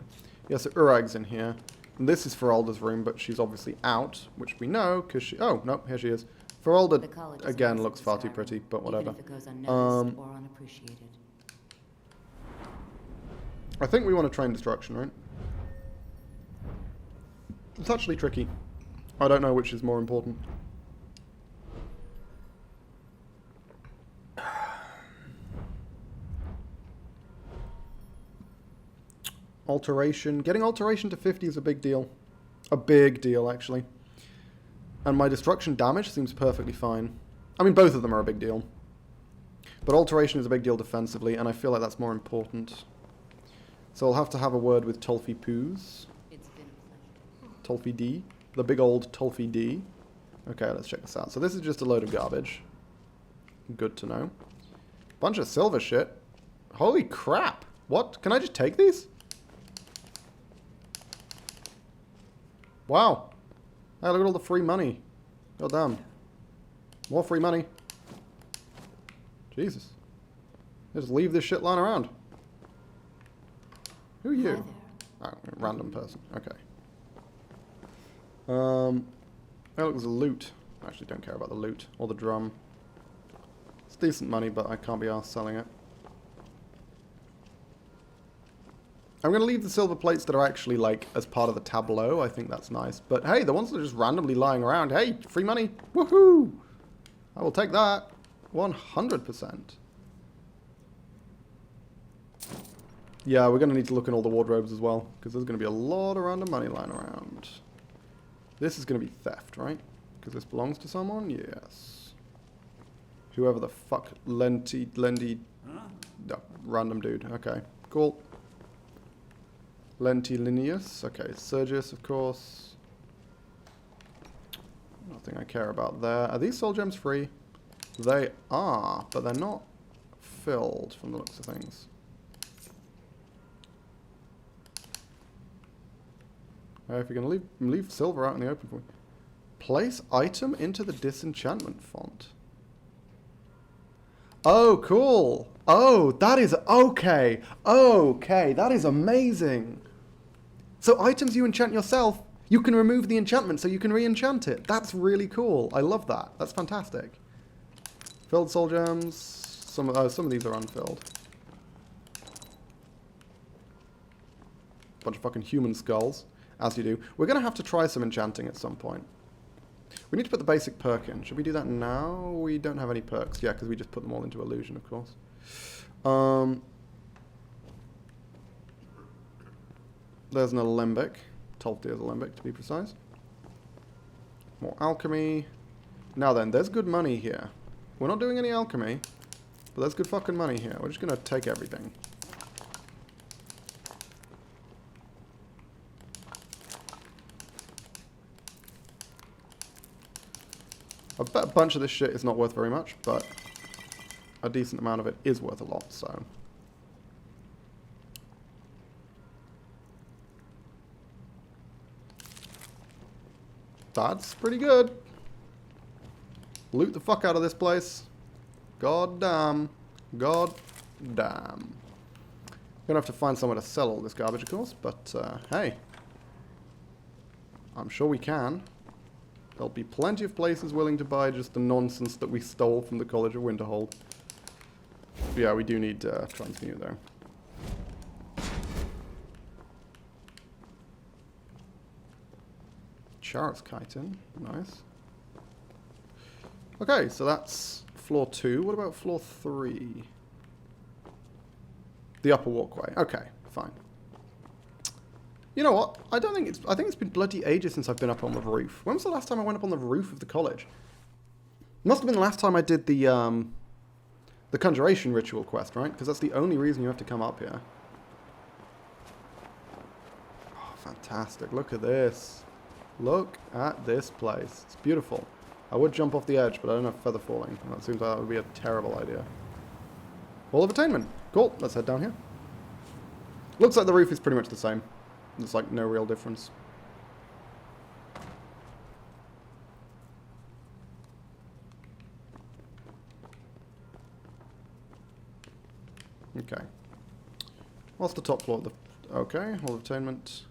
Yeah, so Urag's in here. And this is Feralda's room, but she's obviously out, which we know, because she... Oh, no, here she is. Feralda, again, looks far too pretty, but whatever. Even if it goes unnoticed or unappreciated. I think we want to train Destruction, right? It's actually tricky. I don't know which is more important. Alteration. Getting Alteration to 50 is a big deal. A big deal, actually. And my Destruction damage seems perfectly fine. I mean, both of them are a big deal. But Alteration is a big deal defensively, and I feel like that's more important. So I'll have to have a word with Tolfie Poos. Tolfie D. The big old Tolfie D. Okay, let's check this out. So this is just a load of garbage. Good to know. Bunch of silver shit. Holy crap. What? Can I just take these? Wow. Hey, look at all the free money. God damn. More free money. Jesus. Just leave this shit lying around. Who are you? Oh, random person. Okay. Oh, look, there's a loot. I actually don't care about the loot or the drum. It's decent money, but I can't be arsed selling it. I'm going to leave the silver plates that are actually, like, as part of the tableau. I think that's nice. But, hey, the ones that are just randomly lying around. Hey, free money. Woohoo! I will take that. 100%. Yeah, we're going to need to look in all the wardrobes as well. Because there's going to be a lot of random money lying around. This is going to be theft, right? Because this belongs to someone? Yes. Whoever the fuck. Lendy. No, random dude. Okay, cool. Lentilinius. Okay, Sergius, of course. Nothing I care about there. Are these soul gems free? They are, but they're not filled from the looks of things. If you're going to leave silver out in the open for me. Place item into the disenchantment font. Oh, cool. Oh, that is okay. Okay, that is amazing. So items you enchant yourself, you can remove the enchantment so you can re-enchant it. That's really cool. I love that. That's fantastic. Filled soul gems. Some of these are unfilled. Bunch of fucking human skulls, as you do. We're going to have to try some enchanting at some point. We need to put the basic perk in. Should we do that now? We don't have any perks. Yeah, because we just put them all into illusion, of course. There's an alembic. Tolfdir's alembic, to be precise. More alchemy. Now then, there's good money here. We're not doing any alchemy, but there's good fucking money here. We're just going to take everything. I bet a bunch of this shit is not worth very much, but a decent amount of it is worth a lot, so. That's pretty good. Loot the fuck out of this place. God damn. God damn. Gonna have to find somewhere to sell all this garbage, of course, but hey. I'm sure we can. There'll be plenty of places willing to buy just the nonsense that we stole from the College of Winterhold. Yeah, we do need transmute though. Charos chitin, nice. Okay, so that's floor 2. What about floor 3? The upper walkway. Okay, fine. You know what? I think it's been bloody ages since I've been up on the roof. When was the last time I went up on the roof of the college? Must have been the last time I did the Conjuration ritual quest, right? Because that's the only reason you have to come up here. Oh, fantastic. Look at this. Look at this place. It's beautiful. I would jump off the edge, but I don't have feather falling. That seems like that would be a terrible idea. Wall of Attainment. Cool. Let's head down here. Looks like the roof is pretty much the same. There's like no real difference. Okay. What's the top floor? Okay, Hall of Attainment.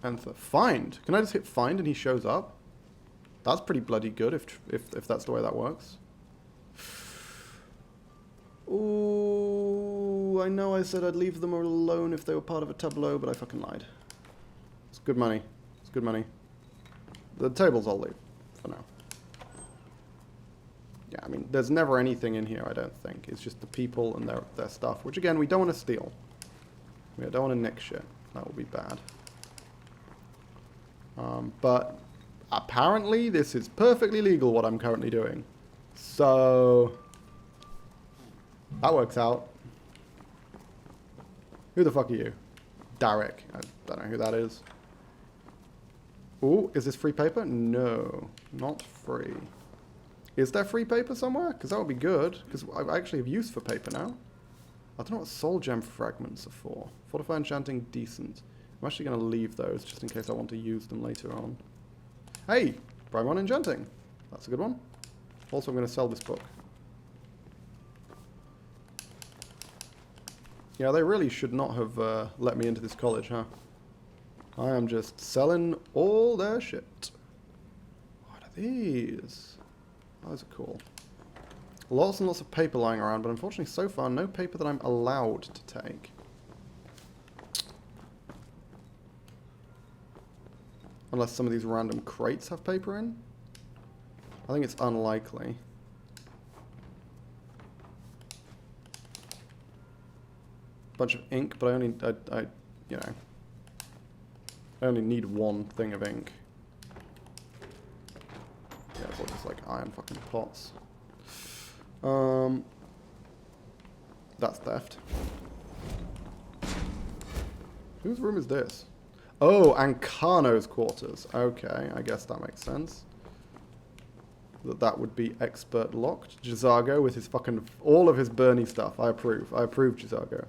And find. Can I just hit find and he shows up? That's pretty bloody good if that's the way that works. Ooh, I know I said I'd leave them alone if they were part of a tableau, but I fucking lied. It's good money. It's good money. The tables I'll leave for now. Yeah, I mean, there's never anything in here, I don't think. It's just the people and their stuff, which again, we don't want to steal. We don't want to nick shit. That would be bad. But apparently this is perfectly legal what I'm currently doing. So that works out. Who the fuck are you? Derek. I don't know who that is. Ooh, is this free paper? No, not free. Is there free paper somewhere? Because that would be good. Because I actually have use for paper now. I don't know what soul gem fragments are for. Fortify enchanting, decent. I'm actually going to leave those just in case I want to use them later on. Hey! Primon enchanting. That's a good one. Also, I'm going to sell this book. Yeah, they really should not have let me into this college, huh? I am just selling all their shit. What are these? Those are cool. Lots and lots of paper lying around, but unfortunately so far no paper that I'm allowed to take. Unless some of these random crates have paper in. I think it's unlikely. Bunch of ink, but I only, you know, I only need one thing of ink. Yeah, it's all just like iron fucking pots. That's theft. Whose room is this? Oh, Ancano's quarters. Okay, I guess that makes sense. That would be expert locked. Jizago with his fucking, all of his Bernie stuff. I approve. I approve, Jizago.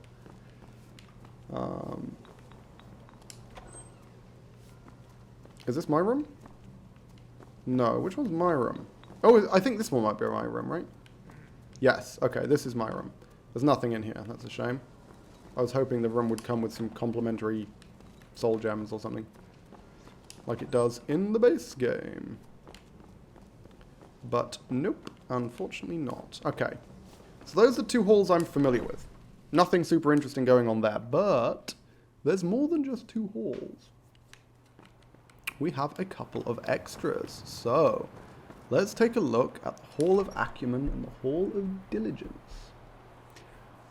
Is this my room? No, which one's my room? Oh, I think this one might be my room, right? Yes, okay, this is my room. There's nothing in here, that's a shame. I was hoping the room would come with some complimentary soul gems or something. Like it does in the base game. But nope, unfortunately not. Okay, so those are two halls I'm familiar with. Nothing super interesting going on there, but there's more than just two halls. We have a couple of extras. So, let's take a look at the Hall of Acumen and the Hall of Diligence.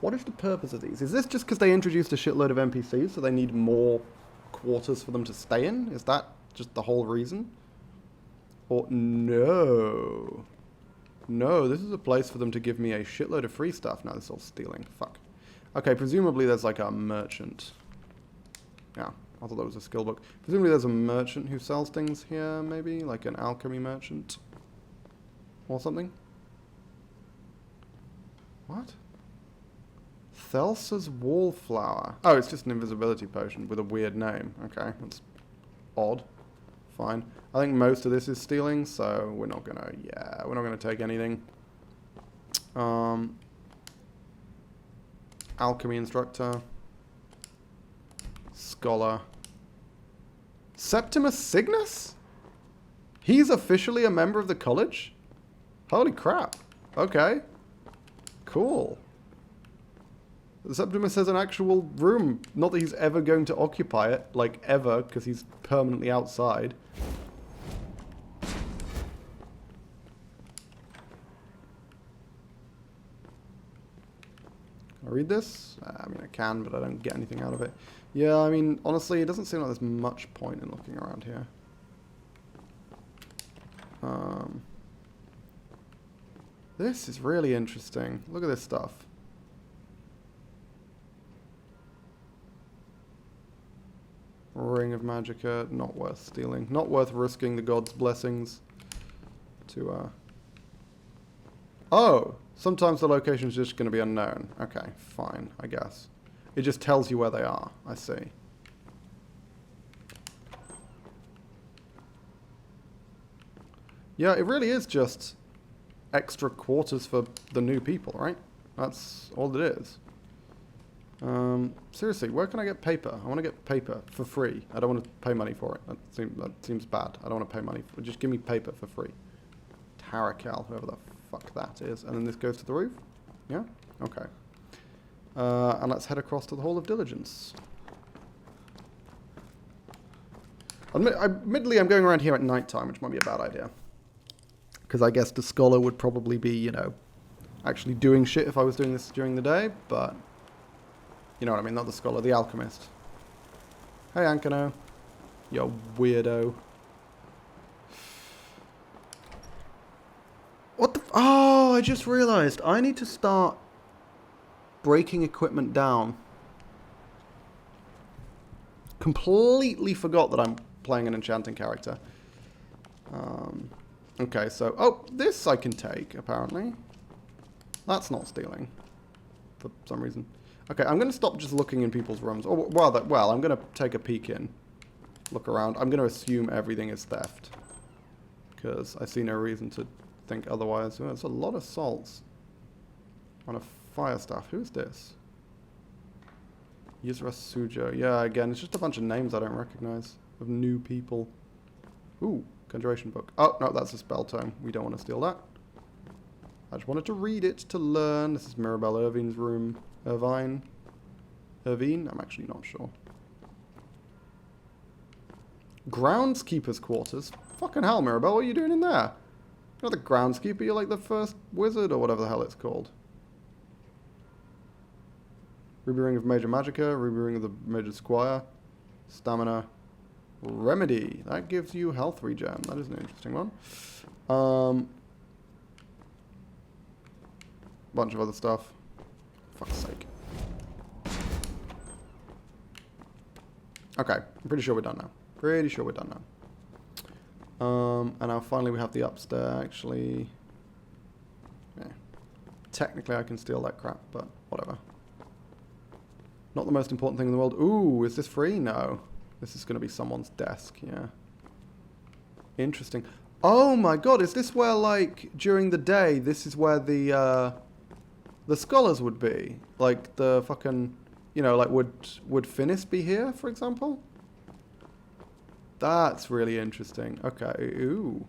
What is the purpose of these? Is this just because they introduced a shitload of NPCs, so they need more quarters for them to stay in? Is that just the whole reason? Or no. No, this is a place for them to give me a shitload of free stuff. No, this is all stealing. Fuck. Okay, presumably there's like a merchant. Yeah. I thought that was a skill book. Presumably there's a merchant who sells things here, maybe? Like an alchemy merchant? Or something? What? Thelsa's Wallflower. Oh, it's just an invisibility potion with a weird name. Okay, that's odd. Fine. I think most of this is stealing, so we're not gonna, yeah, we're not gonna take anything. Alchemy instructor. Scholar. Septimus Cygnus? He's officially a member of the college? Holy crap. Okay. Cool. Septimus has an actual room. Not that he's ever going to occupy it, like ever, because he's permanently outside. Can I read this? I mean, I can, but I don't get anything out of it. Yeah, I mean, honestly, it doesn't seem like there's much point in looking around here. This is really interesting. Look at this stuff. Ring of Magicka, not worth stealing. Not worth risking the god's blessings to, Oh! Sometimes the location is just going to be unknown. Okay, fine, I guess. It just tells you where they are. I see. Yeah, it really is just extra quarters for the new people, right? That's all it is. Seriously, where can I get paper? I want to get paper for free. I don't want to pay money for it. That seems bad. I don't want to pay money. Just give me paper for free. Tarakel, whoever the fuck that is. And then this goes to the roof? Yeah? Okay. And let's head across to the Hall of Diligence. Admittedly, I'm going around here at night time, which might be a bad idea. Because I guess the scholar would probably be, you know, actually doing shit if I was doing this during the day, but you know what I mean, not the scholar, the alchemist. Hey, Ankano. You weirdo. What the oh, I just realized. I need to start breaking equipment down. Completely forgot that I'm playing an enchanting character. Okay, so... Oh, this I can take, apparently. That's not stealing. For some reason. Okay, I'm going to stop just looking in people's rooms. Or rather, well, I'm going to take a peek in. Look around. I'm going to assume everything is theft. Because I see no reason to think otherwise. Oh, there's a lot of salts. On a fire staff. Who's this? Yizra Sujo. Yeah, again, it's just a bunch of names I don't recognize. Of new people. Ooh, Conjuration book. Oh, no, that's a spell tome. We don't want to steal that. I just wanted to read it to learn. This is Mirabelle Irvine's room. Irvine? I'm actually not sure. Groundskeeper's quarters? Fucking hell, Mirabelle, what are you doing in there? You're not the groundskeeper, you're like the first wizard or whatever the hell it's called. Ruby Ring of Major Magica, Ruby Ring of the Major Squire, Stamina, Remedy. That gives you health regen. That is an interesting one. Bunch of other stuff. Fuck's sake. Okay, I'm pretty sure we're done now. Pretty sure we're done now. And now finally we have the upstairs, actually. Yeah. Technically I can steal that crap, but whatever. Not the most important thing in the world. Ooh, is this free? No. This is going to be someone's desk, yeah. Interesting. Oh my god, is this where, like, during the day, this is where the scholars would be? Like, the fucking, you know, like, would Finis be here, for example? That's really interesting. Okay, ooh.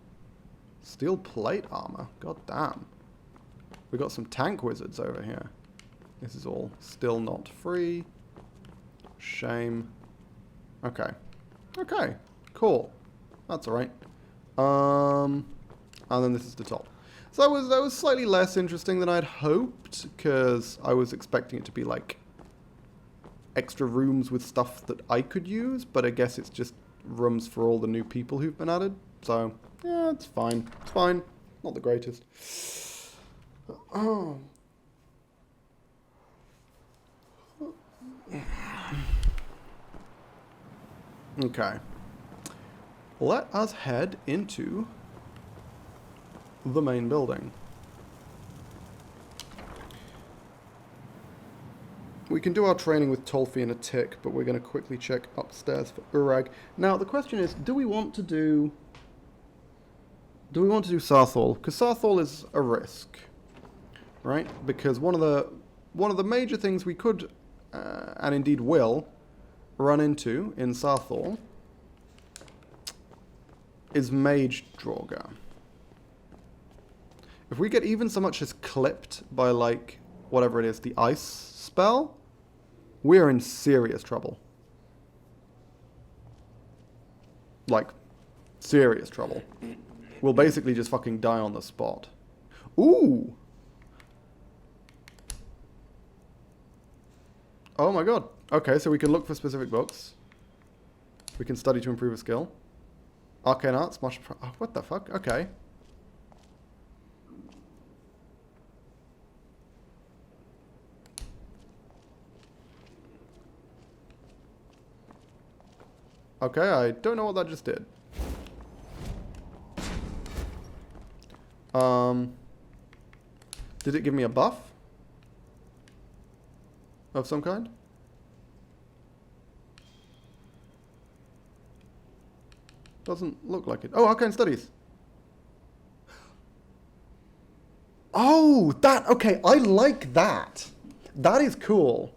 Steel plate armor. God damn. We got some tank wizards over here. This is all still not free. Shame. Okay. Okay. Cool. That's alright. And then this is the top. So that was slightly less interesting than I'd hoped, because I was expecting it to be like extra rooms with stuff that I could use, but I guess it's just rooms for all the new people who've been added. So, yeah, it's fine. It's fine. Not the greatest. Oh. Okay. Let us head into the main building. We can do our training with Tolfi and a tick, but we're going to quickly check upstairs for Urag. Now, the question is, do we want to do Sarthal? Because Sarthal is a risk, right? Because one of the major things we could, and indeed will, run into in Sarthal is Mage Draugr. If we get even so much as clipped by, like, whatever it is, the ice spell, we're in serious trouble. Like, serious trouble. We'll basically just fucking die on the spot. Ooh! Oh my god. Okay, so we can look for specific books. We can study to improve a skill. Arcane Arts, oh, what the fuck? Okay. Okay, I don't know what that just did. Did it give me a buff? Of some kind? Doesn't look like it. Oh, Arcane Studies. Oh, that, okay, I like that. That is cool.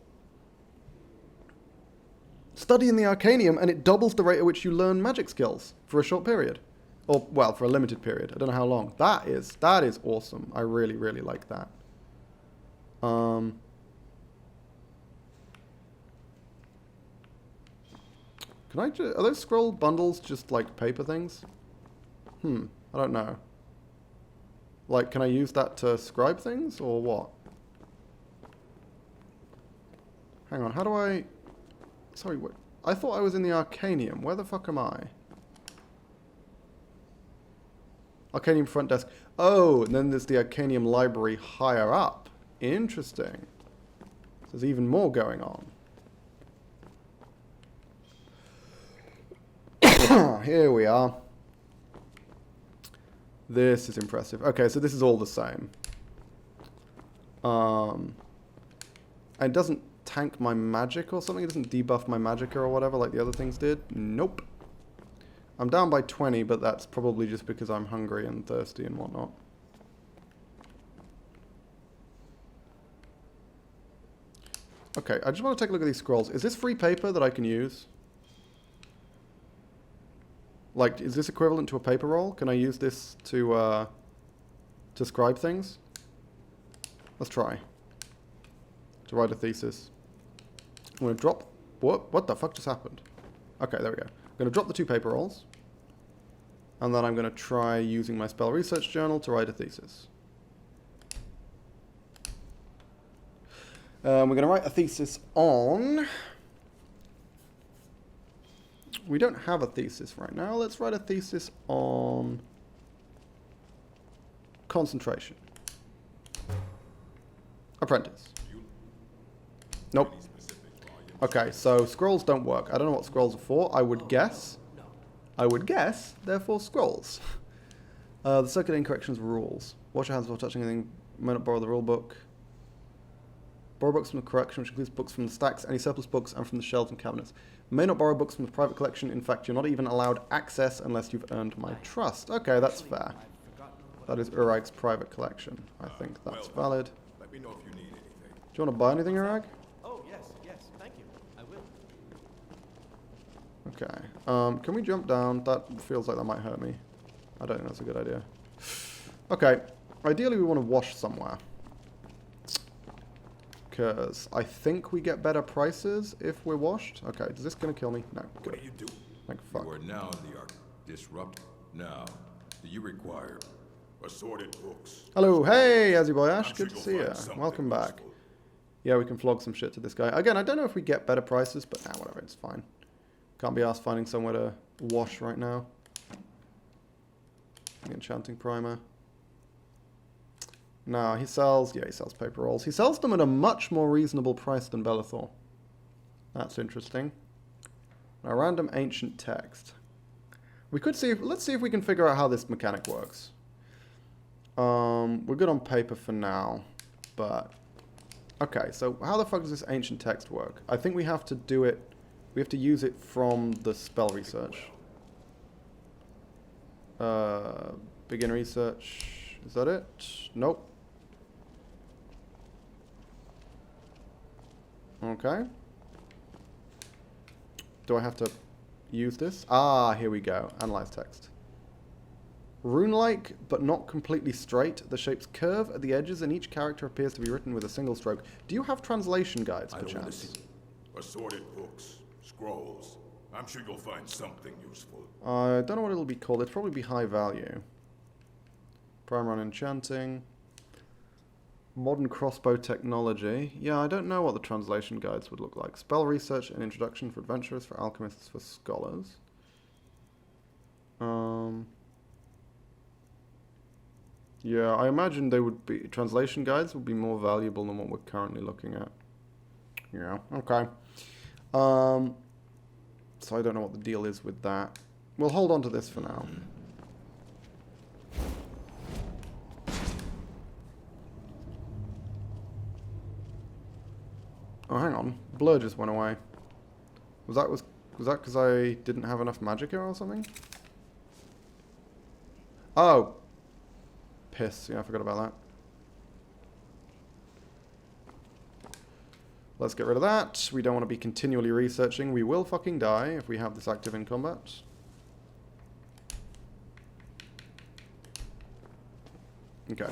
Study in the Arcanium, and it doubles the rate at which you learn magic skills for a short period. Or, well, for a limited period. I don't know how long. That is awesome. I really, really like that. Can I just... Are those scroll bundles just, like, paper things? I don't know. Like, can I use that to scribe things, or what? Hang on, how do I... Sorry, what? I thought I was in the Arcanium. Where the fuck am I? Arcanium front desk. Oh, and then there's the Arcanium library higher up. Interesting. There's even more going on. Here we are. This is impressive. Okay, so this is all the same. It doesn't tank my magic or something? It doesn't debuff my magic or whatever like the other things did? Nope. I'm down by 20, but that's probably just because I'm hungry and thirsty and whatnot. Okay, I just want to take a look at these scrolls. Is this free paper that I can use? Like, is this equivalent to a paper roll? Can I use this to scribe things? Let's try. To write a thesis. I'm going to drop... What the fuck just happened? Okay, there we go. I'm going to drop the 2 paper rolls. And then I'm going to try using my spell research journal to write a thesis. We're going to write a thesis on... We don't have a thesis right now. Let's write a thesis on... concentration. Apprentice. Nope. Okay, so scrolls don't work. I don't know what scrolls are for. I would guess, therefore scrolls. The circulating corrections rules. Wash your hands before touching anything. May not borrow the rule book. Borrow books from the correction, which includes books from the stacks, any surplus books, and from the shelves and cabinets. May not borrow books from the private collection. In fact, you're not even allowed access unless you've earned my trust. Okay, that's fair. That is Urag's private collection. I think that's valid. Let me know if you need anything. Do you want to buy anything, Urag? Oh, yes, thank you. I will. Okay. Can we jump down? That feels like that might hurt me. I don't think that's a good idea. Okay. Ideally, we want to wash somewhere. Because I think we get better prices if we're washed. Okay, is this going to kill me? No. Good. What do you do? Thank fuck. You are now the disrupt. Now, do you require assorted books? Hello, hey, how's your boy Ash? Good to see you. Welcome back. Yeah, we can flog some shit to this guy. Again, I don't know if we get better prices, but nah, whatever, it's fine. Can't be asked finding somewhere to wash right now. The enchanting primer. No, he sells paper rolls. He sells them at a much more reasonable price than Bellathor. That's interesting. Now, random ancient text. We could see, let's see if we can figure out how this mechanic works. We're good on paper for now, but... Okay, so how the fuck does this ancient text work? I think we have to do it, we have to use it from the spell research. Begin research, is that it? Nope. Okay. Do I have to use this? Ah, here we go. Analyze text. Rune-like, but not completely straight. The shapes curve at the edges, and each character appears to be written with a single stroke. Do you have translation guides, perchance? Assorted books, scrolls. I'm sure you'll find something useful. I don't know what it'll be called. It'll probably be high value. Primer on enchanting. Modern crossbow technology. Yeah, I don't know what the translation guides would look like. Spell research and introduction for adventurers, for alchemists, for scholars. Yeah, I imagine they would be... Translation guides would be more valuable than what we're currently looking at. Yeah, okay. So I don't know what the deal is with that. We'll hold on to this for now. Oh, hang on. Blur just went away. Was that because I didn't have enough magicka or something? Oh. Piss. Yeah, I forgot about that. Let's get rid of that. We don't want to be continually researching. We will fucking die if we have this active in combat. Okay.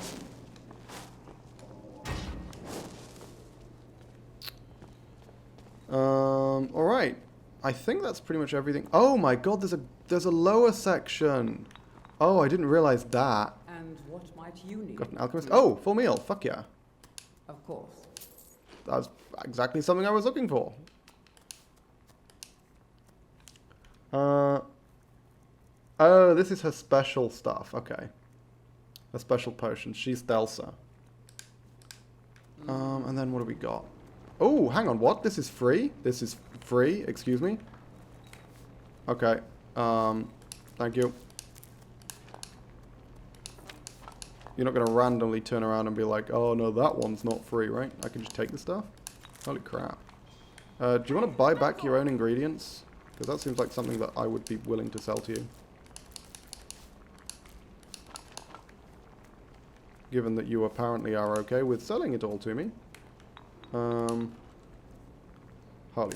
Alright. I think that's pretty much everything. Oh my god, there's a lower section. Oh, I didn't realize that. And what might you need? Got an alchemist. Oh, full meal. Fuck yeah. Of course. That's exactly something I was looking for. Oh, this is her special stuff. Okay. Her special potion. She's Delsa. And then what do we got? Oh, hang on. What? This is free? This is free? Excuse me? Okay. Thank you. You're not going to randomly turn around and be like, oh no, that one's not free, right? I can just take the stuff? Holy crap. Do you want to buy back your own ingredients? Because that seems like something that I would be willing to sell to you. Given that you apparently are okay with selling it all to me. Holy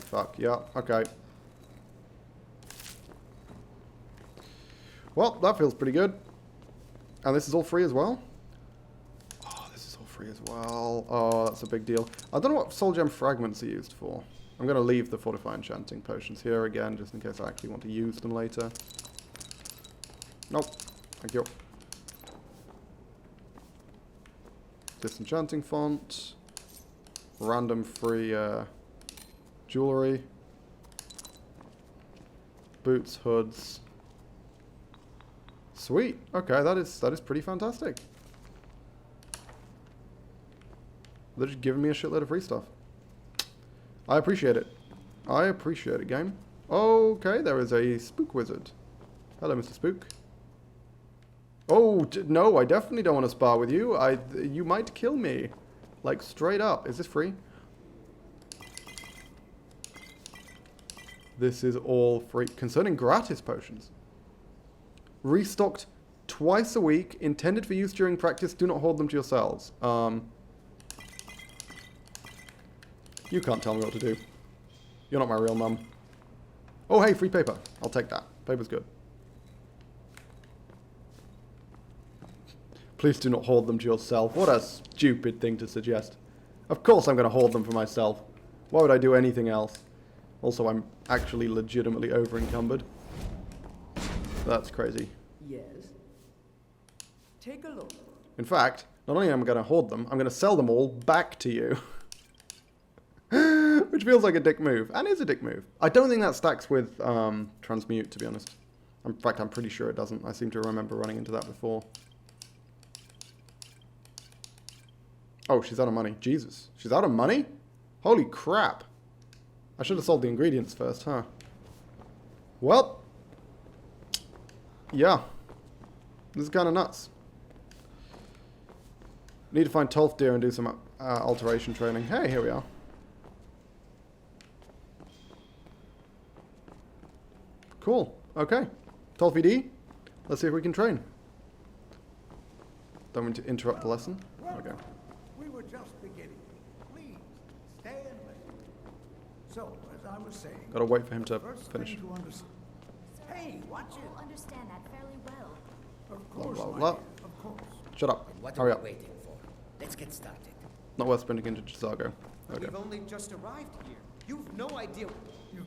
fuck, yeah, okay. Well, that feels pretty good. And this is all free as well? Oh, this is all free as well. Oh, that's a big deal. I don't know what soul gem fragments are used for. I'm going to leave the fortify enchanting potions here again, just in case I actually want to use them later. Nope. Thank you. Disenchanting font. Random free jewelry. Boots, hoods. Sweet. Okay, that is pretty fantastic. They're just giving me a shitload of free stuff. I appreciate it. I appreciate it, game. Okay, there is a spook wizard. Hello, Mr. Spook. Oh, no, I definitely don't want to spar with you. You might kill me. Like, straight up. Is this free? This is all free. Concerning gratis potions. Restocked twice a week. Intended for use during practice. Do not hold them to yourselves. You can't tell me what to do. You're not my real mum. Oh, hey, free paper. I'll take that. Paper's good. Please do not hoard them to yourself. What a stupid thing to suggest. Of course I'm going to hoard them for myself. Why would I do anything else? Also, I'm actually legitimately over-encumbered. That's crazy. Yes. Take a look. In fact, not only am I going to hoard them, I'm going to sell them all back to you. Which feels like a dick move. And is a dick move. I don't think that stacks with transmute, to be honest. In fact, I'm pretty sure it doesn't. I seem to remember running into that before. Oh, she's out of money. Jesus. She's out of money? Holy crap. I should have sold the ingredients first, huh? Well. Yeah. This is kind of nuts. Need to find Tolfdir and do some alteration training. Hey, here we are. Cool. Okay. Tolfid, let's see if we can train. Don't mean to interrupt the lesson. Okay. We were just beginning. Please, stay and listen. So, as I was saying... Gotta wait for him to finish. Hey, watch it! I'll understand that fairly well. Of course, Blah, blah, blah. of course. Shut up. What Hurry are up. we waiting for? Let's get started. Not worth sprinting into Chisago. Okay. We've only just arrived here. You've no idea.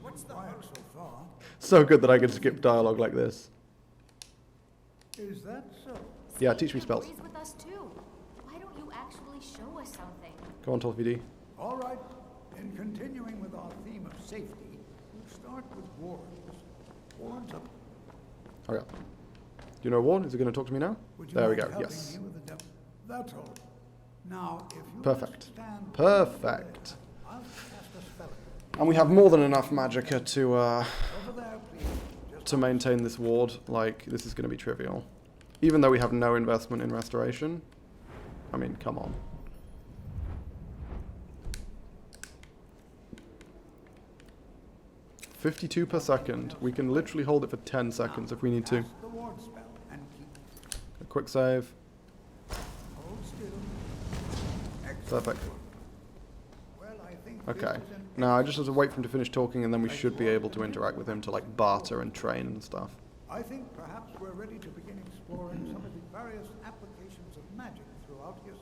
What's the hurry? So far. So good that I can skip dialogue like this. Is that so? Yeah, teach me spells. Agrees with us too. Why don't you actually show us something? Go on, Tolfid. All right. In continuing with our theme of safety, we'll start with wards. Wards up. Hurry up. Do you know a ward? Is he going to talk to me now? There we go. Yes. That's all. Now, if you Perfect. understand Perfect. I'll cast a spell. And we have more than enough magicka Over there, please. to maintain this ward. Like, this is going to be trivial. Even though we have no investment in restoration. I mean, come on. $52 per second. We can literally hold it for 10 seconds if we need to. The ward spell and keep A quick save. hold still. Excellent. Perfect. Well, I think Okay. Now I just have to wait for him to finish talking and then we should be able to interact with him to like barter and train and stuff. I think perhaps we're ready to begin exploring some of the various applications of magic throughout history.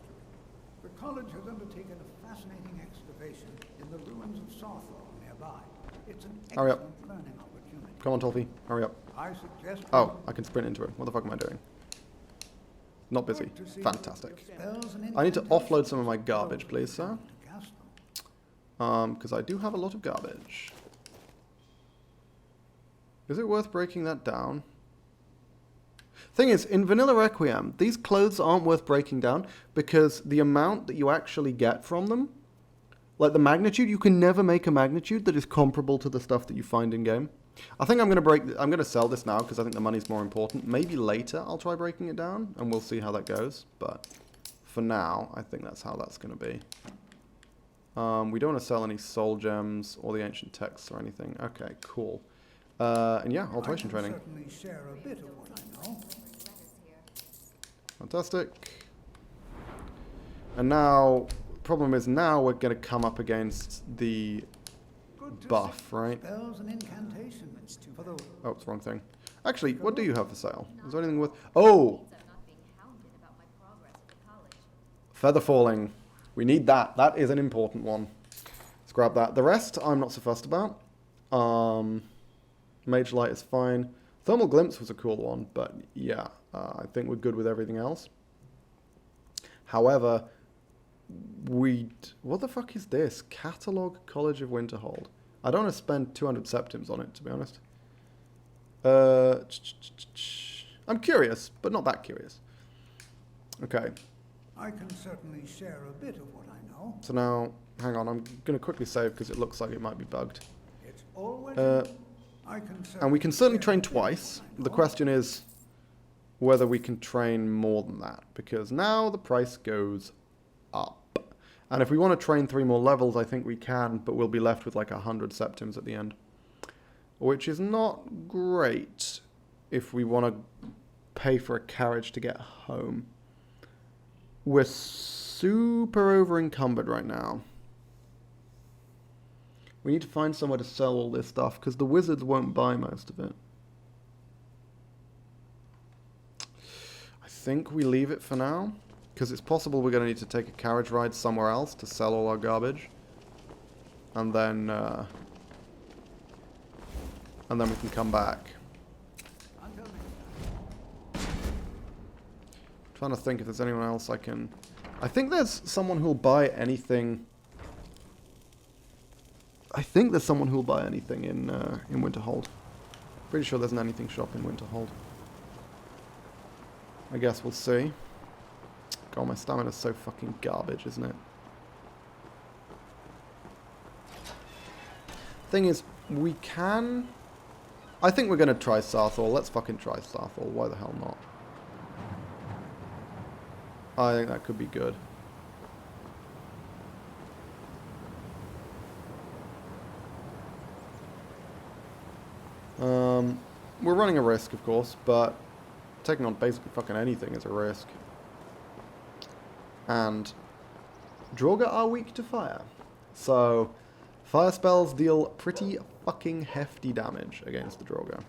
The college has undertaken a fascinating excavation in the ruins of Sawthorn nearby. It's an Hurry up. excellent learning opportunity. Come on, Tolfi. Hurry up. I suggest... Oh, I can sprint into it. What the fuck am I doing? Not busy. Fantastic. I need to offload some of my garbage, please, sir. Because I do have a lot of garbage. Is it worth breaking that down? Thing is, in Vanilla Requiem, these clothes aren't worth breaking down because the amount that you actually get from them, like the magnitude, you can never make a magnitude that is comparable to the stuff that you find in-game. I think I'm gonna sell this now because I think the money's more important. Maybe later I'll try breaking it down and we'll see how that goes. But for now, I think that's how that's gonna be. We don't want to sell any soul gems or the ancient texts or anything. Okay, cool. And yeah, alteration training. Certainly share a bit of what I know. Fantastic. And now, problem is now we're going to come up against the buff, right? Spells and incantations for those. Oh, it's the wrong thing. Actually, what do you have for sale? Is there anything worth... Oh! Feather falling. We need that. That is an important one. Let's grab that. The rest, I'm not so fussed about. Mage Light is fine. Thermal Glimpse was a cool one, but yeah, I think we're good with everything else. However, what the fuck is this? Catalog College of Winterhold. I don't want to spend 200 septims on it, to be honest. I'm curious, but not that curious. Okay. I can certainly share a bit of what I know. So now, hang on, I'm going to quickly save because it looks like it might be bugged. It's always and we can certainly train twice. The question is whether we can train more than that, because now the price goes up. And if we want to train 3 more levels, I think we can, but we'll be left with like 100 septims at the end, which is not great if we want to pay for a carriage to get home. We're super over encumbered right now. We need to find somewhere to sell all this stuff because the wizards won't buy most of it. I think we leave it for now because it's possible we're going to need to take a carriage ride somewhere else to sell all our garbage. And then we can come back. Trying to think if there's anyone else I can... I think there's someone who'll buy anything... in Winterhold. Pretty sure there's an anything shop in Winterhold. I guess we'll see. God, my stamina's so fucking garbage, isn't it? Thing is, we can... I think we're going to try Sarthor. Let's fucking try Sarthor. Why the hell not? I think that could be good. We're running a risk, of course, but taking on basically fucking anything is a risk. And Draugr are weak to fire. So, fire spells deal pretty fucking hefty damage against the Draugr.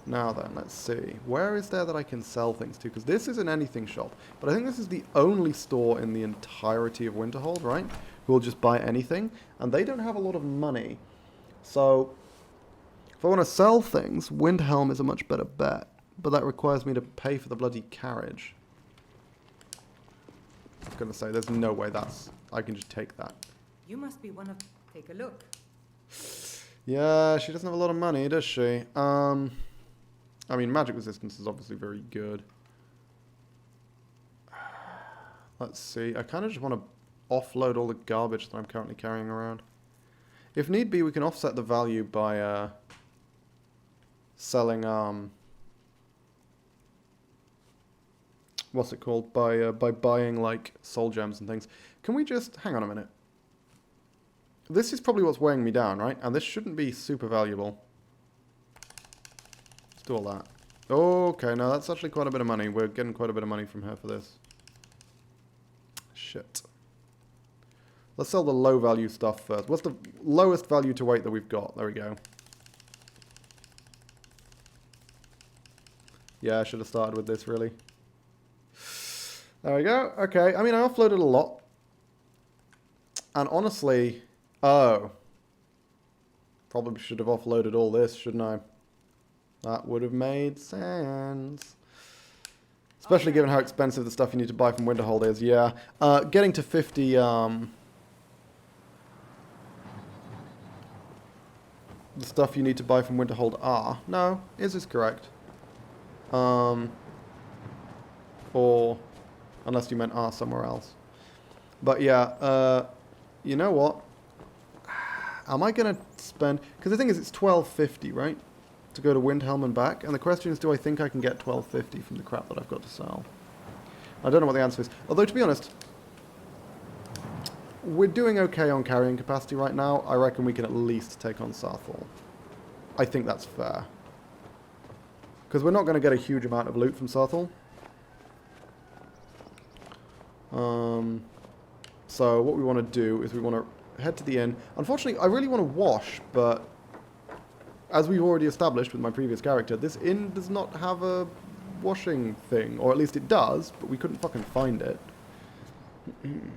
Now then, let's see. Where is there that I can sell things to? Because this is an anything shop. But I think this is the only store in the entirety of Winterhold, right? Who will just buy anything. And they don't have a lot of money. So, if I want to sell things, Windhelm is a much better bet. But that requires me to pay for the bloody carriage. I was going to say, there's no way I can just take that. You must be one of... Take a look. Yeah, she doesn't have a lot of money, does she? I mean, magic resistance is obviously very good. Let's see. I kind of just want to offload all the garbage that I'm currently carrying around. If need be, we can offset the value by selling what's it called? By buying like soul gems and things. Can we just hang on a minute? This is probably what's weighing me down, right? And this shouldn't be super valuable. Let's do all that. Okay, no, that's actually quite a bit of money. We're getting quite a bit of money from her for this. Shit. Let's sell the low value stuff first. What's the lowest value to weight that we've got? There we go. Yeah, I should have started with this, really. There we go. Okay, I mean, I offloaded a lot. And honestly... Oh. Probably should have offloaded all this, shouldn't I? That would have made sense. Especially given how expensive the stuff you need to buy from Winterhold is, yeah. Getting to 50... the stuff you need to buy from Winterhold are... No, is correct. Or... Unless you meant are somewhere else. But yeah, you know what? am I going to spend... Because the thing is, it's 12.50, right? To go to Windhelm and back. And the question is, do I think I can get 12.50 from the crap that I've got to sell? I don't know what the answer is. Although, to be honest, we're doing okay on carrying capacity right now. I reckon we can at least take on Sarthal. I think that's fair. Because we're not going to get a huge amount of loot from Sarthal. So what we want to do is we want to head to the inn. Unfortunately, I really want to wash, but as we've already established with my previous character, this inn does not have a washing thing. Or at least it does, but we couldn't fucking find it. I'm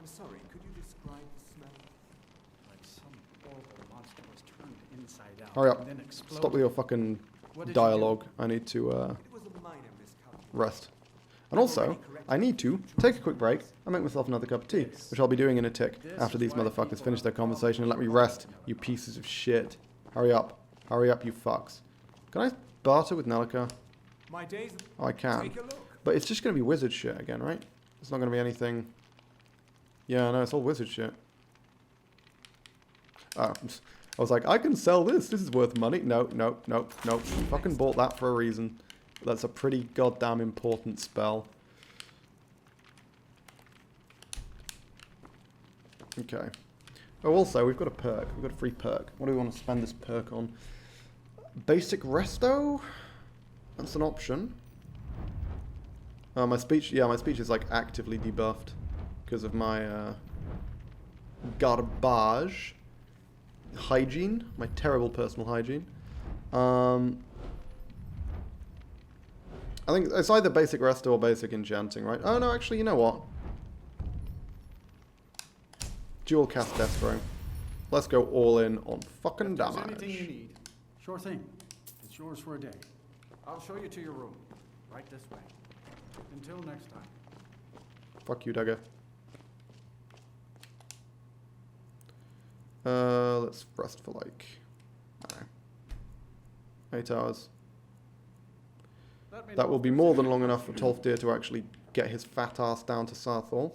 sorry, could you describe the smell? Like some horrible monster was turned inside out. Hurry up. And then exploded. Stop with your fucking dialogue. I need to rest. And also, I need to take a quick break and make myself another cup of tea, which I'll be doing in a tick after these motherfuckers finish their conversation and let me rest, you pieces of shit. Hurry up. Hurry up, you fucks. Can I barter with Nelica? Oh, I can. But it's just going to be wizard shit again, right? It's not going to be anything... Yeah, no, it's all wizard shit. Oh, I was like, I can sell this. This is worth money. No, no, no, no. You fucking bought that for a reason. That's a pretty goddamn important spell. Okay. Oh, also, we've got a perk. We've got a free perk. What do we want to spend this perk on? Basic resto? That's an option. My speech, yeah, my speech is like actively debuffed because of my garbage. Hygiene, my terrible personal hygiene. I think it's either basic resto or basic enchanting, right? Oh no, actually, you know what? Dual cast Death Throw. Let's go all in on fucking damage. Anything you need. Sure thing. It's yours for a day. I'll show you to your room. Right this way. Until next time. Fuck you, Dagger. Let's rest for like, I don't know, 8 hours. That will be more than long enough for Tolfdir to actually get his fat ass down to Sarthal.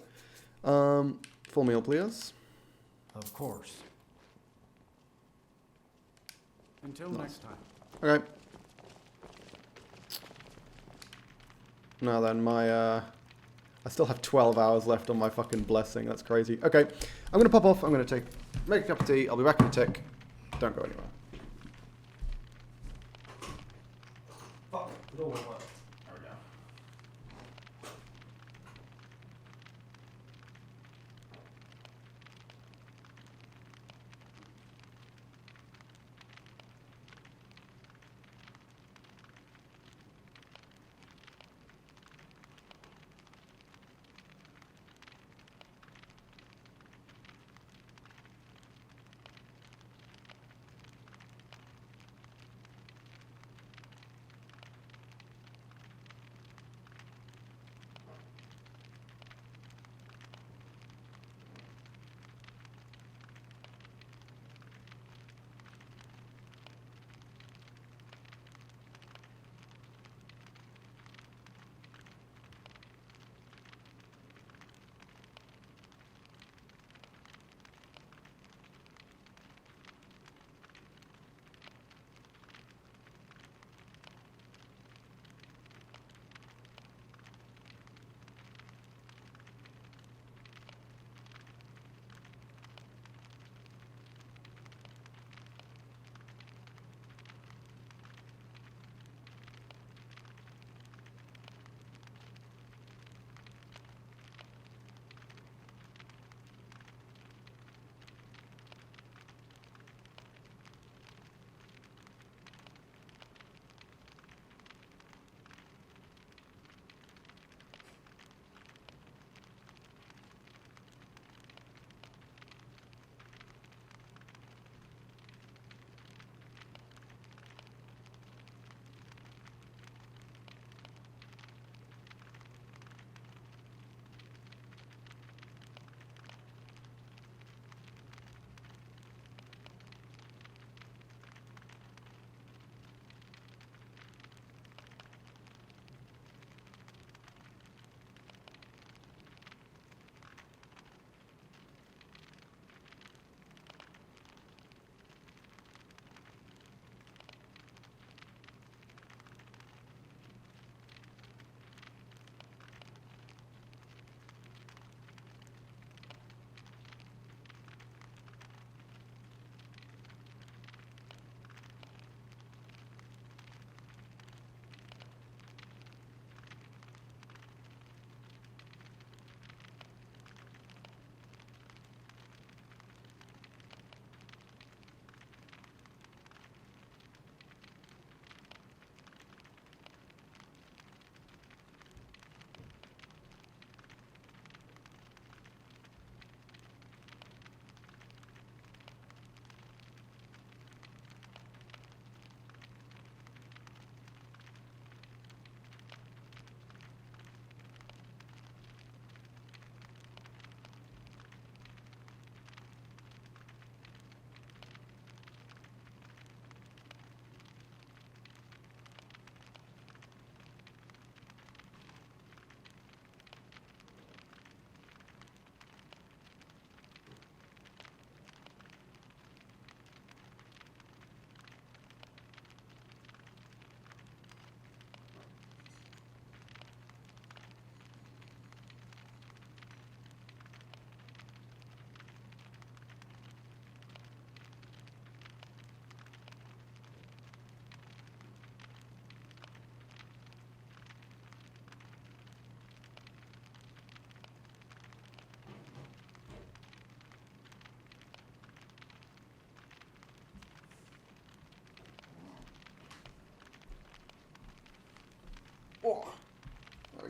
Full meal, please. Of course. Until next time. Okay. Now then, my, I still have 12 hours left on my fucking blessing. That's crazy. Okay, I'm going to pop off. I'm going to make a cup of tea. I'll be back in a tick. Don't go anywhere. Fuck, it all went well. There we go.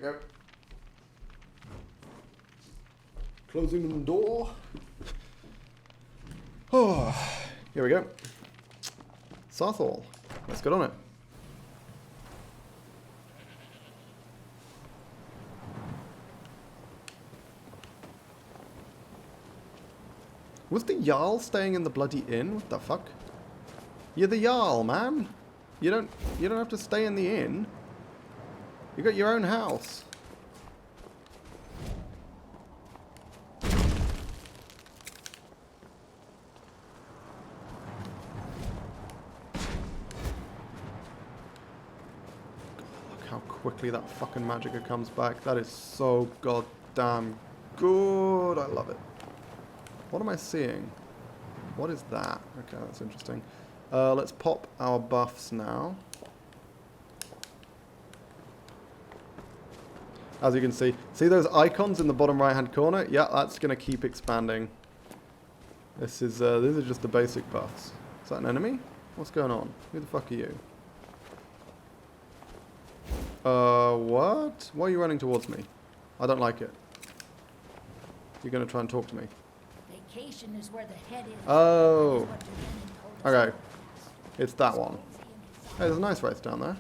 go. Closing the door. Oh, here we go. Sarthal. Let's get on it. Was the Jarl staying in the bloody inn? What the fuck? You're the Jarl, man. You don't have to stay in the inn. You got your own house. Look how quickly that fucking magicka comes back. That is so goddamn good. I love it. What am I seeing? What is that? Okay, that's interesting. Let's pop our buffs now. As you can see those icons in the bottom right hand corner? Yeah, that's going to keep expanding. These are just the basic buffs. Is that an enemy? What's going on? Who the fuck are you? What? Why are you running towards me? I don't like it. You're going to try and talk to me. Vacation is where the head is. Oh. Okay. It's that one. Hey, there's an ice wraith down there.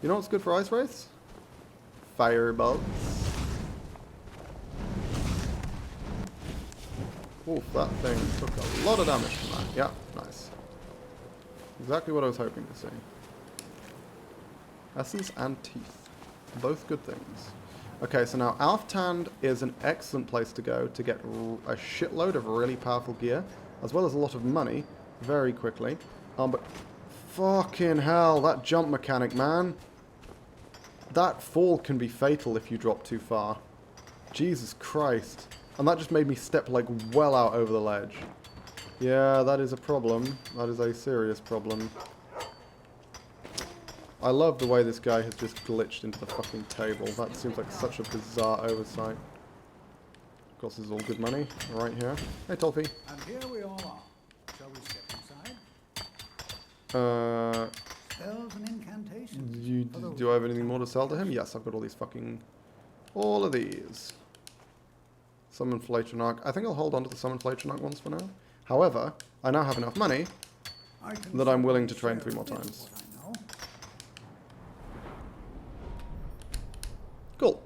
You know what's good for ice wraiths? Firebolts. Oof, that thing took a lot of damage from that. Yeah, nice. Exactly what I was hoping to see. Essence and teeth. Both good things. Okay, so now Alftand is an excellent place to go to get a shitload of really powerful gear, as well as a lot of money, very quickly. But fucking hell, that jump mechanic, man. That fall can be fatal if you drop too far. Jesus Christ. And that just made me step, like, well out over the ledge. Yeah, that is a problem. That is a serious problem. I love the way this guy has just glitched into the fucking table. That seems like such a bizarre oversight. Of course, this is all good money. Right here. Hey, Tolfie. And here we all are. Shall we step inside? Spells and incantations. Do I have anything more to sell to him? Yes, I've got all these fucking... all of these. Summon Flatronarch. I think I'll hold on to the Summon Flatronarch ones for now. However, I now have enough money that I'm willing to train 3 more times. Cool.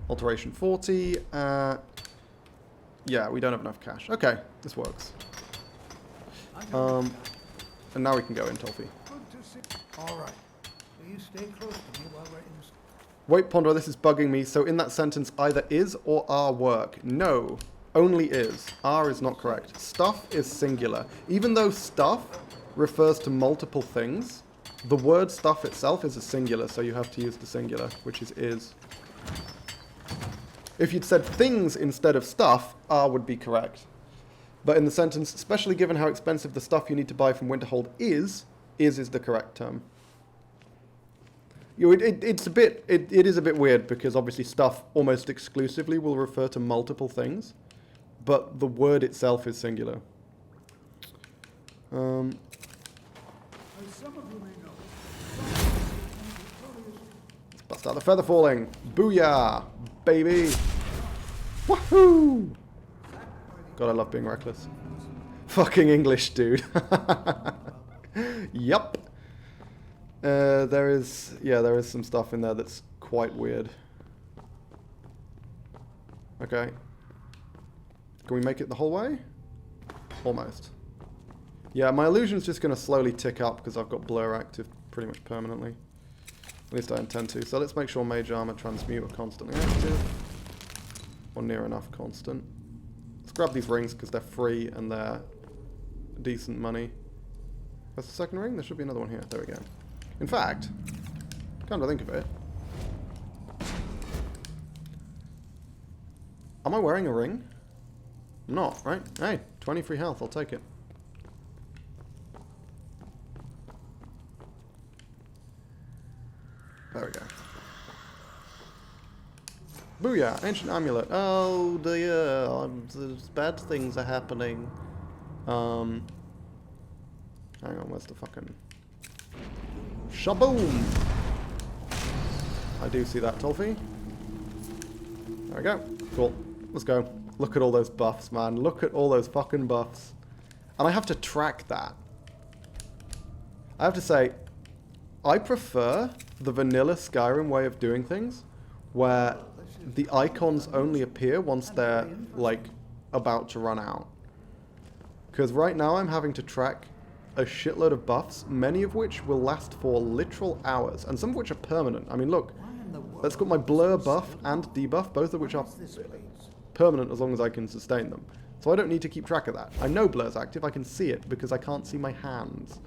Alteration 40. Yeah, we don't have enough cash. Okay, this works. And now we can go in, Tolfie. All right. Please stay close to me while we're in this. Wait, Ponder, this is bugging me. So in that sentence, either is or are work. No, only is. Are is not correct. Stuff is singular. Even though stuff refers to multiple things, the word stuff itself is a singular, so you have to use the singular, which is. If you'd said things instead of stuff, are would be correct. But in the sentence, especially given how expensive the stuff you need to buy from Winterhold is the correct term. It is a bit weird because obviously stuff almost exclusively will refer to multiple things, but the word itself is singular. As some of you may know, let's bust out the feather falling. Booyah, baby. Woohoo! God, I love being reckless. Fucking English, dude. Yup. There is some stuff in there that's quite weird. Okay. Can we make it the whole way? Almost. Yeah, my illusion's just going to slowly tick up because I've got blur active pretty much permanently. At least I intend to. So let's make sure Mage Armor, Transmute are constantly active. Or near enough constant. Let's grab these rings because they're free and they're decent money. That's the second ring? There should be another one here. There we go. In fact, come to think of it, am I wearing a ring? I'm not, right? Hey, 20 free health, I'll take it. There we go. Booyah, ancient amulet. Oh dear, bad things are happening. Hang on, where's the fucking... Shaboom! I do see that, Tolfie. There we go. Cool. Let's go. Look at all those buffs, man. Look at all those fucking buffs. And I have to track that. I have to say, I prefer the vanilla Skyrim way of doing things, where the icons only appear once they're, like, about to run out. Because right now I'm having to track a shitload of buffs, many of which will last for literal hours, and some of which are permanent. I mean, look, let's got my blur buff and debuff, both of which are permanent as long as I can sustain them. So I don't need to keep track of that. I know blur's active, I can see it, because I can't see my hands.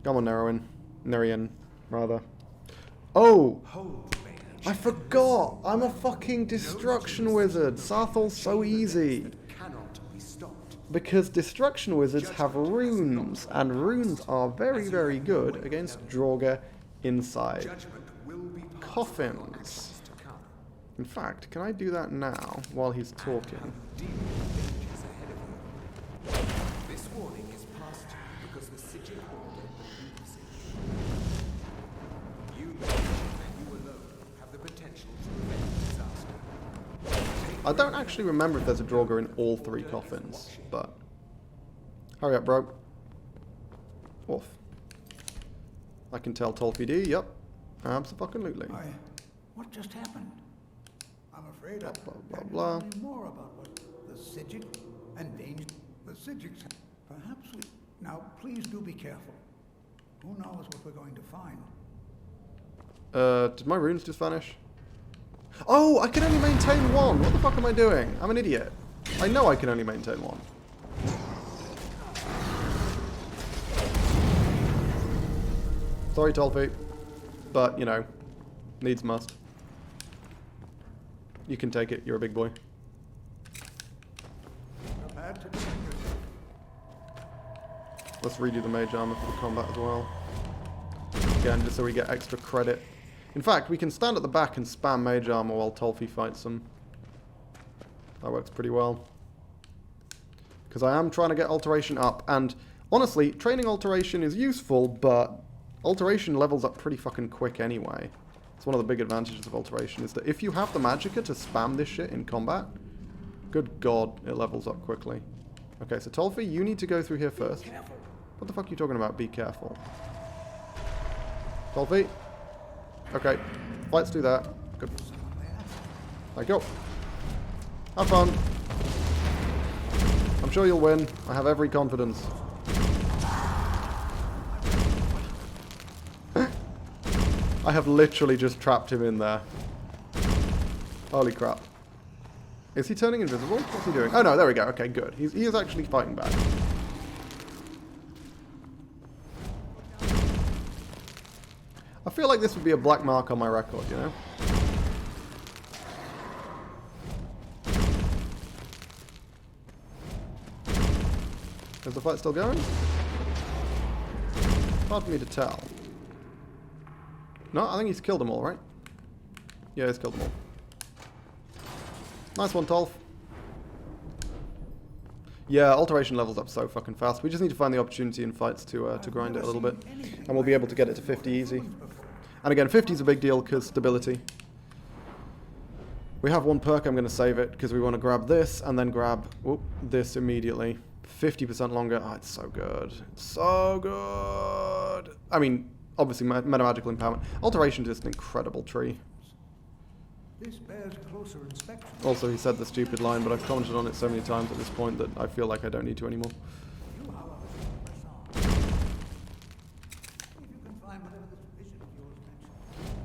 Come on, Nerian, rather. Oh! I forgot! I'm a fucking destruction wizard! Sarthal's so easy! Because destruction wizards have runes, and runes are very, very good against Draugr inside coffins. In fact, can I do that now while he's talking? This warning is passed to you because the Sigil ordered the siege. You know that you alone have the potential to prevent disaster. I don't actually remember if there's a Draugr in all 3 coffins, but... Hurry up, bro. Wolf. I can tell Tolfie D, yep. Abso-fucking-lutely. What just happened? I'm afraid I've blah, blah, blah. more about what the Sigil and danger the Sigics. Perhaps we... Now, please do be careful. Who knows what we're going to find? Did my runes just vanish? Oh, I can only maintain 1! What the fuck am I doing? I'm an idiot. I know I can only maintain 1. Sorry, Tolfie. But, you know, needs must. You can take it, you're a big boy. Let's redo the mage armor for the combat as well. Again, just so we get extra credit. In fact, we can stand at the back and spam mage armor while Tolfie fights them. That works pretty well. Because I am trying to get alteration up, and honestly, training alteration is useful, but alteration levels up pretty fucking quick anyway. It's one of the big advantages of alteration, is that if you have the magicka to spam this shit in combat, good god, it levels up quickly. Okay, so Tolfie, you need to go through here first. What the fuck are you talking about? Be careful. Tolfie? Okay, let's do that. Good. There you go. Have fun. I'm sure you'll win. I have every confidence. I have literally just trapped him in there. Holy crap. Is he turning invisible? What's he doing? Oh no, there we go. Okay, good. He is actually fighting back. I feel like this would be a black mark on my record, you know? Is the fight still going? Hard for me to tell. No, I think he's killed them all, right? Yeah, he's killed them all. Nice one, Tolf. Yeah, alteration levels up so fucking fast. We just need to find the opportunity in fights to grind it a little bit. And we'll be able to get it to 50 easy. And again, 50 is a big deal because stability. We have one perk, I'm going to save it, because we want to grab this and then grab this immediately. 50% longer. Oh, it's so good. It's so good. I mean, obviously, meta-magical empowerment. Alteration is just an incredible tree. This bears closer inspection. Also, he said the stupid line, but I've commented on it so many times at this point that I feel like I don't need to anymore.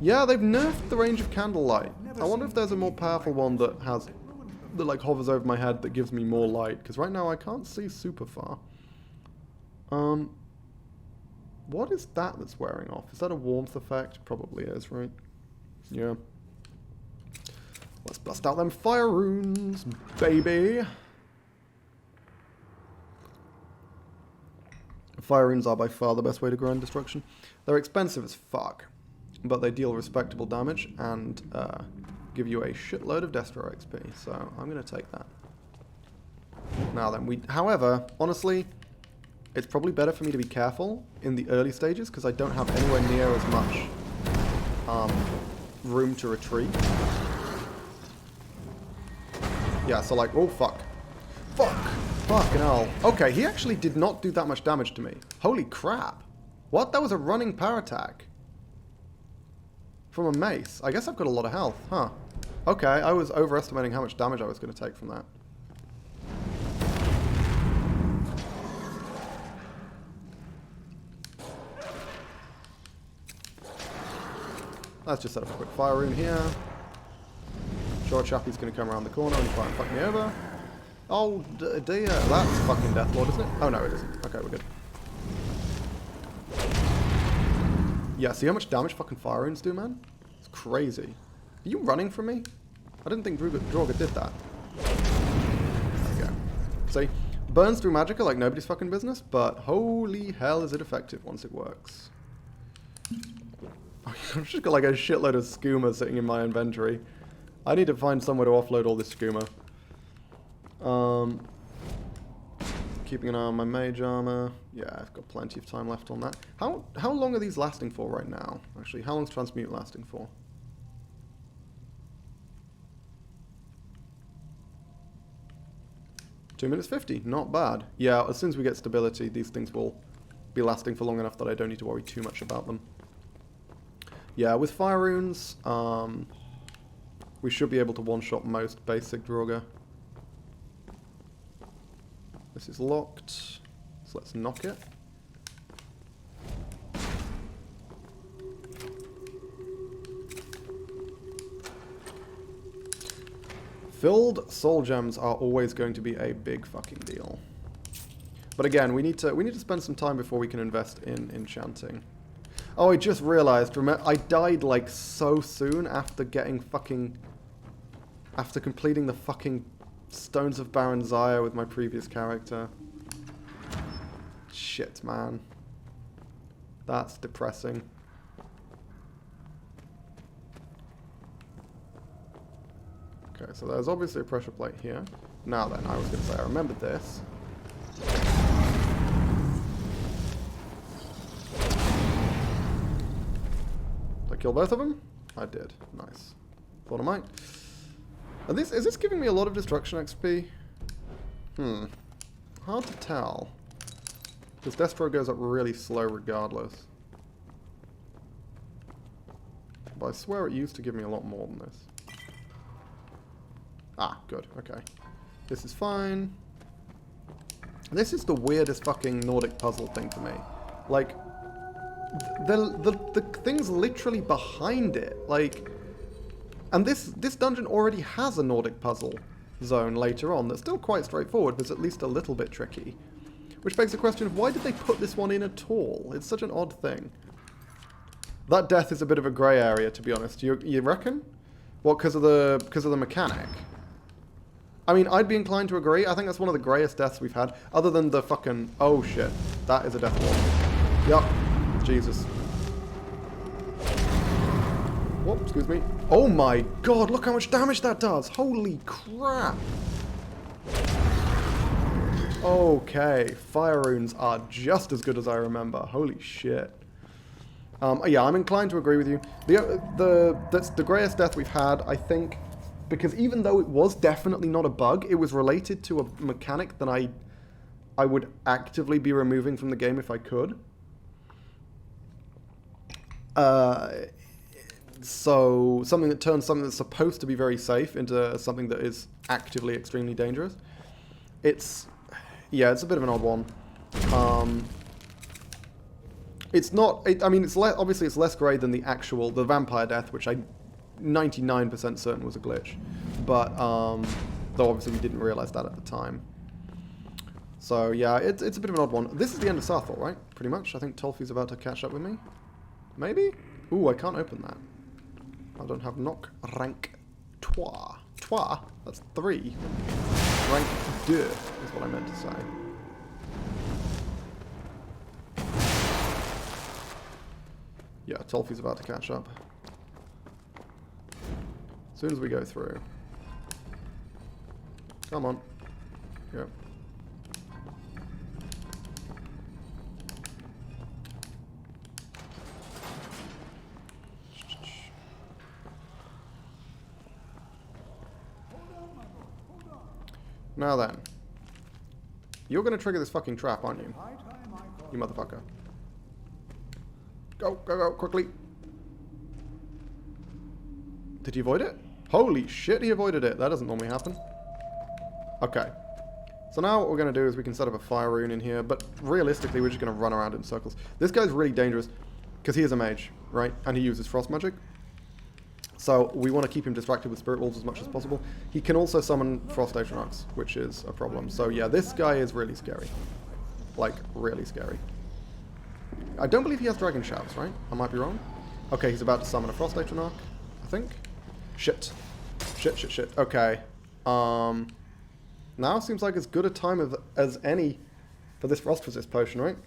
Yeah, they've nerfed the range of candlelight. I wonder if there's a more powerful one that has... that like hovers over my head that gives me more light, because right now I can't see super far. What is that that's wearing off? Is that a warmth effect? Probably is, right? Yeah. Let's bust out them fire runes, baby. Fire runes are by far the best way to grind destruction. They're expensive as fuck, but they deal respectable damage and give you a shitload of Destro XP, so I'm going to take that. Now then, however, honestly, it's probably better for me to be careful in the early stages, because I don't have anywhere near as much room to retreat. Yeah, so like, oh fuck. Fuck! Fucking hell. Okay, he actually did not do that much damage to me. Holy crap. What? That was a running power attack. From a mace. I guess I've got a lot of health, huh? Okay, I was overestimating how much damage I was going to take from that. Let's just set up a quick fire rune here. Sure, Chappie's going to come around the corner and try and fuck me over. Oh dear, that's fucking Deathlord, isn't it? Oh no, it isn't. Okay, we're good. Yeah, see how much damage fucking fire runes do, man? It's crazy. Are you running from me? I didn't think Draugr did that. There you go. See? Burns through magicka like nobody's fucking business, but holy hell is it effective once it works. I've just got like a shitload of skooma sitting in my inventory. I need to find somewhere to offload all this skooma. Keeping an eye on my mage armor. Yeah, I've got plenty of time left on that. How long are these lasting for right now? Actually, how long's transmute lasting for? Two minutes 50, not bad. Yeah, as soon as we get stability, these things will be lasting for long enough that I don't need to worry too much about them. Yeah, with fire runes, we should be able to one-shot most basic Draugr. This is locked, so let's knock it. Filled soul gems are always going to be a big fucking deal. But again, we need to spend some time before we can invest in enchanting. Oh, I just realized, I died like so soon after after completing the fucking Stones of Baron Zaya with my previous character. Shit, man. That's depressing. Okay, so there's obviously a pressure plate here. Now then, I was going to say, I remembered this. Did I kill both of them? I did. Nice. Thought I might. Is this giving me a lot of destruction XP? Hard to tell. Because Destro goes up really slow regardless. But I swear it used to give me a lot more than this. Ah, good. Okay. This is fine. This is the weirdest fucking Nordic puzzle thing for me. Like, the thing's literally behind it. Like, and this dungeon already has a Nordic puzzle zone later on that's still quite straightforward, but it's at least a little bit tricky. Which begs the question of why did they put this one in at all? It's such an odd thing. That death is a bit of a grey area, to be honest. You reckon? What, because of the mechanic? I mean, I'd be inclined to agree. I think that's one of the greyest deaths we've had, other than the fucking... Oh, shit. That is a death wall. Yup. Jesus. Whoop, excuse me. Oh my god, look how much damage that does. Holy crap. Okay, fire runes are just as good as I remember. Holy shit. Yeah, I'm inclined to agree with you. That's the greyest death we've had, I think, because even though it was definitely not a bug, it was related to a mechanic that I would actively be removing from the game if I could. So something that turns something that's supposed to be very safe into something that is actively extremely dangerous. Yeah, it's a bit of an odd one. It's not. I mean, obviously it's less grey than the vampire death, which I 99% certain was a glitch. But though obviously we didn't realise that at the time. So yeah, it's a bit of an odd one. This is the end of Sarthor, right? Pretty much. I think Tolfi's about to catch up with me. Maybe? Ooh, I can't open that. I don't have knock rank 3. That's 3. Rank 2 is what I meant to say. Yeah, Tolfi's about to catch up. As soon as we go through. Come on. Go. Now then. You're going to trigger this fucking trap, aren't you? You motherfucker. Go, go, go, quickly. Did he avoid it? Holy shit, he avoided it. That doesn't normally happen. Okay. So now what we're going to do is we can set up a fire rune in here, but realistically we're just going to run around in circles. This guy's really dangerous because he is a mage, right? And he uses frost magic. So we want to keep him distracted with spirit wolves as much as possible. He can also summon frost atronachs, which is a problem. So yeah, this guy is really scary. Like, really scary. I don't believe he has dragon shouts, right? I might be wrong. Okay, he's about to summon a frost atronach, I think. Shit. Shit, shit, shit. Okay. Now seems like as good a time as any for this frost resist potion, right?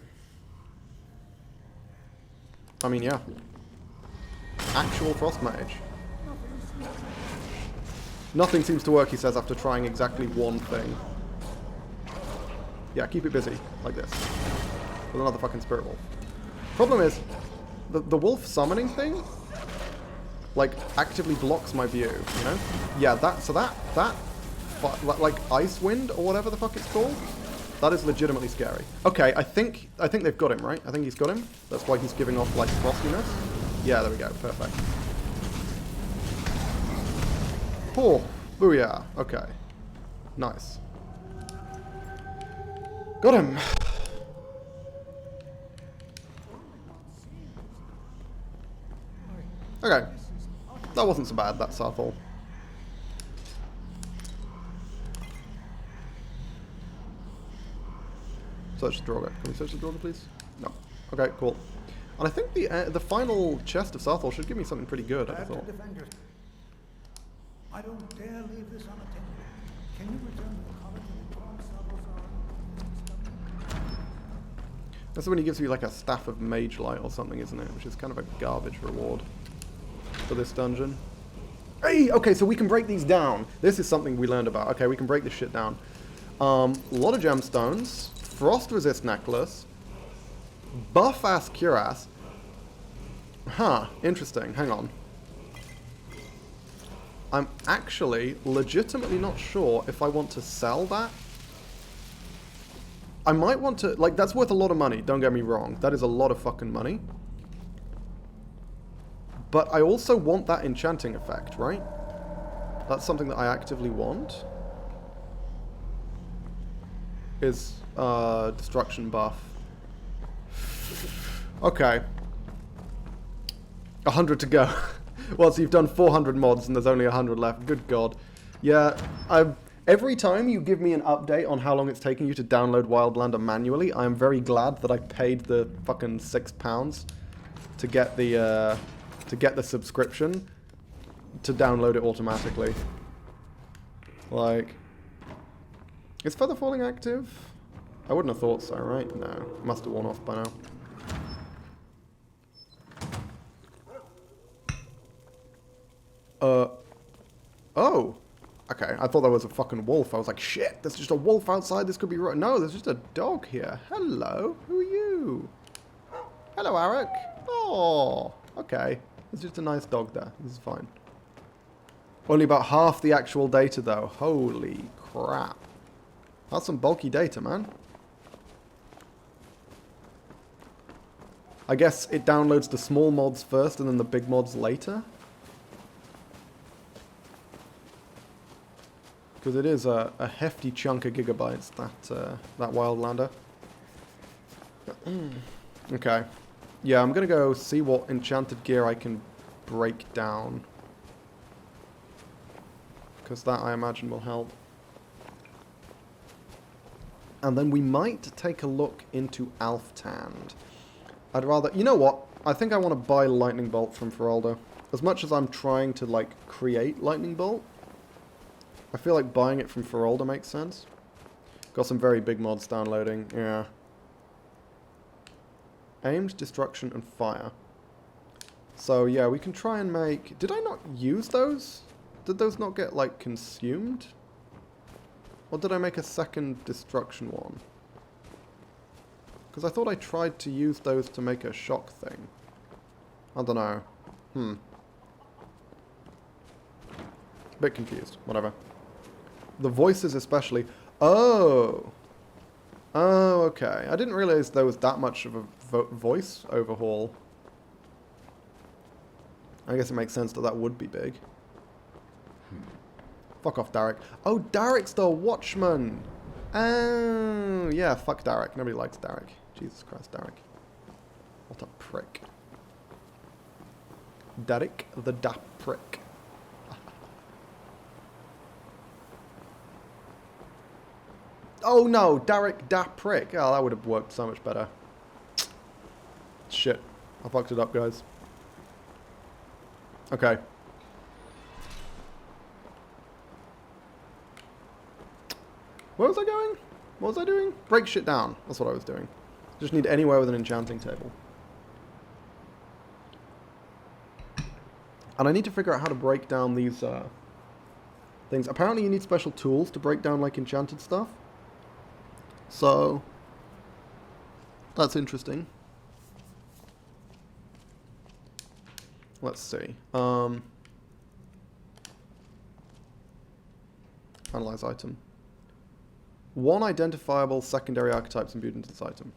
I mean, yeah. Actual frost mage. Nothing seems to work, he says, after trying exactly one thing. Yeah, keep it busy, like this. With another fucking spirit wolf. Problem is, the wolf summoning thing, like, actively blocks my view, you know? Yeah, like, ice wind, or whatever the fuck it's called, that is legitimately scary. Okay, I think they've got him, right? I think he's got him. That's why he's giving off, like, frostiness. Yeah, there we go, perfect. Oh, booyah. Okay. Nice. Got him. Okay. That wasn't so bad, that Southall. Search the Draugr. Can we search the Draugr, please? No. Okay, cool. And I think the final chest of Southall should give me something pretty good, I thought. I don't dare leave this unattended. Can you return to the college and inform Salazar? That's when he gives you like a staff of mage light or something, isn't it? Which is kind of a garbage reward for this dungeon. Hey, okay, so we can break these down. This is something we learned about. Okay, we can break this shit down. A lot of gemstones, frost resist necklace, buff ass cuirass. Huh, interesting. Hang on. I'm actually legitimately not sure if I want to sell that. I might want to, like, that's worth a lot of money, don't get me wrong. That is a lot of fucking money. But I also want that enchanting effect, right? That's something that I actively want. Is, destruction buff. Okay. 100 to go. Well, so you've done 400 mods and there's only 100 left. Good God. Yeah, every time you give me an update on how long it's taking you to download Wildlander manually, I am very glad that I paid the fucking £6 to get the subscription to download it automatically. Like, is Feather Falling active? I wouldn't have thought so, right? No, it must have worn off by now. Oh. Okay, I thought there was a fucking wolf. I was like, shit, there's just a wolf outside. This could be right. No, there's just a dog here. Hello, who are you? Hello, Arik. Oh, okay. There's just a nice dog there. This is fine. Only about half the actual data, though. Holy crap. That's some bulky data, man. I guess it downloads the small mods first and then the big mods later. Because it is a hefty chunk of gigabytes, that Wildlander. Okay. Yeah, I'm going to go see what enchanted gear I can break down. Because that, I imagine, will help. And then we might take a look into Alftand. I'd rather... You know what? I think I want to buy Lightning Bolt from Feraldo. As much as I'm trying to, like, create Lightning Bolt, I feel like buying it from Feraldo makes sense. Got some very big mods downloading, yeah. Aimed, destruction, and fire. So, yeah, we can try and make... Did I not use those? Did those not get, like, consumed? Or did I make a second destruction one? Because I thought I tried to use those to make a shock thing. I don't know. Bit confused. Whatever. The voices especially. Oh. Oh, okay. I didn't realize there was that much of a voice overhaul. I guess it makes sense that that would be big. Fuck off, Derek. Oh, Derek's the Watchman. Oh, yeah, fuck Derek. Nobody likes Derek. Jesus Christ, Derek. What a prick. Derek the prick. Oh no, Derek prick. Oh, that would have worked so much better. Shit. I fucked it up, guys. Okay. Where was I going? What was I doing? Break shit down. That's what I was doing. Just need anywhere with an enchanting table. And I need to figure out how to break down these things. Apparently you need special tools to break down like enchanted stuff. So that's interesting. Let's see. Analyze item. One identifiable secondary archetypes imbued into this item.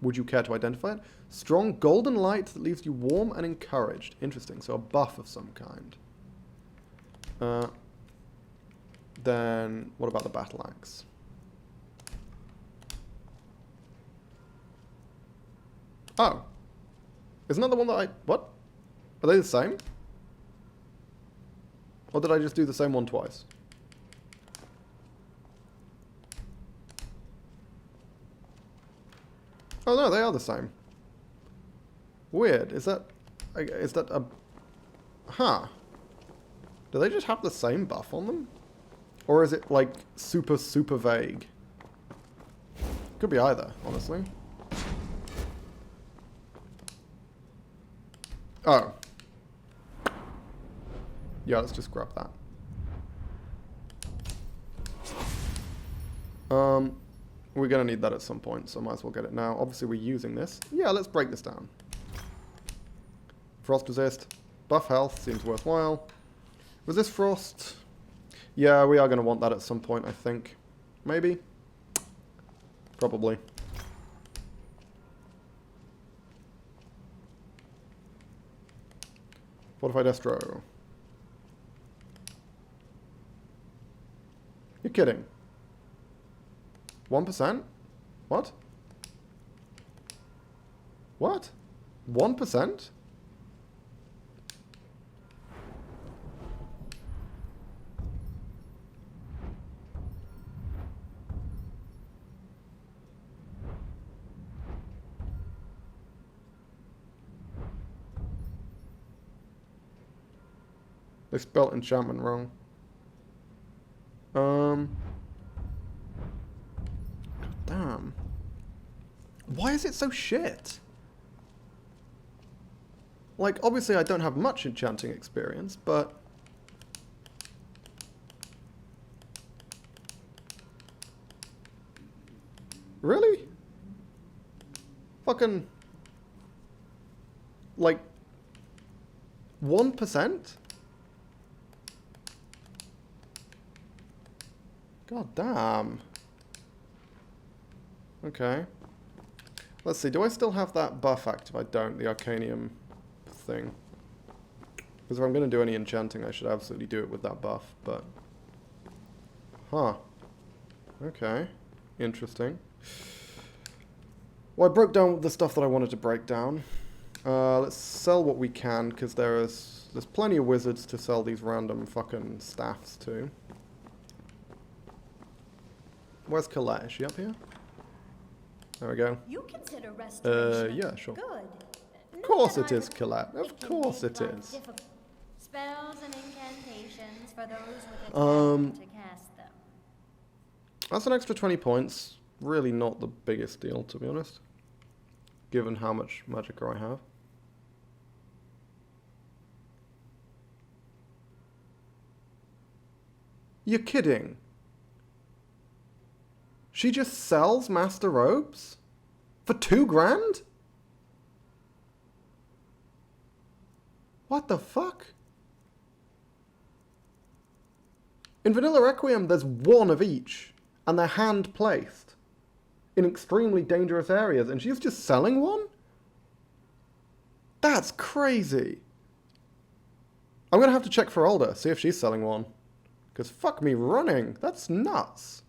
Would you care to identify it? Strong golden light that leaves you warm and encouraged. Interesting. So a buff of some kind. Then what about the battle axe? Oh. Isn't that the one that I... What? Are they the same? Or did I just do the same one twice? Oh no, they are the same. Weird. Is that a... Huh. Do they just have the same buff on them? Or is it like super vague? Could be either, honestly. Oh. Yeah, let's just grab that. We're going to need that at some point, so might as well get it now. Obviously, we're using this. Yeah, let's break this down. Frost resist. Buff health seems worthwhile. Resist frost. Yeah, we are going to want that at some point, I think. Maybe? Probably. Fortify Destro. You're kidding. 1%? What? What? 1%? They spelled enchantment wrong. Damn. Why is it so shit? Like, obviously I don't have much enchanting experience, but... Really? Fucking... Like... 1%? God damn. Okay. Let's see, do I still have that buff active? I don't, the Arcanium thing. Because if I'm going to do any enchanting, I should absolutely do it with that buff, but... Huh. Okay. Interesting. Well, I broke down the stuff that I wanted to break down. Let's sell what we can, because there's plenty of wizards to sell these random fucking staffs to. Where's Colette? Is she up here? There we go. You consider restoration yeah, sure. Good. Of course it is, Colette. Of course it is. Spells and incantations for those with a talent to cast them. That's an extra 20 points. Really not the biggest deal, to be honest. Given how much magicka I have. You're kidding. She just sells Master Robes? For 2 grand? What the fuck? In Vanilla Requiem, there's one of each, and they're hand-placed in extremely dangerous areas, and she's just selling one? That's crazy. I'm going to have to check for Alda, see if she's selling one. Because fuck me running. That's nuts.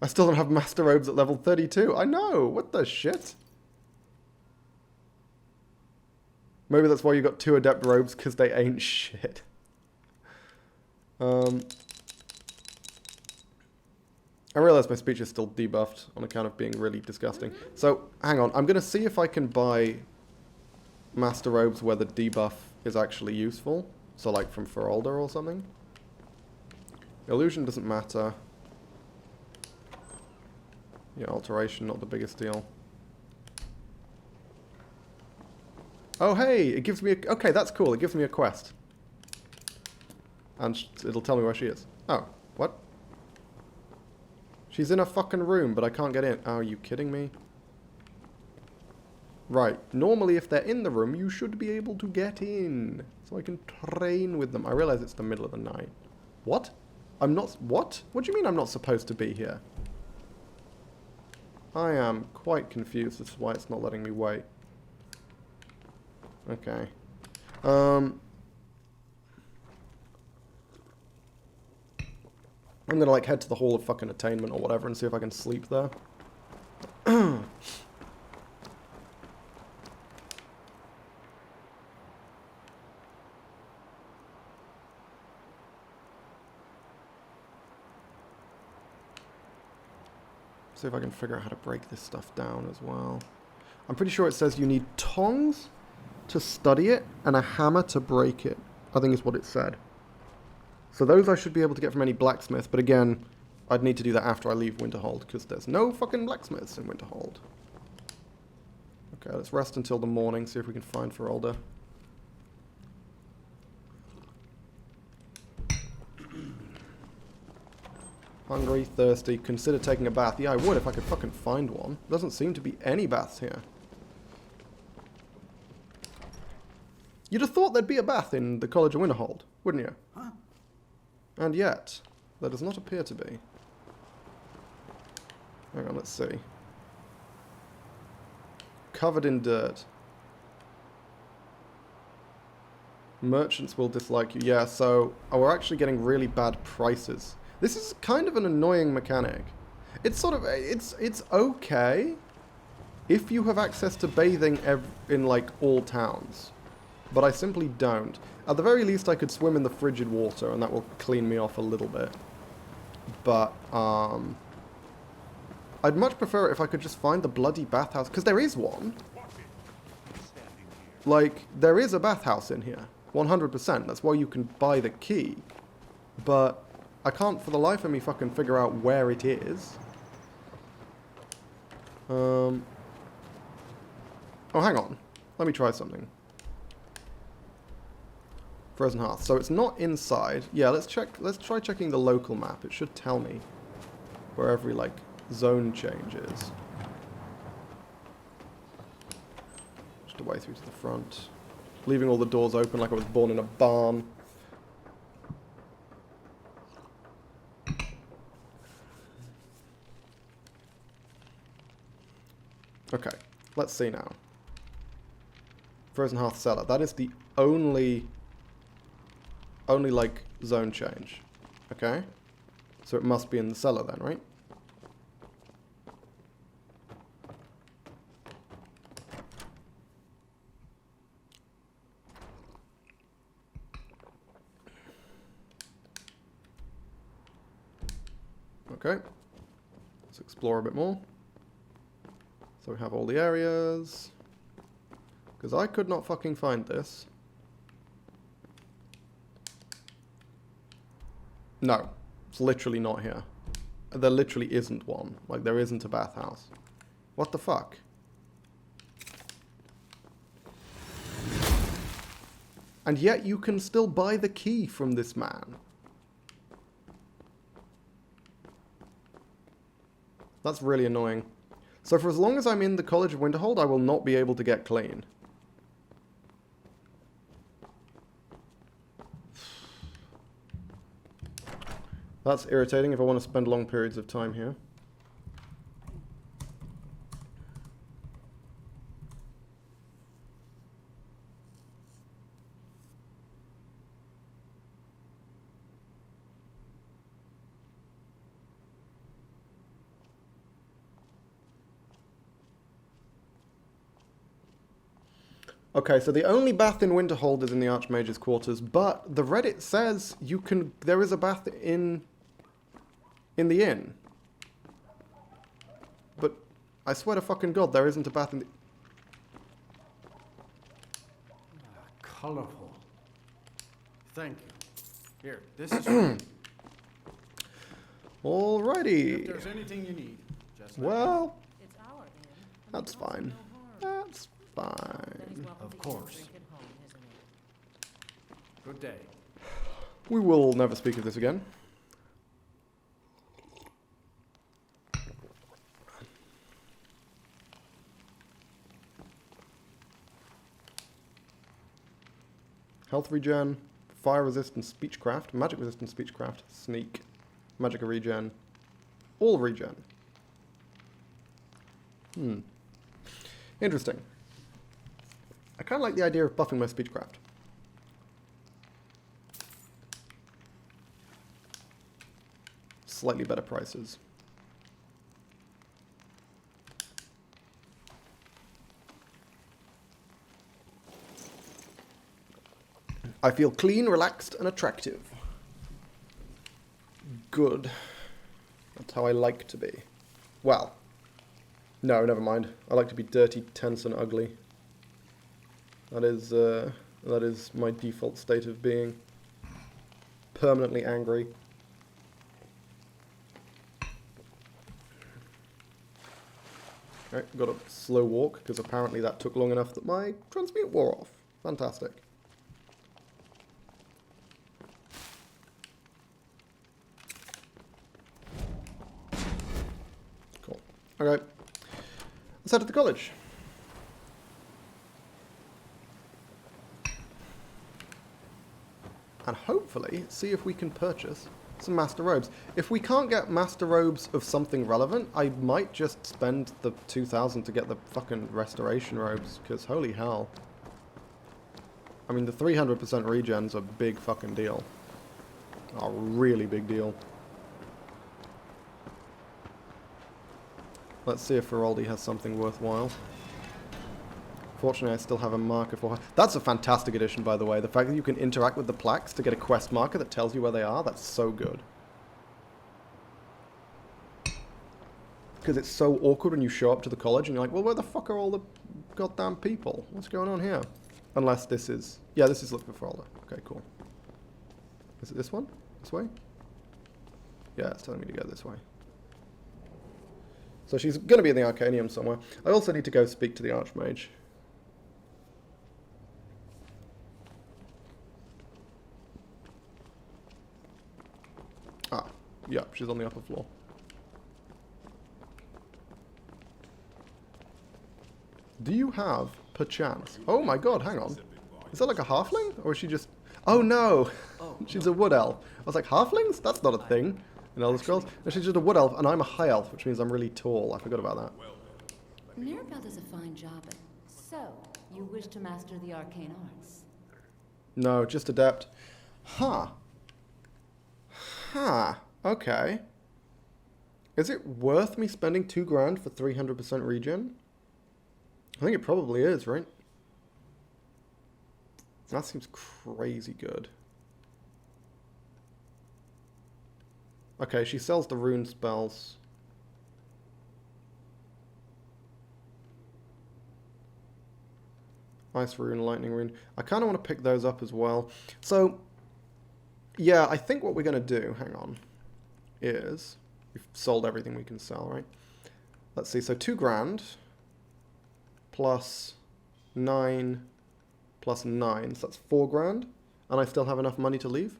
I still don't have Master Robes at level 32. I know. What the shit? Maybe that's why you got 2 Adept Robes, because they ain't shit. I realize my speech is still debuffed on account of being really disgusting. So, hang on. I'm going to see if I can buy Master Robes where the debuff is actually useful. So, like from Feralda or something. Illusion doesn't matter. Yeah, Alteration, not the biggest deal. Oh, hey! It gives me a... Okay, that's cool. It gives me a quest. And it'll tell me where she is. Oh, what? She's in a fucking room, but I can't get in. Oh, are you kidding me? Right. Normally, if they're in the room, you should be able to get in. So I can train with them. I realize it's the middle of the night. What? I'm not... What? What do you mean I'm not supposed to be here? I am quite confused. This is why it's not letting me wait. Okay. I'm gonna like head to the Hall of fucking Attainment or whatever and see if I can sleep there. See if I can figure out how to break this stuff down as well. I'm pretty sure it says you need tongs to study it and a hammer to break it. I think is what it said. So those I should be able to get from any blacksmith, but again, I'd need to do that after I leave Winterhold, because there's no fucking blacksmiths in Winterhold. Okay, let's rest until the morning, see if we can find Feralda. Hungry, thirsty, consider taking a bath. Yeah, I would if I could fucking find one. There doesn't seem to be any baths here. You'd have thought there'd be a bath in the College of Winterhold, wouldn't you? Huh? And yet, there does not appear to be. Hang on, let's see. Covered in dirt. Merchants will dislike you. Yeah, so we're actually getting really bad prices. This is kind of an annoying mechanic. It's sort of, it's okay if you have access to bathing in like all towns. But I simply don't. At the very least I could swim in the frigid water and that will clean me off a little bit. But, I'd much prefer it if I could just find the bloody bathhouse, because there is one. Like, there is a bathhouse in here. 100%. That's why you can buy the key. But I can't for the life of me fucking figure out where it is. Oh, hang on. Let me try something. Frozen Hearth. So it's not inside. Yeah, let's try checking the local map. It should tell me where every, like, zone change is. Just a way through to the front. Leaving all the doors open like I was born in a barn. Okay, let's see now. Frozen Hearth Cellar. That is the only like zone change. Okay? So it must be in the cellar then, right? Okay. Let's explore a bit more. So we have all the areas. Because I could not fucking find this. No. It's literally not here. There literally isn't one. Like, there isn't a bathhouse. What the fuck? And yet you can still buy the key from this man. That's really annoying. So for as long as I'm in the College of Winterhold, I will not be able to get clean. That's irritating if I want to spend long periods of time here. Okay, so the only bath in Winterhold is in the Archmage's quarters, but the Reddit says you can. There is a bath in the inn. But I swear to fucking God, there isn't a bath in the. Colorful. Thank you. Here, this is. For Alrighty. If there's anything you need, just Well, It's our inn. that's fine. That's fine. Of course. Good day. We will never speak of this again. Health regen, fire resistant speechcraft, magic resistant speechcraft, sneak, magic regen, all regen. Interesting. I kind of like the idea of buffing my speechcraft. Slightly better prices. I feel clean, relaxed, and attractive. Good. That's how I like to be. Well. No, never mind. I like to be dirty, tense, and ugly. That is my default state of being. Permanently angry. Okay, got a slow walk, because apparently that took long enough that my transmute wore off. Fantastic. Cool. Okay. Let's head to the college. And hopefully see if we can purchase some master robes. If we can't get master robes of something relevant, I might just spend the 2,000 to get the fucking restoration robes, because holy hell. I mean, the 300% regen's a big fucking deal. A really big deal. Let's see if Feraldi has something worthwhile. Fortunately, I still have a marker for her. That's a fantastic addition, by the way. The fact that you can interact with the plaques to get a quest marker that tells you where they are, that's so good. Because it's so awkward when you show up to the college and you're like, well, where the fuck are all the goddamn people? What's going on here? Unless this is... Yeah, this is looking for Feraldi. Okay, cool. Is it this one? This way? Yeah, it's telling me to go this way. So she's going to be in the Arcanium somewhere. I also need to go speak to the Archmage. Ah, yeah, she's on the upper floor. Do you have, perchance... Oh my god, hang on. Is that like a halfling? Or is she just... Oh no! She's a wood elf. I was like, halflings? That's not a thing in Elder Scrolls. No, she's just a wood elf, and I'm a high elf, which means I'm really tall. I forgot about that. Mirabelle does a fine job at... So, you wish to master the arcane arts? No, just adept. Huh. Huh. Okay. Is it worth me spending 2 grand for 300% regen? I think it probably is, right? That seems crazy good. Okay, she sells the rune spells. Ice rune, lightning rune. I kind of want to pick those up as well. So, yeah, I think what we're going to do, hang on, is... We've sold everything we can sell, right? Let's see, so 2 grand plus 9 plus 9, so that's 4 grand. And I still have enough money to leave?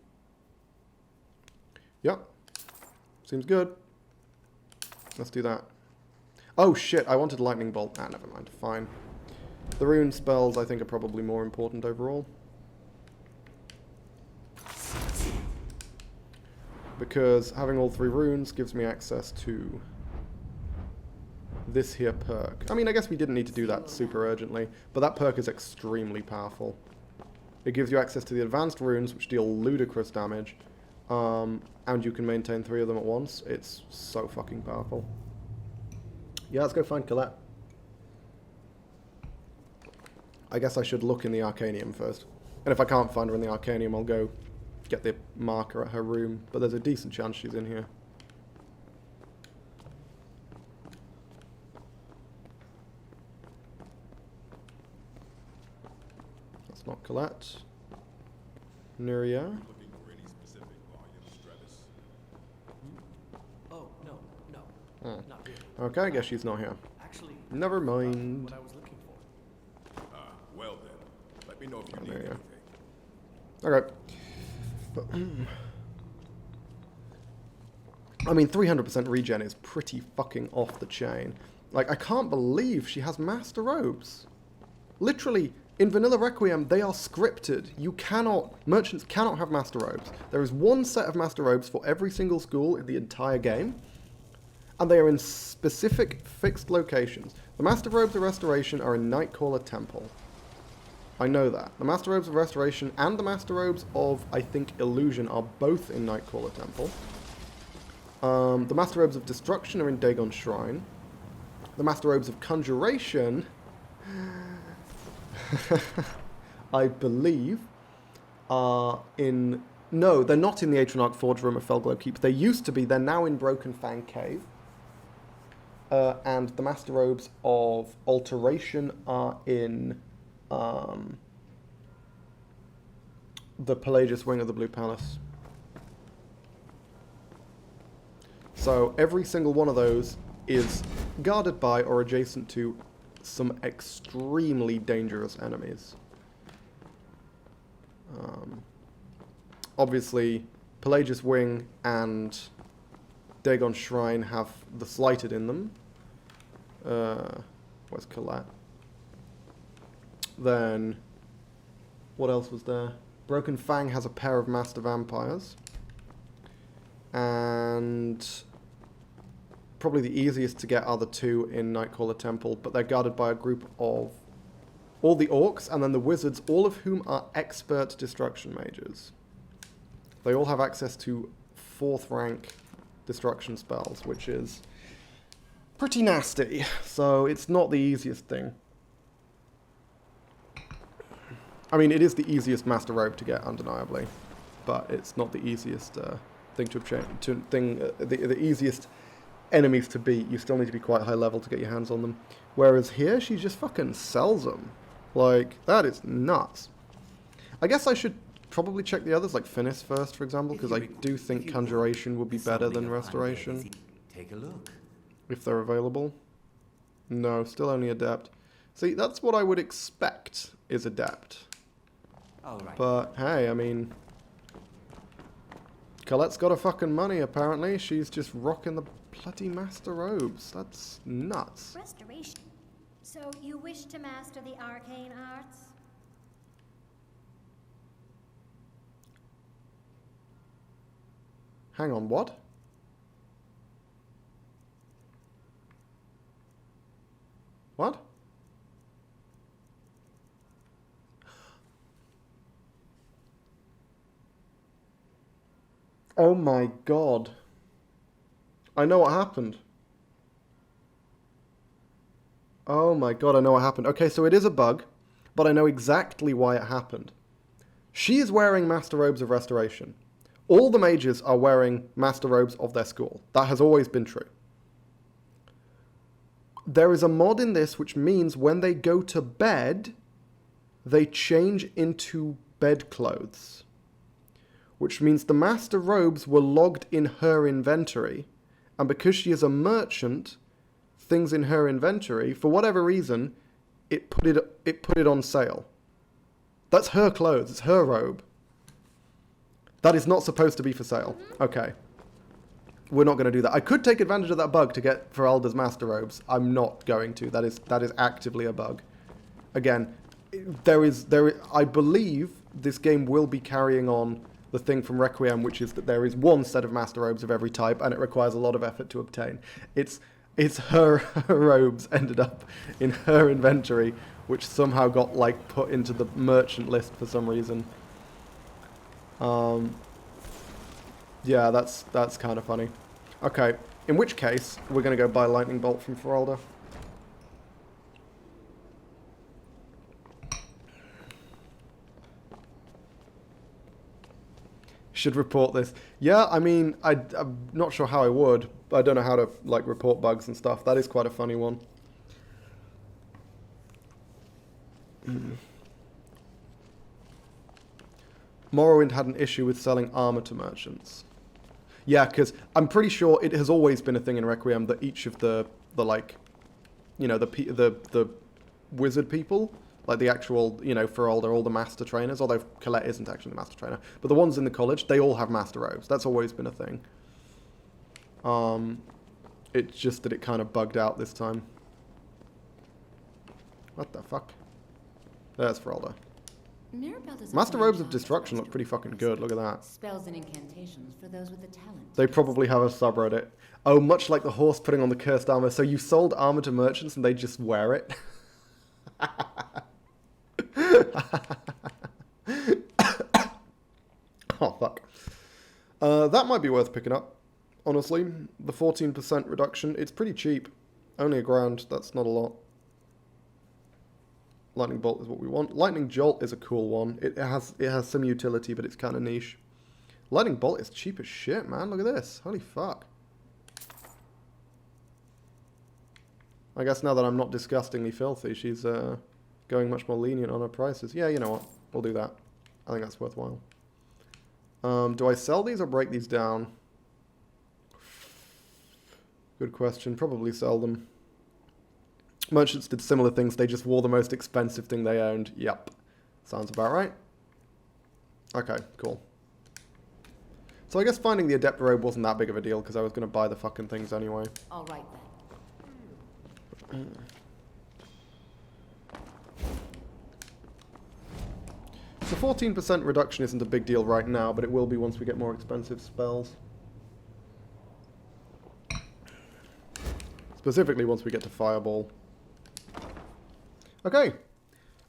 Yep. Seems good. Let's do that. Oh shit, I wanted lightning bolt. Ah, never mind, fine. The rune spells I think are probably more important overall. because having all 3 runes gives me access to this here perk. I mean, I guess we didn't need to do that super urgently, but that perk is extremely powerful. It gives you access to the advanced runes, which deal ludicrous damage, and you can maintain 3 of them at once. It's so fucking powerful. Yeah, let's go find Colette. I guess I should look in the Arcanium first. And if I can't find her in the Arcanium, I'll go get the marker at her room. But there's a decent chance she's in here. That's not Colette. Nuria. Oh, no. Oh. Not really. Okay, I guess she's not here. Actually, Never mind. what I was looking for. Well then, let me know if you need There you anything. Okay. I mean, 300% regen is pretty fucking off the chain. Like, I can't believe she has Master Robes. Literally, in Vanilla Requiem, they are scripted. Merchants cannot have Master Robes. There is one set of Master Robes for every single school in the entire game. And they are in specific fixed locations. The Master Robes of Restoration are in Nightcaller Temple. I know that. The Master Robes of Restoration and the Master Robes of, I think, Illusion are both in Nightcaller Temple. The Master Robes of Destruction are in Dagon Shrine. The Master Robes of Conjuration, I believe, are in... No, they're not in the Atronach Forge Room of Felglow Keep. They used to be. They're now in Broken Fang Cave. And the Master Robes of Alteration are in the Pelagius Wing of the Blue Palace. So every single one of those is guarded by or adjacent to some extremely dangerous enemies. Obviously, Pelagius Wing and Dagon Shrine have the Slighted in them. Where's Colette? Then, what else was there? Broken Fang has a pair of Master Vampires. And probably the easiest to get are the 2 in Nightcaller Temple, but they're guarded by a group of all the orcs and then the wizards, all of whom are expert destruction mages. They all have access to 4th rank destruction spells, which is pretty nasty, so it's not the easiest thing. I mean, it is the easiest Master Robe to get, undeniably, but it's not the easiest thing to obtain. The easiest enemies to beat. You still need to be quite high level to get your hands on them. Whereas here, she just fucking sells them. Like, that is nuts. I guess I should probably check the others, like Finis first, for example, because I do think Conjuration would be better than Restoration. Take a look. If they're available. No, still only Adept. See, that's what I would expect is Adept. All right. But, hey, I mean... Colette's got her fucking money, apparently. She's just rocking the bloody Master Robes. That's nuts. Restoration. So you wish to master the arcane arts? Hang on, what? What? Oh my god. I know what happened. Oh my god, I know what happened. Okay, so it is a bug, but I know exactly why it happened. She is wearing Master Robes of Restoration. All the mages are wearing Master Robes of their school. That has always been true. There is a mod in this which means when they go to bed, they change into bed clothes. Which means the Master Robes were logged in her inventory, and because she is a merchant, things in her inventory, for whatever reason, it put it on sale. That's her clothes, it's her robe. That is not supposed to be for sale. Okay. We're not going to do that. I could take advantage of that bug to get Feralda's Master Robes. I'm not going to. That is actively a bug. Again, I believe this game will be carrying on the the thing from Requiem, which is that there is one set of master robes of every type, and it requires a lot of effort to obtain. It's her robes ended up in her inventory, which somehow got like put into the merchant list for some reason. Yeah, that's kind of funny. Okay, in which case we're gonna go buy lightning bolt from Feralda. Should report this. Yeah, I mean, I'm not sure how I would. I don't know how to like report bugs and stuff. That is quite a funny one. Morrowind had an issue with selling armor to merchants. Yeah, because I'm pretty sure it has always been a thing in Requiem that each of the like, you know, the wizard people, like the actual, you know, Feralda, all the master trainers, although Colette isn't actually the master trainer, but the ones in the college, they all have master robes. That's always been a thing. It's just that it kind of bugged out this time. What the fuck? There's Feralda. Master robes of destruction look pretty fucking good. Look at that. Spells and incantations for those with the talent. They probably have a subreddit. Oh, much like the horse putting on the cursed armor. So you sold armor to merchants and they just wear it. Oh fuck. That might be worth picking up. Honestly, the 14% reduction. It's pretty cheap. Only $1,000. That's not a lot. Lightning bolt is what we want. Lightning jolt is a cool one. It has some utility, but it's kind of niche. Lightning bolt is cheap as shit, man. Look at this. Holy fuck. I guess now that I'm not disgustingly filthy, she's going much more lenient on her prices. Yeah, you know what? We'll do that. I think that's worthwhile. Do I sell these or break these down? Good question. Probably sell them. Merchants did similar things. They just wore the most expensive thing they owned. Yep. Sounds about right. Okay, cool. So I guess finding the Adept robe wasn't that big of a deal because I was going to buy the fucking things anyway. All right then. So 14% reduction isn't a big deal right now, but it will be once we get more expensive spells. Specifically once we get to Fireball. Okay,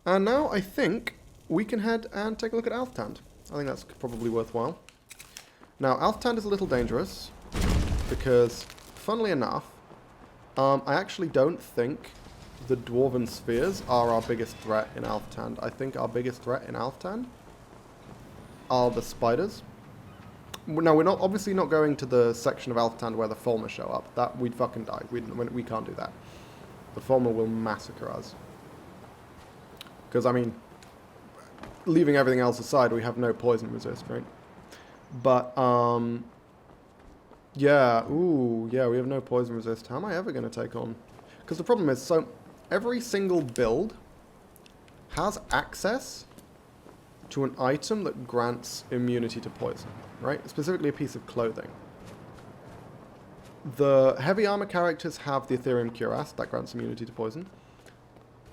and now I think we can head and take a look at Alftand. I think that's probably worthwhile. Now, Alftand is a little dangerous because, funnily enough, I actually don't think the Dwarven Spheres are our biggest threat in Alftand. I think our biggest threat in Alftand are the spiders. Now, we're not obviously not going to the section of Alftand where the Fulmer show up. That we'd fucking die. We can't do that. The Fulmer will massacre us. Because, I mean, leaving everything else aside, we have no poison resist, right? But, yeah, ooh, yeah, we have no poison resist. How am I ever going to take on? Because the problem is, so, every single build has access to an item that grants immunity to poison, right? Specifically a piece of clothing. The heavy armor characters have the Ethereum Cuirass, that grants immunity to poison.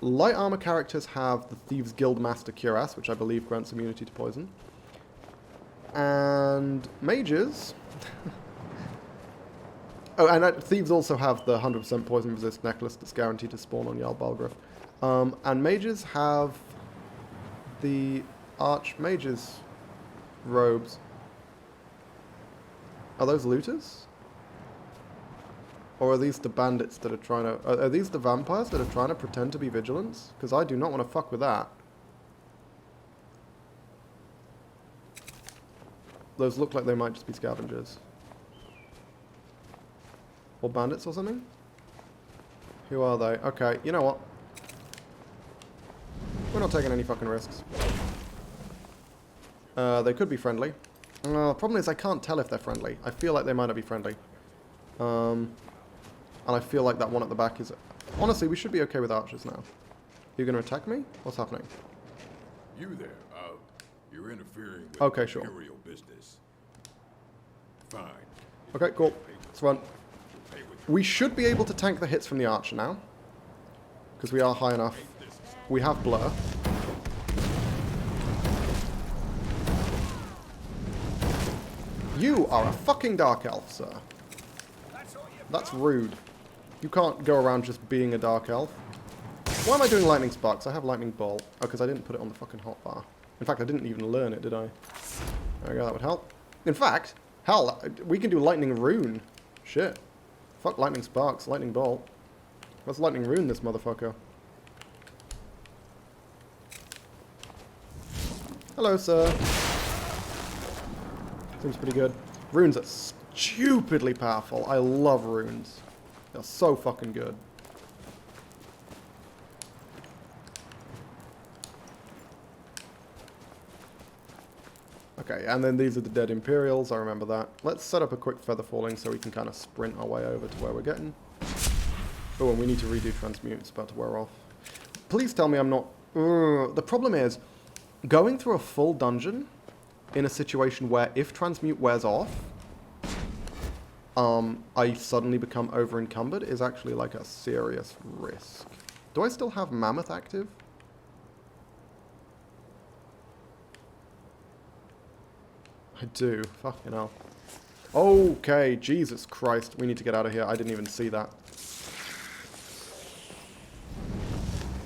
Light armor characters have the Thieves Guild Master Cuirass, which I believe grants immunity to poison. And mages... oh, and thieves also have the 100% poison resist necklace that's guaranteed to spawn on Jarl Balgruuf. And mages have the Archmage's robes. Are those looters? Or are these the bandits that are trying to... Are these the vampires that are trying to pretend to be vigilants? Because I do not want to fuck with that. Those look like they might just be scavengers. Or bandits or something? Who are they? Okay, you know what? We're not taking any fucking risks. They could be friendly. The problem is I can't tell if they're friendly. I feel like they might not be friendly. And I feel like that one at the back is... Honestly, we should be okay with archers now. You're going to attack me? What's happening? You there. You're interfering with okay, sure. Imperial business. Fine. Okay, cool. Let's run. We should be able to tank the hits from the archer now. Because we are high enough. We have blur. You are a fucking dark elf, sir. That's rude. You can't go around just being a dark elf. Why am I doing lightning sparks? I have lightning bolt. Oh, because I didn't put it on the fucking hotbar. In fact, I didn't even learn it, did I? There we go, that would help. In fact, hell, we can do lightning rune. Shit. Fuck lightning sparks, lightning bolt. Let's lightning rune this motherfucker. Hello, sir. Seems pretty good. Runes are stupidly powerful. I love runes. They're so fucking good. Okay, and then these are the dead Imperials, I remember that. Let's set up a quick feather falling so we can kind of sprint our way over to where we're getting. Oh, and we need to redo Transmute, it's about to wear off. Please tell me I'm not... the problem is, going through a full dungeon in a situation where if Transmute wears off, I suddenly become over-encumbered is actually like a serious risk. Do I still have Mammoth active? I do. Fucking hell. Okay, Jesus Christ. We need to get out of here. I didn't even see that.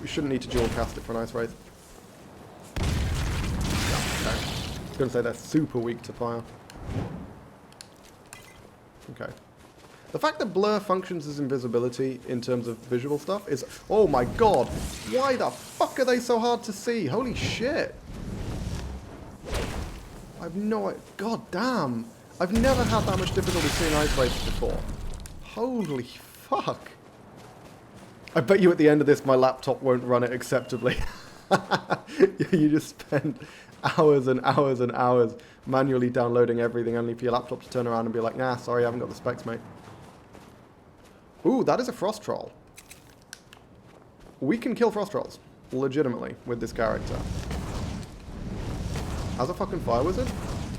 We shouldn't need to dual cast it for an Ice Wraith. Okay. I was going to say they're super weak to fire. Okay. The fact that blur functions as invisibility in terms of visual stuff is... Oh my god! Why the fuck are they so hard to see? Holy shit! I've no... God damn! I've never had that much difficulty seeing Ice Wraiths before. Holy fuck! I bet you at the end of this my laptop won't run it acceptably. You just spend hours and hours and hours manually downloading everything only for your laptop to turn around and be like, nah, sorry, I haven't got the specs, mate. Ooh, that is a Frost Troll. We can kill Frost Trolls, legitimately, with this character. As a fucking Fire Wizard,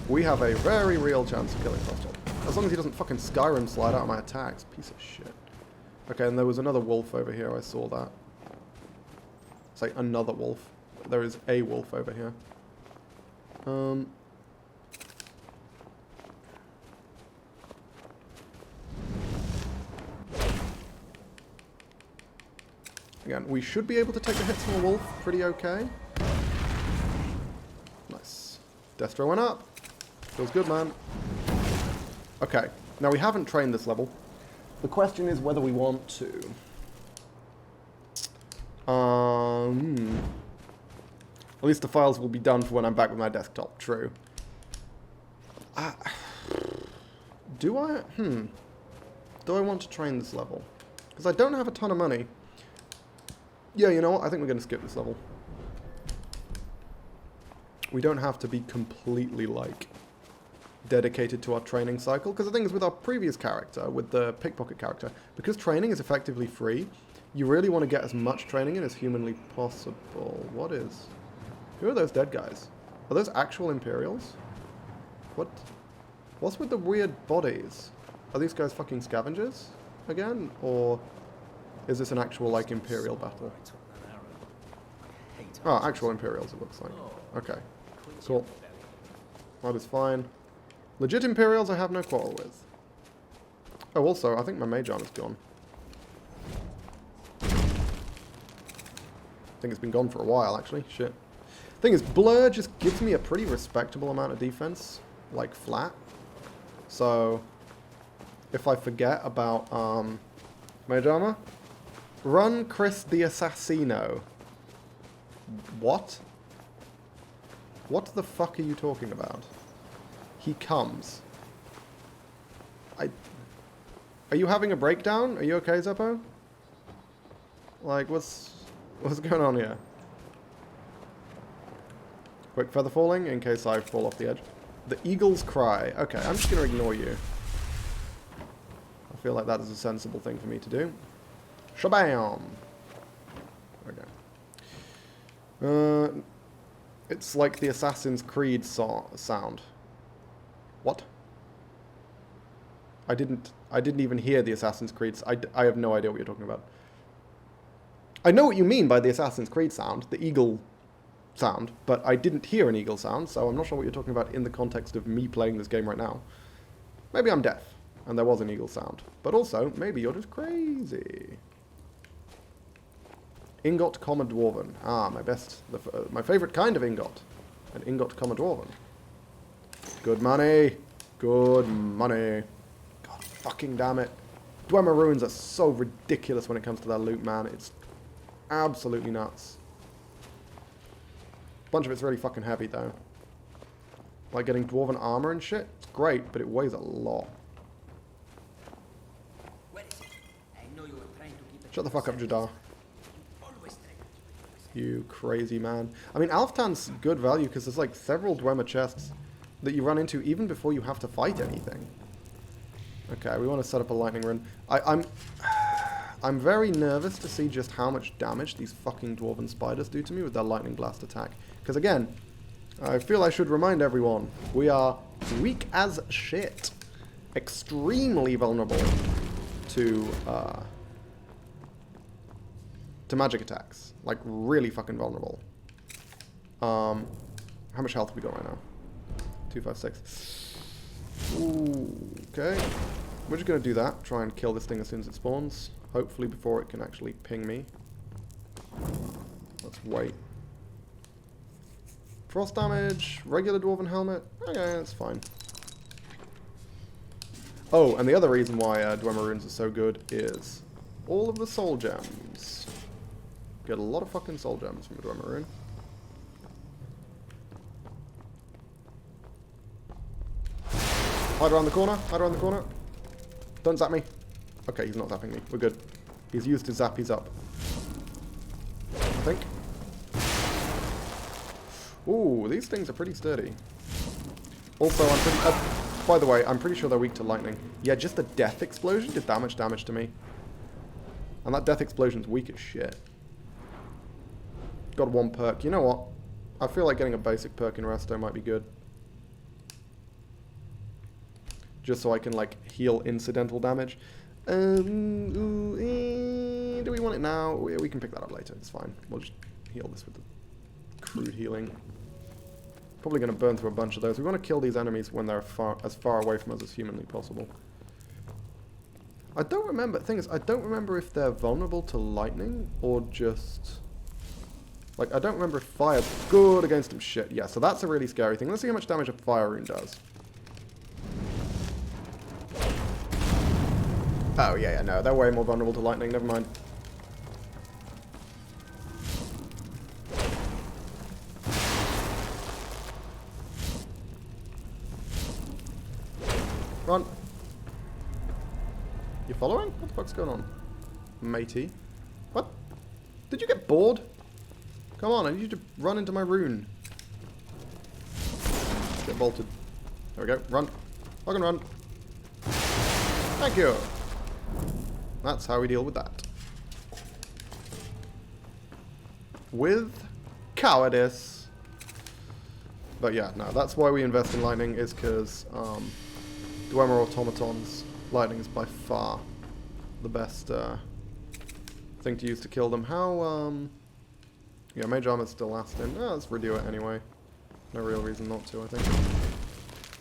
we have a very real chance of killing Frost Troll. As long as he doesn't fucking Skyrim slide out of my attacks. Piece of shit. Okay, and there was another wolf over here, I saw that. It's like another wolf. There is a wolf over here. Again, we should be able to take the hits from a wolf pretty okay. Nice. Destro went up. Feels good, man. Okay, now we haven't trained this level. The question is whether we want to. At least the files will be done for when I'm back with my desktop. True. Do I? Do I want to train this level? Because I don't have a ton of money. Yeah, you know what? I think we're going to skip this level. We don't have to be completely, like, dedicated to our training cycle. Because the thing is, with our previous character, with the pickpocket character, because training is effectively free, you really want to get as much training in as humanly possible. What is? Who are those dead guys? Are those actual Imperials? What? What's with the weird bodies? Are these guys fucking scavengers again? Or is this an actual, like, Imperial battle? Oh, actual Imperials, it looks like. Okay. Cool. That is fine. Legit Imperials I have no quarrel with. Oh, also, I think my mage armor's gone. I think it's been gone for a while, actually. Shit. Thing is, Blur just gives me a pretty respectable amount of defense, like, flat. So, if I forget about, mage armor, run Chris the Assassino. What? What the fuck are you talking about? He comes. Are you having a breakdown? Are you okay, Zeppo? Like, what's going on here? Quick feather falling in case I fall off the edge. The Eagle's Cry. Okay, I'm just going to ignore you. I feel like that is a sensible thing for me to do. Shabam! Okay. It's like the Assassin's Creed sound. What? I didn't even hear the Assassin's Creed. I have no idea what you're talking about. I know what you mean by the Assassin's Creed sound, the eagle sound, but I didn't hear an eagle sound, so I'm not sure what you're talking about in the context of me playing this game right now. Maybe I'm deaf, and there was an eagle sound. But also, maybe you're just crazy. Ingot, comma, dwarven. Ah, my favorite kind of ingot. An ingot, comma, dwarven. Good money. Good money. God fucking damn it. Dwemer ruins are so ridiculous when it comes to their loot, man. It's absolutely nuts. A bunch of it's really fucking heavy, though. Like getting dwarven armor and shit. It's great, but it weighs a lot. Shut the fuck up, Jadar. You crazy man. I mean, Alftan's good value because there's like several Dwemer chests that you run into even before you have to fight anything. Okay, we want to set up a lightning rune. I'm very nervous to see just how much damage these fucking dwarven spiders do to me with their lightning blast attack. Because again, I feel I should remind everyone, we are weak as shit. Extremely vulnerable to magic attacks. Like, really fucking vulnerable. How much health have we got right now? 256. Ooh, okay. We're just going to do that. Try and kill this thing as soon as it spawns. Hopefully before it can actually ping me. Let's wait. Frost damage. Regular dwarven helmet. Okay, that's fine. Oh, and the other reason why Dwemer runes are so good is all of the soul gems. Get a lot of fucking soul gems from a Dwemer rune. Hide around the corner. Hide around the corner. Don't zap me. Okay, he's not zapping me. We're good. He's used his zap. He's up. I think. Ooh, these things are pretty sturdy. Also, I'm pretty... by the way, I'm pretty sure they're weak to lightning. Yeah, just the death explosion did that much damage to me. And that death explosion's weak as shit. Got one perk. You know what? I feel like getting a basic perk in Resto might be good. Just so I can, like, heal incidental damage. Do we want it now? We can pick that up later. It's fine. We'll just heal this with the crude healing. Probably going to burn through a bunch of those. We want to kill these enemies when they're as far away from us as humanly possible. I don't remember. The thing is, I don't remember if they're vulnerable to lightning or just... Like, I don't remember if fire's good against them. Shit, yeah, so that's a really scary thing. Let's see how much damage a fire rune does. Oh, yeah, no, they're way more vulnerable to lightning. Never mind. Run. You following? What the fuck's going on? Matey. What? Did you get bored? Come on, I need you to run into my rune. Get bolted. There we go. Run. Fucking run. Thank you. That's how we deal with that. With cowardice. But yeah, no, that's why we invest in lightning, is because Dwemer automatons, lightning is by far the best thing to use to kill them. How, yeah, Mage Armor's still lasting. Let's redo it anyway. No real reason not to, I think.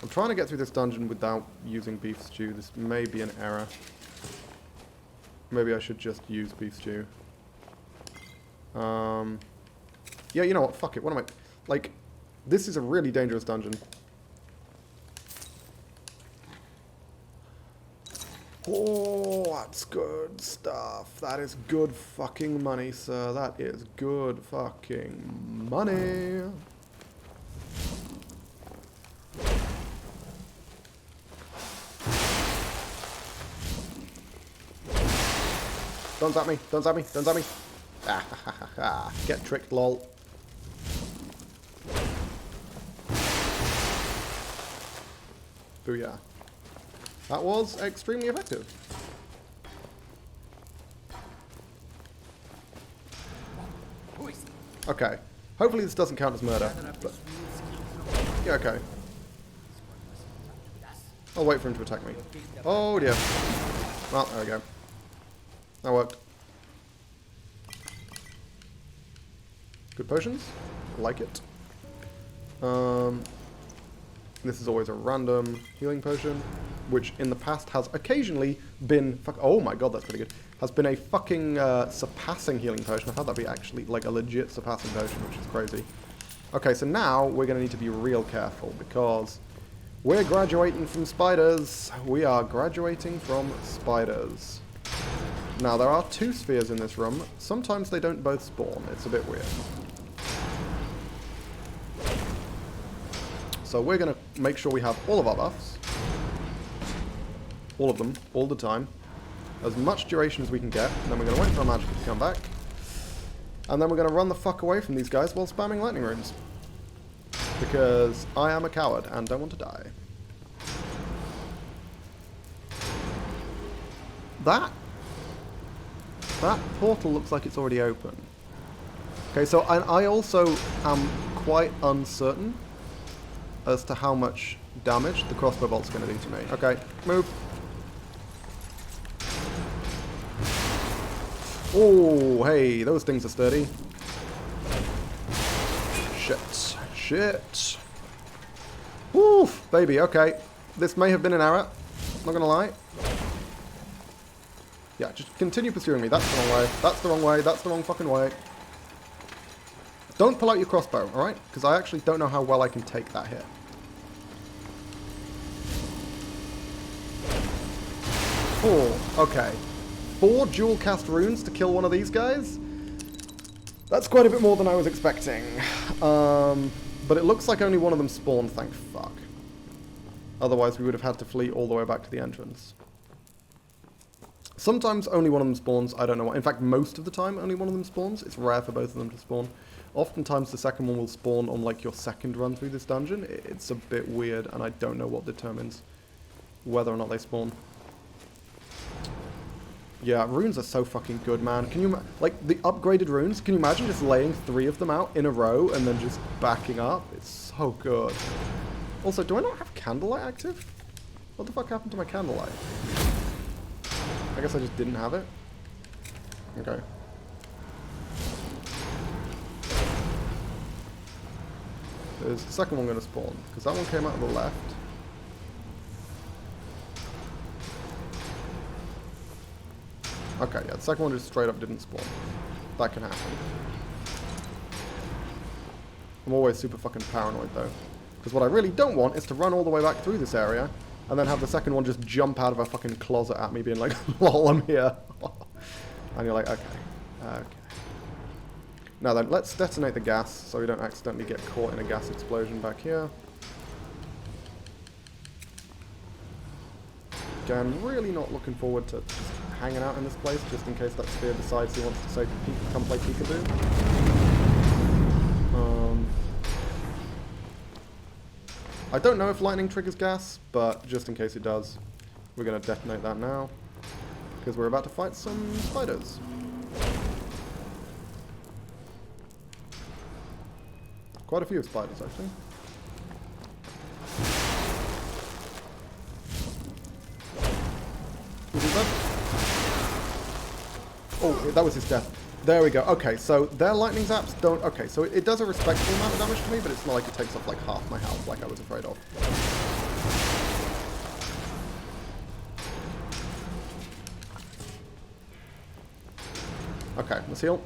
I'm trying to get through this dungeon without using Beef Stew. This may be an error. Maybe I should just use Beef Stew. Yeah, you know what? Fuck it. What am I... Like, this is a really dangerous dungeon. Oh, that's good stuff. That is good fucking money, sir. That is good fucking money. Don't zap me. Don't zap me. Don't zap me. Ah, ha, ha, ha, ha. Get tricked, lol. Booyah. That was extremely effective. Okay. Hopefully this doesn't count as murder. But yeah, okay. I'll wait for him to attack me. Oh dear. Well, there we go. That worked. Good potions. Like it. This is always a random healing potion, which in the past has occasionally been... oh my god, that's pretty good. Has been a fucking surpassing healing potion. I've had that be actually like a legit surpassing potion, which is crazy. Okay, so now we're going to need to be real careful because we're graduating from spiders. We are graduating from spiders. Now, there are 2 spheres in this room. Sometimes they don't both spawn. It's a bit weird. So we're going to make sure we have all of our buffs. All of them, all the time. As much duration as we can get. And then we're going to wait for our magic to come back. And then we're going to run the fuck away from these guys while spamming lightning runes. Because I am a coward and don't want to die. That portal looks like it's already open. Okay, so I also am quite uncertain as to how much damage the crossbow bolt's going to do to me. Okay, move. Oh, hey, those things are sturdy. Shit. Shit. Woof, baby, okay. This may have been an error. Not gonna lie. Yeah, just continue pursuing me. That's the wrong way. That's the wrong way. That's the wrong fucking way. Don't pull out your crossbow, alright? Because I actually don't know how well I can take that hit. Oh, okay. 4 dual cast runes to kill one of these guys? That's quite a bit more than I was expecting. But it looks like only one of them spawned, thank fuck. Otherwise we would have had to flee all the way back to the entrance. Sometimes only one of them spawns, I don't know why. In fact, most of the time only one of them spawns. It's rare for both of them to spawn. Oftentimes the second one will spawn on like your second run through this dungeon. It's a bit weird and I don't know what determines whether or not they spawn. Yeah, runes are so fucking good, man. Can you, like, the upgraded runes, can you imagine just laying 3 of them out in a row and then just backing up? It's so good. Also, do I not have candlelight active? What the fuck happened to my candlelight? I guess I just didn't have it. Okay. Is the second one going to spawn? Because that one came out of the left. Okay, yeah, the second one just straight up didn't spawn. That can happen. I'm always super fucking paranoid though. Because what I really don't want is to run all the way back through this area and then have the second one just jump out of a fucking closet at me being like, lol, I'm here. And you're like, okay. Okay. Now then, let's detonate the gas so we don't accidentally get caught in a gas explosion back here. Again, really not looking forward to just hanging out in this place, just in case that sphere decides he wants to say, come play peekaboo. I don't know if lightning triggers gas, but just in case it does, we're going to detonate that now, because we're about to fight some spiders. Quite a few spiders, actually. Oh, that was his death. There we go. Okay, so their lightning zaps don't... Okay, so it does a respectable amount of damage to me, but it's not like it takes off like half my health like I was afraid of. Okay, let's heal.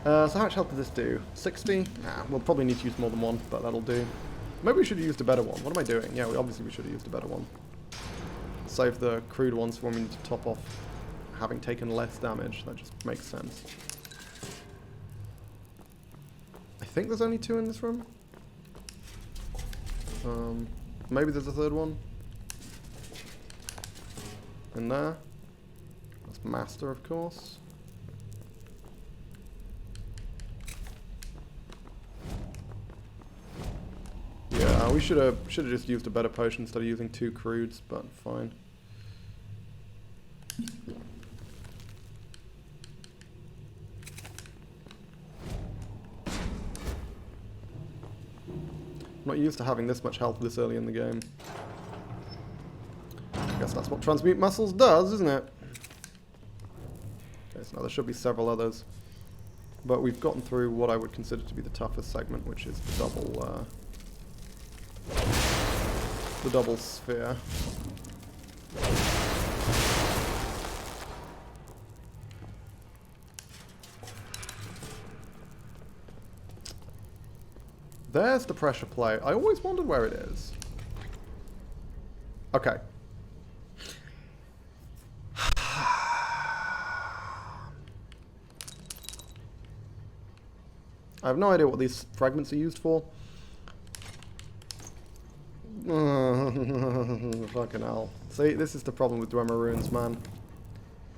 So how much health did this do? 60? Nah, we'll probably need to use more than one, but that'll do. Maybe we should have used a better one. What am I doing? Yeah, obviously we should have used a better one. Save the crude ones for when we need to top off having taken less damage. That just makes sense. I think there's only 2 in this room. Maybe there's a third one. In there. That's Master, of course. Yeah, we should have just used a better potion instead of using 2 crudes, but fine. I'm not used to having this much health this early in the game. I guess that's what Transmute Muscles does, isn't it? Okay, so now there should be several others. But we've gotten through what I would consider to be the toughest segment, which is the the double sphere. There's the pressure plate. I always wondered where it is. Okay. I have no idea what these fragments are used for. Fucking hell. See, this is the problem with Dwemer runes, man.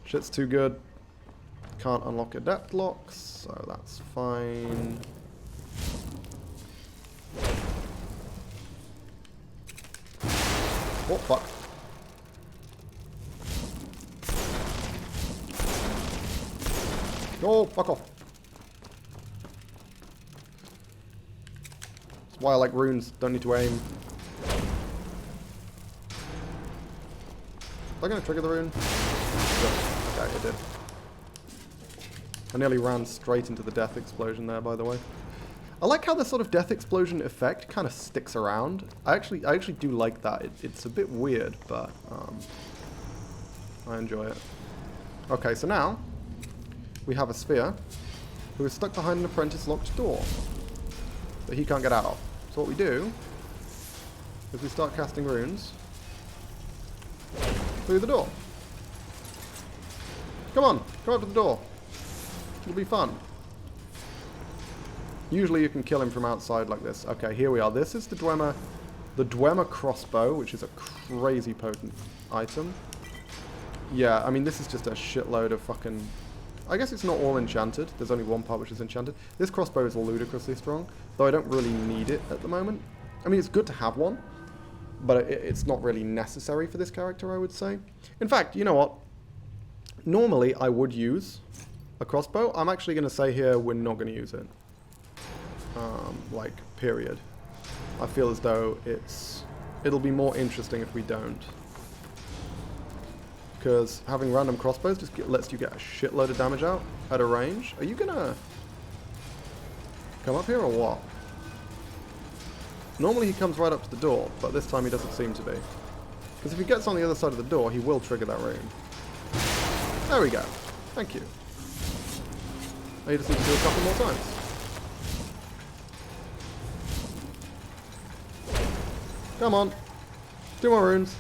Shit's too good. Can't unlock adept locks, so that's fine. Oh, fuck. Oh, fuck off. That's why I like runes. Don't need to aim. Am I going to trigger the rune? Okay, it did. I nearly ran straight into the death explosion there, by the way. I like how the sort of death explosion effect kind of sticks around. I actually do like that. It's a bit weird, but I enjoy it. Okay, so now we have a sphere who is stuck behind an apprentice locked door that he can't get out of. So what we do is we start casting runes through the door. Come on, come up to the door. It'll be fun. Usually you can kill him from outside like this. Okay, here we are. This is the Dwemer crossbow, which is a crazy potent item. Yeah, I mean, this is just a shitload of fucking... I guess it's not all enchanted. There's only one part which is enchanted. This crossbow is ludicrously strong, though I don't really need it at the moment. I mean, it's good to have one, but it's not really necessary for this character, I would say. In fact, you know what? Normally, I would use a crossbow. I'm actually going to say here we're not going to use it. Like, period. I feel as though it'll be more interesting if we don't. Because having random crossbows just lets you get a shitload of damage out at a range. Are you going to come up here or what? Normally he comes right up to the door, but this time he doesn't seem to be. Because if he gets on the other side of the door, he will trigger that rune. There we go. Thank you. Now you just need to do a couple more times. Come on. 2 more runes.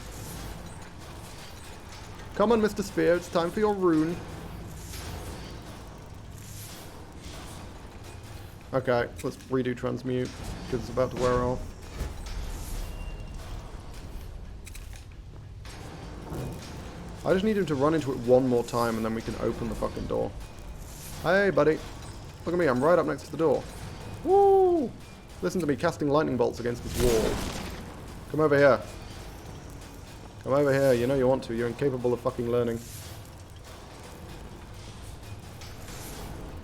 Come on, Mr. Sphere. It's time for your rune. Okay, let's redo transmute, because it's about to wear off. I just need him to run into it one more time, and then we can open the fucking door. Hey, buddy. Look at me, I'm right up next to the door. Woo! Listen to me casting lightning bolts against this wall. Come over here. Come over here, you know you want to. You're incapable of fucking learning.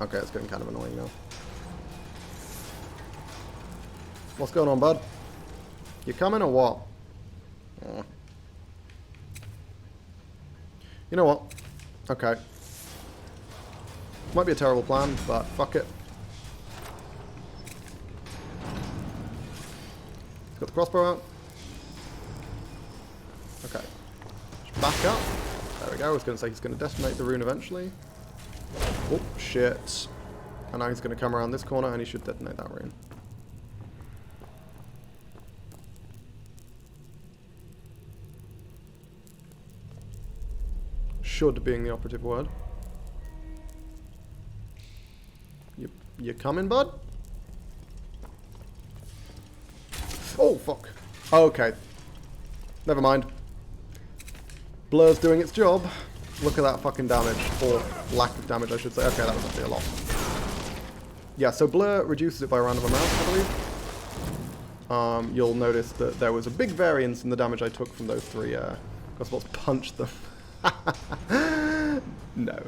Okay, it's getting kind of annoying now. What's going on, bud? You coming or what? Oh. You know what? Okay. Might be a terrible plan, but fuck it. Got the crossbow out. Okay. Just back up. There we go. I was going to say he's going to detonate the rune eventually. Oh, shit. And now he's going to come around this corner and he should detonate that rune. Should being the operative word. You coming, bud? Oh, fuck. Okay. Never mind. Blur's doing its job. Look at that fucking damage. Or lack of damage, I should say. Okay, that was actually a lot. Yeah, so Blur reduces it by a random amount, I believe. You'll notice that there was a big variance in the damage I took from those 3 crossbows. Punched them. No.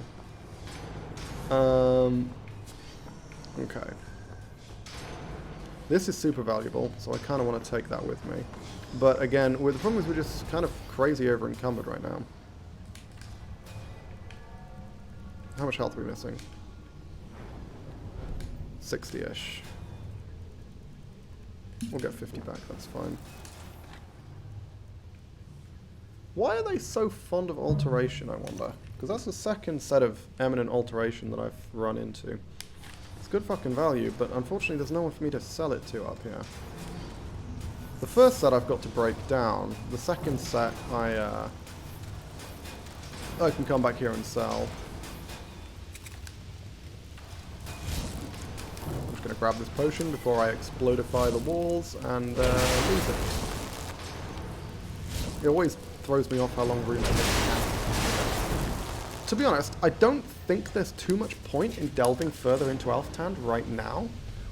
Okay. This is super valuable, so I kind of want to take that with me. But again, the problem is we're just kind of crazy over encumbered right now. How much health are we missing? 60-ish. We'll get 50 back, that's fine. Why are they so fond of alteration, I wonder? Because that's the second set of eminent alteration that I've run into. It's good fucking value, but unfortunately there's no one for me to sell it to up here. The first set I've got to break down. The second set I can come back here and sell. I'm just going to grab this potion before I explodify the walls and lose it. It always throws me off how long runes take. To be honest, I don't think there's too much point in delving further into Elftand right now.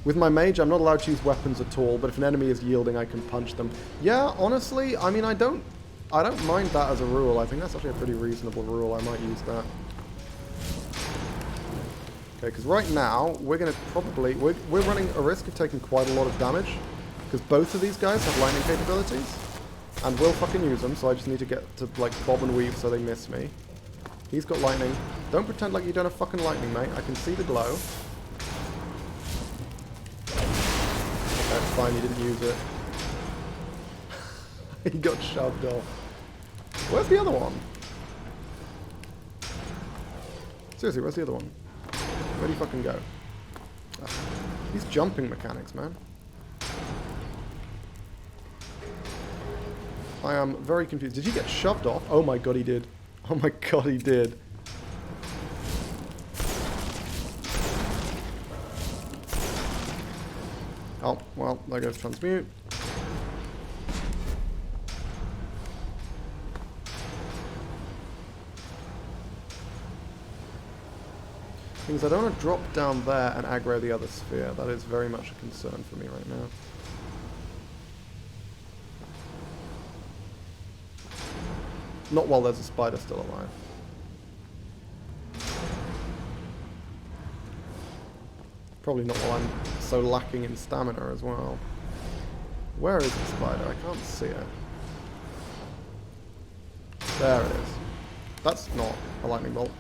With my mage, I'm not allowed to use weapons at all, but if an enemy is yielding, I can punch them. Yeah, honestly, I mean, I don't mind that as a rule. I think that's actually a pretty reasonable rule. I might use that. Okay, because right now, we're going to probably... We're running a risk of taking quite a lot of damage, because both of these guys have lightning capabilities, and we'll fucking use them, so I just need to get to, like, bob and weave so they miss me. He's got lightning. Don't pretend like you don't have fucking lightning, mate. I can see the glow. That's fine, he didn't use it. He got shoved off. Where's the other one? Seriously, where's the other one? Where'd he fucking go? Ah, these jumping mechanics, man. I am very confused. Did he get shoved off? Oh my god, he did. Oh my god, he did. Oh, well, there goes transmute. Things I don't want to drop down there and aggro the other sphere. That is very much a concern for me right now. Not while there's a spider still alive. Probably not while I'm so lacking in stamina as well. Where is the spider? I can't see it. There it is. That's not a lightning bolt.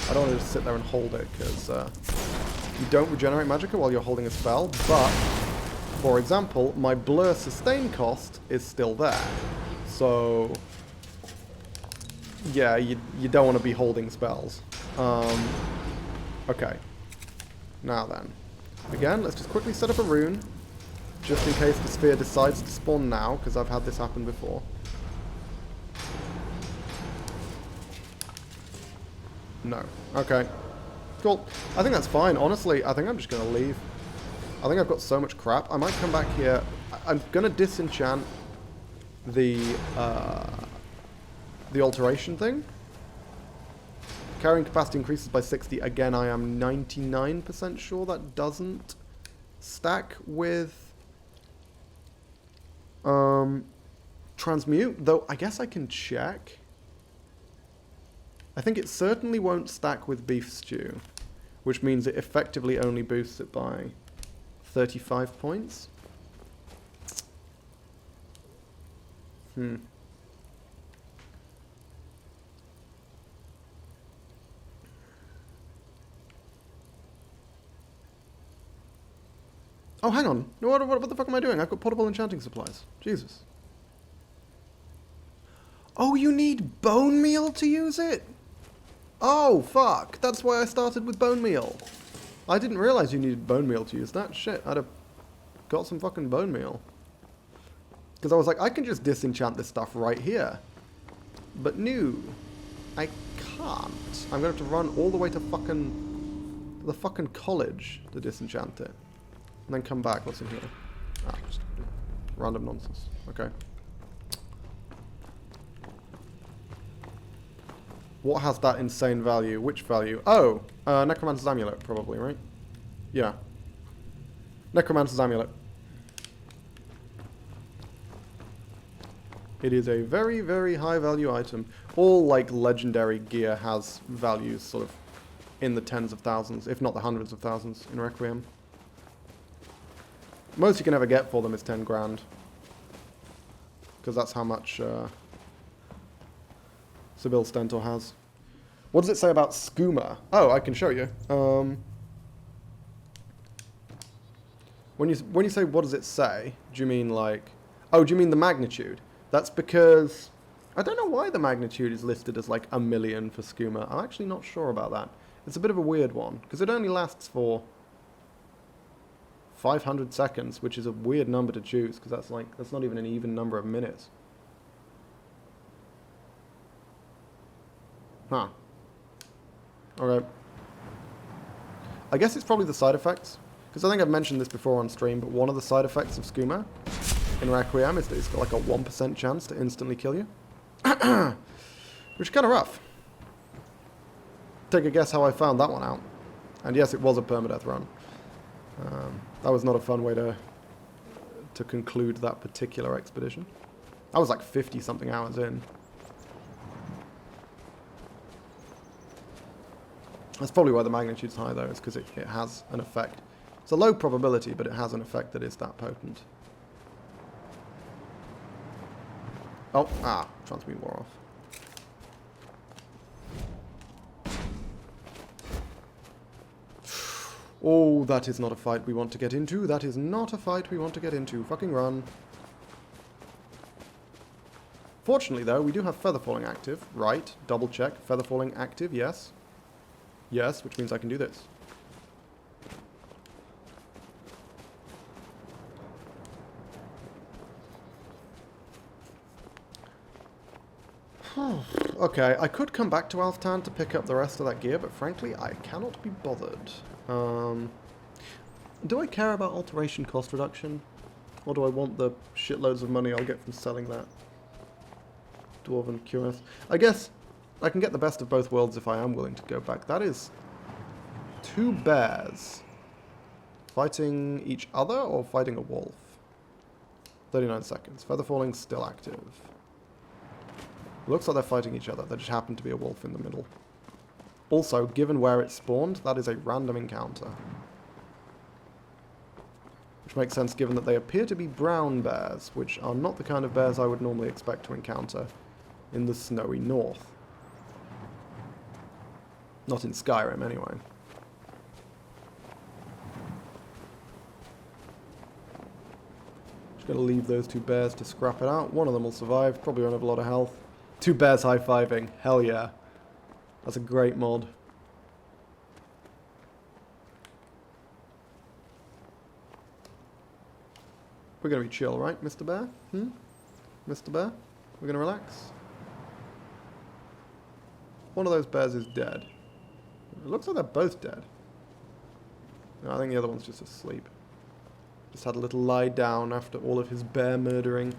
I don't want to just sit there and hold it, because you don't regenerate magicka while you're holding a spell, but, for example, my blur sustain cost is still there. So, yeah, you don't want to be holding spells. Okay. Now then. Again, let's just quickly set up a rune, just in case the sphere decides to spawn now, because I've had this happen before. No. Okay. Cool. I think that's fine. Honestly, I think I'm just going to leave. I think I've got so much crap. I might come back here. I'm going to disenchant the alteration thing. Carrying capacity increases by 60. Again, I am 99% sure that doesn't stack with transmute, though I guess I can check. I think it certainly won't stack with beef stew, which means it effectively only boosts it by 35 points. Oh, hang on. No, what the fuck am I doing? I've got portable enchanting supplies. Jesus. Oh, you need bone meal to use it? Oh, fuck. That's why I started with bone meal. I didn't realize you needed bone meal to use that. Shit, I'd have got some fucking bone meal. Because I was like, I can just disenchant this stuff right here. But no, I can't. I'm going to have to run all the way to the fucking college to disenchant it. And then come back. What's in here? Ah, just random nonsense. Okay. What has that insane value? Which value? Oh, Necromancer's Amulet, probably, right? Yeah. Necromancer's Amulet. It is a very, very high value item. All, like, legendary gear has values sort of in the tens of thousands, if not the hundreds of thousands in Requiem. Most you can ever get for them is 10 grand. Because that's how much Sibyl Stentor has. What does it say about skooma? Oh, I can show you. When you say what does it say, do you mean like... Oh, do you mean the magnitude? That's because... I don't know why the magnitude is listed as like 1,000,000 for skooma. I'm actually not sure about that. It's a bit of a weird one, because it only lasts for 500 seconds, which is a weird number to choose, because that's not even an even number of minutes. Huh. Okay. I guess it's probably the side effects. Because I think I've mentioned this before on stream, but one of the side effects of skooma in Requiem is that it's got like a 1% chance to instantly kill you. Which is kind of rough. Take a guess how I found that one out. And yes, it was a permadeath run. That was not a fun way to conclude that particular expedition. I was like 50-something hours in. That's probably why the magnitude's high, though, is because it has an effect. It's a low probability, but it has an effect that is that potent. Oh, transmute wore off. Oh, that is not a fight we want to get into. That is not a fight we want to get into. Fucking run. Fortunately, though, we do have feather falling active. Right, double check. Feather falling active, yes. Yes, which means I can do this. Okay, I could come back to Alftan to pick up the rest of that gear, but frankly, I cannot be bothered. Do I care about alteration cost reduction? Or do I want the shitloads of money I'll get from selling that Dwarven Cuirass? I guess I can get the best of both worlds if I am willing to go back. That is 2 bears fighting each other or fighting a wolf. 39 seconds. Feather falling's still active. Looks like they're fighting each other. There just happened to be a wolf in the middle. Also, given where it spawned, that is a random encounter. Which makes sense given that they appear to be brown bears, which are not the kind of bears I would normally expect to encounter in the snowy north. Not in Skyrim, anyway. Just gonna leave those 2 bears to scrap it out. One of them will survive, probably won't have a lot of health. 2 bears high-fiving. Hell yeah. That's a great mod. We're gonna be chill, right, Mr. Bear? Mr. Bear? We're gonna relax? One of those bears is dead. It looks like they're both dead. No, I think the other one's just asleep. Just had a little lie down after all of his bear murdering.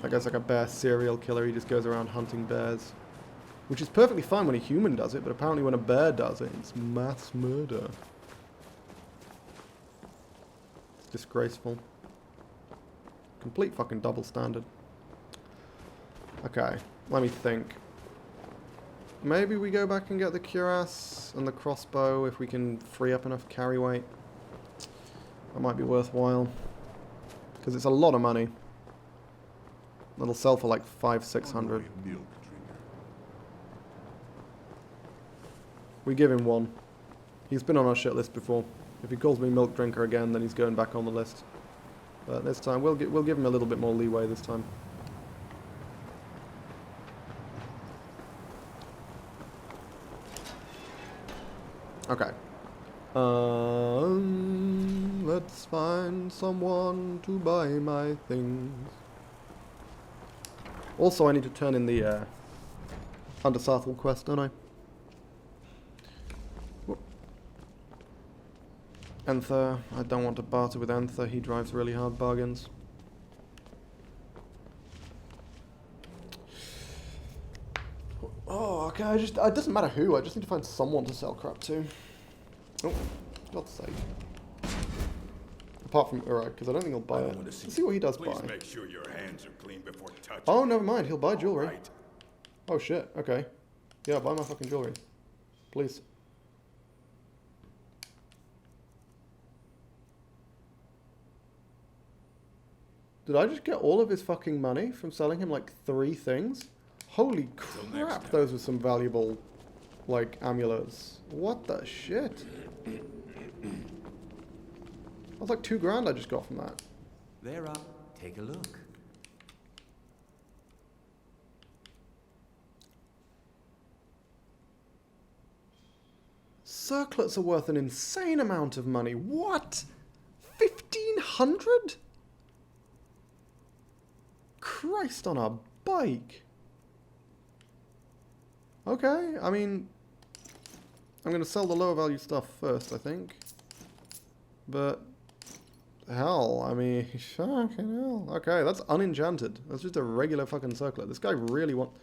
That guy's like a bear serial killer. He just goes around hunting bears. Which is perfectly fine when a human does it, but apparently when a bear does it, it's mass murder. It's disgraceful. Complete fucking double standard. Okay, let me think. Maybe we go back and get the cuirass and the crossbow if we can free up enough carry weight. That might be worthwhile. Because it's a lot of money. It'll sell for like 500-600. We give him 1. He's been on our shit list before. If he calls me milk drinker again, then he's going back on the list. But this time, we'll give him a little bit more leeway this time. Okay. Let's find someone to buy my things. Also, I need to turn in the Hunter Sarthal quest, don't I? Enther. I don't want to barter with Enther. He drives really hard bargains. Oh, okay. It doesn't matter who. I just need to find someone to sell crap to. Oh, God's sake. Apart from Urag, because I don't think he'll buy it. Let's see what he does buy. Please make sure your hands are clean before touching. Oh, never mind. He'll buy jewelry. Right. Oh, shit. Okay. Yeah, buy my fucking jewelry. Please. Did I just get all of his fucking money from selling him like 3 things? Holy crap, those were some valuable, like, amulets. What the shit? That was like 2 grand I just got from that. They're up. Take a look. Circlets are worth an insane amount of money. What? 1,500? Christ on a bike. Okay, I mean, I'm going to sell the lower value stuff first, I think. But, hell, I mean, fucking hell. Okay, that's unenchanted. That's just a regular fucking circlet. This guy really wants...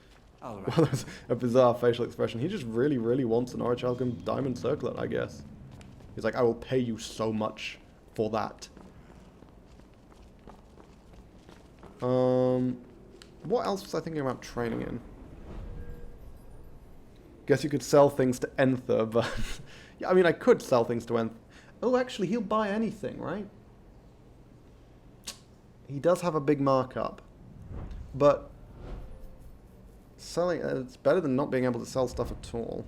Well, that's a bizarre facial expression. He just really, really wants an Orichalcum diamond circlet, I guess. He's like, I will pay you so much for that. What else was I thinking about training in? Guess you could sell things to Enther, but... yeah, I mean, I could sell things to Enther. Oh, actually, he'll buy anything, right? He does have a big markup. But... selling... it's better than not being able to sell stuff at all.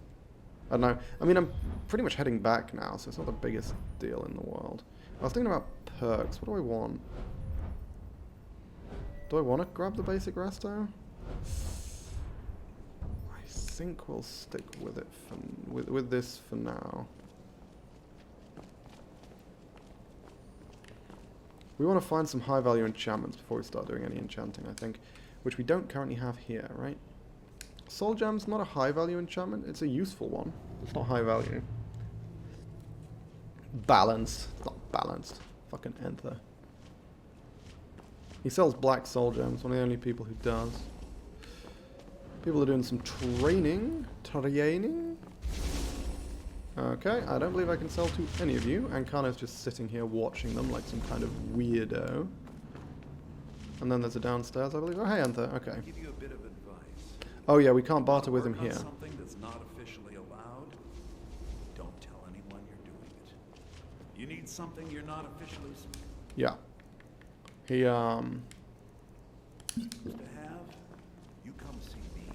I don't know. I mean, I'm pretty much heading back now, so it's not the biggest deal in the world. I was thinking about perks. What do I want? Do I want to grab the basic resto? I think we'll stick with it for, with this for now. We want to find some high value enchantments before we start doing any enchanting, I think, which we don't currently have here, right? Soul Gem's not a high value enchantment, it's a useful one. It's not high value. Balanced. It's not balanced. Fucking Enther. He sells black soul gems, one of the only people who does. People are doing some training. Okay, I don't believe I can sell to any of you. Ankano's just sitting here watching them like some kind of weirdo. And then there's a downstairs, I believe. Oh, hey, Enther. Okay. Give you a bit of advice. Oh yeah, we can't barter with him here. Something that's not officially allowed. Don't tell anyone you're doing it. You need something you're not officially. Yeah. He To have, you come see me.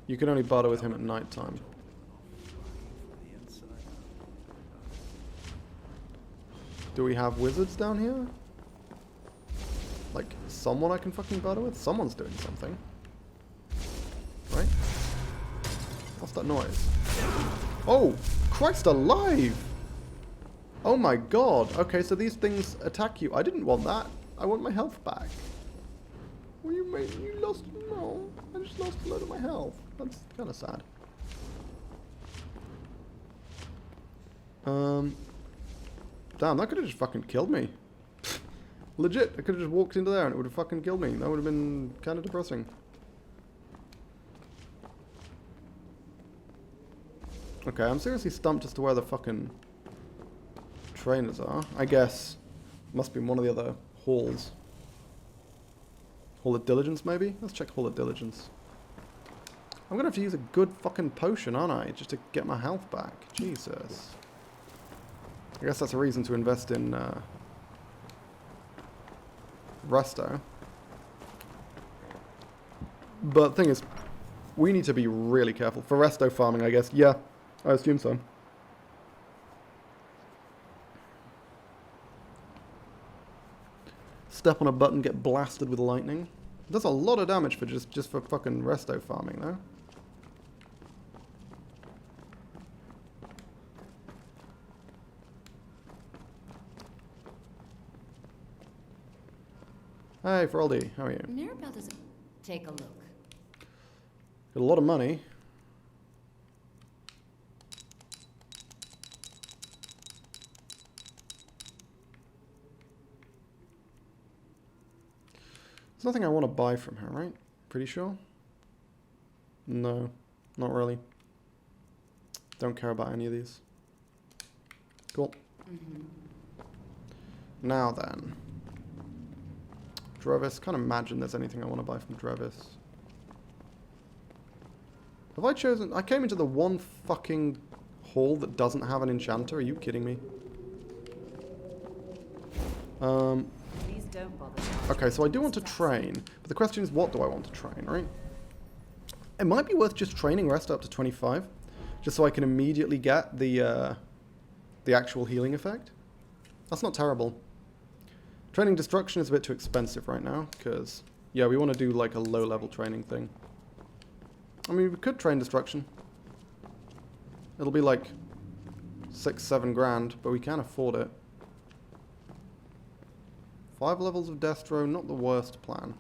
You can only barter with him at night time. Do we have wizards down here? Like, someone I can fucking barter with? Someone's doing something. Right? What's that noise? Oh! Christ alive! Oh my god! Okay, so these things attack you. I didn't want that. I want my health back. What do you mean? You lost... No. I just lost a load of my health. That's kind of sad. Damn, that could have just fucking killed me. Legit, I could have just walked into there and it would have fucking killed me. That would have been kind of depressing. Okay, I'm seriously stumped as to where the fucking trainers are. I guess must be in one of the other halls. Hall of Diligence, maybe? Let's check Hall of Diligence. I'm gonna have to use a good fucking potion, aren't I? Just to get my health back. Jesus. I guess that's a reason to invest in Resto. But the thing is, we need to be really careful. For Resto farming, I guess. Yeah, I assume so. Step on a button, get blasted with lightning. That's a lot of damage for just for fucking Resto farming, though. Hey, Froldy, how are you? Mirabelle doesn't take a look. Got a lot of money. There's nothing I want to buy from her, right? Pretty sure? No, not really. Don't care about any of these. Cool. Now then. Drevis. Can't imagine there's anything I want to buy from Drevis. Have I chosen... I came into the one fucking hall that doesn't have an enchanter. Are you kidding me? Please don't bother. Okay, so I do want to train. But the question is, what do I want to train, right? It might be worth just training rest up to 25, just so I can immediately get the actual healing effect. That's not terrible. Training destruction is a bit too expensive right now, because, yeah, we want to do like a low-level training thing. I mean, we could train destruction. It'll be like 6-7 grand, but we can afford it. 5 levels of Destro, not the worst plan.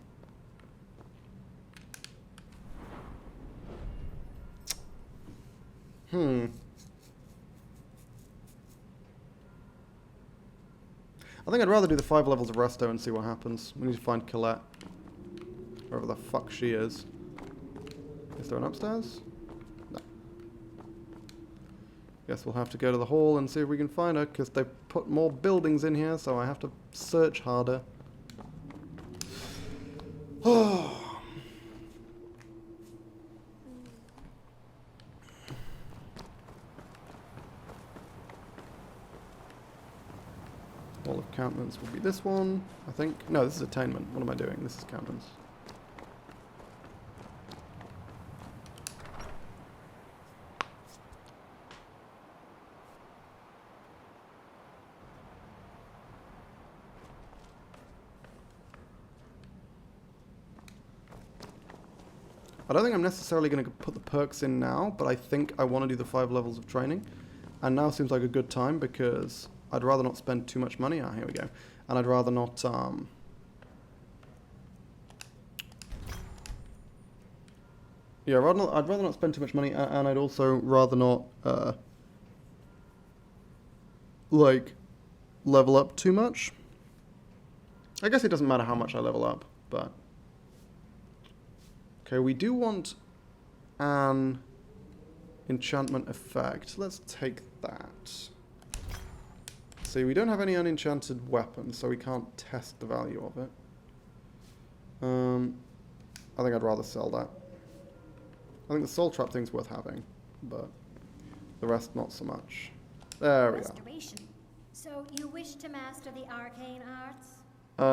I think I'd rather do the 5 levels of Resto and see what happens. We need to find Colette. Wherever the fuck she is. Is there an upstairs? No. Guess we'll have to go to the hall and see if we can find her, because they've put more buildings in here, so I have to search harder. Wall of countenance will be this one, I think. No, this is attainment. What am I doing? This is countenance. I don't think I'm necessarily going to put the perks in now, but I think I want to do the 5 levels of training. And now seems like a good time because I'd rather not spend too much money. Ah, here we go. And I'd rather not, yeah, I'd rather not spend too much money, and I'd also rather not, like, level up too much. I guess it doesn't matter how much I level up, but... Okay, we do want an enchantment effect. Let's take that. See, we don't have any unenchanted weapons, so we can't test the value of it. I think I'd rather sell that. I think the soul trap thing's worth having, but the rest not so much. There we are. So you wish to master the arcane arts?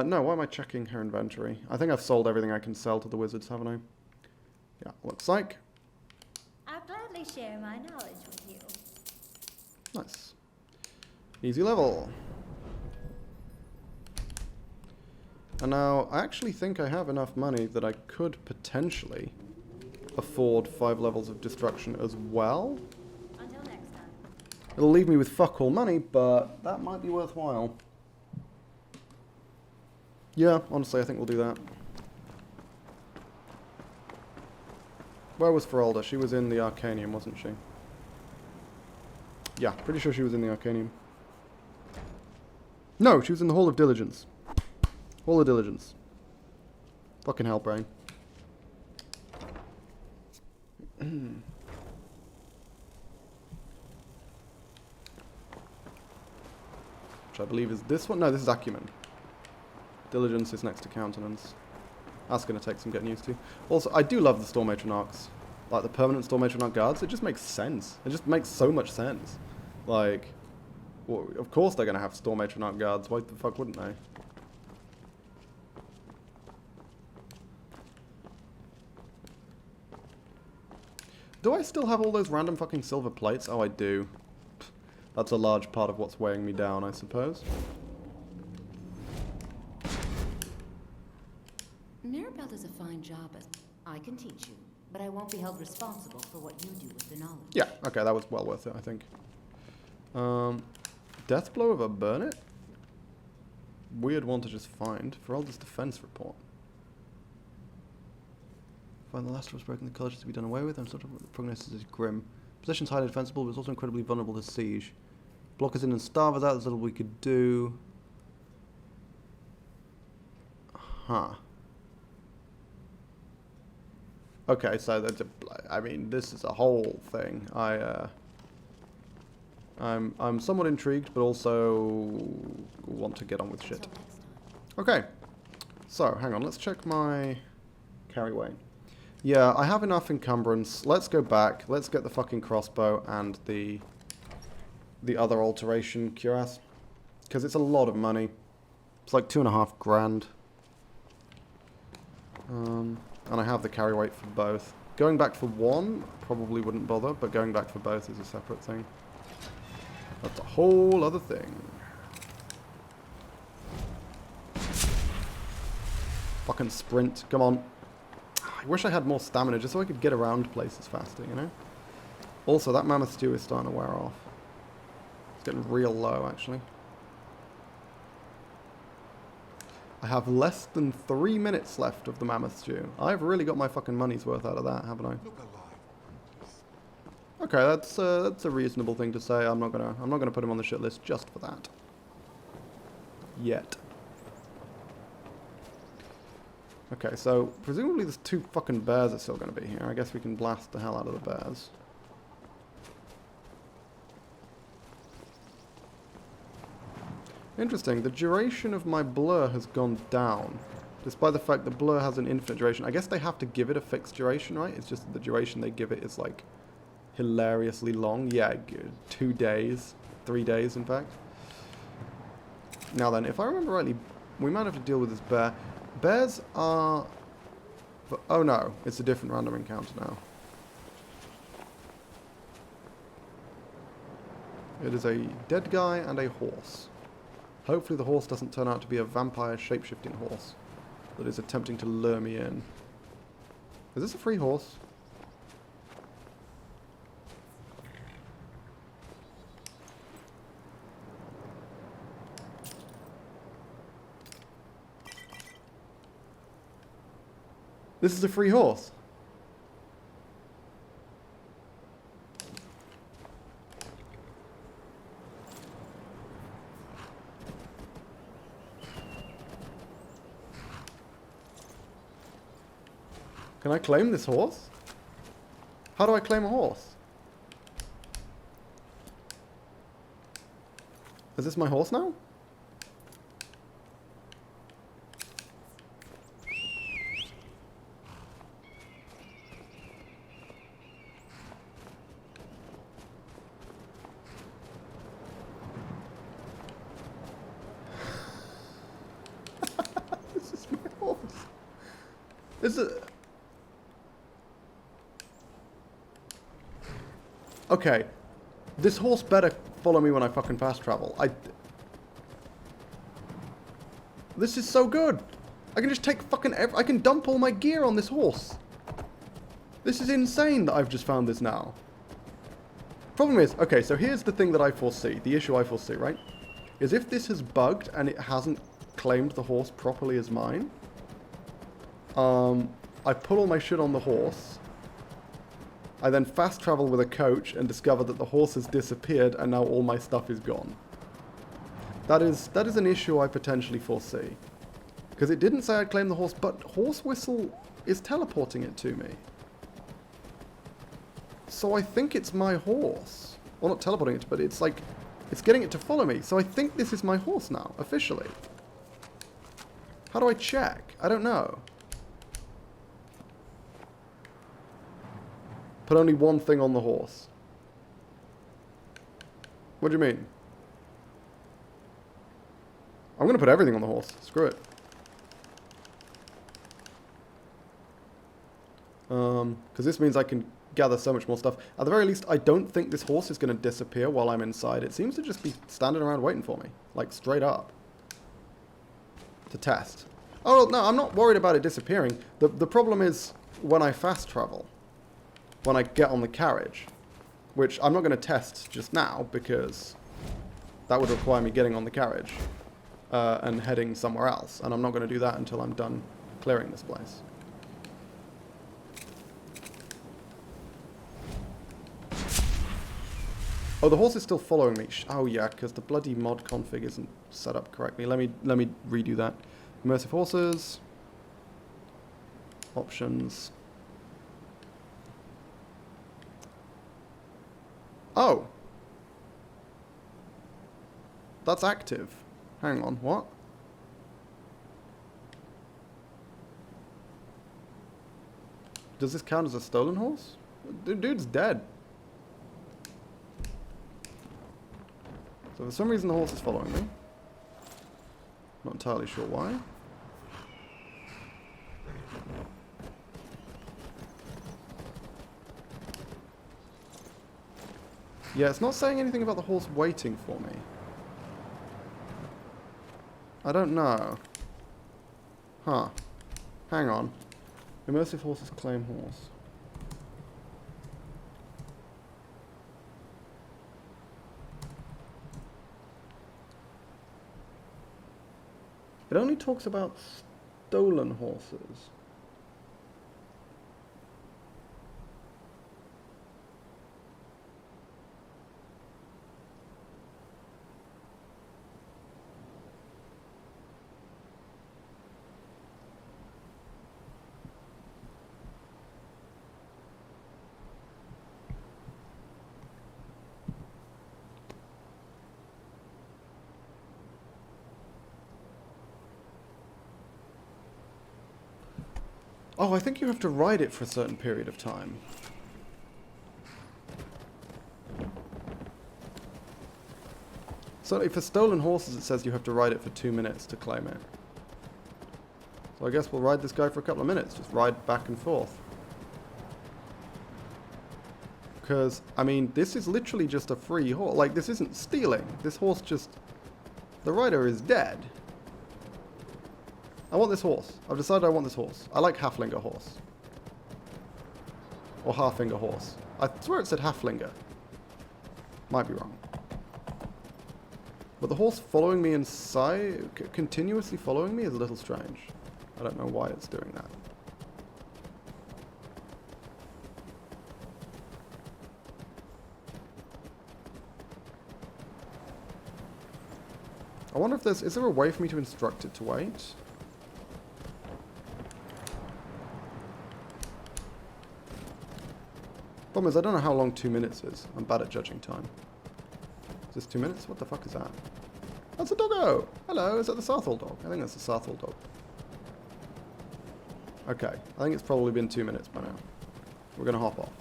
No, why am I checking her inventory? I think I've sold everything I can sell to the wizards, haven't I? Yeah, looks like. I'll gladly share my knowledge with you. Nice. Easy level. And now, I actually think I have enough money that I could potentially afford 5 levels of destruction as well. Until next time. It'll leave me with fuck all money, but that might be worthwhile. Yeah, honestly, I think we'll do that. Where was Feralda? She was in the Arcanium, wasn't she? Yeah, pretty sure she was in the Arcanium. No, she was in the Hall of Diligence. Hall of Diligence. Fucking hell, brain. Which I believe is this one? No, this is Acumen. Diligence is next to Countenance. That's going to take some getting used to. Also, I do love the Storm Matron arcs. Like, the permanent Storm Matron arc guards, it just makes sense. It just makes so much sense. Like, well, of course they're going to have Storm Matron arc guards. Why the fuck wouldn't they? Do I still have all those random fucking silver plates? Oh, I do. That's a large part of what's weighing me down, I suppose. Mirabelle does a fine job at... I can teach you, but I won't be held responsible for what you do with the knowledge. Yeah, okay, that was well worth it, I think. Death blow of a Burnet? Weird one to just find. Feralda's defense report. Find the last of us broken, the college is to be done away with, and sort of the prognosis is grim. Position's highly defensible, but it's also incredibly vulnerable to siege. Block us in and starve us out, there's little we could do. Huh. Okay, so that's a, I mean, this is a whole thing. I'm somewhat intrigued, but also want to get on with shit. Okay, so hang on, let's check my carryway. Yeah, I have enough encumbrance. Let's go back. Let's get the fucking crossbow and the other alteration cuirass, because it's a lot of money. It's like 2.5 grand. And I have the carry weight for both. Going back for one probably wouldn't bother, but going back for both is a separate thing. That's a whole other thing. Fucking sprint, come on. I wish I had more stamina just so I could get around places faster, you know? Also, that mammoth stew is starting to wear off. It's getting real low, actually. I have less than 3 minutes left of the mammoth stew. I've really got my fucking money's worth out of that, haven't I? Okay, that's a reasonable thing to say. I'm not gonna put him on the shit list just for that. Yet. Okay, so presumably there's 2 fucking bears are still gonna be here. I guess we can blast the hell out of the bears. Interesting, the duration of my blur has gone down. Despite the fact that blur has an infinite duration. I guess they have to give it a fixed duration, right? It's just that the duration they give it is like hilariously long. Yeah, 2 days. 3 days, in fact. Now then, if I remember rightly, we might have to deal with this bear. Bears are... Oh no, it's a different random encounter now. It is a dead guy and a horse. Hopefully the horse doesn't turn out to be a vampire shape-shifting horse that is attempting to lure me in. Is this a free horse? This is a free horse. Can I claim this horse? How do I claim a horse? Is this my horse now? This is my horse. Is it... Okay, this horse better follow me when I fucking fast travel. This is so good. I can just take fucking I can dump all my gear on this horse. This is insane that I've just found this now. Problem is, okay, so here's the thing that I foresee, the issue I foresee, right? Is if this has bugged and it hasn't claimed the horse properly as mine, I put all my shit on the horse. I then fast travel with a coach and discover that the horse has disappeared and now all my stuff is gone. That is an issue I potentially foresee. Because it didn't say I'd claim the horse, but Horse Whistle is teleporting it to me. So I think it's my horse. Well, not teleporting it, but it's like, it's getting it to follow me. So I think this is my horse now, officially. How do I check? I don't know. Put only one thing on the horse. What do you mean? I'm going to put everything on the horse. Screw it. Because this means I can gather so much more stuff. At the very least, I don't think this horse is going to disappear while I'm inside. It seems to just be standing around waiting for me. Like, straight up. To test. Oh, no, I'm not worried about it disappearing. The problem is when I fast travel. When I get on the carriage, which I'm not going to test just now because that would require me getting on the carriage and heading somewhere else, and I'm not going to do that until I'm done clearing this place. Oh, the horse is still following me. Oh yeah, because the bloody mod config isn't set up correctly. Let me redo that. Immersive horses, options. Oh. That's active. Hang on, what? Does this count as a stolen horse? The dude's dead. So for some reason the horse is following me. Not entirely sure why. Yeah, it's not saying anything about the horse waiting for me. I don't know. Huh. Hang on. Immersive horses claim horse. It only talks about stolen horses. Oh, I think you have to ride it for a certain period of time. So for stolen horses, it says you have to ride it for 2 minutes to claim it. So I guess we'll ride this guy for a couple of minutes. Just ride back and forth. Because, I mean, this is literally just a free horse. Like, this isn't stealing. This horse just... The rider is dead. I want this horse. I've decided I want this horse. I like Halflinger horse. Or Halfinger horse. I swear it said Halflinger. Might be wrong. But the horse following me inside, continuously following me, is a little strange. I don't know why it's doing that. I wonder if there's... Is there a way for me to instruct it to wait? Problem is, I don't know how long 2 minutes is. I'm bad at judging time. Is this 2 minutes? What the fuck is that? That's a doggo! Hello, is that the Sarthal dog? I think that's the Sarthal dog. Okay, I think it's probably been 2 minutes by now. We're gonna hop off.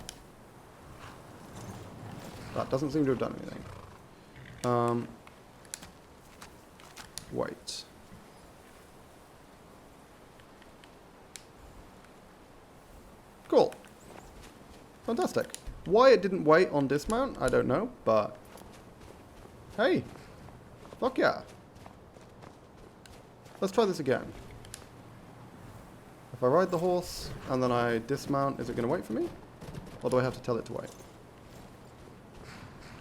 That doesn't seem to have done anything. Wait. Cool. Fantastic. Why it didn't wait on dismount, I don't know, but... Hey! Fuck yeah! Let's try this again. If I ride the horse, and then I dismount, is it going to wait for me? Or do I have to tell it to wait? It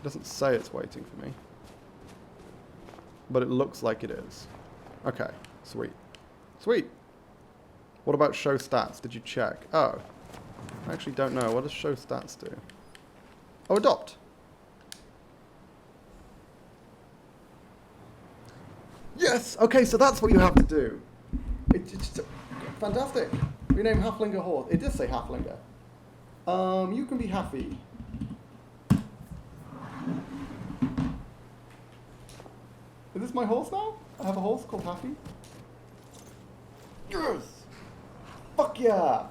doesn't say it's waiting for me. But it looks like it is. Okay, sweet. Sweet! What about show stats? Did you check? Oh. I actually don't know. What does show stats do? Oh, adopt. Yes! Okay, so that's what you have to do. It's fantastic. Rename Halflinger horse. It did say Halflinger. You can be Happy. Is this my horse now? I have a horse called Happy. Yes! Fuck yeah!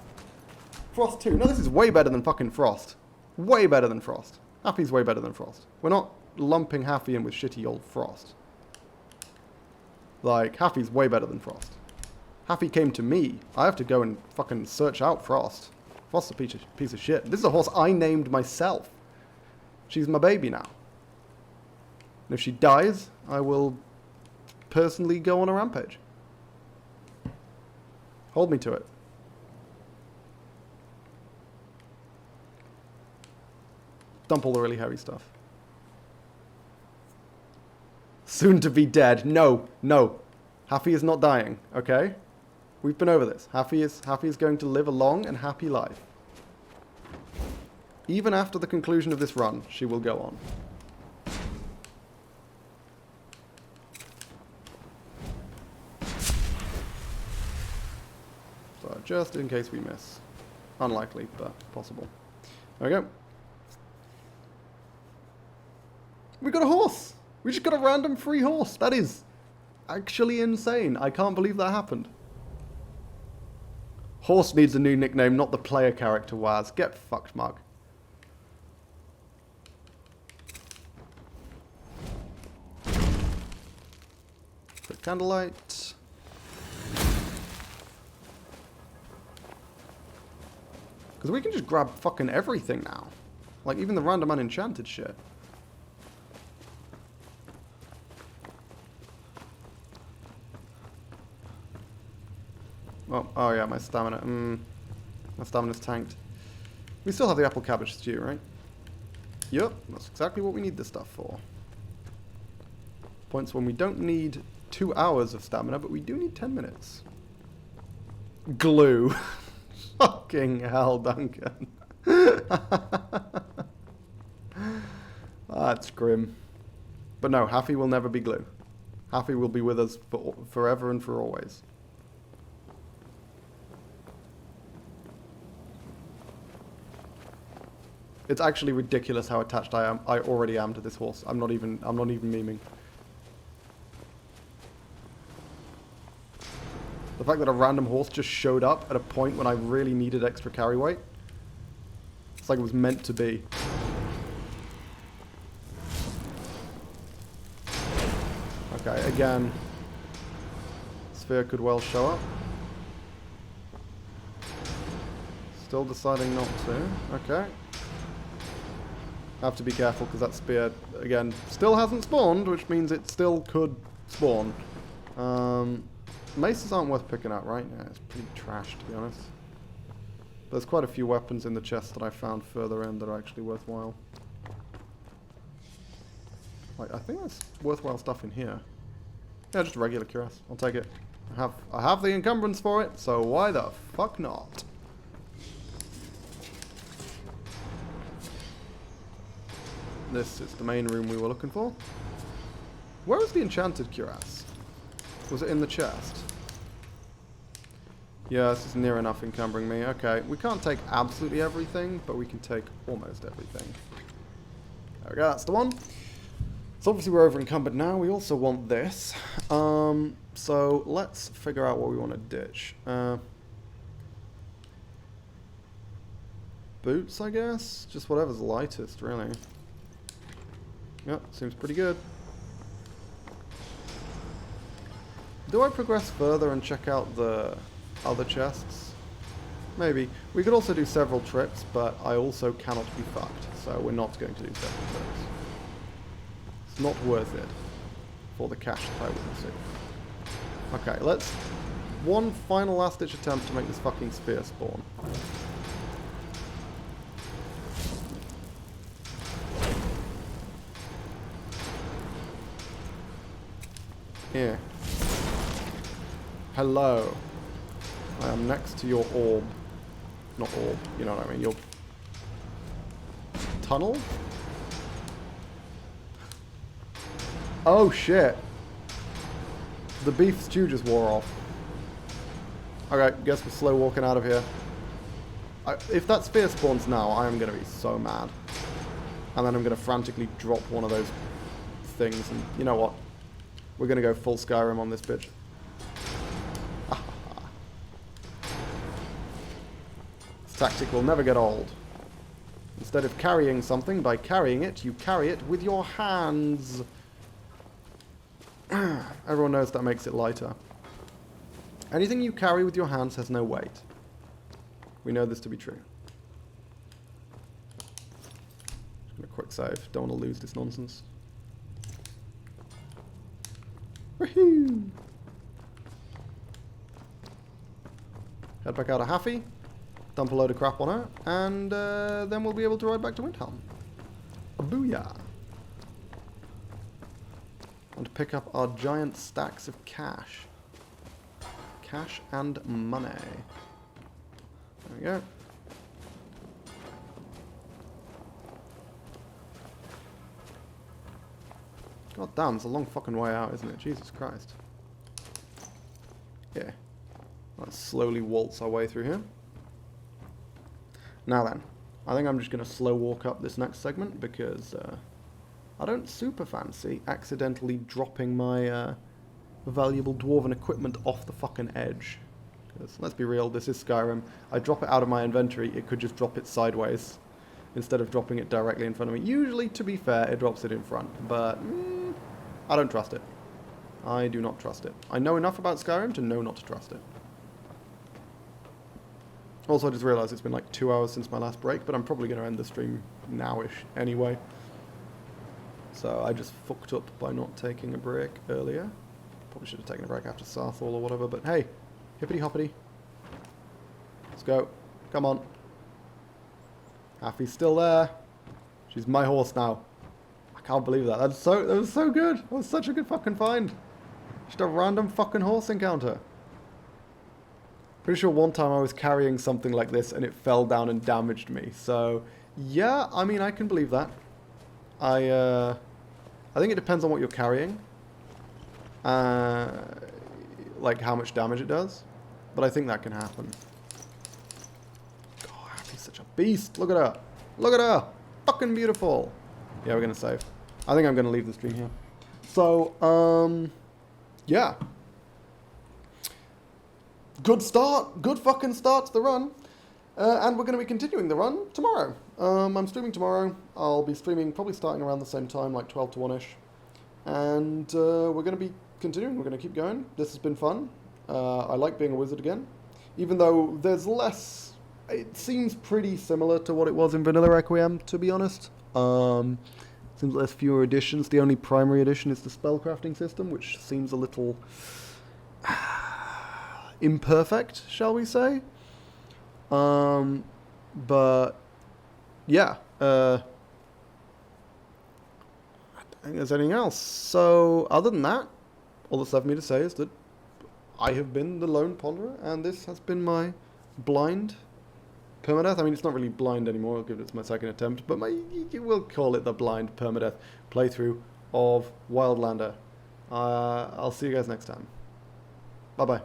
Frost 2. No, this is way better than fucking Frost. Way better than Frost. Happy's way better than Frost. We're not lumping Happy in with shitty old Frost. Like, Happy's way better than Frost. Happy came to me. I have to go and fucking search out Frost. Frost's a piece of shit. This is a horse I named myself. She's my baby now. And if she dies, I will personally go on a rampage. Hold me to it. Dump all the really heavy stuff. Soon to be dead. No, no. Happy is not dying, okay? We've been over this. Happy is going to live a long and happy life. Even after the conclusion of this run, she will go on. So, just in case we miss. Unlikely, but possible. There we go. We got a horse! We just got a random free horse! That is actually insane. I can't believe that happened. Horse needs a new nickname, not the player character, Waz. Get fucked, Mark. Quick candlelight. Because we can just grab fucking everything now. Like, even the random unenchanted shit. Oh yeah, my stamina. My stamina's tanked. We still have the apple cabbage stew, right? Yep, that's exactly what we need this stuff for. Points when we don't need 2 hours of stamina, but we do need 10 minutes. Glue. Fucking hell, Duncan. That's grim. But no, Haffy will never be glue. Haffy will be with us for forever and for always. It's actually ridiculous how attached I already am to this horse. I'm not even memeing. The fact that a random horse just showed up at a point when I really needed extra carry weight. It's like it was meant to be. Okay, again. Sphere could well show up. Still deciding not to. Okay. Have to be careful because that spear, again, still hasn't spawned, which means it still could spawn. Maces aren't worth picking out, right? Yeah, it's pretty trash, to be honest. There's quite a few weapons in the chest that I found further in that are actually worthwhile. Like, I think there's worthwhile stuff in here. Yeah, just a regular cuirass. I'll take it. I have the encumbrance for it, so why the fuck not? This is the main room we were looking for. Where was the enchanted cuirass? Was it in the chest? Yeah, this is near enough encumbering me. Okay, we can't take absolutely everything, but we can take almost everything. There we go, that's the one. So obviously we're over encumbered now. We also want this. So let's figure out what we want to ditch. Boots, I guess? Just whatever's lightest, really. Yep, seems pretty good. Do I progress further and check out the other chests? Maybe. We could also do several trips, but I also cannot be fucked, so we're not going to do several trips. It's not worth it for the cash that I would receive. Okay, let's... one final last-ditch attempt to make this fucking sphere spawn. Here. Hello. I am next to your orb. Not orb, you know what I mean. Your tunnel? Oh shit. The beef stew just wore off. Okay, guess we're slow walking out of here. If that sphere spawns now, I am going to be so mad. And then I'm going to frantically drop one of those things. And you know what? We're going to go full Skyrim on this bitch. This tactic will never get old. Instead of carrying something by carrying it, you carry it with your hands. Everyone knows that makes it lighter. Anything you carry with your hands has no weight. We know this to be true. Just gonna quick save. Don't want to lose this nonsense. Woohoo! Head back out of Haffy, dump a load of crap on her, and then we'll be able to ride back to Windhelm. Booyah! And pick up our giant stacks of cash. Cash and money. There we go. God damn, it's a long fucking way out, isn't it? Jesus Christ. Yeah. Let's slowly waltz our way through here. Now then, I think I'm just going to slow walk up this next segment because I don't super fancy accidentally dropping my valuable dwarven equipment off the fucking edge. Because, let's be real, this is Skyrim. I drop it out of my inventory, it could just drop it sideways instead of dropping it directly in front of me. Usually, to be fair, it drops it in front, but I don't trust it. I do not trust it. I know enough about Skyrim to know not to trust it. Also, I just realised it's been like 2 hours since my last break, but I'm probably going to end the stream now-ish anyway. So I just fucked up by not taking a break earlier. Probably should have taken a break after Sarthal or whatever, but hey, hippity hoppity. Let's go. Come on. Happy's still there. She's my horse now. I can't believe that. That was so good. That was such a good fucking find. Just a random fucking horse encounter. Pretty sure one time I was carrying something like this and it fell down and damaged me. So, yeah, I mean, I can believe that. I think it depends on what you're carrying. Like how much damage it does. But I think that can happen. God, she's such a beast. Look at her. Look at her. Fucking beautiful. Yeah, we're going to save. I think I'm going to leave the stream here. So, yeah. Good start. Good fucking start to the run. And we're going to be continuing the run tomorrow. I'm streaming tomorrow. I'll be streaming probably starting around the same time, like 12 to 1-ish. And we're going to be continuing. We're going to keep going. This has been fun. I like being a wizard again. Even though there's less... It seems pretty similar to what it was in Vanilla Requiem, to be honest. Seems there's fewer additions. The only primary addition is the spellcrafting system, which seems a little... imperfect, shall we say? But yeah, I don't think there's anything else. So other than that, all that's left for me to say is that I have been the Lone Ponderer, and this has been my blind permadeath. I mean, it's not really blind anymore. I'll give it my second attempt, but we'll call it the blind permadeath playthrough of Wildlander. I'll see you guys next time. Bye bye.